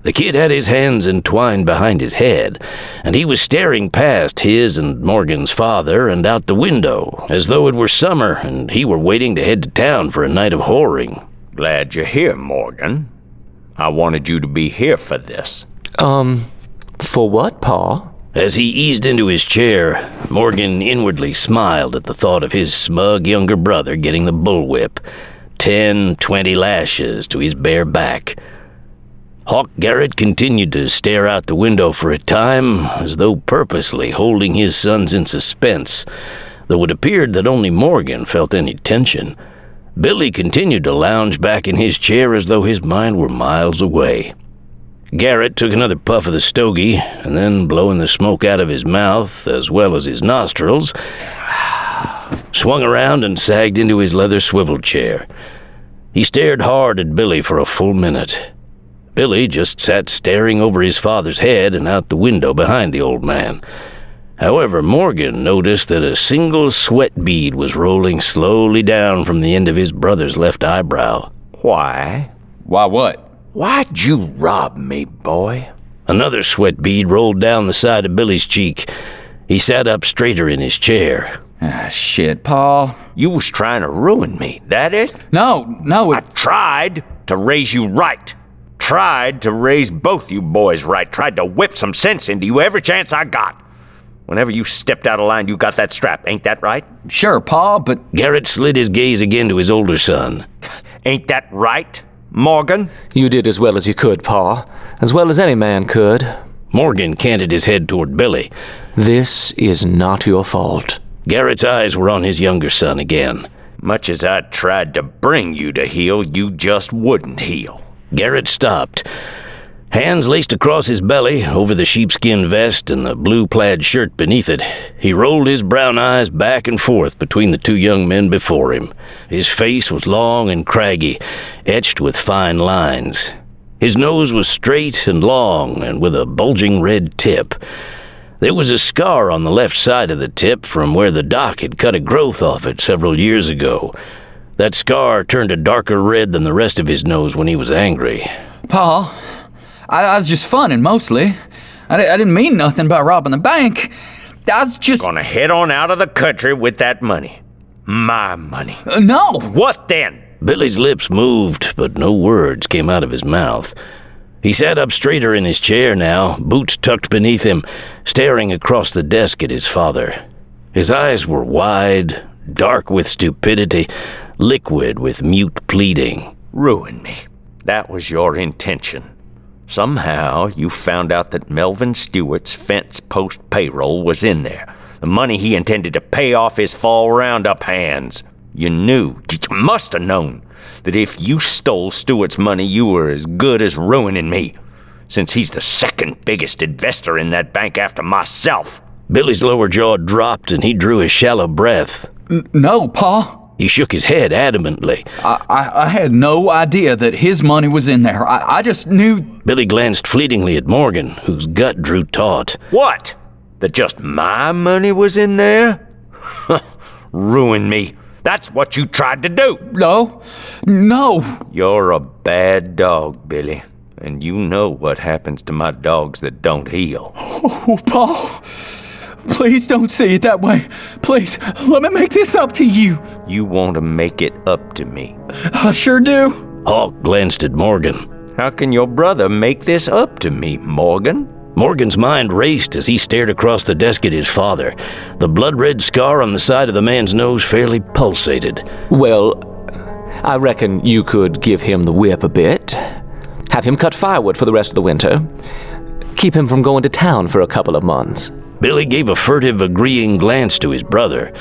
The kid had his hands entwined behind his head, and he was staring past his and Morgan's father and out the window, as though it were summer and he were waiting to head to town for a night of whoring. Glad you're here, Morgan. I wanted you to be here for this. For what, Pa? As he eased into his chair, Morgan inwardly smiled at the thought of his smug younger brother getting the bullwhip. 10, 20 lashes to his bare back. Hawk Garrett continued to stare out the window for a time, as though purposely holding his sons in suspense, though it appeared that only Morgan felt any tension. Billy continued to lounge back in his chair as though his mind were miles away. Garrett took another puff of the stogie, and then, blowing the smoke out of his mouth as well as his nostrils, swung around and sagged into his leather swivel chair. He stared hard at Billy for a full minute. Billy just sat staring over his father's head and out the window behind the old man. However, Morgan noticed that a single sweat bead was rolling slowly down from the end of his brother's left eyebrow. Why? Why what? Why'd you rob me, boy? Another sweat bead rolled down the side of Billy's cheek. He sat up straighter in his chair. Ah, shit, Paul. You was trying to ruin me, that it? No. I tried to raise you right. Tried to raise both you boys right. Tried to whip some sense into you every chance I got. Whenever you stepped out of line, you got that strap. Ain't that right? Sure, Pa, but... Garrett slid his gaze again to his older son. Ain't that right, Morgan? You did as well as you could, Pa. As well as any man could. Morgan canted his head toward Billy. This is not your fault. Garrett's eyes were on his younger son again. Much as I tried to bring you to heel, you just wouldn't heal. Garrett stopped. Hands laced across his belly, over the sheepskin vest and the blue plaid shirt beneath it, he rolled his brown eyes back and forth between the two young men before him. His face was long and craggy, etched with fine lines. His nose was straight and long and with a bulging red tip. There was a scar on the left side of the tip from where the doc had cut a growth off it several years ago. That scar turned a darker red than the rest of his nose when he was angry. Pa, I was just funning, mostly. I didn't mean nothing by robbing the bank. I was just... Gonna head on out of the country with that money. My money. No! What then? Billy's lips moved, but no words came out of his mouth. He sat up straighter in his chair now, boots tucked beneath him, staring across the desk at his father. His eyes were wide, dark with stupidity, liquid with mute pleading. Ruin me. That was your intention. Somehow you found out that Melvin Stewart's fence post payroll was in there. The money he intended to pay off his fall roundup hands. You knew, you must have known, that if you stole Stewart's money, you were as good as ruining me, since he's the second biggest investor in that bank after myself. Billy's lower jaw dropped and he drew a shallow breath. No, Pa. He shook his head adamantly. I had no idea that his money was in there. I just knew... Billy glanced fleetingly at Morgan, whose gut drew taut. What? That just my money was in there? Ruin me. That's what you tried to do. No. You're a bad dog, Billy. And you know what happens to my dogs that don't heal. Oh, Pa. Please don't say it that way. Please, let me make this up to you. You want to make it up to me? I sure do. Hawk glanced at Morgan. How can your brother make this up to me, Morgan? Morgan's mind raced as he stared across the desk at his father. The blood-red scar on the side of the man's nose fairly pulsated. Well, I reckon you could give him the whip a bit. Have him cut firewood for the rest of the winter. Keep him from going to town for a couple of months. Billy gave a furtive, agreeing glance to his brother.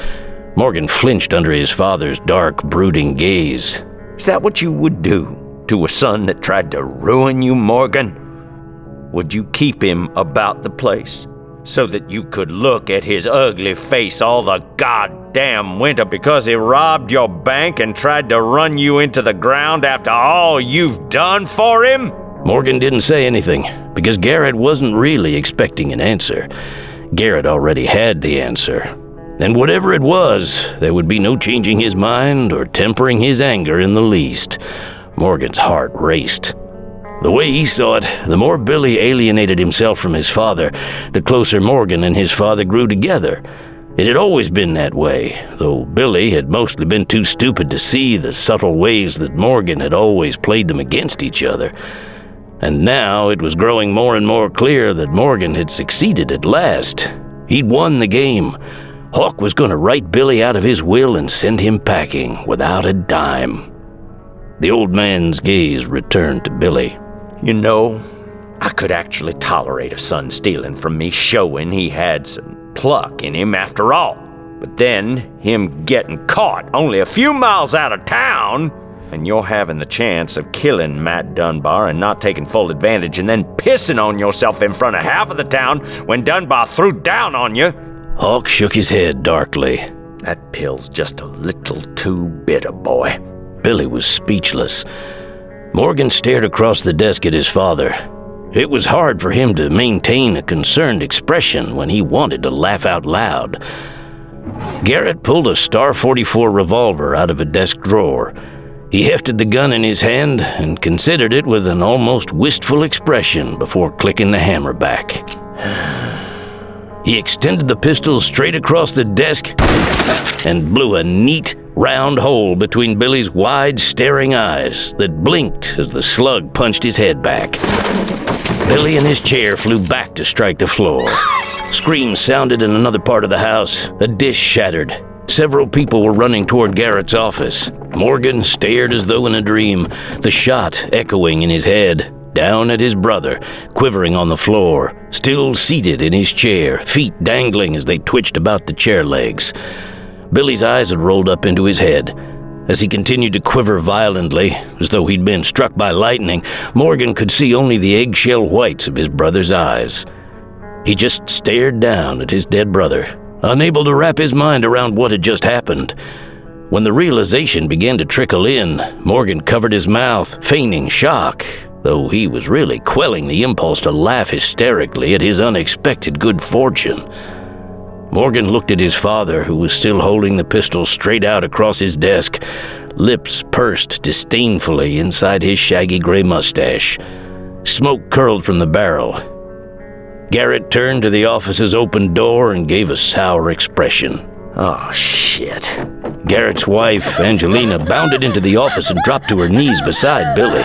Morgan flinched under his father's dark, brooding gaze. Is that what you would do to a son that tried to ruin you, Morgan? Would you keep him about the place so that you could look at his ugly face all the goddamn winter because he robbed your bank and tried to run you into the ground after all you've done for him? Morgan didn't say anything because Garrett wasn't really expecting an answer. Garrett already had the answer. And whatever it was, there would be no changing his mind or tempering his anger in the least. Morgan's heart raced. The way he saw it, the more Billy alienated himself from his father, the closer Morgan and his father grew together. It had always been that way, though Billy had mostly been too stupid to see the subtle ways that Morgan had always played them against each other. And now it was growing more and more clear that Morgan had succeeded at last. He'd won the game. Hawk was going to write Billy out of his will and send him packing without a dime. The old man's gaze returned to Billy. You know, I could actually tolerate a son stealing from me, showing he had some pluck in him after all. But then, him getting caught only a few miles out of town, and you're having the chance of killing Matt Dunbar and not taking full advantage and then pissing on yourself in front of half of the town when Dunbar threw down on you. Hawk shook his head darkly. That pill's just a little too bitter, boy. Billy was speechless. Morgan stared across the desk at his father. It was hard for him to maintain a concerned expression when he wanted to laugh out loud. Garrett pulled a Star 44 revolver out of a desk drawer. He hefted the gun in his hand and considered it with an almost wistful expression before clicking the hammer back. He extended the pistol straight across the desk and blew a neat, round hole between Billy's wide, staring eyes that blinked as the slug punched his head back. Billy and his chair flew back to strike the floor. Screams sounded in another part of the house. A dish shattered. Several people were running toward Garrett's office. Morgan stared as though in a dream, the shot echoing in his head. Down at his brother, quivering on the floor, still seated in his chair, feet dangling as they twitched about the chair legs. Billy's eyes had rolled up into his head. As he continued to quiver violently, as though he'd been struck by lightning, Morgan could see only the eggshell whites of his brother's eyes. He just stared down at his dead brother, unable to wrap his mind around what had just happened. When the realization began to trickle in, Morgan covered his mouth, feigning shock, though he was really quelling the impulse to laugh hysterically at his unexpected good fortune. Morgan looked at his father, who was still holding the pistol straight out across his desk, lips pursed disdainfully inside his shaggy gray mustache. Smoke curled from the barrel. Garrett turned to the office's open door and gave a sour expression. Oh, shit. Garrett's wife, Angelina, bounded into the office and dropped to her knees beside Billy.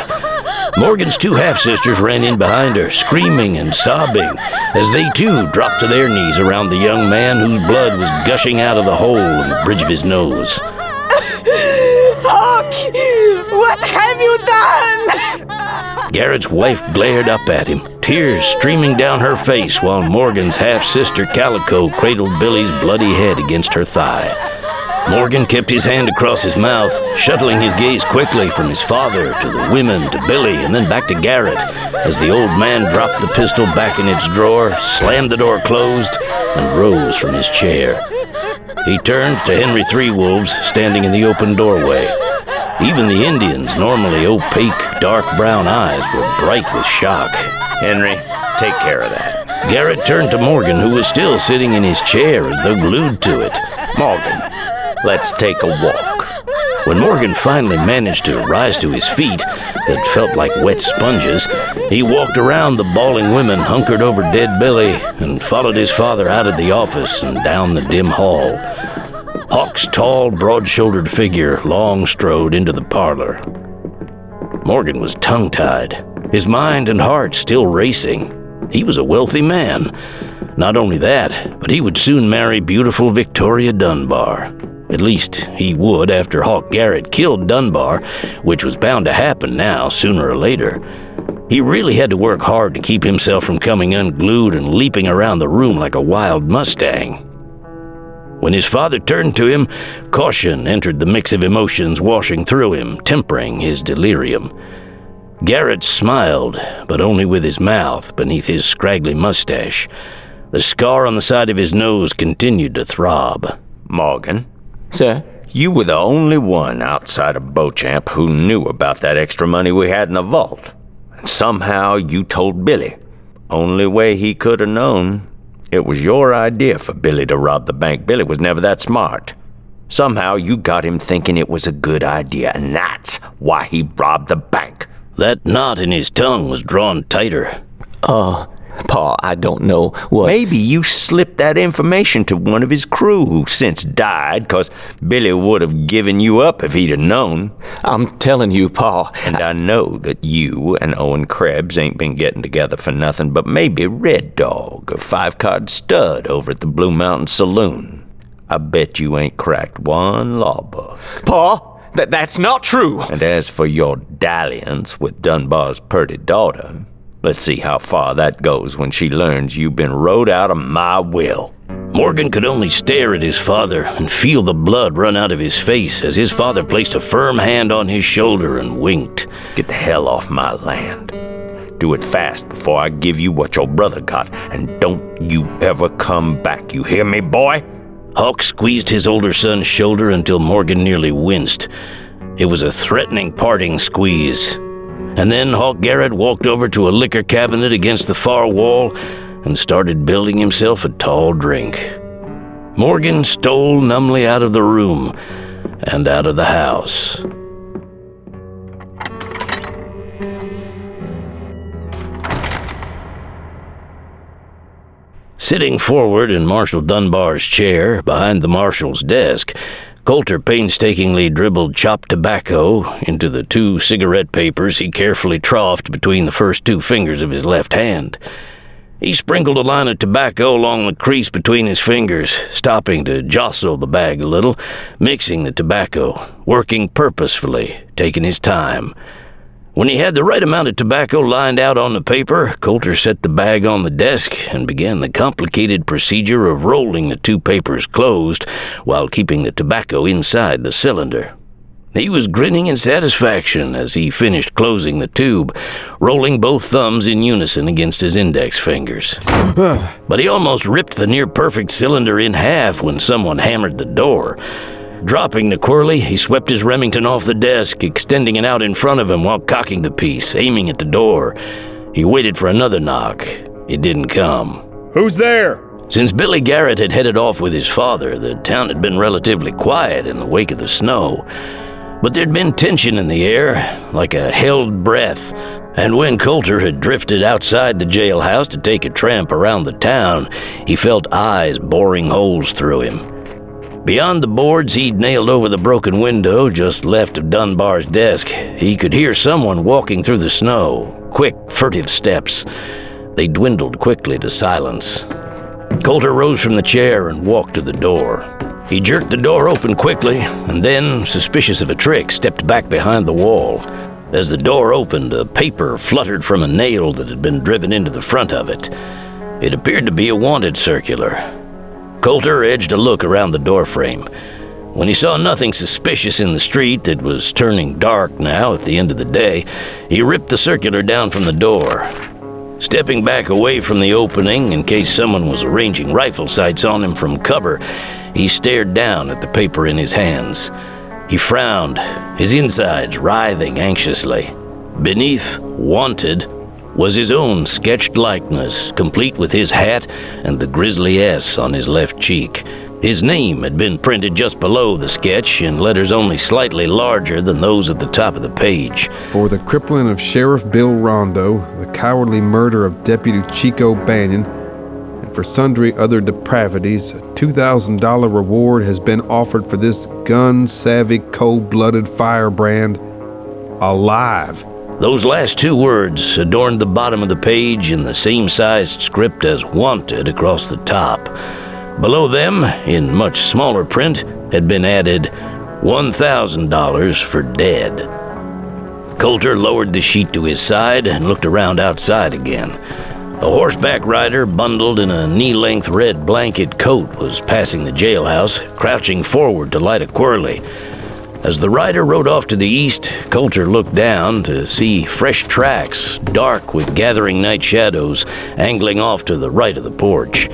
Morgan's two half-sisters ran in behind her, screaming and sobbing, as they too dropped to their knees around the young man whose blood was gushing out of the hole in the bridge of his nose. Hawk! What have you done? Garrett's wife glared up at him, tears streaming down her face while Morgan's half-sister Calico cradled Billy's bloody head against her thigh. Morgan kept his hand across his mouth, shuttling his gaze quickly from his father to the women to Billy and then back to Garrett as the old man dropped the pistol back in its drawer, slammed the door closed, and rose from his chair. He turned to Henry Three Wolves standing in the open doorway. Even the Indians' normally opaque, dark brown eyes were bright with shock. Henry, take care of that. Garrett turned to Morgan, who was still sitting in his chair as though glued to it. Morgan, let's take a walk. When Morgan finally managed to rise to his feet that felt like wet sponges, he walked around the bawling women hunkered over dead Billy and followed his father out of the office and down the dim hall. Hawk's tall, broad-shouldered figure long strode into the parlor. Morgan was tongue-tied. his mind and heart still racing. He was a wealthy man. Not only that, but he would soon marry beautiful Victoria Dunbar. At least he would after Hawk Garrett killed Dunbar, which was bound to happen now, sooner or later. He really had to work hard to keep himself from coming unglued and leaping around the room like a wild Mustang. When his father turned to him, caution entered the mix of emotions washing through him, tempering his delirium. Garrett smiled, but only with his mouth beneath his scraggly mustache. The scar on the side of his nose continued to throb. Morgan? Sir? You were the only one outside of Beauchamp who knew about that extra money we had in the vault. And somehow you told Billy. Only way he could have known. It was your idea for Billy to rob the bank. Billy was never that smart. Somehow you got him thinking it was a good idea, and that's why he robbed the bank. That knot in his tongue was drawn tighter. Pa, I don't know what... Maybe you slipped that information to one of his crew who since died, 'cause Billy would have given you up if he'd have known. I'm telling you, Pa. And I know that you and Owen Krebs ain't been getting together for nothing but maybe Red Dog or Five-Card Stud over at the Blue Mountain Saloon. I bet you ain't cracked one law book. Pa, that's not true. And as for your dalliance with Dunbar's purty daughter... Let's see how far that goes when she learns you've been wrote out of my will. Morgan could only stare at his father and feel the blood run out of his face as his father placed a firm hand on his shoulder and winked. Get the hell off my land. Do it fast before I give you what your brother got, and don't you ever come back, you hear me, boy? Hawk squeezed his older son's shoulder until Morgan nearly winced. It was a threatening parting squeeze. And then Hawk Garrett walked over to a liquor cabinet against the far wall and started building himself a tall drink. Morgan stole numbly out of the room and out of the house. Sitting forward in Marshal Dunbar's chair behind the marshal's desk, Colter painstakingly dribbled chopped tobacco into the 2 cigarette papers he carefully troughed between the first 2 fingers of his left hand. He sprinkled a line of tobacco along the crease between his fingers, stopping to jostle the bag a little, mixing the tobacco, working purposefully, taking his time. When he had the right amount of tobacco lined out on the paper, Colter set the bag on the desk and began the complicated procedure of rolling the 2 papers closed while keeping the tobacco inside the cylinder. He was grinning in satisfaction as he finished closing the tube, rolling both thumbs in unison against his index fingers. But he almost ripped the near-perfect cylinder in half when someone hammered the door. Dropping the Quirly, he swept his Remington off the desk, extending it out in front of him while cocking the piece, aiming at the door. He waited for another knock. It didn't come. Who's there? Since Billy Garrett had headed off with his father, the town had been relatively quiet in the wake of the snow. But there'd been tension in the air, like a held breath. And when Colter had drifted outside the jailhouse to take a tramp around the town, he felt eyes boring holes through him. Beyond the boards he'd nailed over the broken window just left of Dunbar's desk, he could hear someone walking through the snow, quick, furtive steps. They dwindled quickly to silence. Colter rose from the chair and walked to the door. He jerked the door open quickly, and then, suspicious of a trick, stepped back behind the wall. As the door opened, a paper fluttered from a nail that had been driven into the front of it. It appeared to be a wanted circular. Colter edged a look around the doorframe. When he saw nothing suspicious in the street that was turning dark now at the end of the day, he ripped the circular down from the door. Stepping back away from the opening in case someone was arranging rifle sights on him from cover, he stared down at the paper in his hands. He frowned, his insides writhing anxiously. Beneath "Wanted" was his own sketched likeness, complete with his hat and the grisly S on his left cheek. His name had been printed just below the sketch in letters only slightly larger than those at the top of the page. For the crippling of Sheriff Bill Rondo, the cowardly murder of Deputy Chico Bannon, and for sundry other depravities, a $2,000 reward has been offered for this gun-savvy, cold-blooded firebrand alive. Those last two words adorned the bottom of the page in the same sized script as "Wanted" across the top. Below them, in much smaller print, had been added $1,000 for dead. Colter lowered the sheet to his side and looked around outside again. A horseback rider, bundled in a knee-length red blanket coat, was passing the jailhouse, crouching forward to light a quirly. As the rider rode off to the east, Colter looked down to see fresh tracks, dark with gathering night shadows, angling off to the right of the porch.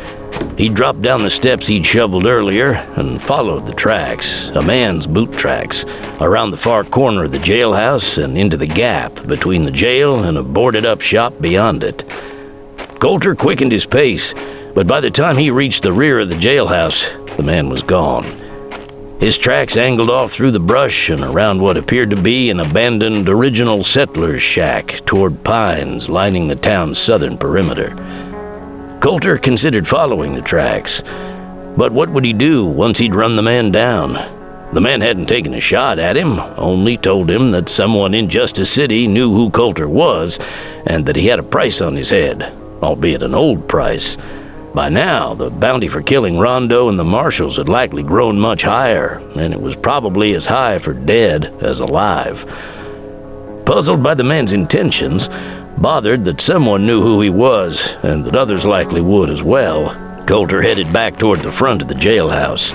He dropped down the steps he'd shoveled earlier and followed the tracks, a man's boot tracks, around the far corner of the jailhouse and into the gap between the jail and a boarded-up shop beyond it. Colter quickened his pace, but by the time he reached the rear of the jailhouse, the man was gone. His tracks angled off through the brush and around what appeared to be an abandoned original settler's shack toward pines lining the town's southern perimeter. Colter considered following the tracks, but what would he do once he'd run the man down? The man hadn't taken a shot at him, only told him that someone in Justice City knew who Colter was and that he had a price on his head, albeit an old price. By now, the bounty for killing Rondo and the marshals had likely grown much higher, and it was probably as high for dead as alive. Puzzled by the man's intentions, bothered that someone knew who he was, and that others likely would as well, Colter headed back toward the front of the jailhouse.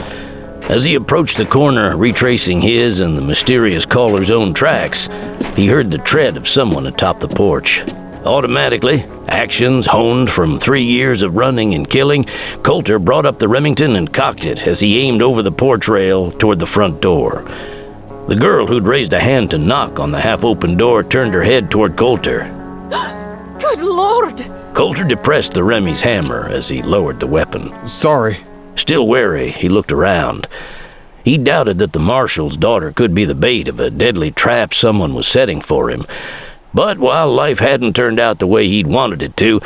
As he approached the corner, retracing his and the mysterious caller's own tracks, he heard the tread of someone atop the porch. Automatically, actions honed from 3 years of running and killing, Colter brought up the Remington and cocked it as he aimed over the porch rail toward the front door. The girl who'd raised a hand to knock on the half-open door turned her head toward Colter. Good Lord! Colter depressed the Remy's hammer as he lowered the weapon. Sorry. Still wary, he looked around. He doubted that the marshal's daughter could be the bait of a deadly trap someone was setting for him. But while life hadn't turned out the way he'd wanted it to,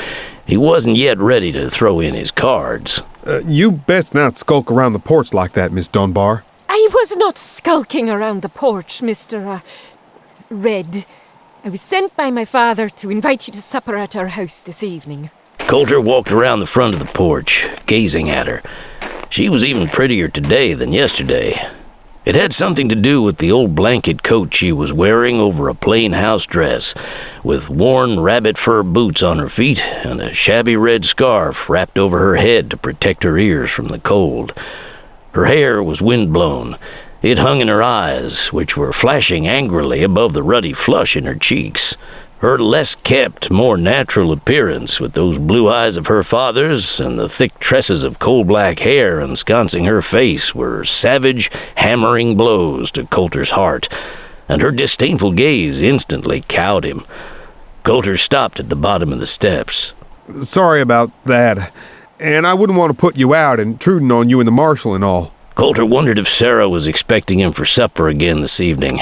he wasn't yet ready to throw in his cards. You best not skulk around the porch like that, Miss Dunbar. I was not skulking around the porch, Mr. Red. I was sent by my father to invite you to supper at our house this evening. Colter walked around the front of the porch, gazing at her. She was even prettier today than yesterday. It had something to do with the old blanket coat she was wearing over a plain house dress, with worn rabbit fur boots on her feet and a shabby red scarf wrapped over her head to protect her ears from the cold. Her hair was windblown. It hung in her eyes, which were flashing angrily above the ruddy flush in her cheeks. Her less kept, more natural appearance, with those blue eyes of her father's and the thick tresses of coal-black hair ensconcing her face, were savage, hammering blows to Colter's heart, and her disdainful gaze instantly cowed him. Colter stopped at the bottom of the steps. Sorry about that, and I wouldn't want to put you out, intruding on you and the marshal and all. Colter wondered if Sarah was expecting him for supper again this evening.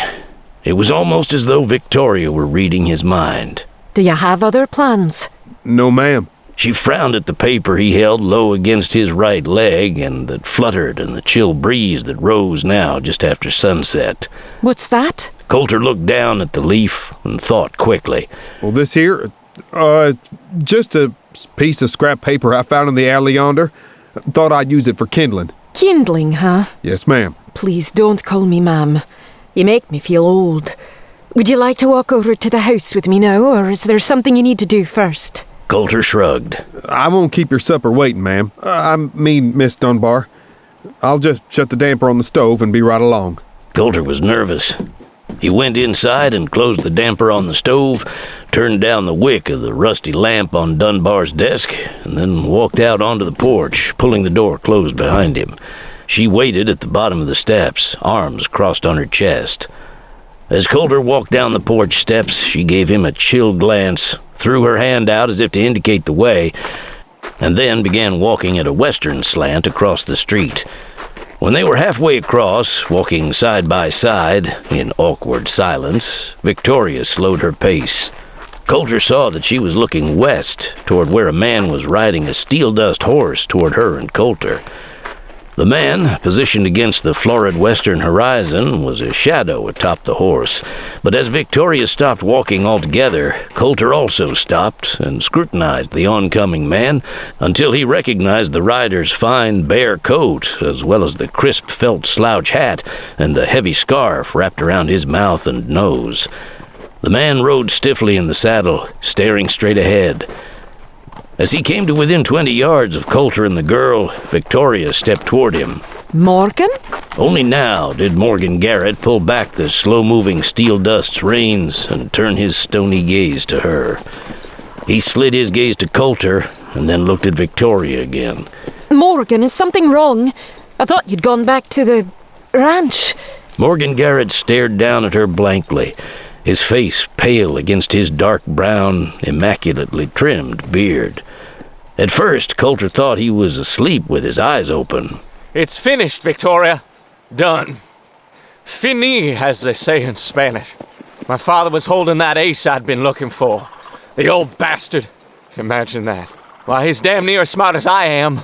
It was almost as though Victoria were reading his mind. Do you have other plans? No, ma'am. She frowned at the paper he held low against his right leg and that fluttered in the chill breeze that rose now just after sunset. What's that? Colter looked down at the leaf and thought quickly. Well, this here, just a piece of scrap paper I found in the alley yonder. Thought I'd use it for kindling. Kindling, huh? Yes, ma'am. Please don't call me ma'am. You make me feel old. Would you like to walk over to the house with me now, or is there something you need to do first? Colter shrugged. I won't keep your supper waiting, ma'am. I mean, Miss Dunbar. I'll just shut the damper on the stove and be right along. Colter was nervous. He went inside and closed the damper on the stove, turned down the wick of the rusty lamp on Dunbar's desk, and then walked out onto the porch, pulling the door closed behind him. She waited at the bottom of the steps, arms crossed on her chest. As Colter walked down the porch steps, she gave him a chill glance, threw her hand out as if to indicate the way, and then began walking at a western slant across the street. When they were halfway across, walking side by side, in awkward silence, Victoria slowed her pace. Colter saw that she was looking west, toward where a man was riding a steel-dust horse toward her and Colter. The man, positioned against the florid western horizon, was a shadow atop the horse. But as Victoria stopped walking altogether, Colter also stopped and scrutinized the oncoming man until he recognized the rider's fine bare coat, as well as the crisp felt slouch hat and the heavy scarf wrapped around his mouth and nose. The man rode stiffly in the saddle, staring straight ahead. As he came to within 20 yards of Colter and the girl, Victoria stepped toward him. Morgan? Only now did Morgan Garrett pull back the slow-moving steel dust's reins and turn his stony gaze to her. He slid his gaze to Colter and then looked at Victoria again. Morgan, is something wrong? I thought you'd gone back to the ranch. Morgan Garrett stared down at her blankly, his face pale against his dark brown, immaculately trimmed beard. At first, Colter thought he was asleep with his eyes open. It's finished, Victoria. Done. Fini, as they say in Spanish. My father was holding that ace I'd been looking for. The old bastard. Imagine that. Why, he's damn near as smart as I am.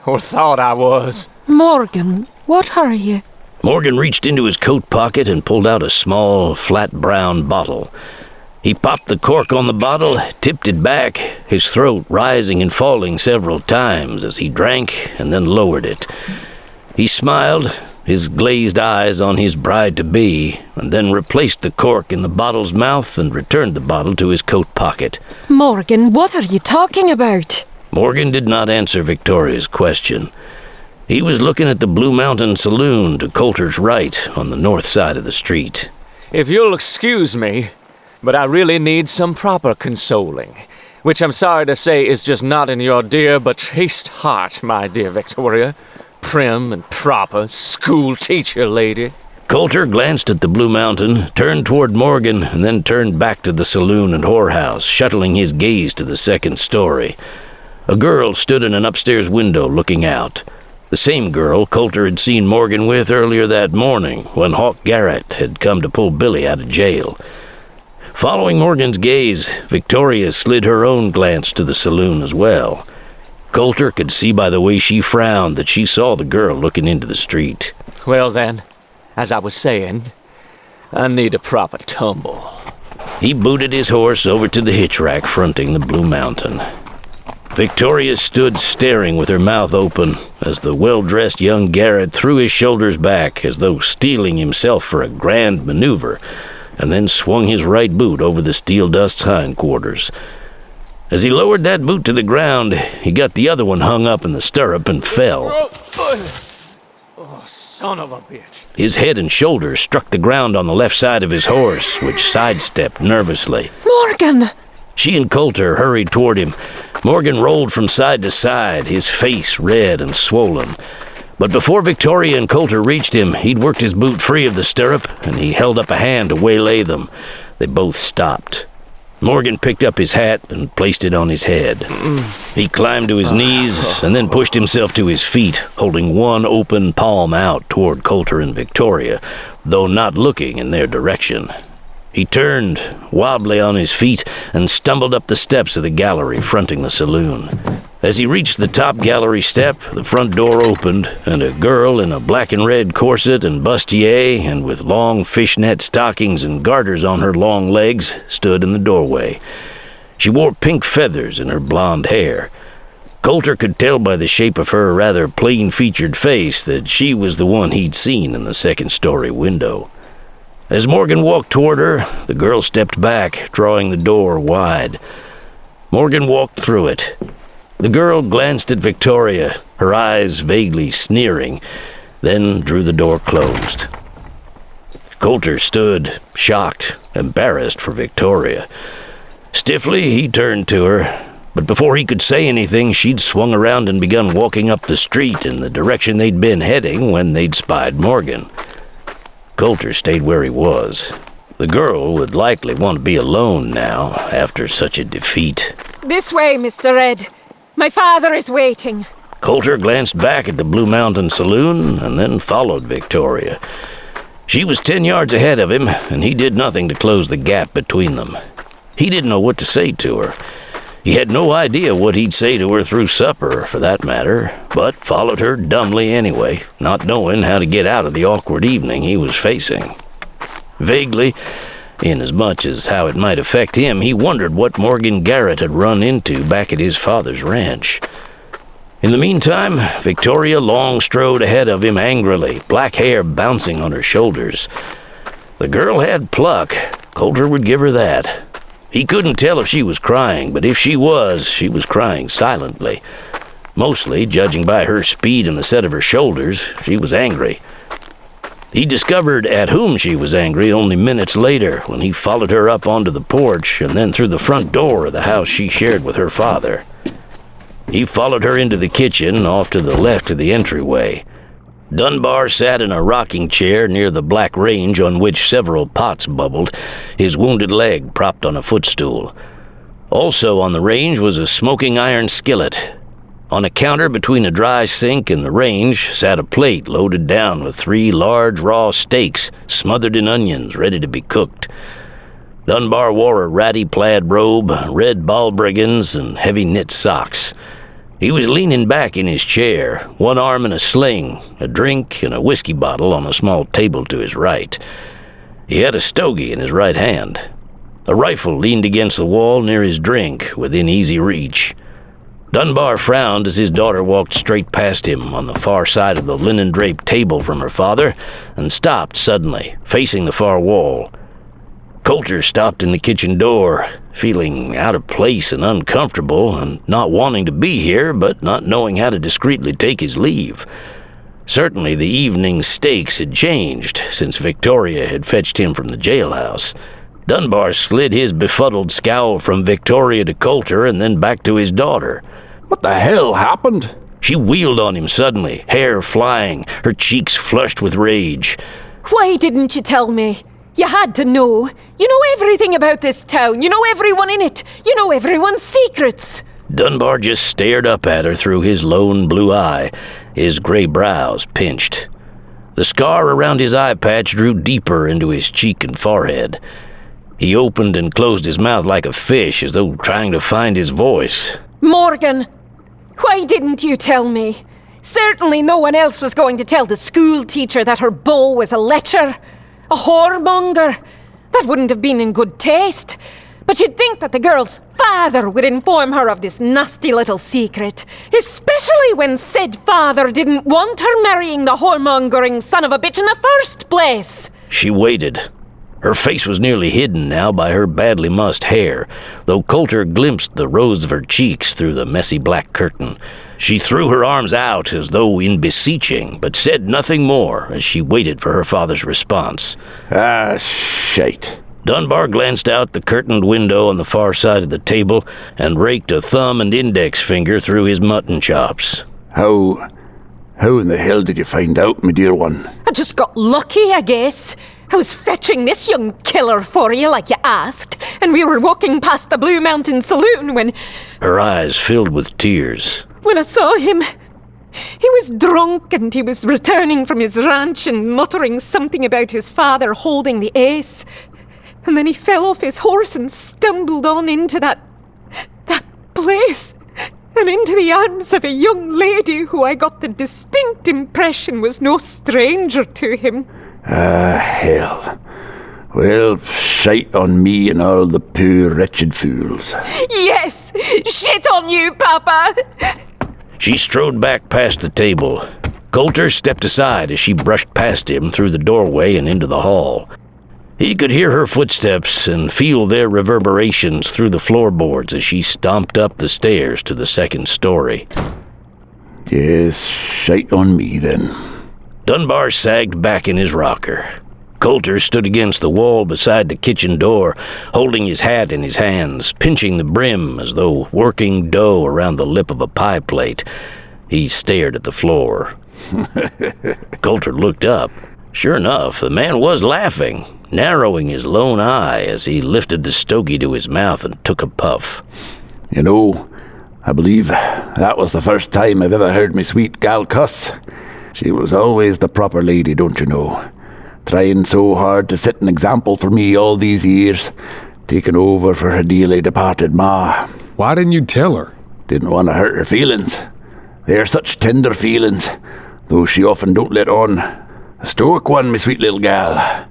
Or thought I was. Morgan, what are you? Morgan reached into his coat pocket and pulled out a small, flat brown bottle. He popped the cork on the bottle, tipped it back, his throat rising and falling several times as he drank and then lowered it. He smiled, his glazed eyes on his bride-to-be, and then replaced the cork in the bottle's mouth and returned the bottle to his coat pocket. Morgan, what are you talking about? Morgan did not answer Victoria's question. He was looking at the Blue Mountain Saloon to Colter's right on the north side of the street. If you'll excuse me, but I really need some proper consoling, which I'm sorry to say is just not in your dear but chaste heart, my dear Victoria. Prim and proper school teacher lady. Colter glanced at the Blue Mountain, turned toward Morgan, and then turned back to the saloon and whorehouse, shuttling his gaze to the second story. A girl stood in an upstairs window looking out. The same girl Colter had seen Morgan with earlier that morning when Hawk Garrett had come to pull Billy out of jail. Following Morgan's gaze, Victoria slid her own glance to the saloon as well. Colter could see by the way she frowned that she saw the girl looking into the street. Well then, as I was saying, I need a proper tumble. He booted his horse over to the hitch rack fronting the Blue Mountain. Victoria stood staring with her mouth open as the well-dressed young Garrett threw his shoulders back as though steeling himself for a grand maneuver, and then swung his right boot over the steel dust's hindquarters. As he lowered that boot to the ground, he got the other one hung up in the stirrup and fell. Oh, son of a bitch. His head and shoulders struck the ground on the left side of his horse, which sidestepped nervously. Morgan! She and Colter hurried toward him. Morgan rolled from side to side, his face red and swollen. But before Victoria and Colter reached him, he'd worked his boot free of the stirrup, and he held up a hand to waylay them. They both stopped. Morgan picked up his hat and placed it on his head. He climbed to his knees and then pushed himself to his feet, holding one open palm out toward Colter and Victoria, though not looking in their direction. He turned, wobbly on his feet, and stumbled up the steps of the gallery fronting the saloon. As he reached the top gallery step, the front door opened, and a girl in a black and red corset and bustier, and with long fishnet stockings and garters on her long legs, stood in the doorway. She wore pink feathers in her blonde hair. Colter could tell by the shape of her rather plain-featured face that she was the one he'd seen in the second-story window. As Morgan walked toward her, the girl stepped back, drawing the door wide. Morgan walked through it. The girl glanced at Victoria, her eyes vaguely sneering, then drew the door closed. Colter stood, shocked, embarrassed for Victoria. Stiffly, he turned to her, but before he could say anything, she'd swung around and begun walking up the street in the direction they'd been heading when they'd spied Morgan. Colter stayed where he was. The girl would likely want to be alone now, after such a defeat. This way, Mr. Red. My father is waiting. Colter glanced back at the Blue Mountain Saloon and then followed Victoria. She was 10 yards ahead of him, and he did nothing to close the gap between them. He didn't know what to say to her. He had no idea what he'd say to her through supper, for that matter, but followed her dumbly anyway, not knowing how to get out of the awkward evening he was facing. Vaguely, inasmuch as how it might affect him, he wondered what Morgan Garrett had run into back at his father's ranch. In the meantime, Victoria long strode ahead of him angrily, black hair bouncing on her shoulders. The girl had pluck. Colter would give her that. He couldn't tell if she was crying, but if she was crying silently. Mostly, judging by her speed and the set of her shoulders, she was angry. He discovered at whom she was angry only minutes later, when he followed her up onto the porch and then through the front door of the house she shared with her father. He followed her into the kitchen, off to the left of the entryway. Dunbar sat in a rocking chair near the black range on which several pots bubbled, his wounded leg propped on a footstool. Also on the range was a smoking iron skillet. On a counter between a dry sink and the range sat a plate loaded down with 3 large raw steaks smothered in onions ready to be cooked. Dunbar wore a ratty plaid robe, red balbriggans, and heavy knit socks. He was leaning back in his chair, one arm in a sling, a drink and a whiskey bottle on a small table to his right. He had a stogie in his right hand. A rifle leaned against the wall near his drink, within easy reach. Dunbar frowned as his daughter walked straight past him on the far side of the linen-draped table from her father and stopped suddenly, facing the far wall. Colter stopped in the kitchen door, feeling out of place and uncomfortable, and not wanting to be here, but not knowing how to discreetly take his leave. Certainly the evening's stakes had changed since Victoria had fetched him from the jailhouse. Dunbar slid his befuddled scowl from Victoria to Colter and then back to his daughter. What the hell happened? She wheeled on him suddenly, hair flying, her cheeks flushed with rage. Why didn't you tell me? You had to know. You know everything about this town. You know everyone in it. You know everyone's secrets. Dunbar just stared up at her through his lone blue eye, his gray brows pinched. The scar around his eye patch drew deeper into his cheek and forehead. He opened and closed his mouth like a fish, as though trying to find his voice. Morgan, why didn't you tell me? Certainly no one else was going to tell the school teacher that her beau was a lecher. A whoremonger. That wouldn't have been in good taste. But you'd think that the girl's father would inform her of this nasty little secret, especially when said father didn't want her marrying the whoremongering son of a bitch in the first place. She waited. Her face was nearly hidden now by her badly mussed hair, though Colter glimpsed the rose of her cheeks through the messy black curtain. She threw her arms out as though in beseeching, but said nothing more as she waited for her father's response. Ah, shite. Dunbar glanced out the curtained window on the far side of the table and raked a thumb and index finger through his mutton chops. How in the hell did you find out, my dear one? I just got lucky, I guess. I was fetching this young killer for you like you asked, and we were walking past the Blue Mountain Saloon when... Her eyes filled with tears. When I saw him, he was drunk and he was returning from his ranch and muttering something about his father holding the ace. And then he fell off his horse and stumbled on into that place and into the arms of a young lady who I got the distinct impression was no stranger to him. Ah, hell. Well, shite on me and all the poor wretched fools. Yes! Shit on you, Papa! She strode back past the table. Colter stepped aside as she brushed past him through the doorway and into the hall. He could hear her footsteps and feel their reverberations through the floorboards as she stomped up the stairs to the second story. Yes, shite on me then. Dunbar sagged back in his rocker. Colter stood against the wall beside the kitchen door, holding his hat in his hands, pinching the brim as though working dough around the lip of a pie plate. He stared at the floor. Colter looked up. Sure enough, the man was laughing, narrowing his lone eye as he lifted the stogie to his mouth and took a puff. You know, I believe that was the first time I've ever heard me sweet gal cuss. She was always the proper lady, don't you know? Trying so hard to set an example for me all these years, taking over for her dearly departed ma. Why didn't you tell her? Didn't want to hurt her feelings. They're such tender feelings, though she often don't let on. A stoic one, me sweet little gal.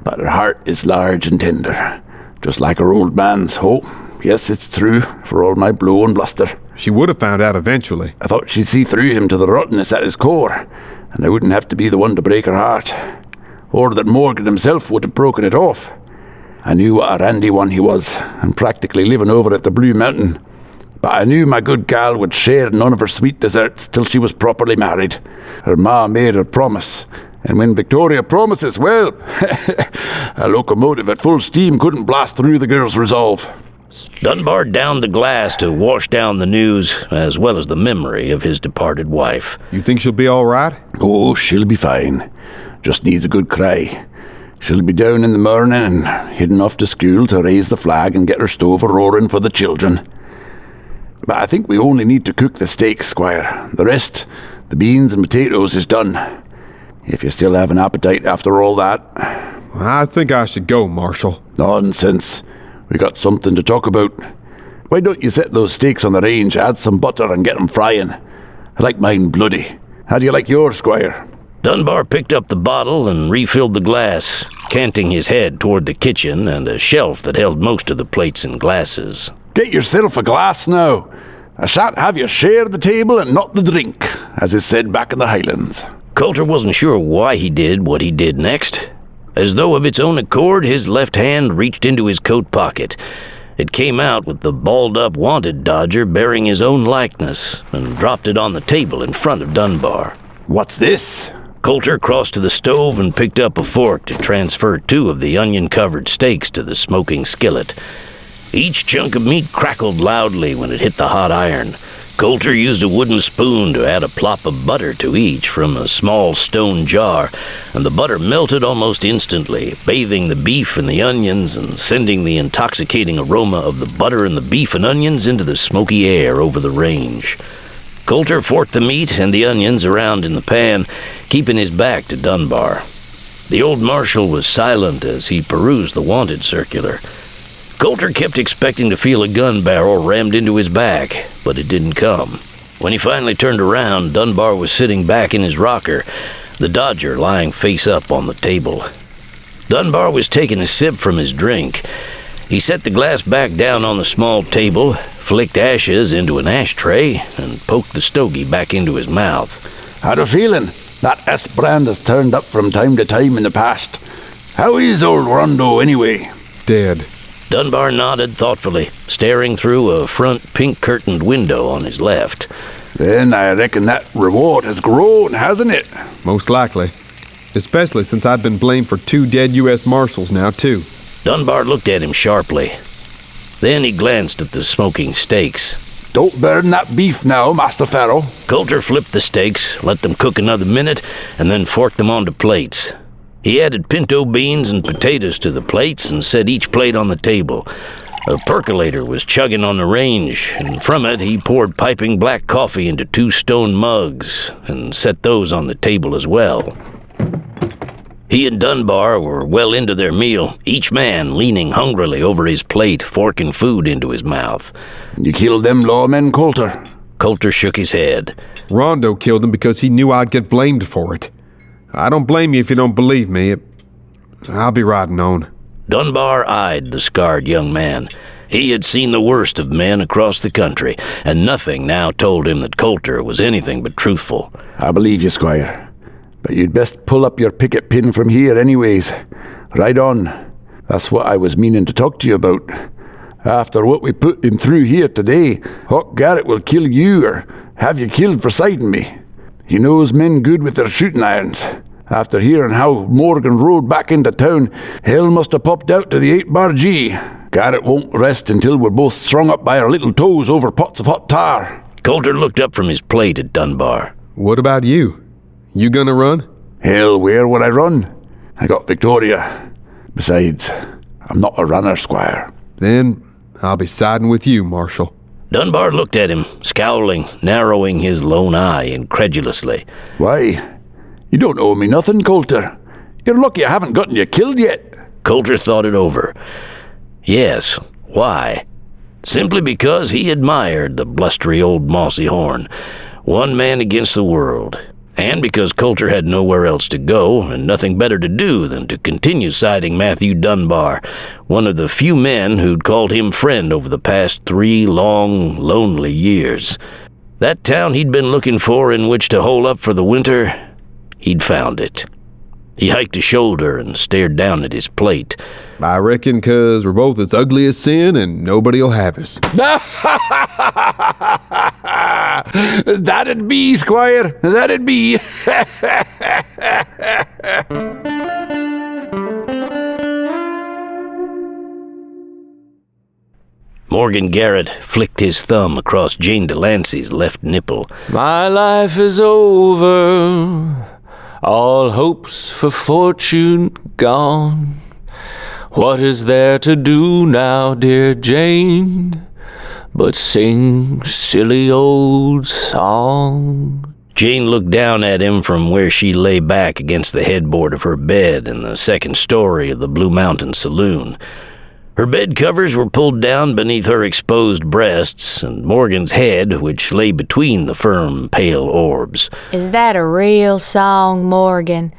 But her heart is large and tender, just like her old man's. Oh, yes, it's true, for all my blow and bluster. She would have found out eventually. I thought she'd see through him to the rottenness at his core, and I wouldn't have to be the one to break her heart. Or that Morgan himself would have broken it off. I knew what a randy one he was, and practically living over at the Blue Mountain. But I knew my good gal would share none of her sweet desserts till she was properly married. Her ma made her promise, and when Victoria promises, well, a locomotive at full steam couldn't blast through the girl's resolve. Dunbar downed the glass to wash down the news, as well as the memory of his departed wife. You think she'll be all right? Oh, she'll be fine. Just needs a good cry. She'll be down in the morning and heading off to school to raise the flag and get her stove a-roaring for the children. But I think we only need to cook the steaks, Squire. The rest, the beans and potatoes, is done. If you still have an appetite after all that. I think I should go, Marshal. Nonsense. We got something to talk about. Why don't you set those steaks on the range, add some butter and get them frying? I like mine bloody. How do you like yours, Squire? Dunbar picked up the bottle and refilled the glass, canting his head toward the kitchen and a shelf that held most of the plates and glasses. Get yourself a glass now. I shan't have you share the table and not the drink, as is said back in the Highlands. Colter wasn't sure why he did what he did next. As though of its own accord, his left hand reached into his coat pocket. It came out with the balled-up wanted dodger bearing his own likeness and dropped it on the table in front of Dunbar. What's this? Colter crossed to the stove and picked up a fork to transfer 2 of the onion-covered steaks to the smoking skillet. Each chunk of meat crackled loudly when it hit the hot iron. Colter used a wooden spoon to add a plop of butter to each from a small stone jar, and the butter melted almost instantly, bathing the beef and the onions and sending the intoxicating aroma of the butter and the beef and onions into the smoky air over the range. Colter forked the meat and the onions around in the pan, keeping his back to Dunbar. The old marshal was silent as he perused the wanted circular. Colter kept expecting to feel a gun barrel rammed into his back, but it didn't come. When he finally turned around, Dunbar was sitting back in his rocker, the dodger lying face up on the table. Dunbar was taking a sip from his drink. He set the glass back down on the small table, flicked ashes into an ashtray, and poked the stogie back into his mouth. Had a feeling that S-brand has turned up from time to time in the past. How is old Rondo anyway? Dead. Dunbar nodded thoughtfully, staring through a front pink-curtained window on his left. Then I reckon that reward has grown, hasn't it? Most likely. Especially since I've been blamed for 2 dead U.S. Marshals now, too. Dunbar looked at him sharply. Then he glanced at the smoking steaks. Don't burn that beef now, Master Farrow. Colter flipped the steaks, let them cook another minute, and then forked them onto plates. He added pinto beans and potatoes to the plates and set each plate on the table. A percolator was chugging on the range, and from it he poured piping black coffee into 2 stone mugs and set those on the table as well. He and Dunbar were well into their meal, each man leaning hungrily over his plate, forking food into his mouth. You killed them lawmen, Colter? Colter shook his head. Rondo killed him because he knew I'd get blamed for it. I don't blame you if you don't believe me. I'll be riding on. Dunbar eyed the scarred young man. He had seen the worst of men across the country, and nothing now told him that Colter was anything but truthful. I believe you, Squire. But you'd best pull up your picket pin from here anyways. Ride on. That's what I was meaning to talk to you about. After what we put him through here today, Hawk Garrett will kill you or have you killed for siding me. He knows men good with their shooting irons. After hearing how Morgan rode back into town, hell must have popped out to the 8-bar G. Garrett won't rest until we're both strung up by our little toes over pots of hot tar. Colter looked up from his plate at Dunbar. What about you? You gonna run? Hell, where would I run? I got Victoria. Besides, I'm not a runner, Squire. Then I'll be siding with you, Marshal. Dunbar looked at him, scowling, narrowing his lone eye incredulously. Why? You don't owe me nothing, Colter. You're lucky I haven't gotten you killed yet. Colter thought it over. Yes, why? simply because he admired the blustery old mossy horn, one man against the world, and because Colter had nowhere else to go and nothing better to do than to continue citing Matthew Dunbar, one of the few men who'd called him friend over the past 3 long, lonely years. That town he'd been looking for in which to hole up for the winter, he'd found it. He hiked a shoulder and stared down at his plate. I reckon 'cause we're both as ugly as sin and nobody'll have us. That'd be, Squire. That'd be. Morgan Garrett flicked his thumb across Jane Delancey's left nipple. My life is over. All hopes for fortune gone. What is there to do now, dear Jane, but sing silly old songs? Jane looked down at him from where she lay back against the headboard of her bed in the second story of the Blue Mountain Saloon. Her bed covers were pulled down beneath her exposed breasts, and Morgan's head, which lay between the firm, pale orbs. Is that a real song, Morgan?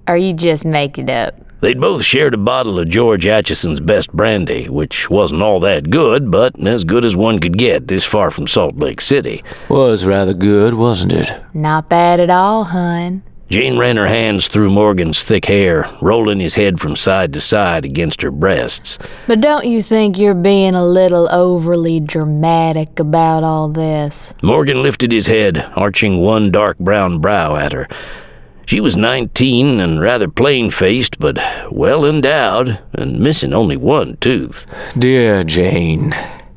Or you just make it up? They'd both shared a bottle of George Atchison's best brandy, which wasn't all that good, but as good as one could get this far from Salt Lake City. Was rather good, wasn't it? Not bad at all, hun. Jane ran her hands through Morgan's thick hair, rolling his head from side to side against her breasts. But don't you think you're being a little overly dramatic about all this? Morgan lifted his head, arching one dark brown brow at her. She was 19 and rather plain-faced, but well-endowed, and missing only one tooth. Dear Jane,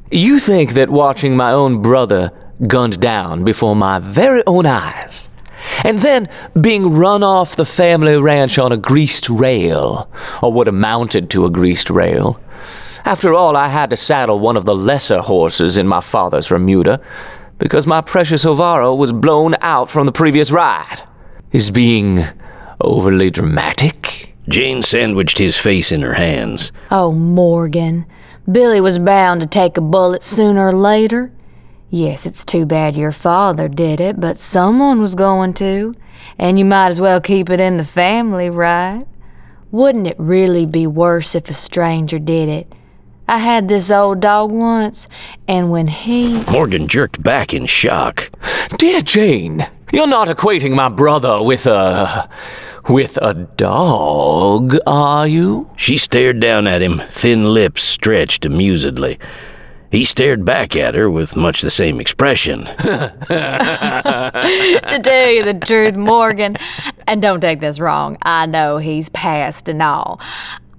you think that watching my own brother gunned down before my very own eyes, and then being run off the family ranch on a greased rail, or what amounted to a greased rail. After all, I had to saddle one of the lesser horses in my father's remuda, because my precious Farrow was blown out from the previous ride. Is being overly dramatic? Jane sandwiched his face in her hands. Oh, Morgan, Billy was bound to take a bullet sooner or later. Yes, it's too bad your father did it, but someone was going to, and you might as well keep it in the family, right? Wouldn't it really be worse if a stranger did it? I had this old dog once, and when he... Morgan jerked back in shock. Dear Jane, you're not equating my brother with a dog, are you? She stared down at him, thin lips stretched amusedly. He stared back at her with much the same expression. To tell you the truth, Morgan, and don't take this wrong, I know he's past and all.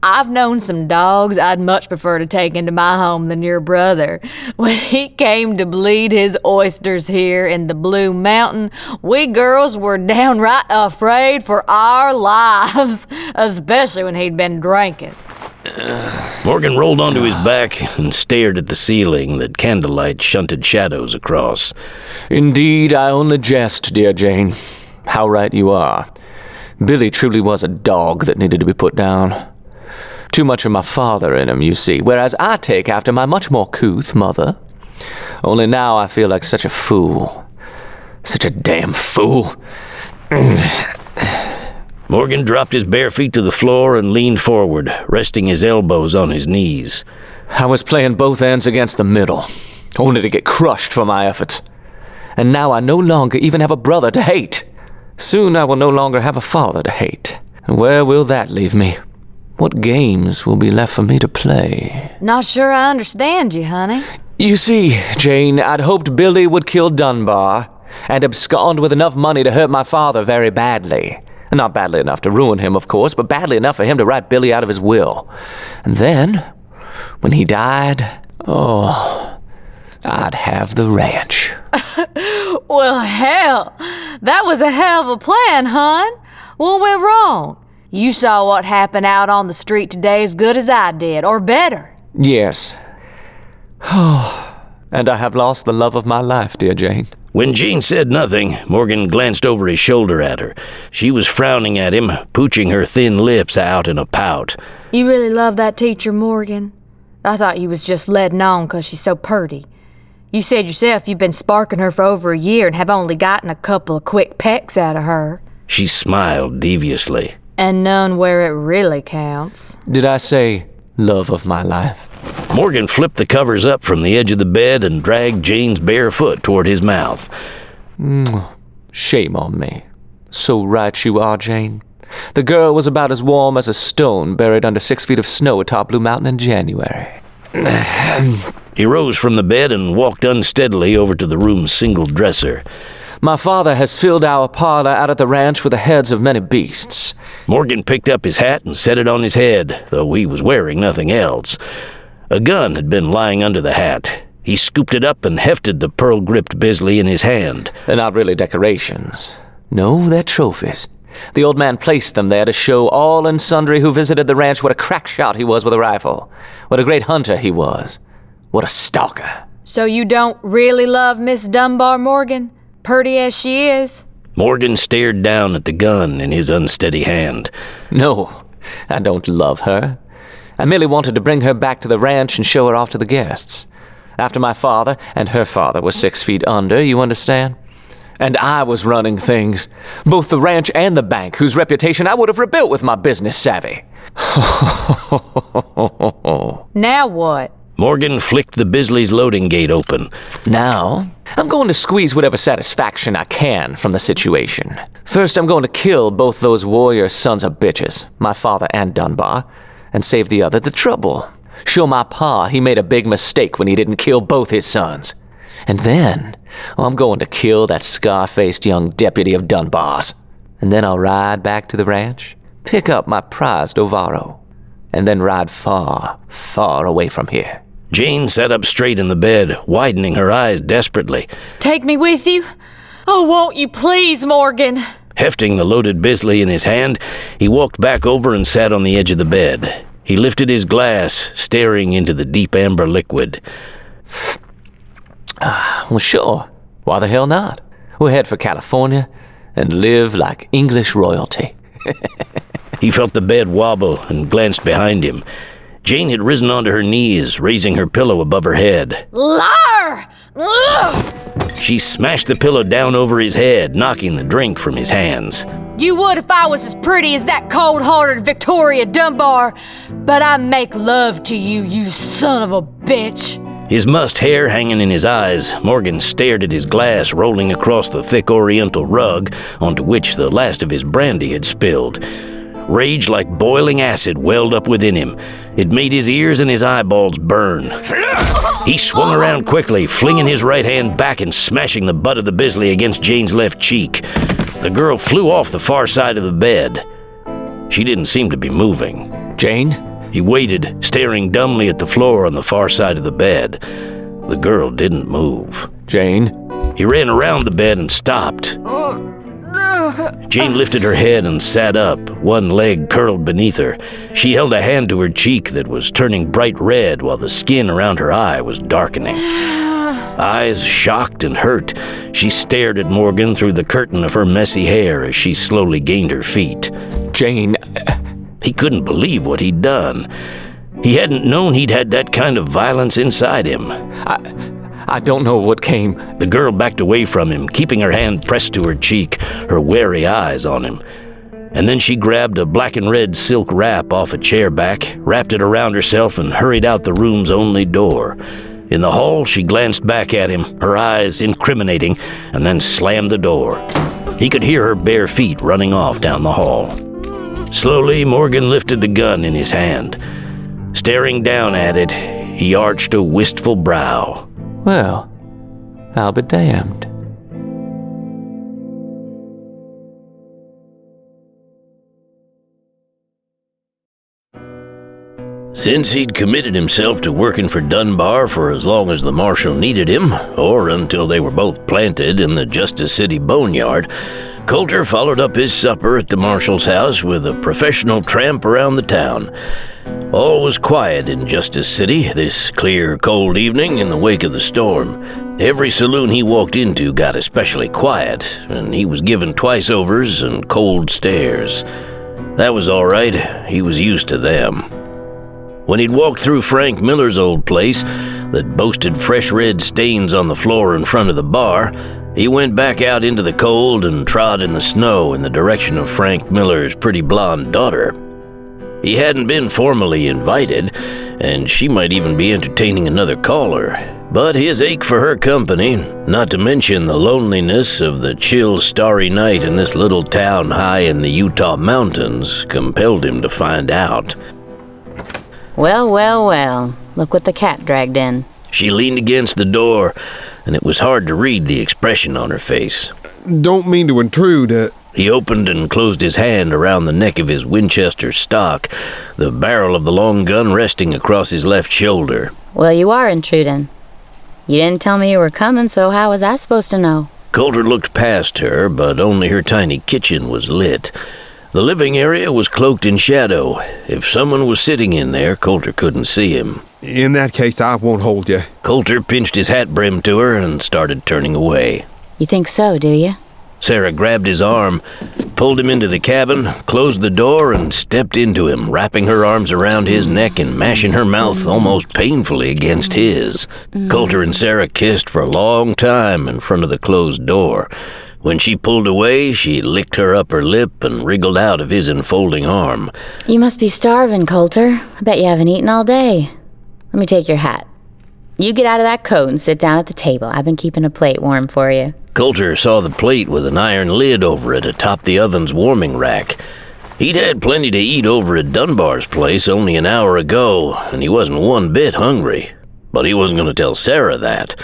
I've known some dogs I'd much prefer to take into my home than your brother. When he came to bleed his oysters here in the Blue Mountain, we girls were downright afraid for our lives, especially when he'd been drinking. Morgan rolled onto his back and stared at the ceiling that candlelight shunted shadows across. Indeed, I only jest, dear Jane. How right you are. Billy truly was a dog that needed to be put down. Too much of my father in him, you see, whereas I take after my much more couth mother. Only now I feel like such a fool. Such a damn fool. Morgan dropped his bare feet to the floor and leaned forward, resting his elbows on his knees. I was playing both ends against the middle, only to get crushed for my efforts. And now I no longer even have a brother to hate. Soon I will no longer have a father to hate. And where will that leave me? What games will be left for me to play? Not sure I understand you, honey. You see, Jane, I'd hoped Billy would kill Dunbar and abscond with enough money to hurt my father very badly. Not badly enough to ruin him, of course, but badly enough for him to write Billy out of his will. And then, when he died, I'd have the ranch. Well, hell, that was a hell of a plan, hon. What went wrong? You saw what happened out on the street today as good as I did, or better. Yes. And I have lost the love of my life, dear Jane. When Jane said nothing, Morgan glanced over his shoulder at her. She was frowning at him, pooching her thin lips out in a pout. You really love that teacher, Morgan? I thought you was just letting on 'cause she's so purty. You said yourself you've been sparking her for over a year and have only gotten a couple of quick pecks out of her. She smiled deviously. And none where it really counts. Did I say love of my life? Morgan flipped the covers up from the edge of the bed and dragged Jane's bare foot toward his mouth. Shame on me. So right you are, Jane. The girl was about as warm as a stone buried under 6 feet of snow atop Blue Mountain in January. He rose from the bed and walked unsteadily over to the room's single dresser. My father has filled our parlor out at the ranch with the heads of many beasts. Morgan picked up his hat and set it on his head, though he was wearing nothing else. A gun had been lying under the hat. He scooped it up and hefted the pearl-gripped Bisley in his hand. They're not really decorations. No, they're trophies. The old man placed them there to show all and sundry who visited the ranch what a crack shot he was with a rifle, what a great hunter he was, what a stalker. So you don't really love Miss Dunbar, Morgan? Purty as she is? Morgan stared down at the gun in his unsteady hand. No, I don't love her. I merely wanted to bring her back to the ranch and show her off to the guests. After my father and her father were 6 feet under, you understand? And I was running things, both the ranch and the bank, whose reputation I would have rebuilt with my business savvy. Now what? Morgan flicked the Bisley's loading gate open. Now, I'm going to squeeze whatever satisfaction I can from the situation. First, I'm going to kill both those warrior sons of bitches, my father and Dunbar, and save the other the trouble. Show my pa he made a big mistake when he didn't kill both his sons. And then, I'm going to kill that scar-faced young deputy of Dunbar's. And then I'll ride back to the ranch, pick up my prized Ovaro, and then ride far, far away from here. Jane sat up straight in the bed, widening her eyes desperately. Take me with you? Oh, won't you please, Morgan? Hefting the loaded Bisley in his hand, he walked back over and sat on the edge of the bed. He lifted his glass, staring into the deep amber liquid. Well, sure. Why the hell not? We'll head for California and live like English royalty. He felt the bed wobble and glanced behind him. Jane had risen onto her knees, raising her pillow above her head. Liar! Ugh! She smashed the pillow down over his head, knocking the drink from his hands. You would if I was as pretty as that cold-hearted Victoria Dunbar, but I make love to you, you son of a bitch. His mussed hair hanging in his eyes, Morgan stared at his glass rolling across the thick oriental rug onto which the last of his brandy had spilled. Rage like boiling acid welled up within him. It made his ears and his eyeballs burn. He swung around quickly, flinging his right hand back and smashing the butt of the Bisley against Jane's left cheek. The girl flew off the far side of the bed. She didn't seem to be moving. Jane? He waited, staring dumbly at the floor on the far side of the bed. The girl didn't move. Jane? He ran around the bed and stopped. Jane lifted her head and sat up, one leg curled beneath her. She held a hand to her cheek that was turning bright red while the skin around her eye was darkening. Eyes shocked and hurt, she stared at Morgan through the curtain of her messy hair as she slowly gained her feet. Jane... He couldn't believe what he'd done. He hadn't known he'd had that kind of violence inside him. I don't know what came. The girl backed away from him, keeping her hand pressed to her cheek, her wary eyes on him. And then she grabbed a black and red silk wrap off a chair back, wrapped it around herself, and hurried out the room's only door. In the hall, she glanced back at him, her eyes incriminating, and then slammed the door. He could hear her bare feet running off down the hall. Slowly, Morgan lifted the gun in his hand. Staring down at it, he arched a wistful brow. Well, I'll be damned. Since he'd committed himself to working for Dunbar for as long as the marshal needed him, or until they were both planted in the Justice City boneyard, Colter followed up his supper at the marshal's house with a professional tramp around the town. All was quiet in Justice City this clear, cold evening in the wake of the storm. Every saloon he walked into got especially quiet, and he was given twice-overs and cold stares. That was all right. He was used to them. When he'd walked through Frank Miller's old place, that boasted fresh red stains on the floor in front of the bar, he went back out into the cold and trod in the snow in the direction of Frank Miller's pretty blonde daughter. He hadn't been formally invited, and she might even be entertaining another caller, but his ache for her company, not to mention the loneliness of the chill, starry night in this little town high in the Utah mountains, compelled him to find out. Well, well, well. Look what the cat dragged in. She leaned against the door, and it was hard to read the expression on her face. Don't mean to intrude. He opened and closed his hand around the neck of his Winchester stock, the barrel of the long gun resting across his left shoulder. Well, you are intruding. You didn't tell me you were coming, so how was I supposed to know? Colter looked past her, but only her tiny kitchen was lit. The living area was cloaked in shadow. If someone was sitting in there, Colter couldn't see him. In that case, I won't hold you. Colter pinched his hat brim to her and started turning away. You think so, do you? Sarah grabbed his arm, pulled him into the cabin, closed the door, and stepped into him, wrapping her arms around his neck and mashing her mouth almost painfully against his. Colter and Sarah kissed for a long time in front of the closed door. When she pulled away, she licked her upper lip and wriggled out of his enfolding arm. You must be starving, Colter. I bet you haven't eaten all day. Let me take your hat. You get out of that coat and sit down at the table. I've been keeping a plate warm for you. Colter saw the plate with an iron lid over it atop the oven's warming rack. He'd had plenty to eat over at Dunbar's place only an hour ago, and he wasn't one bit hungry. But he wasn't going to tell Sarah that.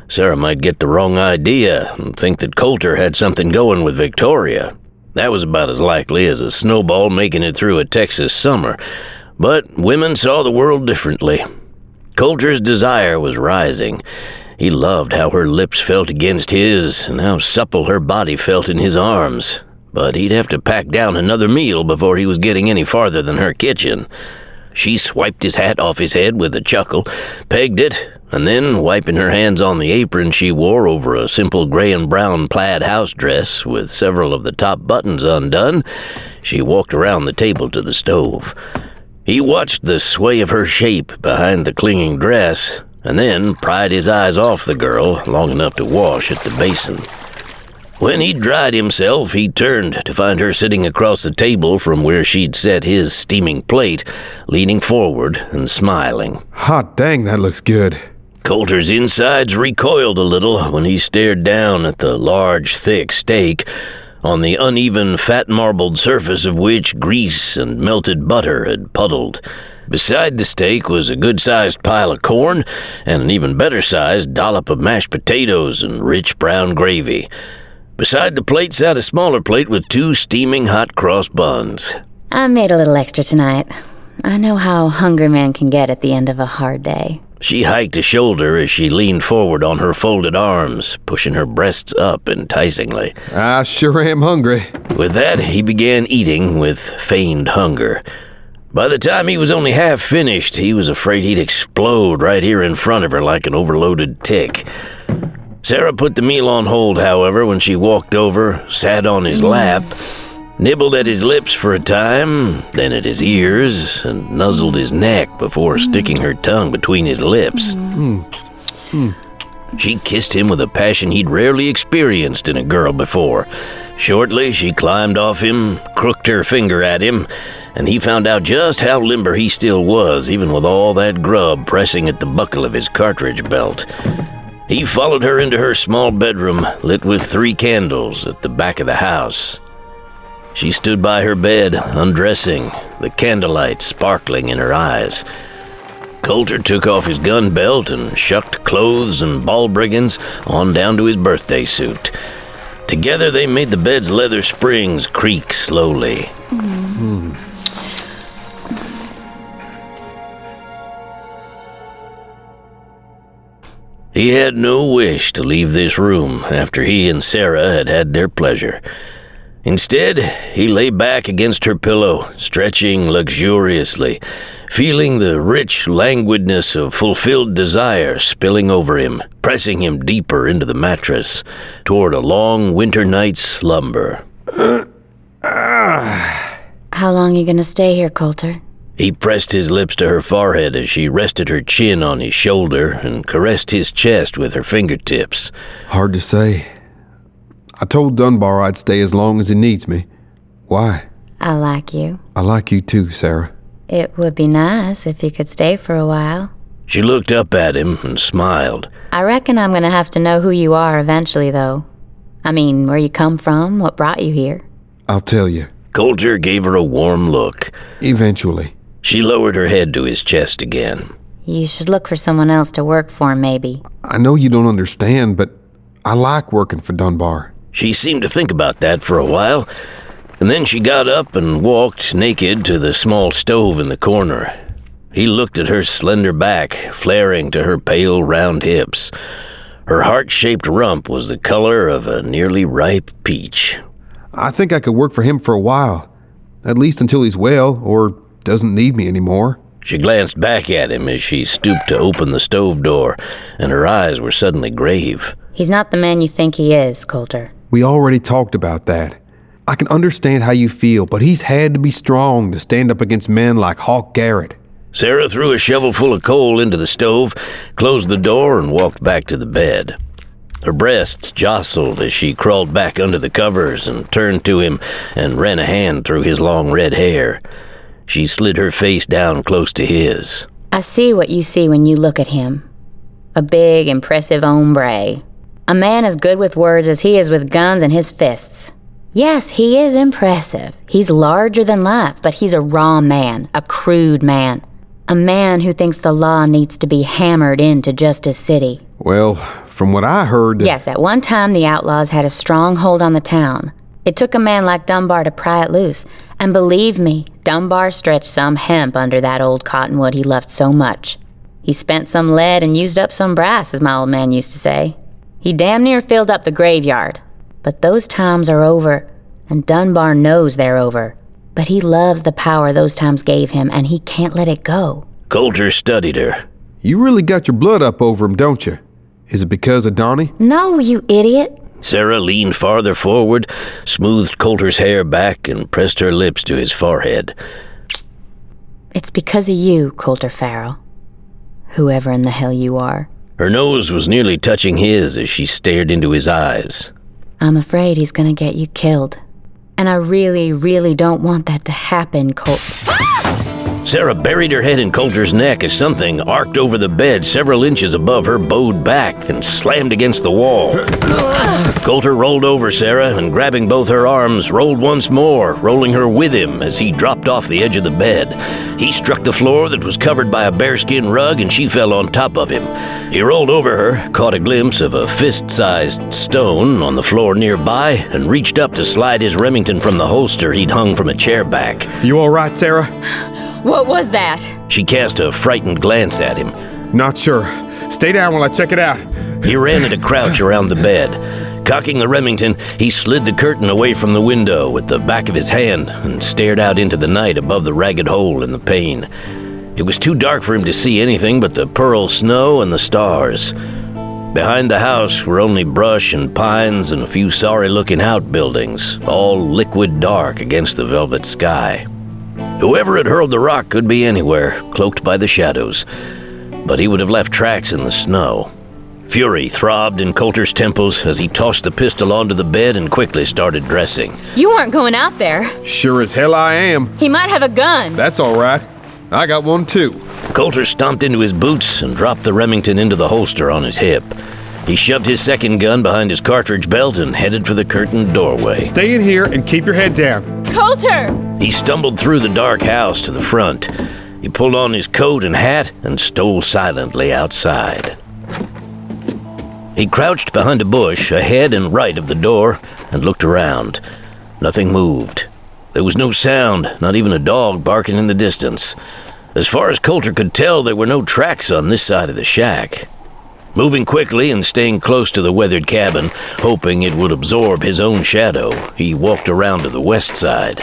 Sarah might get the wrong idea and think that Colter had something going with Victoria. That was about as likely as a snowball making it through a Texas summer. But women saw the world differently. Colter's desire was rising. He loved how her lips felt against his and how supple her body felt in his arms. But he'd have to pack down another meal before he was getting any farther than her kitchen. She swiped his hat off his head with a chuckle, pegged it, and then, wiping her hands on the apron she wore over a simple gray and brown plaid house dress with several of the top buttons undone, she walked around the table to the stove. He watched the sway of her shape behind the clinging dress, and then pried his eyes off the girl long enough to wash at the basin. When he'd dried himself, he turned to find her sitting across the table from where she'd set his steaming plate, leaning forward and smiling. Hot dang, that looks good. Colter's insides recoiled a little when he stared down at the large, thick steak, on the uneven, fat-marbled surface of which grease and melted butter had puddled. Beside the steak was a good-sized pile of corn and an even better-sized dollop of mashed potatoes and rich brown gravy. Beside the plate sat a smaller plate with 2 steaming hot cross buns. I made a little extra tonight. I know how hungry man can get at the end of a hard day. She hiked a shoulder as she leaned forward on her folded arms, pushing her breasts up enticingly. I sure am hungry. With that, he began eating with feigned hunger. By the time he was only half finished, he was afraid he'd explode right here in front of her like an overloaded tick. Sarah put the meal on hold, however, when she walked over, sat on his lap, nibbled at his lips for a time, then at his ears, and nuzzled his neck before sticking her tongue between his lips. She kissed him with a passion he'd rarely experienced in a girl before. Shortly, she climbed off him, crooked her finger at him, and he found out just how limber he still was, even with all that grub pressing at the buckle of his cartridge belt. He followed her into her small bedroom, lit with 3 candles at the back of the house. She stood by her bed, undressing, the candlelight sparkling in her eyes. Colter took off his gun belt and shucked clothes and balbriggans on down to his birthday suit. Together they made the bed's leather springs creak slowly. He had no wish to leave this room after he and Sarah had had their pleasure. Instead, he lay back against her pillow, stretching luxuriously, feeling the rich languidness of fulfilled desire spilling over him, pressing him deeper into the mattress, toward a long winter night's slumber. How long are you gonna stay here, Colter? He pressed his lips to her forehead as she rested her chin on his shoulder and caressed his chest with her fingertips. Hard to say. I told Dunbar I'd stay as long as he needs me. Why? I like you. I like you too, Sarah. It would be nice if you could stay for a while. She looked up at him and smiled. I reckon I'm gonna have to know who you are eventually, though. I mean, where you come from, what brought you here. I'll tell you. Colter gave her a warm look. Eventually. She lowered her head to his chest again. You should look for someone else to work for, maybe. I know you don't understand, but I like working for Dunbar. She seemed to think about that for a while, and then she got up and walked naked to the small stove in the corner. He looked at her slender back, flaring to her pale, round hips. Her heart-shaped rump was the color of a nearly ripe peach. I think I could work for him for a while. At least until he's well, or doesn't need me anymore. She glanced back at him as she stooped to open the stove door, and her eyes were suddenly grave. He's not the man you think he is, Colter. We already talked about that. I can understand how you feel, but he's had to be strong to stand up against men like Hawk Garrett. Sarah threw a shovel full of coal into the stove, closed the door, and walked back to the bed. Her breasts jostled as she crawled back under the covers and turned to him and ran a hand through his long red hair. She slid her face down close to his. I see what you see when you look at him. A big, impressive hombre. A man as good with words as he is with guns and his fists. Yes, he is impressive. He's larger than life, but he's a raw man, a crude man. A man who thinks the law needs to be hammered into Justice City. Well, from what I heard... Yes, at one time the outlaws had a strong hold on the town. It took a man like Dunbar to pry it loose. And believe me, Dunbar stretched some hemp under that old cottonwood he loved so much. He spent some lead and used up some brass, as my old man used to say. He damn near filled up the graveyard. But those times are over, and Dunbar knows they're over. But he loves the power those times gave him, and he can't let it go. Colter studied her. You really got your blood up over him, don't you? Is it because of Donnie? No, you idiot. Sarah leaned farther forward, smoothed Colter's hair back, and pressed her lips to his forehead. It's because of you, Colter Farrow. Whoever in the hell you are. Her nose was nearly touching his as she stared into his eyes. I'm afraid he's gonna get you killed. And I really, really don't want that to happen, Sarah buried her head in Colter's neck as something arced over the bed several inches above her bowed back and slammed against the wall. Colter rolled over Sarah and, grabbing both her arms, rolled once more, rolling her with him as he dropped off the edge of the bed. He struck the floor that was covered by a bearskin rug, and she fell on top of him. He rolled over her, caught a glimpse of a fist-sized stone on the floor nearby, and reached up to slide his Remington from the holster he'd hung from a chair back. You all right, Sarah? What was that? She cast a frightened glance at him. Not sure. Stay down while I check it out. He ran at a crouch around the bed. Cocking the Remington, he slid the curtain away from the window with the back of his hand and stared out into the night above the ragged hole in the pane. It was too dark for him to see anything but the pearl snow and the stars. Behind the house were only brush and pines and a few sorry-looking outbuildings, all liquid dark against the velvet sky. Whoever had hurled the rock could be anywhere, cloaked by the shadows, but he would have left tracks in the snow. Fury throbbed in Colter's temples as he tossed the pistol onto the bed and quickly started dressing. You weren't going out there. Sure as hell I am. He might have a gun. That's all right. I got one too. Colter stomped into his boots and dropped the Remington into the holster on his hip. He shoved his second gun behind his cartridge belt and headed for the curtained doorway. Stay in here and keep your head down. Colter! He stumbled through the dark house to the front. He pulled on his coat and hat and stole silently outside. He crouched behind a bush ahead and right of the door and looked around. Nothing moved. There was no sound, not even a dog barking in the distance. As far as Colter could tell, there were no tracks on this side of the shack. Moving quickly and staying close to the weathered cabin, hoping it would absorb his own shadow, he walked around to the west side.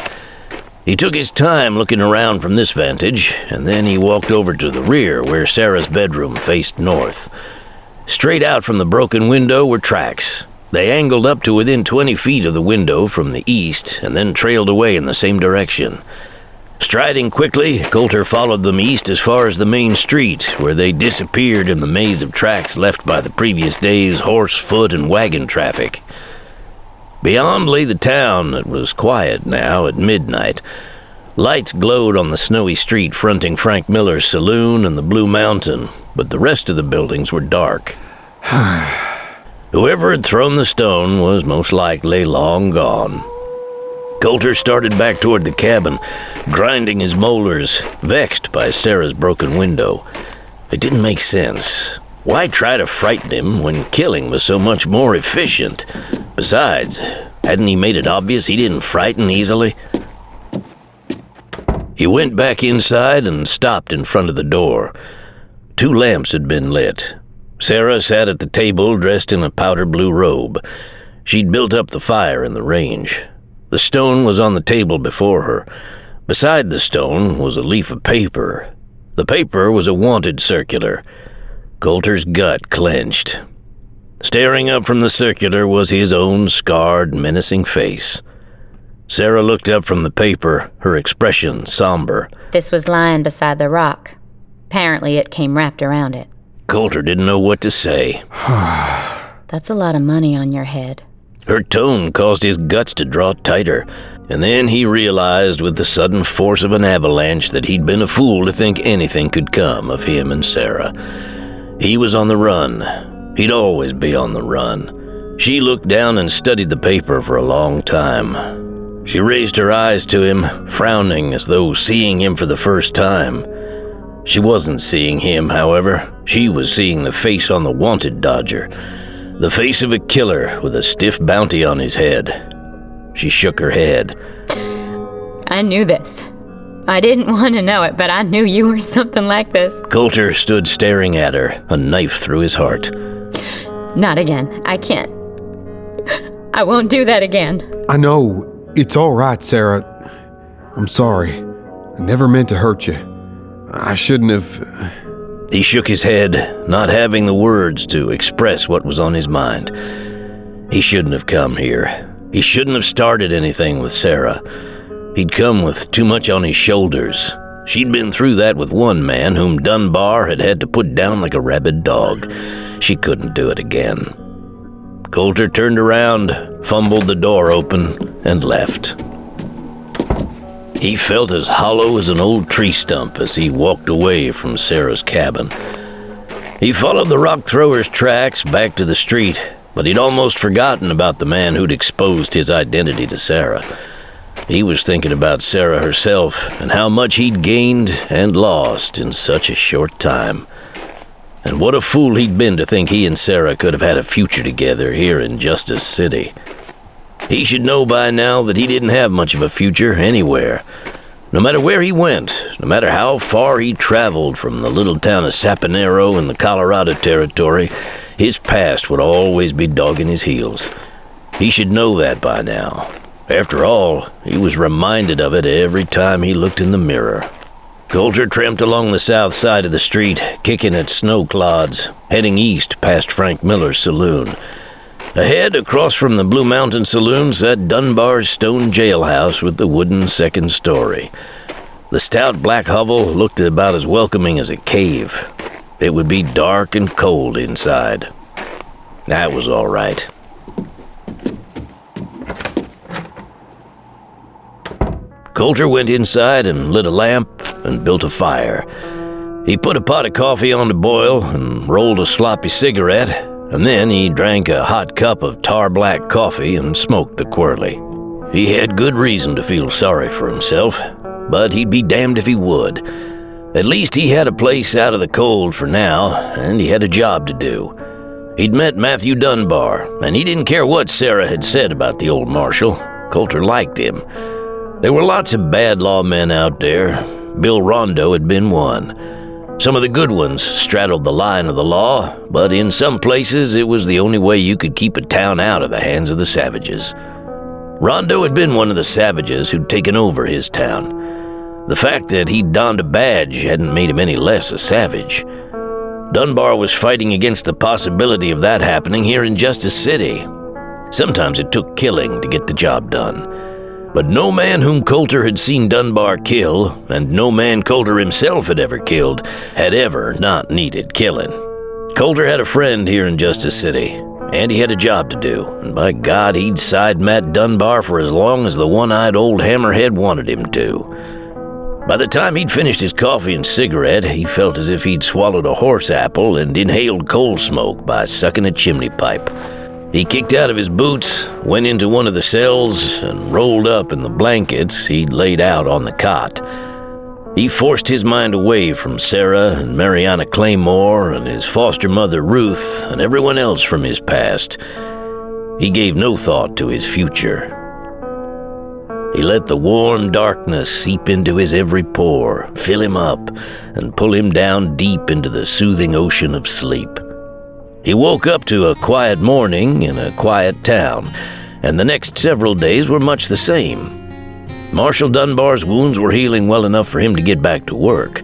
He took his time looking around from this vantage, and then he walked over to the rear where Sarah's bedroom faced north. Straight out from the broken window were tracks. They angled up to within 20 feet of the window from the east and then trailed away in the same direction. Striding quickly, Colter followed them east as far as the main street, where they disappeared in the maze of tracks left by the previous day's horse, foot, and wagon traffic. Beyond lay the town that was quiet now at midnight. Lights glowed on the snowy street fronting Frank Miller's saloon and the Blue Mountain, but the rest of the buildings were dark. Whoever had thrown the stone was most likely long gone. Colter started back toward the cabin, grinding his molars, vexed by Sarah's broken window. It didn't make sense. Why try to frighten him when killing was so much more efficient? Besides, hadn't he made it obvious he didn't frighten easily? He went back inside and stopped in front of the door. 2 lamps had been lit. Sarah sat at the table dressed in a powder blue robe. She'd built up the fire in the range. The stone was on the table before her. Beside the stone was a leaf of paper. The paper was a wanted circular. Colter's gut clenched. Staring up from the circular was his own scarred, menacing face. Sarah looked up from the paper, her expression somber. This was lying beside the rock. Apparently it came wrapped around it. Colter didn't know what to say. That's a lot of money on your head. Her tone caused his guts to draw tighter, and then he realized with the sudden force of an avalanche that he'd been a fool to think anything could come of him and Sarah. He was on the run. He'd always be on the run. She looked down and studied the paper for a long time. She raised her eyes to him, frowning as though seeing him for the first time. She wasn't seeing him, however. She was seeing the face on the wanted dodger. The face of a killer with a stiff bounty on his head. She shook her head. I knew this. I didn't want to know it, but I knew you were something like this. Colter stood staring at her, a knife through his heart. Not again. I can't. I won't do that again. I know. It's all right, Sarah. I'm sorry. I never meant to hurt you. I shouldn't have... He shook his head, not having the words to express what was on his mind. He shouldn't have come here. He shouldn't have started anything with Sarah. He'd come with too much on his shoulders. She'd been through that with one man whom Dunbar had had to put down like a rabid dog. She couldn't do it again. Colter turned around, fumbled the door open, and left. He felt as hollow as an old tree stump as he walked away from Sarah's cabin. He followed the rock thrower's tracks back to the street, but he'd almost forgotten about the man who'd exposed his identity to Sarah. He was thinking about Sarah herself and how much he'd gained and lost in such a short time. And what a fool he'd been to think he and Sarah could have had a future together here in Justice City. He should know by now that he didn't have much of a future anywhere. No matter where he went, no matter how far he traveled from the little town of Saponero in the Colorado Territory, his past would always be dogging his heels. He should know that by now. After all, he was reminded of it every time he looked in the mirror. Colter tramped along the south side of the street, kicking at snow clods, heading east past Frank Miller's saloon. Ahead, across from the Blue Mountain Saloon, sat Dunbar's stone jailhouse with the wooden second story. The stout black hovel looked about as welcoming as a cave. It would be dark and cold inside. That was all right. Colter went inside and lit a lamp and built a fire. He put a pot of coffee on to boil and rolled a sloppy cigarette, and then he drank a hot cup of tar-black coffee and smoked the Quirly. He had good reason to feel sorry for himself, but he'd be damned if he would. At least he had a place out of the cold for now, and he had a job to do. He'd met Matthew Dunbar, and he didn't care what Sarah had said about the old marshal. Colter liked him. There were lots of bad lawmen out there. Bill Rondo had been one. Some of the good ones straddled the line of the law, but in some places it was the only way you could keep a town out of the hands of the savages. Rondo had been one of the savages who'd taken over his town. The fact that he'd donned a badge hadn't made him any less a savage. Dunbar was fighting against the possibility of that happening here in Justice City. Sometimes it took killing to get the job done. But no man whom Colter had seen Dunbar kill, and no man Colter himself had ever killed, had ever not needed killing. Colter had a friend here in Justice City, and he had a job to do, and by God, he'd side Matt Dunbar for as long as the one-eyed old hammerhead wanted him to. By the time he'd finished his coffee and cigarette, he felt as if he'd swallowed a horse apple and inhaled coal smoke by sucking a chimney pipe. He kicked out of his boots, went into one of the cells, and rolled up in the blankets he'd laid out on the cot. He forced his mind away from Sarah and Mariana Claymore and his foster mother Ruth and everyone else from his past. He gave no thought to his future. He let the warm darkness seep into his every pore, fill him up, and pull him down deep into the soothing ocean of sleep. He woke up to a quiet morning in a quiet town, and the next several days were much the same. Marshal Dunbar's wounds were healing well enough for him to get back to work.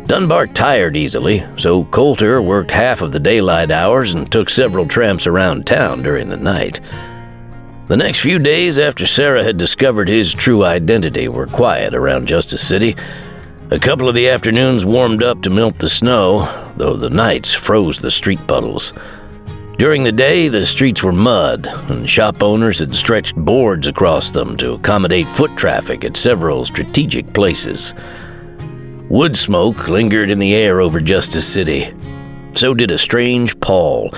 Dunbar tired easily, so Colter worked half of the daylight hours and took several tramps around town during the night. The next few days after Sarah had discovered his true identity were quiet around Justice City. A couple of the afternoons warmed up to melt the snow, though the nights froze the street puddles. During the day, the streets were mud, and shop owners had stretched boards across them to accommodate foot traffic at several strategic places. Wood smoke lingered in the air over Justice City. So did a strange pall,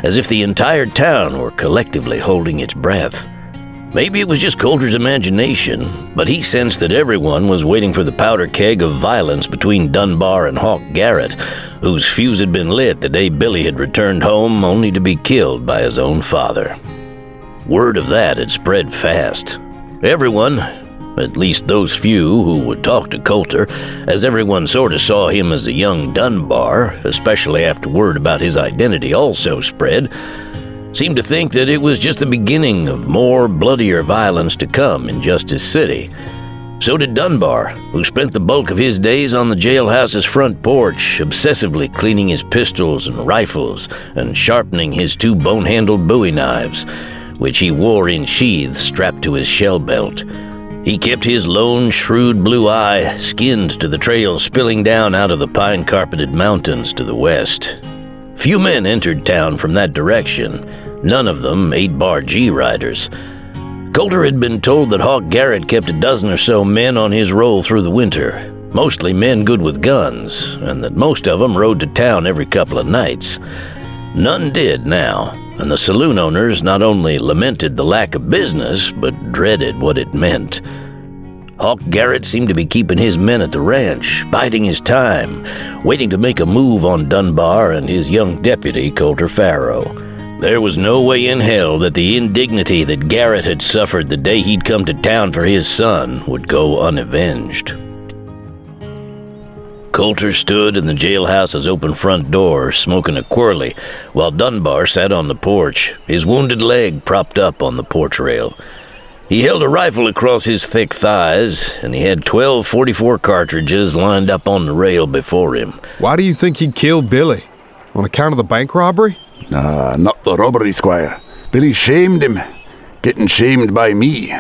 as if the entire town were collectively holding its breath. Maybe it was just Colter's imagination, but he sensed that everyone was waiting for the powder keg of violence between Dunbar and Hawk Garrett, whose fuse had been lit the day Billy had returned home only to be killed by his own father. Word of that had spread fast. Everyone, at least those few who would talk to Colter, as everyone sort of saw him as a young Dunbar, especially after word about his identity also spread, seemed to think that it was just the beginning of more bloodier violence to come in Justice City. So did Dunbar, who spent the bulk of his days on the jailhouse's front porch, obsessively cleaning his pistols and rifles and sharpening his 2 bone-handled bowie knives, which he wore in sheaths strapped to his shell belt. He kept his lone, shrewd blue eye skinned to the trail spilling down out of the pine-carpeted mountains to the west. Few men entered town from that direction, none of them 8-bar G riders. Colter had been told that Hawk Garrett kept a dozen or so men on his roll through the winter, mostly men good with guns, and that most of them rode to town every couple of nights. None did now, and the saloon owners not only lamented the lack of business, but dreaded what it meant. Hawk Garrett seemed to be keeping his men at the ranch, biding his time, waiting to make a move on Dunbar and his young deputy, Colter Farrow. There was no way in hell that the indignity that Garrett had suffered the day he'd come to town for his son would go unavenged. Colter stood in the jailhouse's open front door, smoking a quirly, while Dunbar sat on the porch, his wounded leg propped up on the porch rail. He held a rifle across his thick thighs, and he had 12 .44 cartridges lined up on the rail before him. Why do you think he killed Billy? On account of the bank robbery? Nah, not the robbery, Squire. Billy shamed him. Getting shamed by me.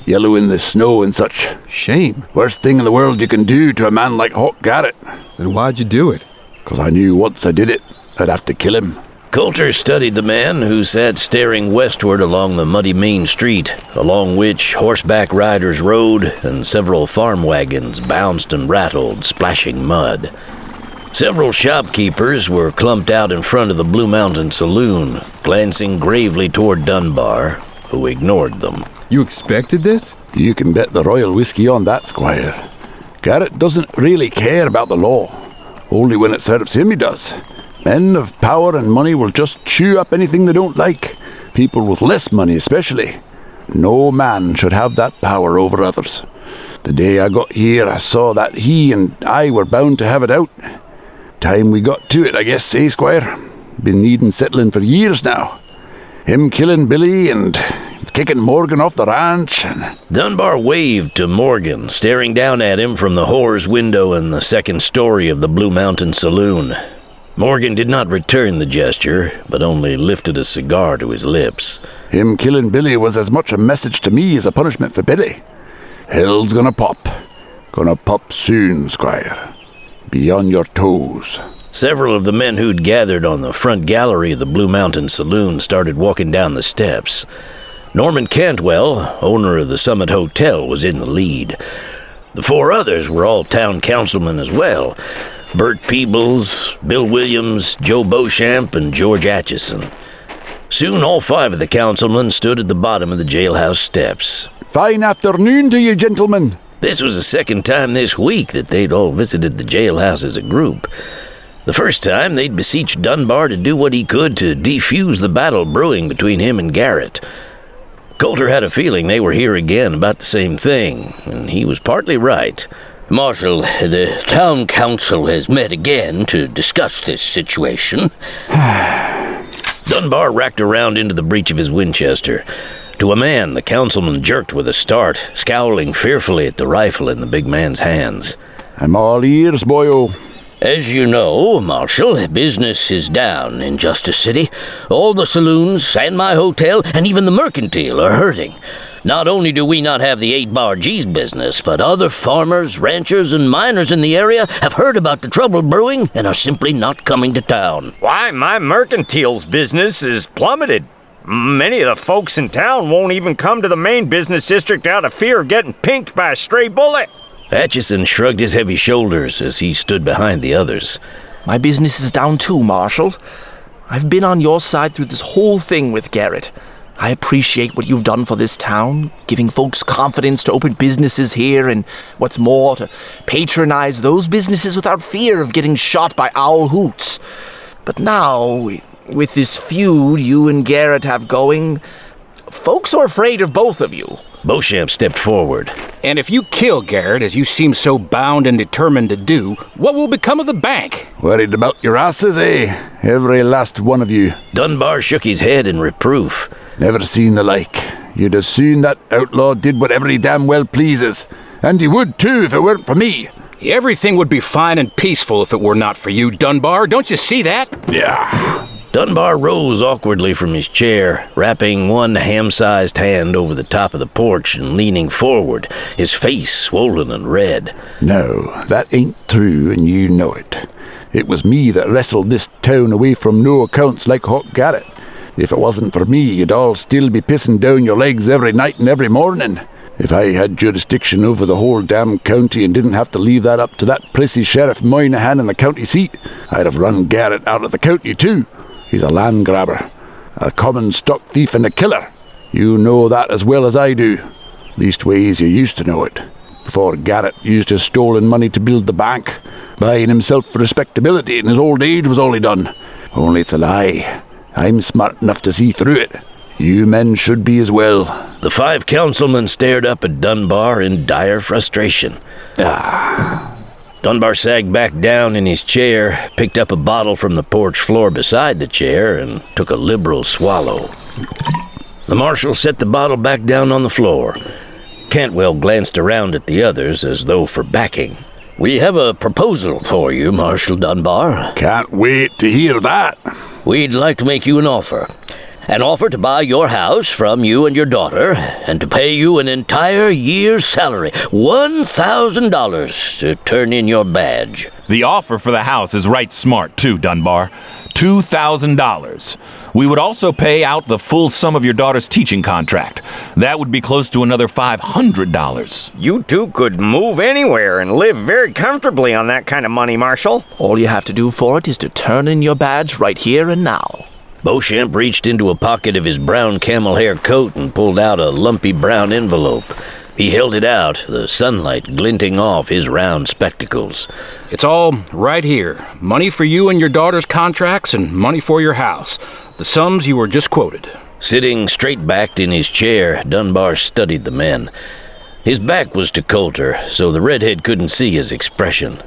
Yellow in the snow and such. Shame? Worst thing in the world you can do to a man like Hawk Garrett. Then why'd you do it? 'Cause I knew once I did it, I'd have to kill him. Colter studied the man who sat staring westward along the muddy main street, along which horseback riders rode and several farm wagons bounced and rattled, splashing mud. Several shopkeepers were clumped out in front of the Blue Mountain Saloon, glancing gravely toward Dunbar, who ignored them. You expected this? You can bet the royal whiskey on that, Squire. Garrett doesn't really care about the law. Only when it serves him he does. Men of power and money will just chew up anything they don't like. People with less money especially. No man should have that power over others. The day I got here I saw that he and I were bound to have it out. Time we got to it, I guess, eh, Squire? Been needing settling for years now. Him killing Billy and kicking Morgan off the ranch. Dunbar waved to Morgan, staring down at him from the whore's window in the second story of the Blue Mountain Saloon. Morgan did not return the gesture, but only lifted a cigar to his lips. Him killing Billy was as much a message to me as a punishment for Billy. Hell's gonna pop. Gonna pop soon, Squire. Be on your toes. Several of the men who'd gathered on the front gallery of the Blue Mountain Saloon started walking down the steps. Norman Cantwell, owner of the Summit Hotel, was in the lead. The 4 others were all town councilmen as well. Bert Peebles, Bill Williams, Joe Beauchamp, and George Atchison. Soon all 5 of the councilmen stood at the bottom of the jailhouse steps. Fine afternoon to you, gentlemen. This was the second time this week that they'd all visited the jailhouse as a group. The first time, they'd beseeched Dunbar to do what he could to defuse the battle brewing between him and Garrett. Colter had a feeling they were here again about the same thing, and he was partly right. Marshal, the town council has met again to discuss this situation. Dunbar racked around into the breech of his Winchester. To a man, the councilman jerked with a start, scowling fearfully at the rifle in the big man's hands. I'm all ears, boyo. As you know, Marshal, business is down in Justice City. All the saloons and my hotel and even the mercantile are hurting. Not only do we not have the 8-Bar G's business, but other farmers, ranchers, and miners in the area have heard about the trouble brewing and are simply not coming to town. Why, my mercantile's business is plummeted. Many of the folks in town won't even come to the main business district out of fear of getting pinked by a stray bullet. Atchison shrugged his heavy shoulders as he stood behind the others. My business is down too, Marshal. I've been on your side through this whole thing with Garrett. I appreciate what you've done for this town, giving folks confidence to open businesses here and, what's more, to patronize those businesses without fear of getting shot by owl hoots. But now, with this feud you and Garrett have going, folks are afraid of both of you. Beauchamp stepped forward. And if you kill Garrett, as you seem so bound and determined to do, what will become of the bank? Worried about your asses, eh? Every last one of you. Dunbar shook his head in reproof. Never seen the like. You'd as soon that outlaw did whatever he damn well pleases. And he would too if it weren't for me. Everything would be fine and peaceful if it were not for you, Dunbar. Don't you see that? Yeah. Dunbar rose awkwardly from his chair, wrapping one ham-sized hand over the top of the porch and leaning forward, his face swollen and red. No, that ain't true, and you know it. It was me that wrestled this town away from no accounts like Hawk Garrett. If it wasn't for me, you'd all still be pissing down your legs every night and every morning. If I had jurisdiction over the whole damn county and didn't have to leave that up to that prissy Sheriff Moynihan in the county seat, I'd have run Garrett out of the county too. He's a land grabber, a common stock thief and a killer. You know that as well as I do. Leastways, you used to know it. Before Garrett used his stolen money to build the bank, buying himself respectability in his old age was all he done. Only it's a lie. I'm smart enough to see through it. You men should be as well. The 5 councilmen stared up at Dunbar in dire frustration. Dunbar sagged back down in his chair, picked up a bottle from the porch floor beside the chair, and took a liberal swallow. The marshal set the bottle back down on the floor. Cantwell glanced around at the others as though for backing. We have a proposal for you, Marshal Dunbar. Can't wait to hear that. We'd like to make you an offer. An offer to buy your house from you and your daughter, and to pay you an entire year's salary, $1,000 to turn in your badge. The offer for the house is right smart, too, Dunbar. $2,000. We would also pay out the full sum of your daughter's teaching contract. That would be close to another $500. You two could move anywhere and live very comfortably on that kind of money, Marshal. All you have to do for it is to turn in your badge right here and now. Beauchamp reached into a pocket of his brown camel hair coat and pulled out a lumpy brown envelope. He held it out, the sunlight glinting off his round spectacles. It's all right here. Money for you and your daughter's contracts and money for your house. The sums you were just quoted. Sitting straight-backed in his chair, Dunbar studied the men. His back was to Colter, so the redhead couldn't see his expression.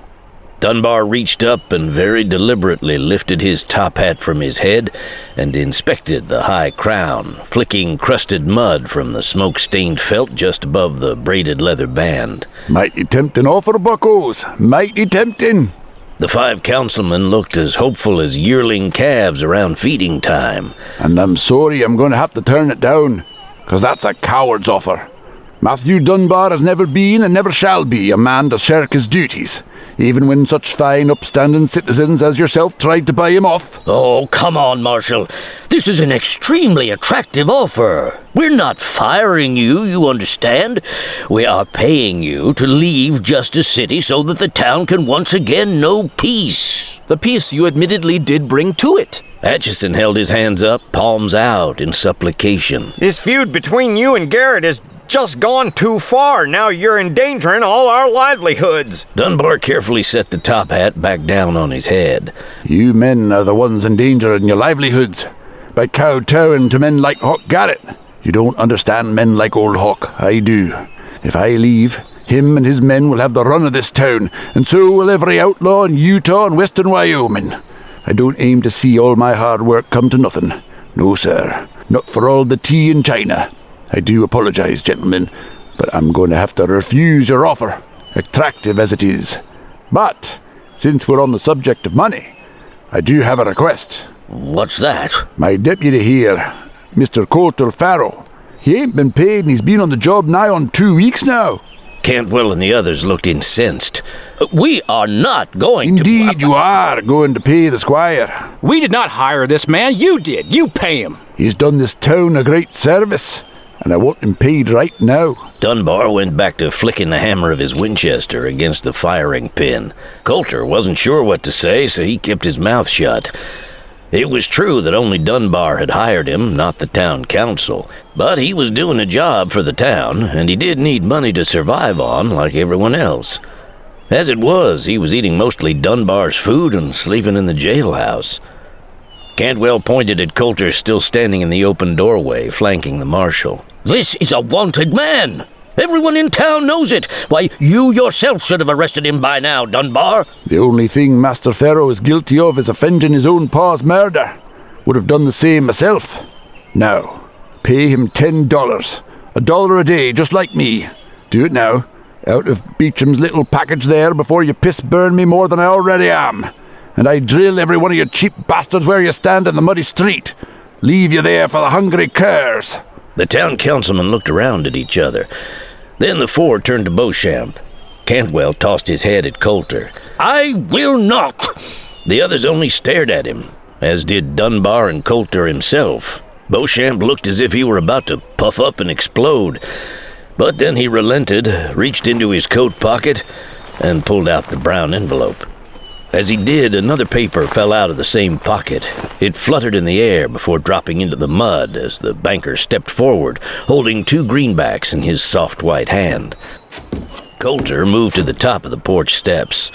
Dunbar reached up and very deliberately lifted his top hat from his head and inspected the high crown, flicking crusted mud from the smoke-stained felt just above the braided leather band. Mighty tempting offer, buckos. Mighty tempting. The 5 councilmen looked as hopeful as yearling calves around feeding time. And I'm sorry I'm going to have to turn it down, 'cause that's a coward's offer. Matthew Dunbar has never been and never shall be a man to shirk his duties, even when such fine upstanding citizens as yourself tried to buy him off. Oh, come on, Marshal. This is an extremely attractive offer. We're not firing you, you understand? We are paying you to leave Justice City so that the town can once again know peace. The peace you admittedly did bring to it. Atchison held his hands up, palms out, in supplication. This feud between you and Garrett has just gone too far. Now you're endangering all our livelihoods. Dunbar carefully set the top hat back down on his head. You men are the ones endangering your livelihoods by kowtowing to men like Hawk Garrett. You don't understand men like old Hawk. I do. If I leave, him and his men will have the run of this town, and so will every outlaw in Utah and western Wyoming. I don't aim to see all my hard work come to nothing. No, sir. Not for all the tea in China. I do apologize, gentlemen, but I'm going to have to refuse your offer, attractive as it is. But, since we're on the subject of money, I do have a request. What's that? My deputy here, Mr. Colter Farrow, he ain't been paid and he's been on the job nigh on 2 weeks now. Cantwell and the others looked incensed. We are not going to... Indeed, you are going to pay the squire. We did not hire this man. You did. You pay him. He's done this town a great service, and I want him paid right now. Dunbar went back to flicking the hammer of his Winchester against the firing pin. Colter wasn't sure what to say, so he kept his mouth shut. It was true that only Dunbar had hired him, not the town council. But he was doing a job for the town, and he did need money to survive on, like everyone else. As it was, he was eating mostly Dunbar's food and sleeping in the jailhouse. Cantwell pointed at Colter still standing in the open doorway, flanking the marshal. This is a wanted man. Everyone in town knows it. Why, you yourself should have arrested him by now, Dunbar. The only thing Master Farrow is guilty of is avenging his own pa's murder. Would have done the same myself. Now, pay him $10. $1 a day, just like me. Do it now, out of Beecham's little package there, before you piss-burn me more than I already am. And I drill every one of you cheap bastards where you stand in the muddy street. Leave you there for the hungry curs. The town councilmen looked around at each other. Then the 4 turned to Beauchamp. Cantwell tossed his head at Colter. I will not! The others only stared at him, as did Dunbar and Colter himself. Beauchamp looked as if he were about to puff up and explode. But then he relented, reached into his coat pocket, and pulled out the brown envelope. As he did, another paper fell out of the same pocket. It fluttered in the air before dropping into the mud as the banker stepped forward, holding 2 greenbacks in his soft white hand. Colter moved to the top of the porch steps.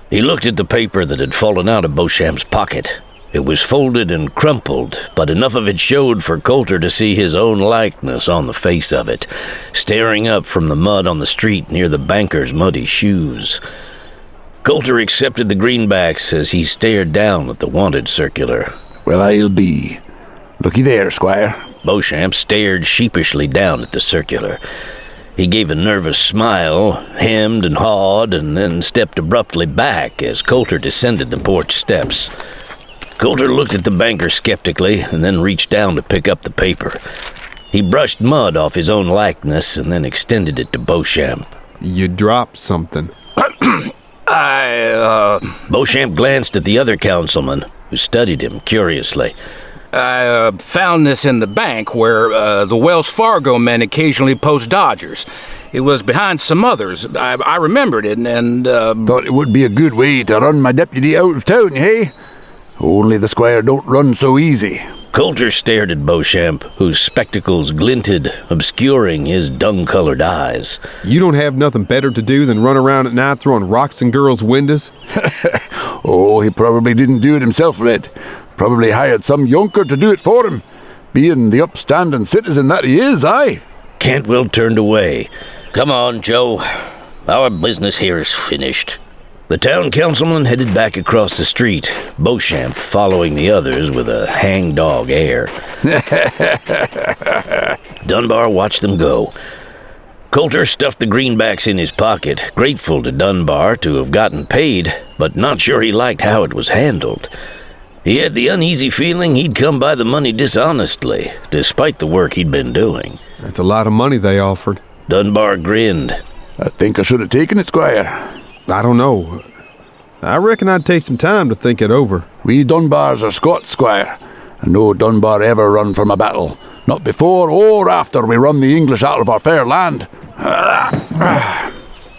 He looked at the paper that had fallen out of Beauchamp's pocket. It was folded and crumpled, but enough of it showed for Colter to see his own likeness on the face of it, staring up from the mud on the street near the banker's muddy shoes. Colter accepted the greenbacks as he stared down at the wanted circular. Well, I'll be. Looky there, Squire. Beauchamp stared sheepishly down at the circular. He gave a nervous smile, hemmed and hawed, and then stepped abruptly back as Colter descended the porch steps. Colter looked at the banker skeptically and then reached down to pick up the paper. He brushed mud off his own likeness and then extended it to Beauchamp. You dropped something. Beauchamp glanced at the other councilman, who studied him curiously. I found this in the bank where the Wells Fargo men occasionally post dodgers. It was behind some others. I remembered it and... Thought it would be a good way to run my deputy out of town, hey? Only the squire don't run so easy. Colter stared at Beauchamp, whose spectacles glinted, obscuring his dung-colored eyes. You don't have nothing better to do than run around at night throwing rocks in girls' windows? Oh, he probably didn't do it himself, Red. Probably hired some yunker to do it for him. Being the upstanding citizen that he is, aye. Cantwell turned away. Come on, Joe. Our business here is finished. The town councilman headed back across the street, Beauchamp following the others with a hangdog air. Dunbar watched them go. Colter stuffed the greenbacks in his pocket, grateful to Dunbar to have gotten paid, but not sure he liked how it was handled. He had the uneasy feeling he'd come by the money dishonestly, despite the work he'd been doing. That's a lot of money they offered. Dunbar grinned. I think I should have taken it, Squire. I don't know. I reckon I'd take some time to think it over. We Dunbars are Scots, Squire, and no Dunbar ever run from a battle. Not before or after we run the English out of our fair land.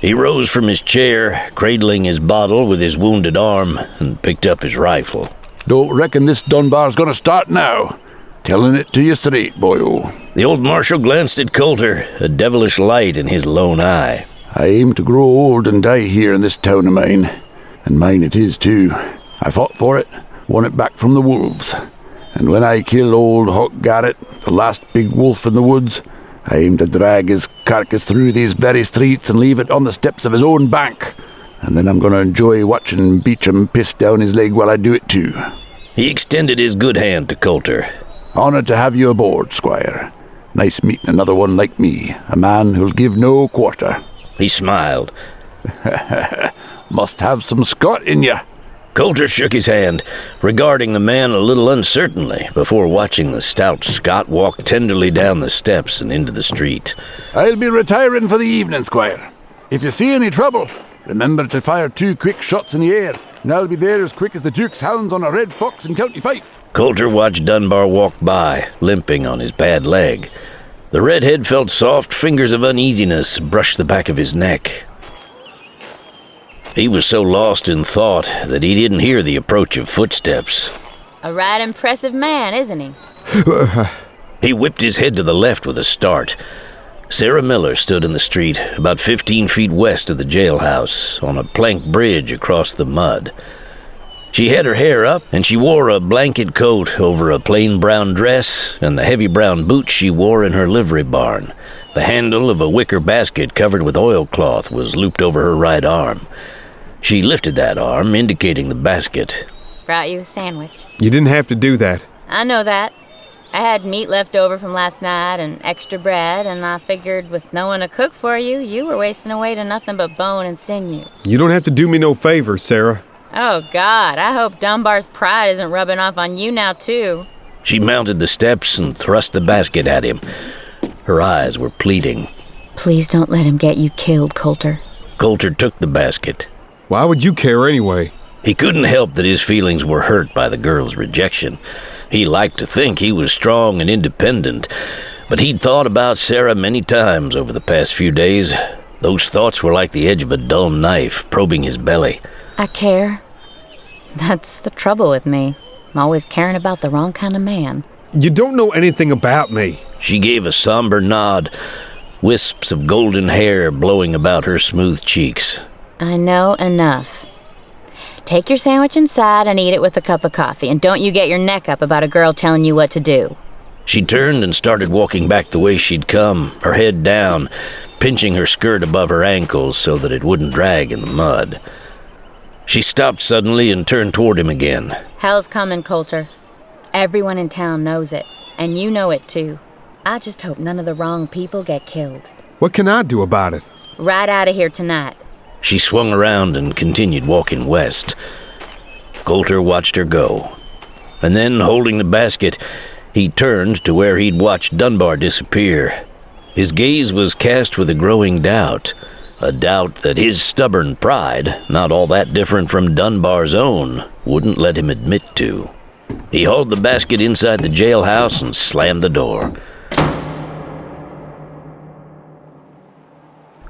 He rose from his chair, cradling his bottle with his wounded arm, and picked up his rifle. Don't reckon this Dunbar's gonna start now. Telling it to you straight, boyo. The old marshal glanced at Colter, a devilish light in his lone eye. I aim to grow old and die here in this town of mine. And mine it is, too. I fought for it, won it back from the wolves. And when I kill old Hawk Garrett, the last big wolf in the woods, I aim to drag his carcass through these very streets and leave it on the steps of his own bank. And then I'm going to enjoy watching Beecham piss down his leg while I do it too. He extended his good hand to Colter. Honoured to have you aboard, Squire. Nice meeting another one like me, a man who'll give no quarter. He smiled. Must have some Scot in you. Colter shook his hand, regarding the man a little uncertainly before watching the stout Scot walk tenderly down the steps and into the street. I'll be retiring for the evening, Squire. If you see any trouble, remember to fire 2 quick shots in the air, and I'll be there as quick as the Duke's hounds on a red fox in County Fife. Colter watched Dunbar walk by, limping on his bad leg. The redhead felt soft fingers of uneasiness brush the back of his neck. He was so lost in thought that he didn't hear the approach of footsteps. A right impressive man, isn't he? He whipped his head to the left with a start. Sarah Miller stood in the street, about 15 feet west of the jailhouse, on a plank bridge across the mud. She had her hair up, and she wore a blanket coat over a plain brown dress and the heavy brown boots she wore in her livery barn. The handle of a wicker basket covered with oilcloth was looped over her right arm. She lifted that arm, indicating the basket. Brought you a sandwich. You didn't have to do that. I know that. I had meat left over from last night and extra bread, and I figured with no one to cook for you, you were wasting away to nothing but bone and sinew. You don't have to do me no favors, Sarah. Oh, God, I hope Dunbar's pride isn't rubbing off on you now, too. She mounted the steps and thrust the basket at him. Her eyes were pleading. Please don't let him get you killed, Colter. Colter took the basket. Why would you care anyway? He couldn't help that his feelings were hurt by the girl's rejection. He liked to think he was strong and independent, but he'd thought about Sarah many times over the past few days. Those thoughts were like the edge of a dull knife probing his belly. I care. That's the trouble with me. I'm always caring about the wrong kind of man. You don't know anything about me. She gave a somber nod, wisps of golden hair blowing about her smooth cheeks. I know enough. Take your sandwich inside and eat it with a cup of coffee, and don't you get your neck up about a girl telling you what to do. She turned and started walking back the way she'd come, her head down, pinching her skirt above her ankles so that it wouldn't drag in the mud. She stopped suddenly and turned toward him again. Hell's coming, Colter. Everyone in town knows it, and you know it too. I just hope none of the wrong people get killed. What can I do about it? Right out of here tonight. She swung around and continued walking west. Colter watched her go. And then, holding the basket, he turned to where he'd watched Dunbar disappear. His gaze was cast with a growing doubt. A doubt that his stubborn pride, not all that different from Dunbar's own, wouldn't let him admit to. He hauled the basket inside the jailhouse and slammed the door.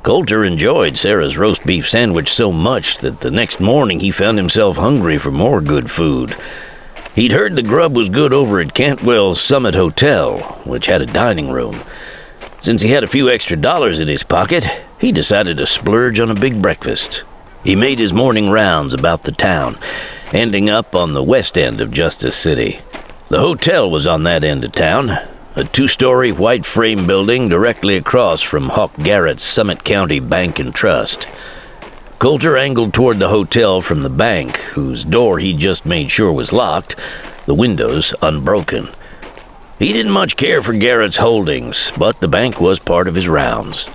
Colter enjoyed Sarah's roast beef sandwich so much that the next morning he found himself hungry for more good food. He'd heard the grub was good over at Cantwell's Summit Hotel, which had a dining room. Since he had a few extra dollars in his pocket, he decided to splurge on a big breakfast. He made his morning rounds about the town, ending up on the west end of Justice City. The hotel was on that end of town, a 2-story white frame building directly across from Hawk Garrett's Summit County Bank and Trust. Colter angled toward the hotel from the bank, whose door he just made sure was locked, the windows unbroken. He didn't much care for Garrett's holdings, but the bank was part of his rounds.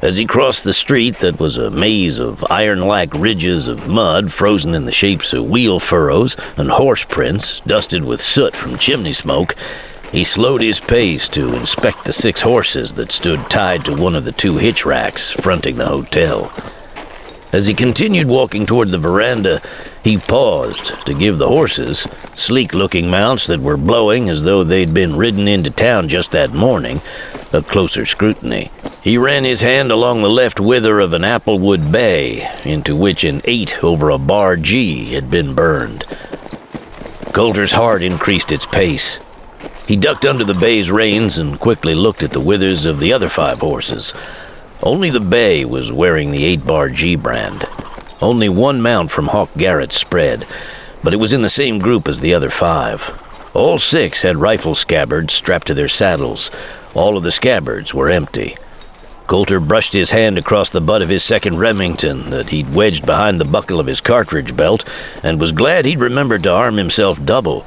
As he crossed the street that was a maze of iron-like ridges of mud frozen in the shapes of wheel furrows and horse prints dusted with soot from chimney smoke, he slowed his pace to inspect the 6 horses that stood tied to one of the 2 hitch racks fronting the hotel. As he continued walking toward the veranda, he paused to give the horses, sleek-looking mounts that were blowing as though they'd been ridden into town just that morning, a closer scrutiny. He ran his hand along the left wither of an applewood bay, into which an 8 over a bar G had been burned. Colter's heart increased its pace. He ducked under the bay's reins and quickly looked at the withers of the other 5 horses. Only the bay was wearing the 8-bar G brand. Only one mount from Hawk Garrett spread, but it was in the same group as the other 5. All 6 had rifle scabbards strapped to their saddles. All of the scabbards were empty. Colter brushed his hand across the butt of his second Remington that he'd wedged behind the buckle of his cartridge belt and was glad he'd remembered to arm himself double.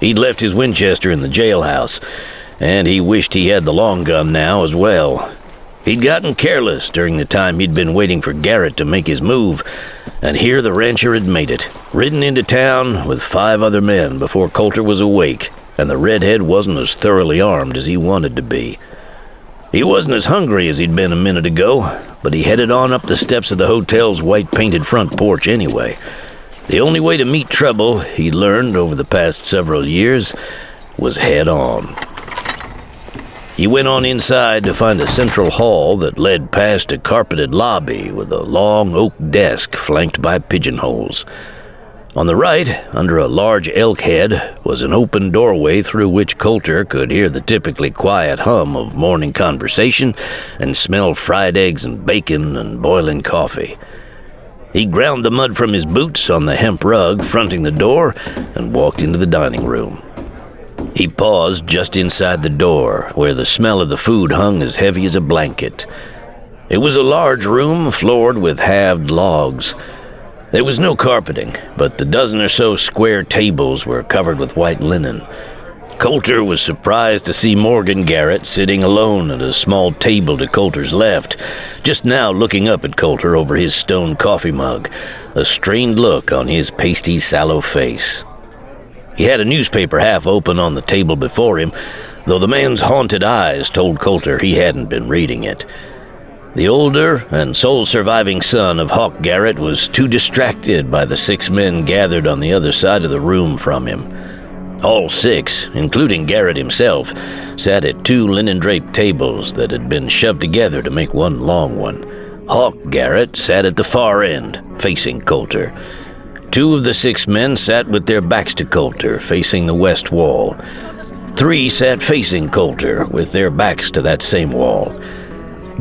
He'd left his Winchester in the jailhouse, and he wished he had the long gun now as well. He'd gotten careless during the time he'd been waiting for Garrett to make his move, and here the rancher had made it, ridden into town with 5 other men before Colter was awake, and the redhead wasn't as thoroughly armed as he wanted to be. He wasn't as hungry as he'd been a minute ago, but he headed on up the steps of the hotel's white-painted front porch anyway. The only way to meet trouble, he'd learned over the past several years, was head on. He went on inside to find a central hall that led past a carpeted lobby with a long oak desk flanked by pigeonholes. On the right, under a large elk head, was an open doorway through which Colter could hear the typically quiet hum of morning conversation and smell fried eggs and bacon and boiling coffee. He ground the mud from his boots on the hemp rug fronting the door and walked into the dining room. He paused just inside the door, where the smell of the food hung as heavy as a blanket. It was a large room floored with halved logs. There was no carpeting, but the dozen or so square tables were covered with white linen. Colter was surprised to see Morgan Garrett sitting alone at a small table to Colter's left, just now looking up at Colter over his stone coffee mug, a strained look on his pasty, sallow face. He had a newspaper half open on the table before him, though the man's haunted eyes told Colter he hadn't been reading it. The older and sole surviving son of Hawk Garrett was too distracted by the 6 men gathered on the other side of the room from him. All 6, including Garrett himself, sat at 2 linen-draped tables that had been shoved together to make one long one. Hawk Garrett sat at the far end, facing Colter. 2 of the 6 men sat with their backs to Colter, facing the west wall. 3 sat facing Colter, with their backs to that same wall.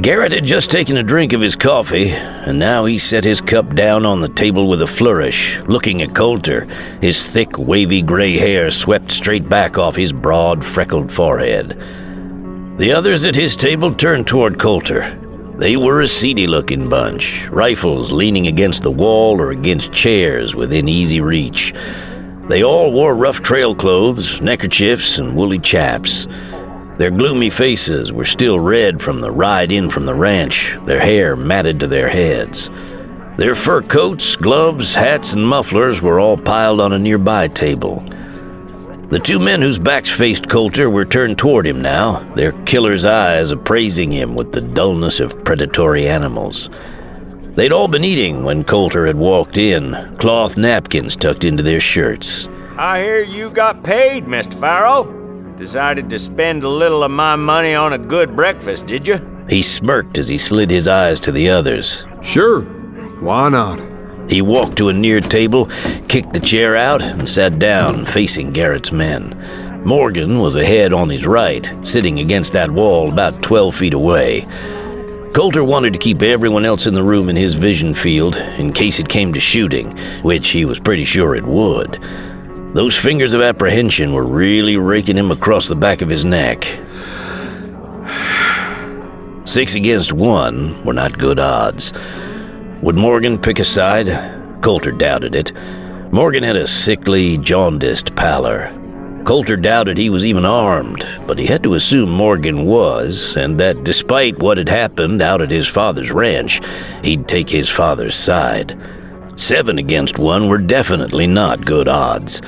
Garrett had just taken a drink of his coffee, and now he set his cup down on the table with a flourish, looking at Colter, his thick, wavy gray hair swept straight back off his broad, freckled forehead. The others at his table turned toward Colter. They were a seedy-looking bunch, rifles leaning against the wall or against chairs within easy reach. They all wore rough trail clothes, neckerchiefs, and woolly chaps. Their gloomy faces were still red from the ride in from the ranch, their hair matted to their heads. Their fur coats, gloves, hats, and mufflers were all piled on a nearby table. The 2 men whose backs faced Colter were turned toward him now, their killer's eyes appraising him with the dullness of predatory animals. They'd all been eating when Colter had walked in, cloth napkins tucked into their shirts. I hear you got paid, Mr. Farrow. Decided to spend a little of my money on a good breakfast, did you? He smirked as he slid his eyes to the others. Sure. Why not? He walked to a near table, kicked the chair out, and sat down, facing Garrett's men. Morgan was ahead on his right, sitting against that wall about 12 feet away. Colter wanted to keep everyone else in the room in his vision field, in case it came to shooting, which he was pretty sure it would. Those fingers of apprehension were really raking him across the back of his neck. 6 against 1 were not good odds. Would Morgan pick a side? Colter doubted it. Morgan had a sickly, jaundiced pallor. Colter doubted he was even armed, but he had to assume Morgan was, and that despite what had happened out at his father's ranch, he'd take his father's side. 7 against 1 were definitely not good odds.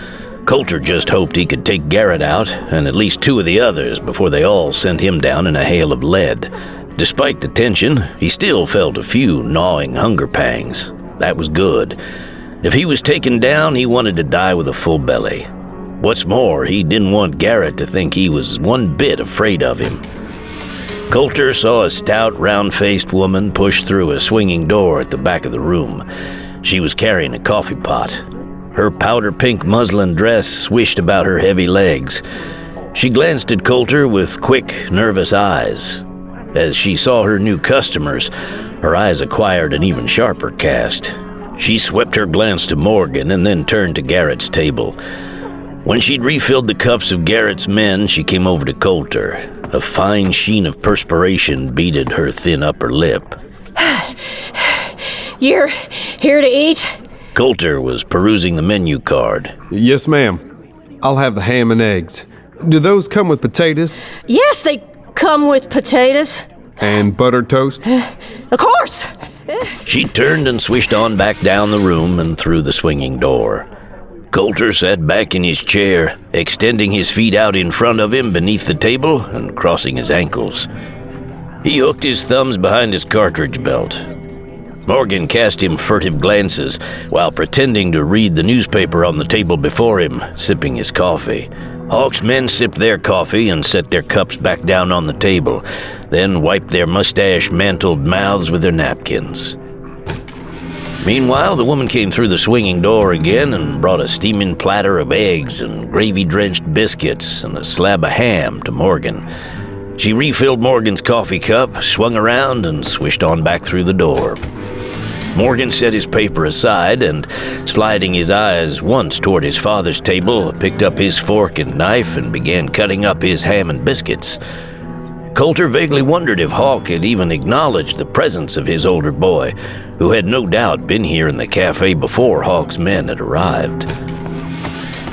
Colter just hoped he could take Garrett out, and at least 2 of the others, before they all sent him down in a hail of lead. Despite the tension, he still felt a few gnawing hunger pangs. That was good. If he was taken down, he wanted to die with a full belly. What's more, he didn't want Garrett to think he was one bit afraid of him. Colter saw a stout, round-faced woman push through a swinging door at the back of the room. She was carrying a coffee pot. Her powder-pink muslin dress swished about her heavy legs. She glanced at Colter with quick, nervous eyes. As she saw her new customers, her eyes acquired an even sharper cast. She swept her glance to Morgan and then turned to Garrett's table. When she'd refilled the cups of Garrett's men, she came over to Colter. A fine sheen of perspiration beaded her thin upper lip. You're here to eat? Colter was perusing the menu card. Yes, ma'am. I'll have the ham and eggs. Do those come with potatoes? Yes, they come with potatoes. And buttered toast? Of course! She turned and swished on back down the room and through the swinging door. Colter sat back in his chair, extending his feet out in front of him beneath the table and crossing his ankles. He hooked his thumbs behind his cartridge belt. Morgan cast him furtive glances while pretending to read the newspaper on the table before him, sipping his coffee. Hawk's men sipped their coffee and set their cups back down on the table, then wiped their mustache-mantled mouths with their napkins. Meanwhile, the woman came through the swinging door again and brought a steaming platter of eggs and gravy-drenched biscuits and a slab of ham to Morgan. She refilled Morgan's coffee cup, swung around, and swished on back through the door. Morgan set his paper aside and, sliding his eyes once toward his father's table, picked up his fork and knife and began cutting up his ham and biscuits. Colter vaguely wondered if Hawk had even acknowledged the presence of his older boy, who had no doubt been here in the cafe before Hawk's men had arrived.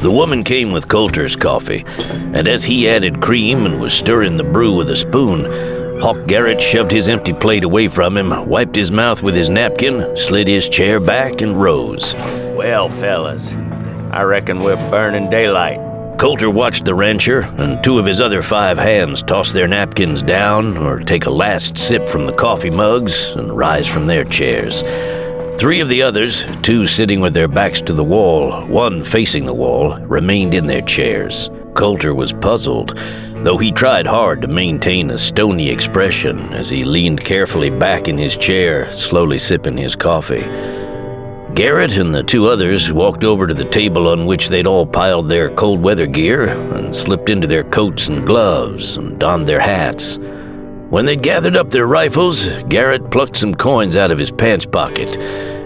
The woman came with Colter's coffee, and as he added cream and was stirring the brew with a spoon, Hawk Garrett shoved his empty plate away from him, wiped his mouth with his napkin, slid his chair back, and rose. Well, fellas, I reckon we're burning daylight. Colter watched the rancher and 2 of his other 5 hands toss their napkins down or take a last sip from the coffee mugs and rise from their chairs. 3 of the others, 2 sitting with their backs to the wall, 1 facing the wall, remained in their chairs. Colter was puzzled, though he tried hard to maintain a stony expression as he leaned carefully back in his chair, slowly sipping his coffee. Garrett and the 2 others walked over to the table on which they'd all piled their cold weather gear and slipped into their coats and gloves and donned their hats. When they'd gathered up their rifles, Garrett plucked some coins out of his pants pocket.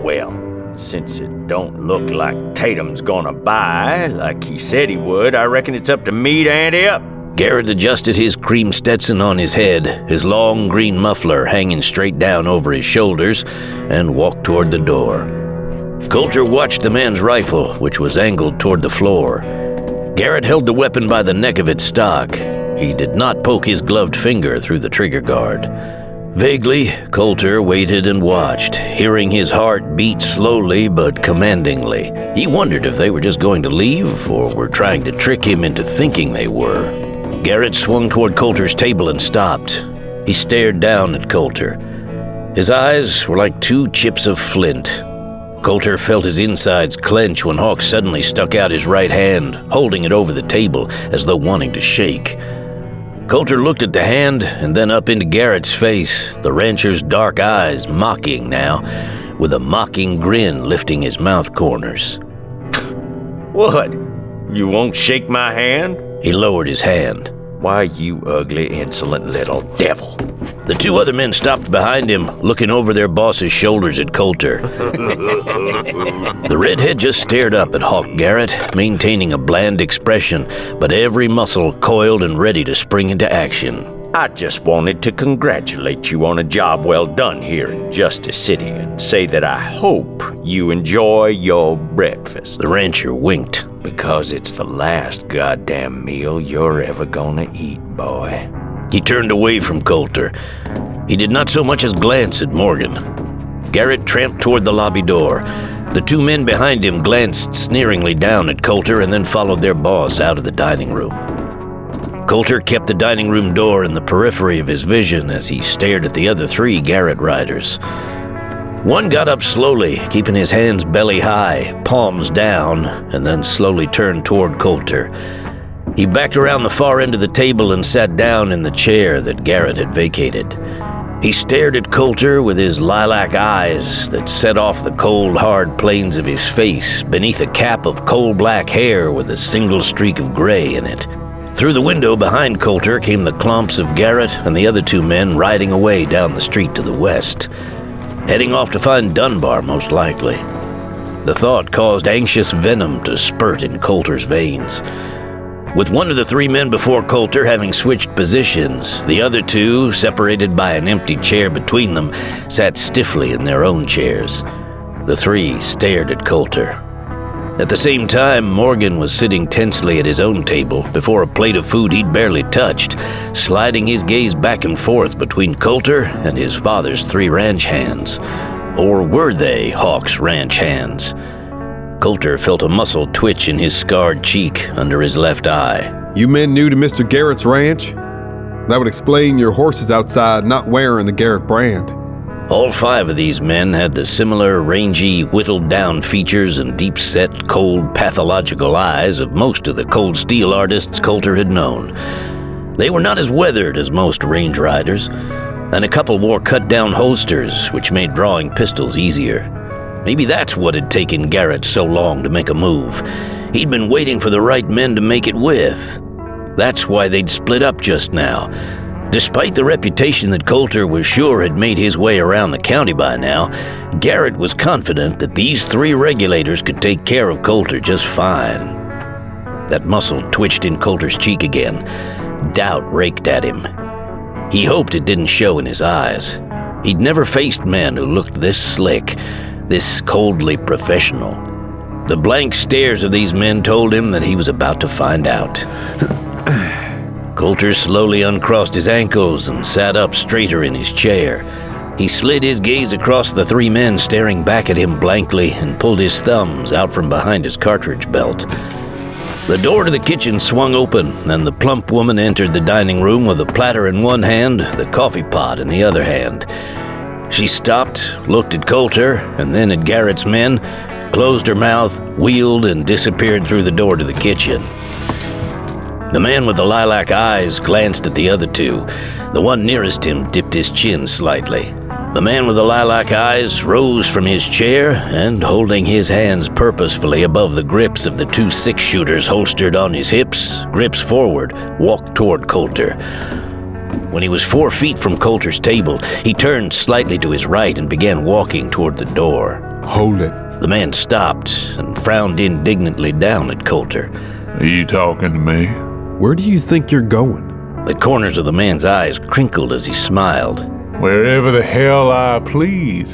Well, since it don't look like Tatum's gonna buy, like he said he would, I reckon it's up to me to ante up. Garrett adjusted his cream Stetson on his head, his long green muffler hanging straight down over his shoulders, and walked toward the door. Colter watched the man's rifle, which was angled toward the floor. Garrett held the weapon by the neck of its stock. He did not poke his gloved finger through the trigger guard. Vaguely, Colter waited and watched, hearing his heart beat slowly but commandingly. He wondered if they were just going to leave or were trying to trick him into thinking they were. Garrett swung toward Colter's table and stopped. He stared down at Colter. His eyes were like 2 chips of flint. Colter felt his insides clench when Hawk suddenly stuck out his right hand, holding it over the table as though wanting to shake. Colter looked at the hand and then up into Garrett's face, the rancher's dark eyes mocking now, with a mocking grin lifting his mouth corners. What? You won't shake my hand? He lowered his hand. Why, you ugly, insolent little devil. The 2 other men stopped behind him, looking over their boss's shoulders at Colter. The redhead just stared up at Hawk Garrett, maintaining a bland expression, but every muscle coiled and ready to spring into action. I just wanted to congratulate you on a job well done here in Justice City and say that I hope you enjoy your breakfast. The rancher winked, Because it's the last goddamn meal you're ever gonna eat, boy. He turned away from Colter. He did not so much as glance at Morgan. Garrett tramped toward the lobby door. The two men behind him glanced sneeringly down at Colter and then followed their boss out of the dining room. Colter kept the dining room door in the periphery of his vision as he stared at the other three Garrett riders. One got up slowly, keeping his hands belly high, palms down, and then slowly turned toward Colter. He backed around the far end of the table and sat down in the chair that Garrett had vacated. He stared at Colter with his lilac eyes that set off the cold, hard planes of his face beneath a cap of coal-black hair with a single streak of gray in it. Through the window behind Colter came the clumps of Garrett and the other two men riding away down the street to the west, heading off to find Dunbar, most likely. The thought caused anxious venom to spurt in Colter's veins. With one of the three men before Colter having switched positions, the other two, separated by an empty chair between them, sat stiffly in their own chairs. The three stared at Colter. At the same time, Morgan was sitting tensely at his own table before a plate of food he'd barely touched, sliding his gaze back and forth between Colter and his father's three ranch hands. Or were they Hawk's ranch hands? Colter felt a muscle twitch in his scarred cheek under his left eye. You men new to Mr. Garrett's ranch? That would explain your horses outside not wearing the Garrett brand. All five of these men had the similar rangy, whittled-down features and deep-set, cold, pathological eyes of most of the cold steel artists Colter had known. They were not as weathered as most range riders, and a couple wore cut-down holsters, which made drawing pistols easier. Maybe that's what had taken Garrett so long to make a move. He'd been waiting for the right men to make it with. That's why they'd split up just now. Despite the reputation that Colter was sure had made his way around the county by now, Garrett was confident that these three regulators could take care of Colter just fine. That muscle twitched in Colter's cheek again. Doubt raked at him. He hoped it didn't show in his eyes. He'd never faced men who looked this slick, this coldly professional. The blank stares of these men told him that he was about to find out. Colter slowly uncrossed his ankles and sat up straighter in his chair. He slid his gaze across the three men staring back at him blankly and pulled his thumbs out from behind his cartridge belt. The door to the kitchen swung open, and the plump woman entered the dining room with a platter in one hand, the coffee pot in the other hand. She stopped, looked at Colter, and then at Garrett's men, closed her mouth, wheeled, and disappeared through the door to the kitchen. The man with the lilac eyes glanced at the other two. The one nearest him dipped his chin slightly. The man with the lilac eyes rose from his chair and, holding his hands purposefully above the grips of the two six-shooters holstered on his hips, grips forward, walked toward Colter. When he was 4 feet from Colter's table, he turned slightly to his right and began walking toward the door. Hold it. The man stopped and frowned indignantly down at Colter. Are you talking to me? Where do you think you're going? The corners of the man's eyes crinkled as he smiled. Wherever the hell I please,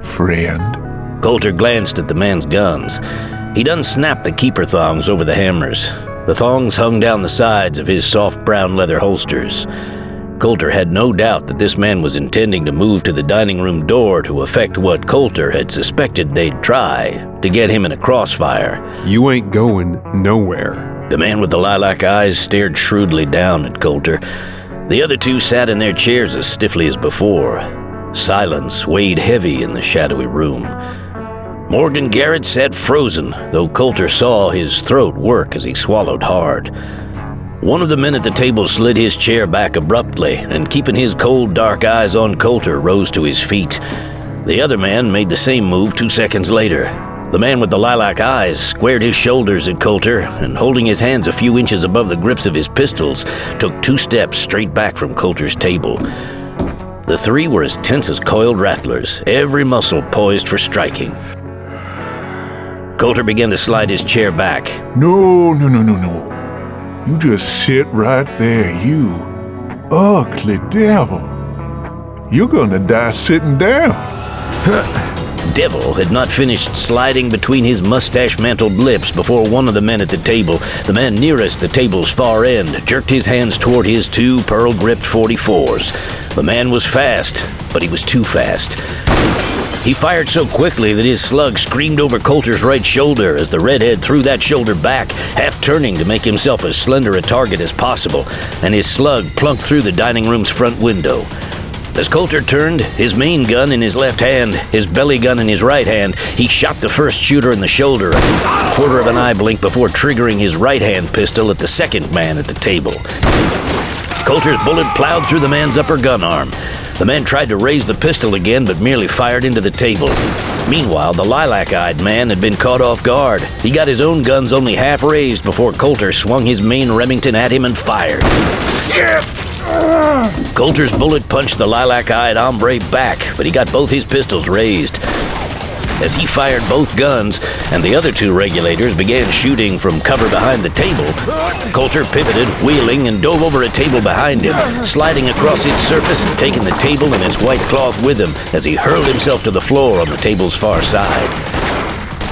friend. Colter glanced at the man's guns. He'd unsnapped the keeper thongs over the hammers. The thongs hung down the sides of his soft brown leather holsters. Colter had no doubt that this man was intending to move to the dining room door to effect what Colter had suspected they'd try, to get him in a crossfire. You ain't going nowhere. The man with the lilac eyes stared shrewdly down at Colter. The other two sat in their chairs as stiffly as before. Silence weighed heavy in the shadowy room. Morgan Garrett sat frozen, though Colter saw his throat work as he swallowed hard. One of the men at the table slid his chair back abruptly, and keeping his cold, dark eyes on Colter, rose to his feet. The other man made the same move 2 seconds later. The man with the lilac eyes squared his shoulders at Colter, and holding his hands a few inches above the grips of his pistols, took 2 steps straight back from Colter's table. The three were as tense as coiled rattlers, every muscle poised for striking. Colter began to slide his chair back. No. You just sit right there, you ugly devil. You're gonna die sitting down. devil had not finished sliding between his mustache-mantled lips before one of the men at the table, the man nearest the table's far end, jerked his hands toward his 2 pearl-gripped 44s. The man was fast, but he was too fast. He fired so quickly that his slug screamed over Colter's right shoulder as the redhead threw that shoulder back, half turning to make himself as slender a target as possible, and his slug plunked through the dining room's front window. As Colter turned, his main gun in his left hand, his belly gun in his right hand, he shot the first shooter in the shoulder, a quarter of an eye blink before triggering his right-hand pistol at the second man at the table. Colter's bullet plowed through the man's upper gun arm. The man tried to raise the pistol again, but merely fired into the table. Meanwhile, the lilac-eyed man had been caught off guard. He got his own guns only half raised before Colter swung his main Remington at him and fired. Colter's bullet punched the lilac-eyed hombre back, but he got both his pistols raised. As he fired both guns, and the other 2 regulators began shooting from cover behind the table, Colter pivoted, wheeling, and dove over a table behind him, sliding across its surface and taking the table and its white cloth with him as he hurled himself to the floor on the table's far side.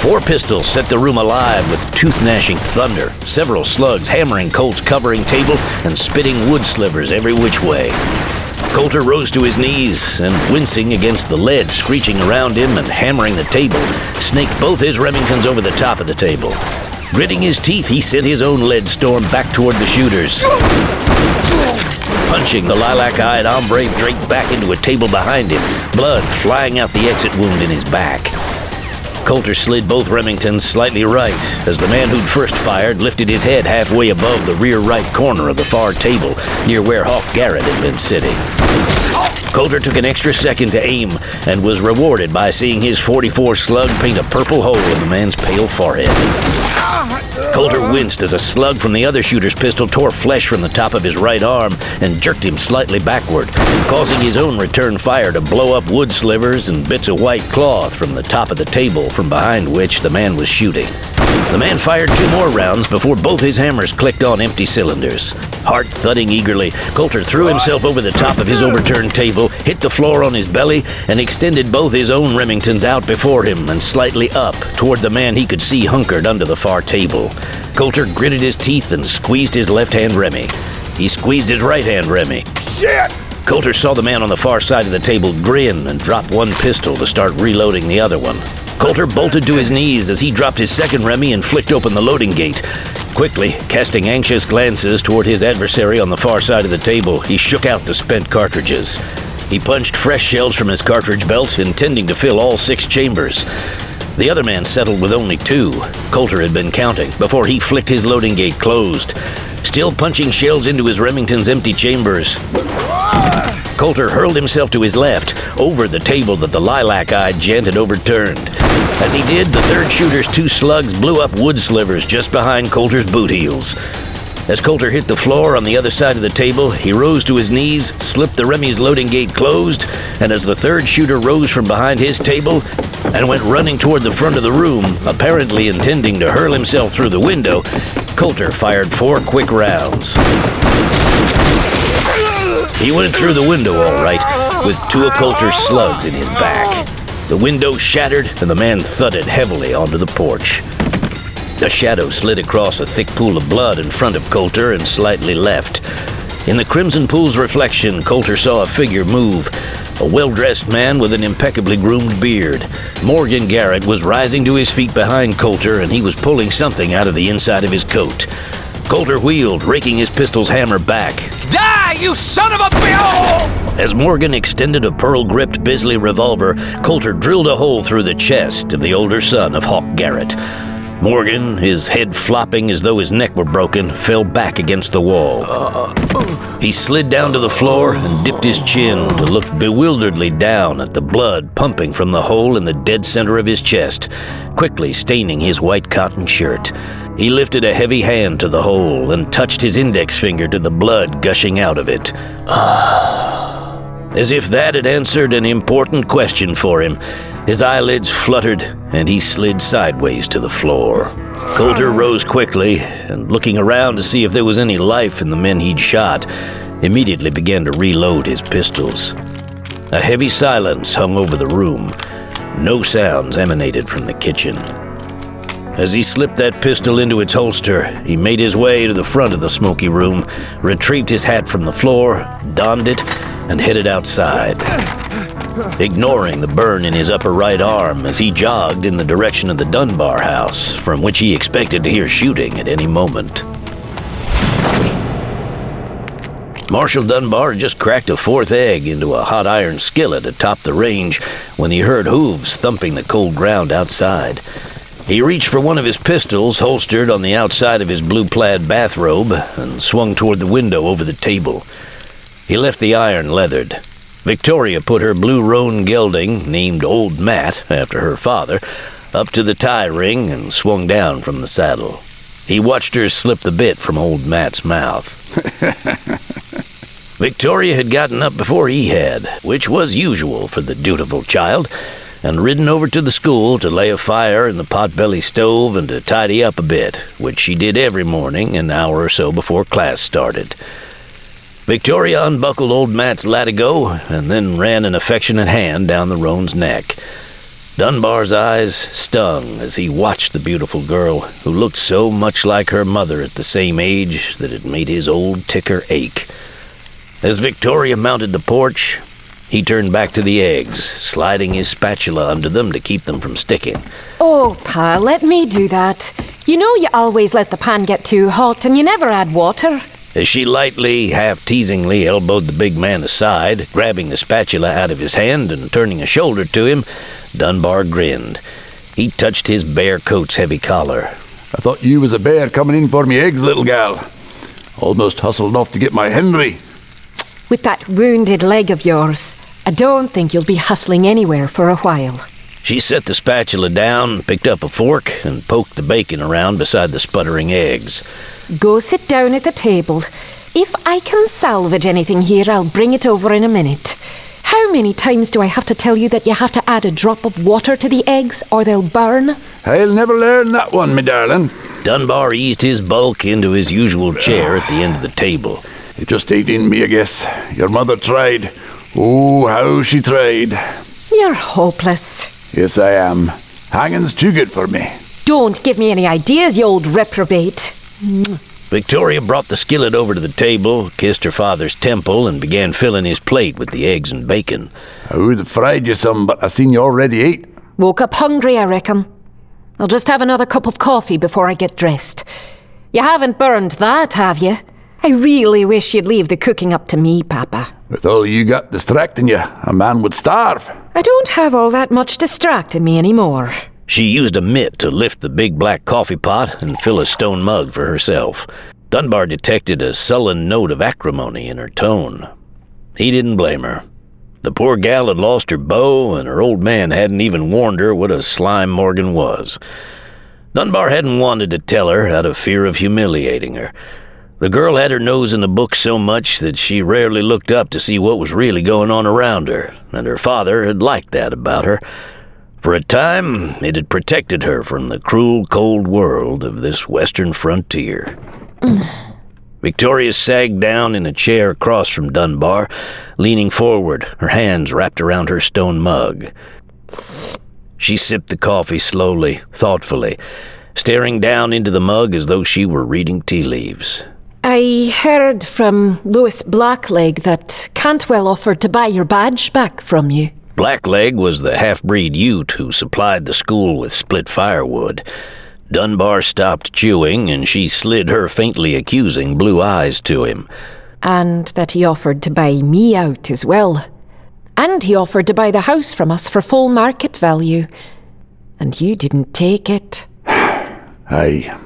4 pistols set the room alive with tooth-gnashing thunder, several slugs hammering Colt's covering table and spitting wood slivers every which way. Colter rose to his knees and, wincing against the lead screeching around him and hammering the table, snaked both his Remingtons over the top of the table. Gritting his teeth, he sent his own lead storm back toward the shooters. Punching the lilac-eyed hombre draped back into a table behind him, blood flying out the exit wound in his back. Colter slid both Remingtons slightly right as the man who'd first fired lifted his head halfway above the rear right corner of the far table near where Hawk Garrett had been sitting. Colter took an extra second to aim and was rewarded by seeing his 44 slug paint a purple hole in the man's pale forehead. Colter winced as a slug from the other shooter's pistol tore flesh from the top of his right arm and jerked him slightly backward, causing his own return fire to blow up wood slivers and bits of white cloth from the top of the table from behind which the man was shooting. The man fired 2 more rounds before both his hammers clicked on empty cylinders. Heart thudding eagerly, Colter threw himself over the top of his overturned table, hit the floor on his belly, and extended both his own Remingtons out before him and slightly up toward the man he could see hunkered under the far table. Colter gritted his teeth and squeezed his left-hand Remy. He squeezed his right-hand Remy. Shit! Colter saw the man on the far side of the table grin and drop one pistol to start reloading the other one. Colter bolted to his knees as he dropped his second Remy and flicked open the loading gate. Quickly, casting anxious glances toward his adversary on the far side of the table, he shook out the spent cartridges. He punched fresh shells from his cartridge belt, intending to fill all 6 chambers. The other man settled with only 2. Colter had been counting before he flicked his loading gate closed. Still punching shells into his Remington's empty chambers, Colter hurled himself to his left, over the table that the lilac-eyed gent had overturned. As he did, the third shooter's 2 slugs blew up wood slivers just behind Colter's boot heels. As Colter hit the floor on the other side of the table, he rose to his knees, slipped the Remy's loading gate closed, and as the third shooter rose from behind his table and went running toward the front of the room, apparently intending to hurl himself through the window, Colter fired 4 quick rounds. He went through the window all right, with 2 of Colter's slugs in his back. The window shattered, and the man thudded heavily onto the porch. A shadow slid across a thick pool of blood in front of Colter and slightly left. In the crimson pool's reflection, Colter saw a figure move. A well-dressed man with an impeccably groomed beard. Morgan Garrett was rising to his feet behind Colter, and he was pulling something out of the inside of his coat. Colter wheeled, raking his pistol's hammer back. Die, you son of a bitch! As Morgan extended a pearl-gripped Bisley revolver, Colter drilled a hole through the chest of the older son of Hawk Garrett. Morgan, his head flopping as though his neck were broken, fell back against the wall. He slid down to the floor and dipped his chin to look bewilderedly down at the blood pumping from the hole in the dead center of his chest, quickly staining his white cotton shirt. He lifted a heavy hand to the hole and touched his index finger to the blood gushing out of it. As if that had answered an important question for him, his eyelids fluttered and he slid sideways to the floor. Colter rose quickly and, looking around to see if there was any life in the men he'd shot, immediately began to reload his pistols. A heavy silence hung over the room. No sounds emanated from the kitchen. As he slipped that pistol into its holster, he made his way to the front of the smoky room, retrieved his hat from the floor, donned it, and headed outside, ignoring the burn in his upper right arm as he jogged in the direction of the Dunbar house, from which he expected to hear shooting at any moment. Marshal Dunbar had just cracked a fourth egg into a hot iron skillet atop the range when he heard hooves thumping the cold ground outside. He reached for one of his pistols holstered on the outside of his blue plaid bathrobe and swung toward the window over the table. He left the iron leathered. Victoria put her blue roan gelding, named Old Matt after her father, up to the tie ring and swung down from the saddle. He watched her slip the bit from Old Matt's mouth. Victoria had gotten up before he had, which was usual for the dutiful child, and ridden over to the school to lay a fire in the potbelly stove and to tidy up a bit, which she did every morning an hour or so before class started. Victoria unbuckled Old Matt's latigo and then ran an affectionate hand down the roan's neck. Dunbar's eyes stung as he watched the beautiful girl, who looked so much like her mother at the same age that it made his old ticker ache. As Victoria mounted the porch, he turned back to the eggs, sliding his spatula under them to keep them from sticking. Oh, Pa, let me do that. You know you always let the pan get too hot and you never add water. As she lightly, half-teasingly elbowed the big man aside, grabbing the spatula out of his hand and turning a shoulder to him, Dunbar grinned. He touched his bear coat's heavy collar. I thought you was a bear coming in for me eggs, little gal. Almost hustled off to get my Henry. With that wounded leg of yours, I don't think you'll be hustling anywhere for a while. She set the spatula down, picked up a fork, and poked the bacon around beside the sputtering eggs. Go sit down at the table. If I can salvage anything here, I'll bring it over in a minute. How many times do I have to tell you that you have to add a drop of water to the eggs or they'll burn? I'll never learn that one, me darling. Dunbar eased his bulk into his usual chair at the end of the table. It just ain't in me, I guess. Your mother tried. Oh, how she tried. You're hopeless. Yes, I am. Hanging's too good for me. Don't give me any ideas, you old reprobate. Victoria brought the skillet over to the table, kissed her father's temple, and began filling his plate with the eggs and bacon. I would have fried you some, but I seen you already ate. Woke up hungry, I reckon. I'll just have another cup of coffee before I get dressed. You haven't burned that, have you? I really wish you'd leave the cooking up to me, Papa. With all you got distracting you, a man would starve. I don't have all that much distracting me anymore. She used a mitt to lift the big black coffee pot and fill a stone mug for herself. Dunbar detected a sullen note of acrimony in her tone. He didn't blame her. The poor gal had lost her beau, and her old man hadn't even warned her what a slime Morgan was. Dunbar hadn't wanted to tell her out of fear of humiliating her. The girl had her nose in the book so much that she rarely looked up to see what was really going on around her, and her father had liked that about her. For a time, it had protected her from the cruel, cold world of this western frontier. Victoria sagged down in a chair across from Dunbar, leaning forward, her hands wrapped around her stone mug. She sipped the coffee slowly, thoughtfully, staring down into the mug as though she were reading tea leaves. I heard from Louis Blackleg that Cantwell offered to buy your badge back from you. Blackleg was the half-breed Ute who supplied the school with split firewood. Dunbar stopped chewing, and she slid her faintly accusing blue eyes to him. And that he offered to buy me out as well. And he offered to buy the house from us for full market value. And you didn't take it. I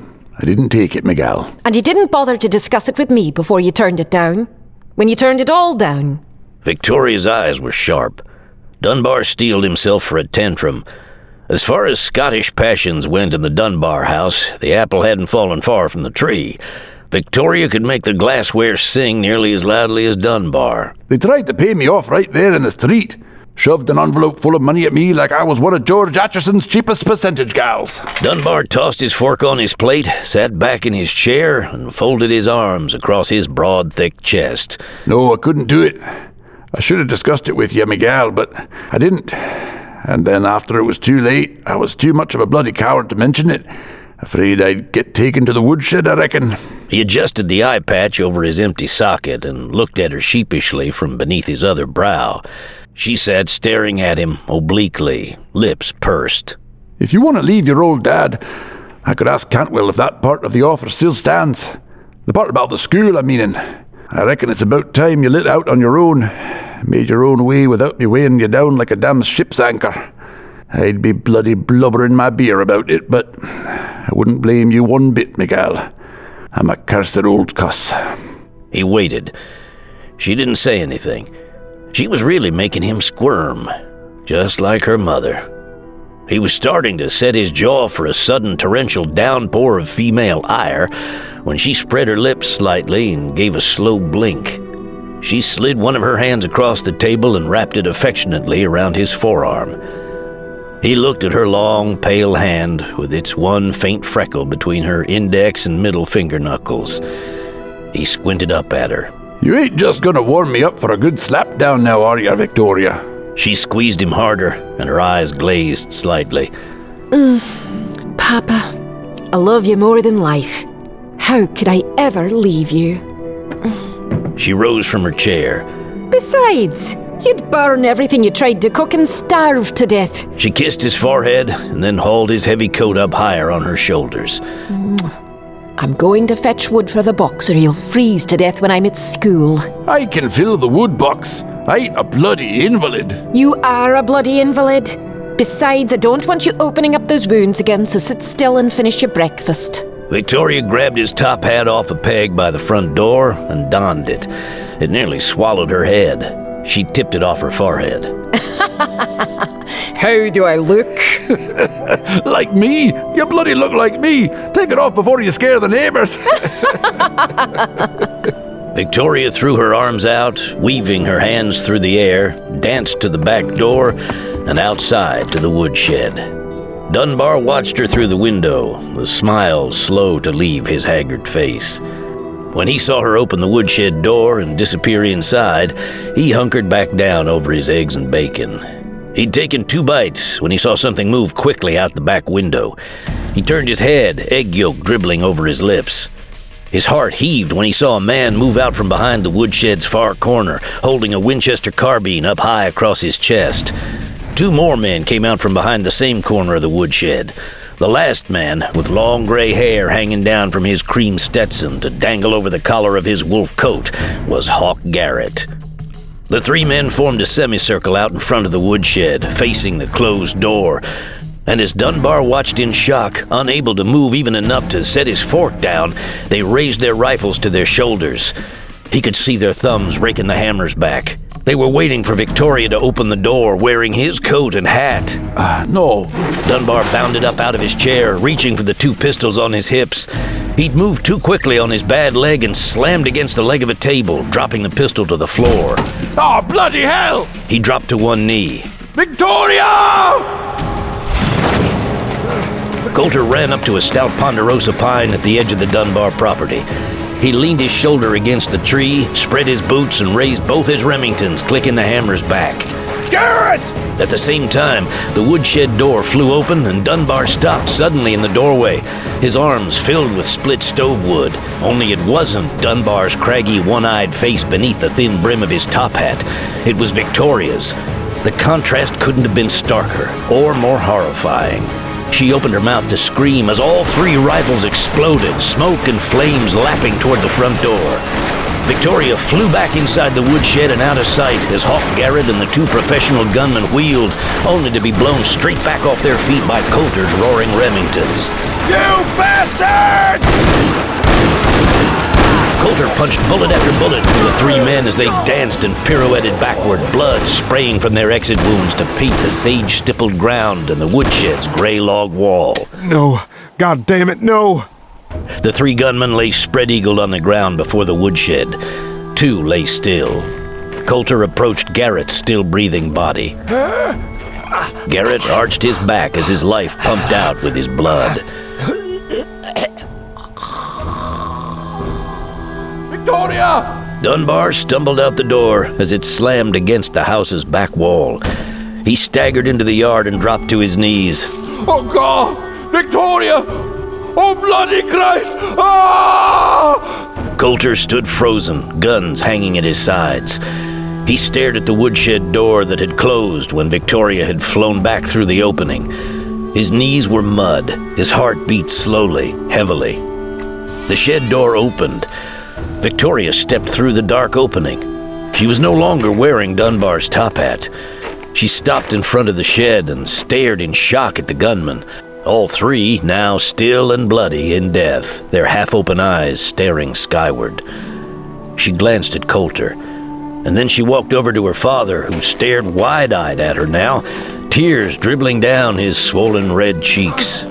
didn't take it, Miguel. And you didn't bother to discuss it with me before you turned it down? When you turned it all down? Victoria's eyes were sharp. Dunbar steeled himself for a tantrum. As far as Scottish passions went in the Dunbar house, the apple hadn't fallen far from the tree. Victoria could make the glassware sing nearly as loudly as Dunbar. They tried to pay me off right there in the street. Shoved an envelope full of money at me like I was one of George Atchison's cheapest percentage gals. Dunbar tossed his fork on his plate, sat back in his chair, and folded his arms across his broad, thick chest. No, I couldn't do it. I should have discussed it with you, Miguel, but I didn't. and then after it was too late, I was too much of a bloody coward to mention it. Afraid I'd get taken to the woodshed, I reckon. He adjusted the eye patch over his empty socket and looked at her sheepishly from beneath his other brow. She sat staring at him obliquely, lips pursed. If you want to leave your old dad, I could ask Cantwell if that part of the offer still stands. The part about the school, I'm meaning. I reckon it's about time you lit out on your own. Made your own way without me weighing you down like a damn ship's anchor. I'd be bloody blubbering my beer about it, but I wouldn't blame you one bit, Miguel. I'm a cursed old cuss. He waited. She didn't say anything. She was really making him squirm, just like her mother. He was starting to set his jaw for a sudden torrential downpour of female ire when she spread her lips slightly and gave a slow blink. She slid one of her hands across the table and wrapped it affectionately around his forearm. He looked at her long, pale hand with its one faint freckle between her index and middle finger knuckles. He squinted up at her. You ain't just gonna warm me up for a good slap down now, are ya, Victoria? She squeezed him harder, and her eyes glazed slightly. Papa, I love you more than life. How could I ever leave you? She rose from her chair. Besides, you'd burn everything you tried to cook and starve to death. She kissed his forehead and then hauled his heavy coat up higher on her shoulders. I'm going to fetch wood for the box or you'll freeze to death when I'm at school. I can fill the wood box. I ain't a bloody invalid. You are a bloody invalid. Besides, I don't want you opening up those wounds again, so sit still and finish your breakfast. Victoria grabbed his top hat off a peg by the front door and donned it. It nearly swallowed her head. She tipped it off her forehead. How do I look? Like me? You bloody look like me. Take it off before you scare the neighbors. Victoria threw her arms out, weaving her hands through the air, danced to the back door, and outside to the woodshed. Dunbar watched her through the window, the smile slow to leave his haggard face. When he saw her open the woodshed door and disappear inside, he hunkered back down over his eggs and bacon. He'd taken 2 bites when he saw something move quickly out the back window. He turned his head, egg yolk dribbling over his lips. His heart heaved when he saw a man move out from behind the woodshed's far corner, holding a Winchester carbine up high across his chest. 2 more men came out from behind the same corner of the woodshed. The last man, with long gray hair hanging down from his cream Stetson to dangle over the collar of his wolf coat, was Hawk Garrett. The 3 men formed a semicircle out in front of the woodshed, facing the closed door. And as Dunbar watched in shock, unable to move even enough to set his fork down, they raised their rifles to their shoulders. He could see their thumbs raking the hammers back. They were waiting for Victoria to open the door, wearing his coat and hat. No. Dunbar bounded up out of his chair, reaching for the 2 pistols on his hips. He'd moved too quickly on his bad leg and slammed against the leg of a table, dropping the pistol to the floor. Oh, bloody hell! He dropped to one knee. Victoria! Colter ran up to a stout ponderosa pine at the edge of the Dunbar property. He leaned his shoulder against the tree, spread his boots, and raised both his Remingtons, clicking the hammers back. Garrett! At the same time, the woodshed door flew open and Dunbar stopped suddenly in the doorway, his arms filled with split stove wood. Only it wasn't Dunbar's craggy, one-eyed face beneath the thin brim of his top hat. It was Victoria's. The contrast couldn't have been starker or more horrifying. She opened her mouth to scream as all 3 rifles exploded, smoke and flames lapping toward the front door. Victoria flew back inside the woodshed and out of sight as Hawk Garrett and the 2 professional gunmen wheeled, only to be blown straight back off their feet by Colter's roaring Remingtons. You bastard! Colter punched bullet after bullet through the 3 men as they danced and pirouetted backward, blood spraying from their exit wounds to paint the sage-stippled ground and the woodshed's gray log wall. No. God damn it, no! The 3 gunmen lay spread-eagled on the ground before the woodshed. 2 lay still. Colter approached Garrett's still-breathing body. Garrett arched his back as his life pumped out with his blood. Victoria! Dunbar stumbled out the door as it slammed against the house's back wall. He staggered into the yard and dropped to his knees. Oh, God! Victoria! Oh, bloody Christ! Ah! Colter stood frozen, guns hanging at his sides. He stared at the woodshed door that had closed when Victoria had flown back through the opening. His knees were mud. His heart beat slowly, heavily. The shed door opened. Victoria stepped through the dark opening. She was no longer wearing Dunbar's top hat. She stopped in front of the shed and stared in shock at the gunmen. All three, now still and bloody in death, their half-open eyes staring skyward. She glanced at Colter, and then she walked over to her father, who stared wide-eyed at her now, tears dribbling down his swollen red cheeks.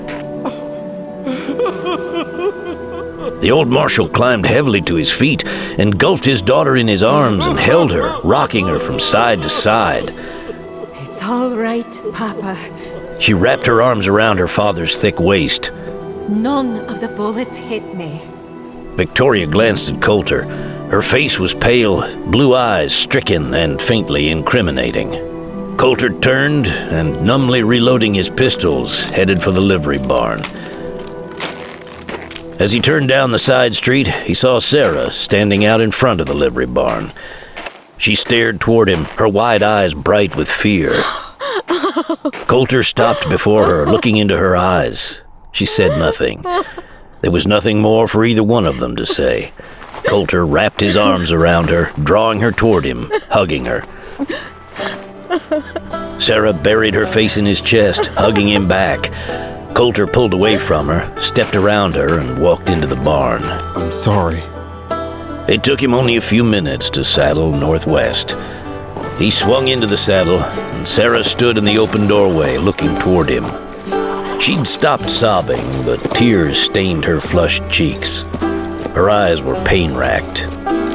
The old marshal climbed heavily to his feet, engulfed his daughter in his arms and held her, rocking her from side to side. It's all right, Papa. She wrapped her arms around her father's thick waist. None of the bullets hit me. Victoria glanced at Colter. Her face was pale, blue eyes stricken and faintly incriminating. Colter turned and, numbly reloading his pistols, headed for the livery barn. As he turned down the side street, he saw Sarah standing out in front of the livery barn. She stared toward him, her wide eyes bright with fear. Colter stopped before her, looking into her eyes. She said nothing. There was nothing more for either one of them to say. Colter wrapped his arms around her, drawing her toward him, hugging her. Sarah buried her face in his chest, hugging him back. Colter pulled away from her, stepped around her, and walked into the barn. I'm sorry. It took him only a few minutes to saddle Northwest. He swung into the saddle, and Sarah stood in the open doorway, looking toward him. She'd stopped sobbing, but tears stained her flushed cheeks. Her eyes were pain-racked.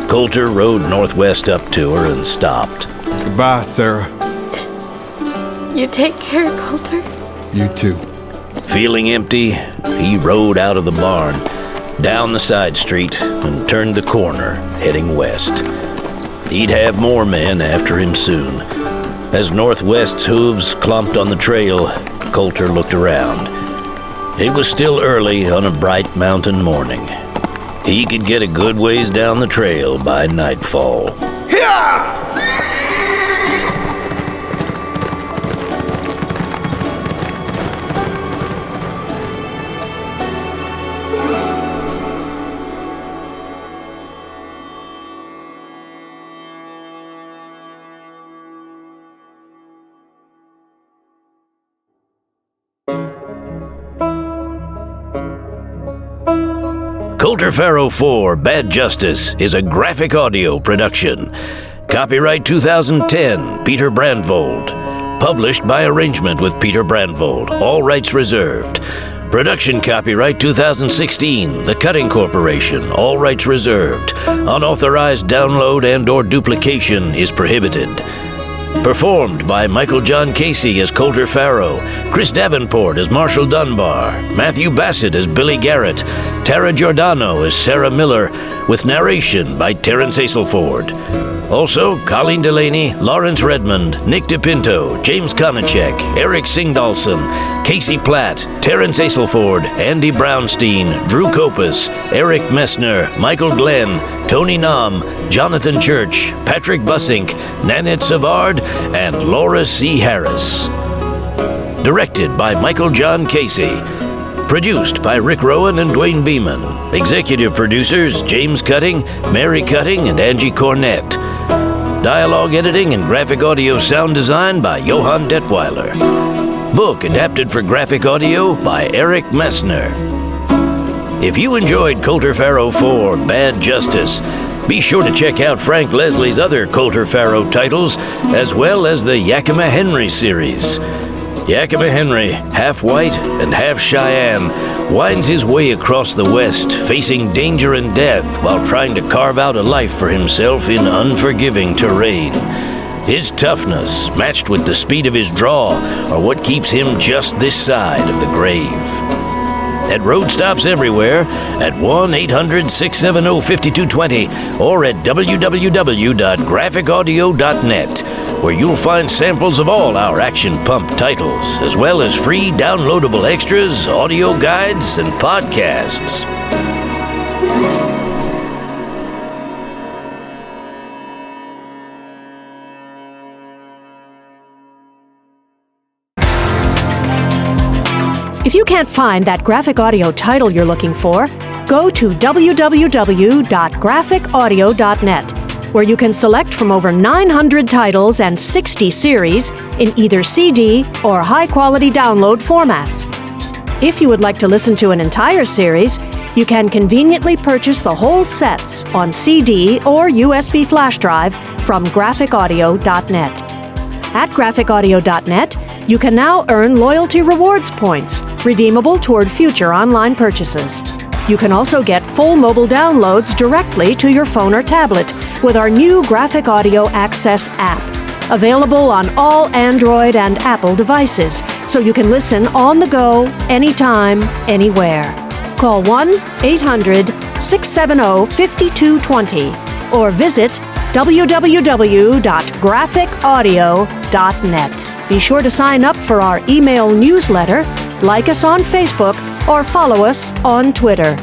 Colter rode Northwest up to her and stopped. Goodbye, Sarah. You take care, Colter. You too. Feeling empty, he rode out of the barn, down the side street, and turned the corner, heading west. He'd have more men after him soon. As Northwest's hooves clomped on the trail, Colter looked around. It was still early on a bright mountain morning. He could get a good ways down the trail by nightfall. Colter Farrow 4 Bad Justice is a graphic audio production. Copyright 2010, Peter Brandvold. Published by arrangement with Peter Brandvold. All rights reserved. Production copyright 2016, The Cutting Corporation. All rights reserved. Unauthorized download and/or duplication is prohibited. Performed by Michael John Casey as Colter Farrow, Chris Davenport as Marshall Dunbar, Matthew Bassett as Billy Garrett, Tara Giordano as Sarah Miller, with narration by Terrence Aselford. Also, Colleen Delaney, Lawrence Redmond, Nick DePinto, James Konachek, Eric Singdalson, Casey Platt, Terrence Aselford, Andy Brownstein, Drew Kopus, Eric Messner, Michael Glenn, Tony Nam, Jonathan Church, Patrick Bussink, Nanette Savard, and Laura C. Harris. Directed by Michael John Casey. Produced by Rick Rowan and Dwayne Beeman. Executive producers James Cutting, Mary Cutting, and Angie Cornett. Dialogue editing and graphic audio sound design by Johann Detweiler. Book adapted for graphic audio by Eric Messner. If you enjoyed Colter Farrow 4 Bad Justice, be sure to check out Frank Leslie's other Colter Farrow titles, as well as the Yakima Henry series. Yakima Henry, half white and half Cheyenne, winds his way across the West, facing danger and death while trying to carve out a life for himself in unforgiving terrain. His toughness, matched with the speed of his draw, are what keeps him just this side of the grave. at road stops everywhere, at 1-800-670-5220, or at www.graphicaudio.net, where you'll find samples of all our Action Pump titles, as well as free downloadable extras, audio guides, and podcasts. If you can't find that graphic audio title you're looking for, go to www.graphicaudio.net, where you can select from over 900 titles and 60 series in either CD or high-quality download formats. If you would like to listen to an entire series, you can conveniently purchase the whole sets on CD or USB flash drive from graphicaudio.net. At graphicaudio.net, you can now earn loyalty rewards points, redeemable toward future online purchases. You can also get full mobile downloads directly to your phone or tablet with our new Graphic Audio Access app, available on all Android and Apple devices, so you can listen on the go, anytime, anywhere. Call 1-800-670-5220 or visit www.graphicaudio.net. Be sure to sign up for our email newsletter, like us on Facebook, or follow us on Twitter.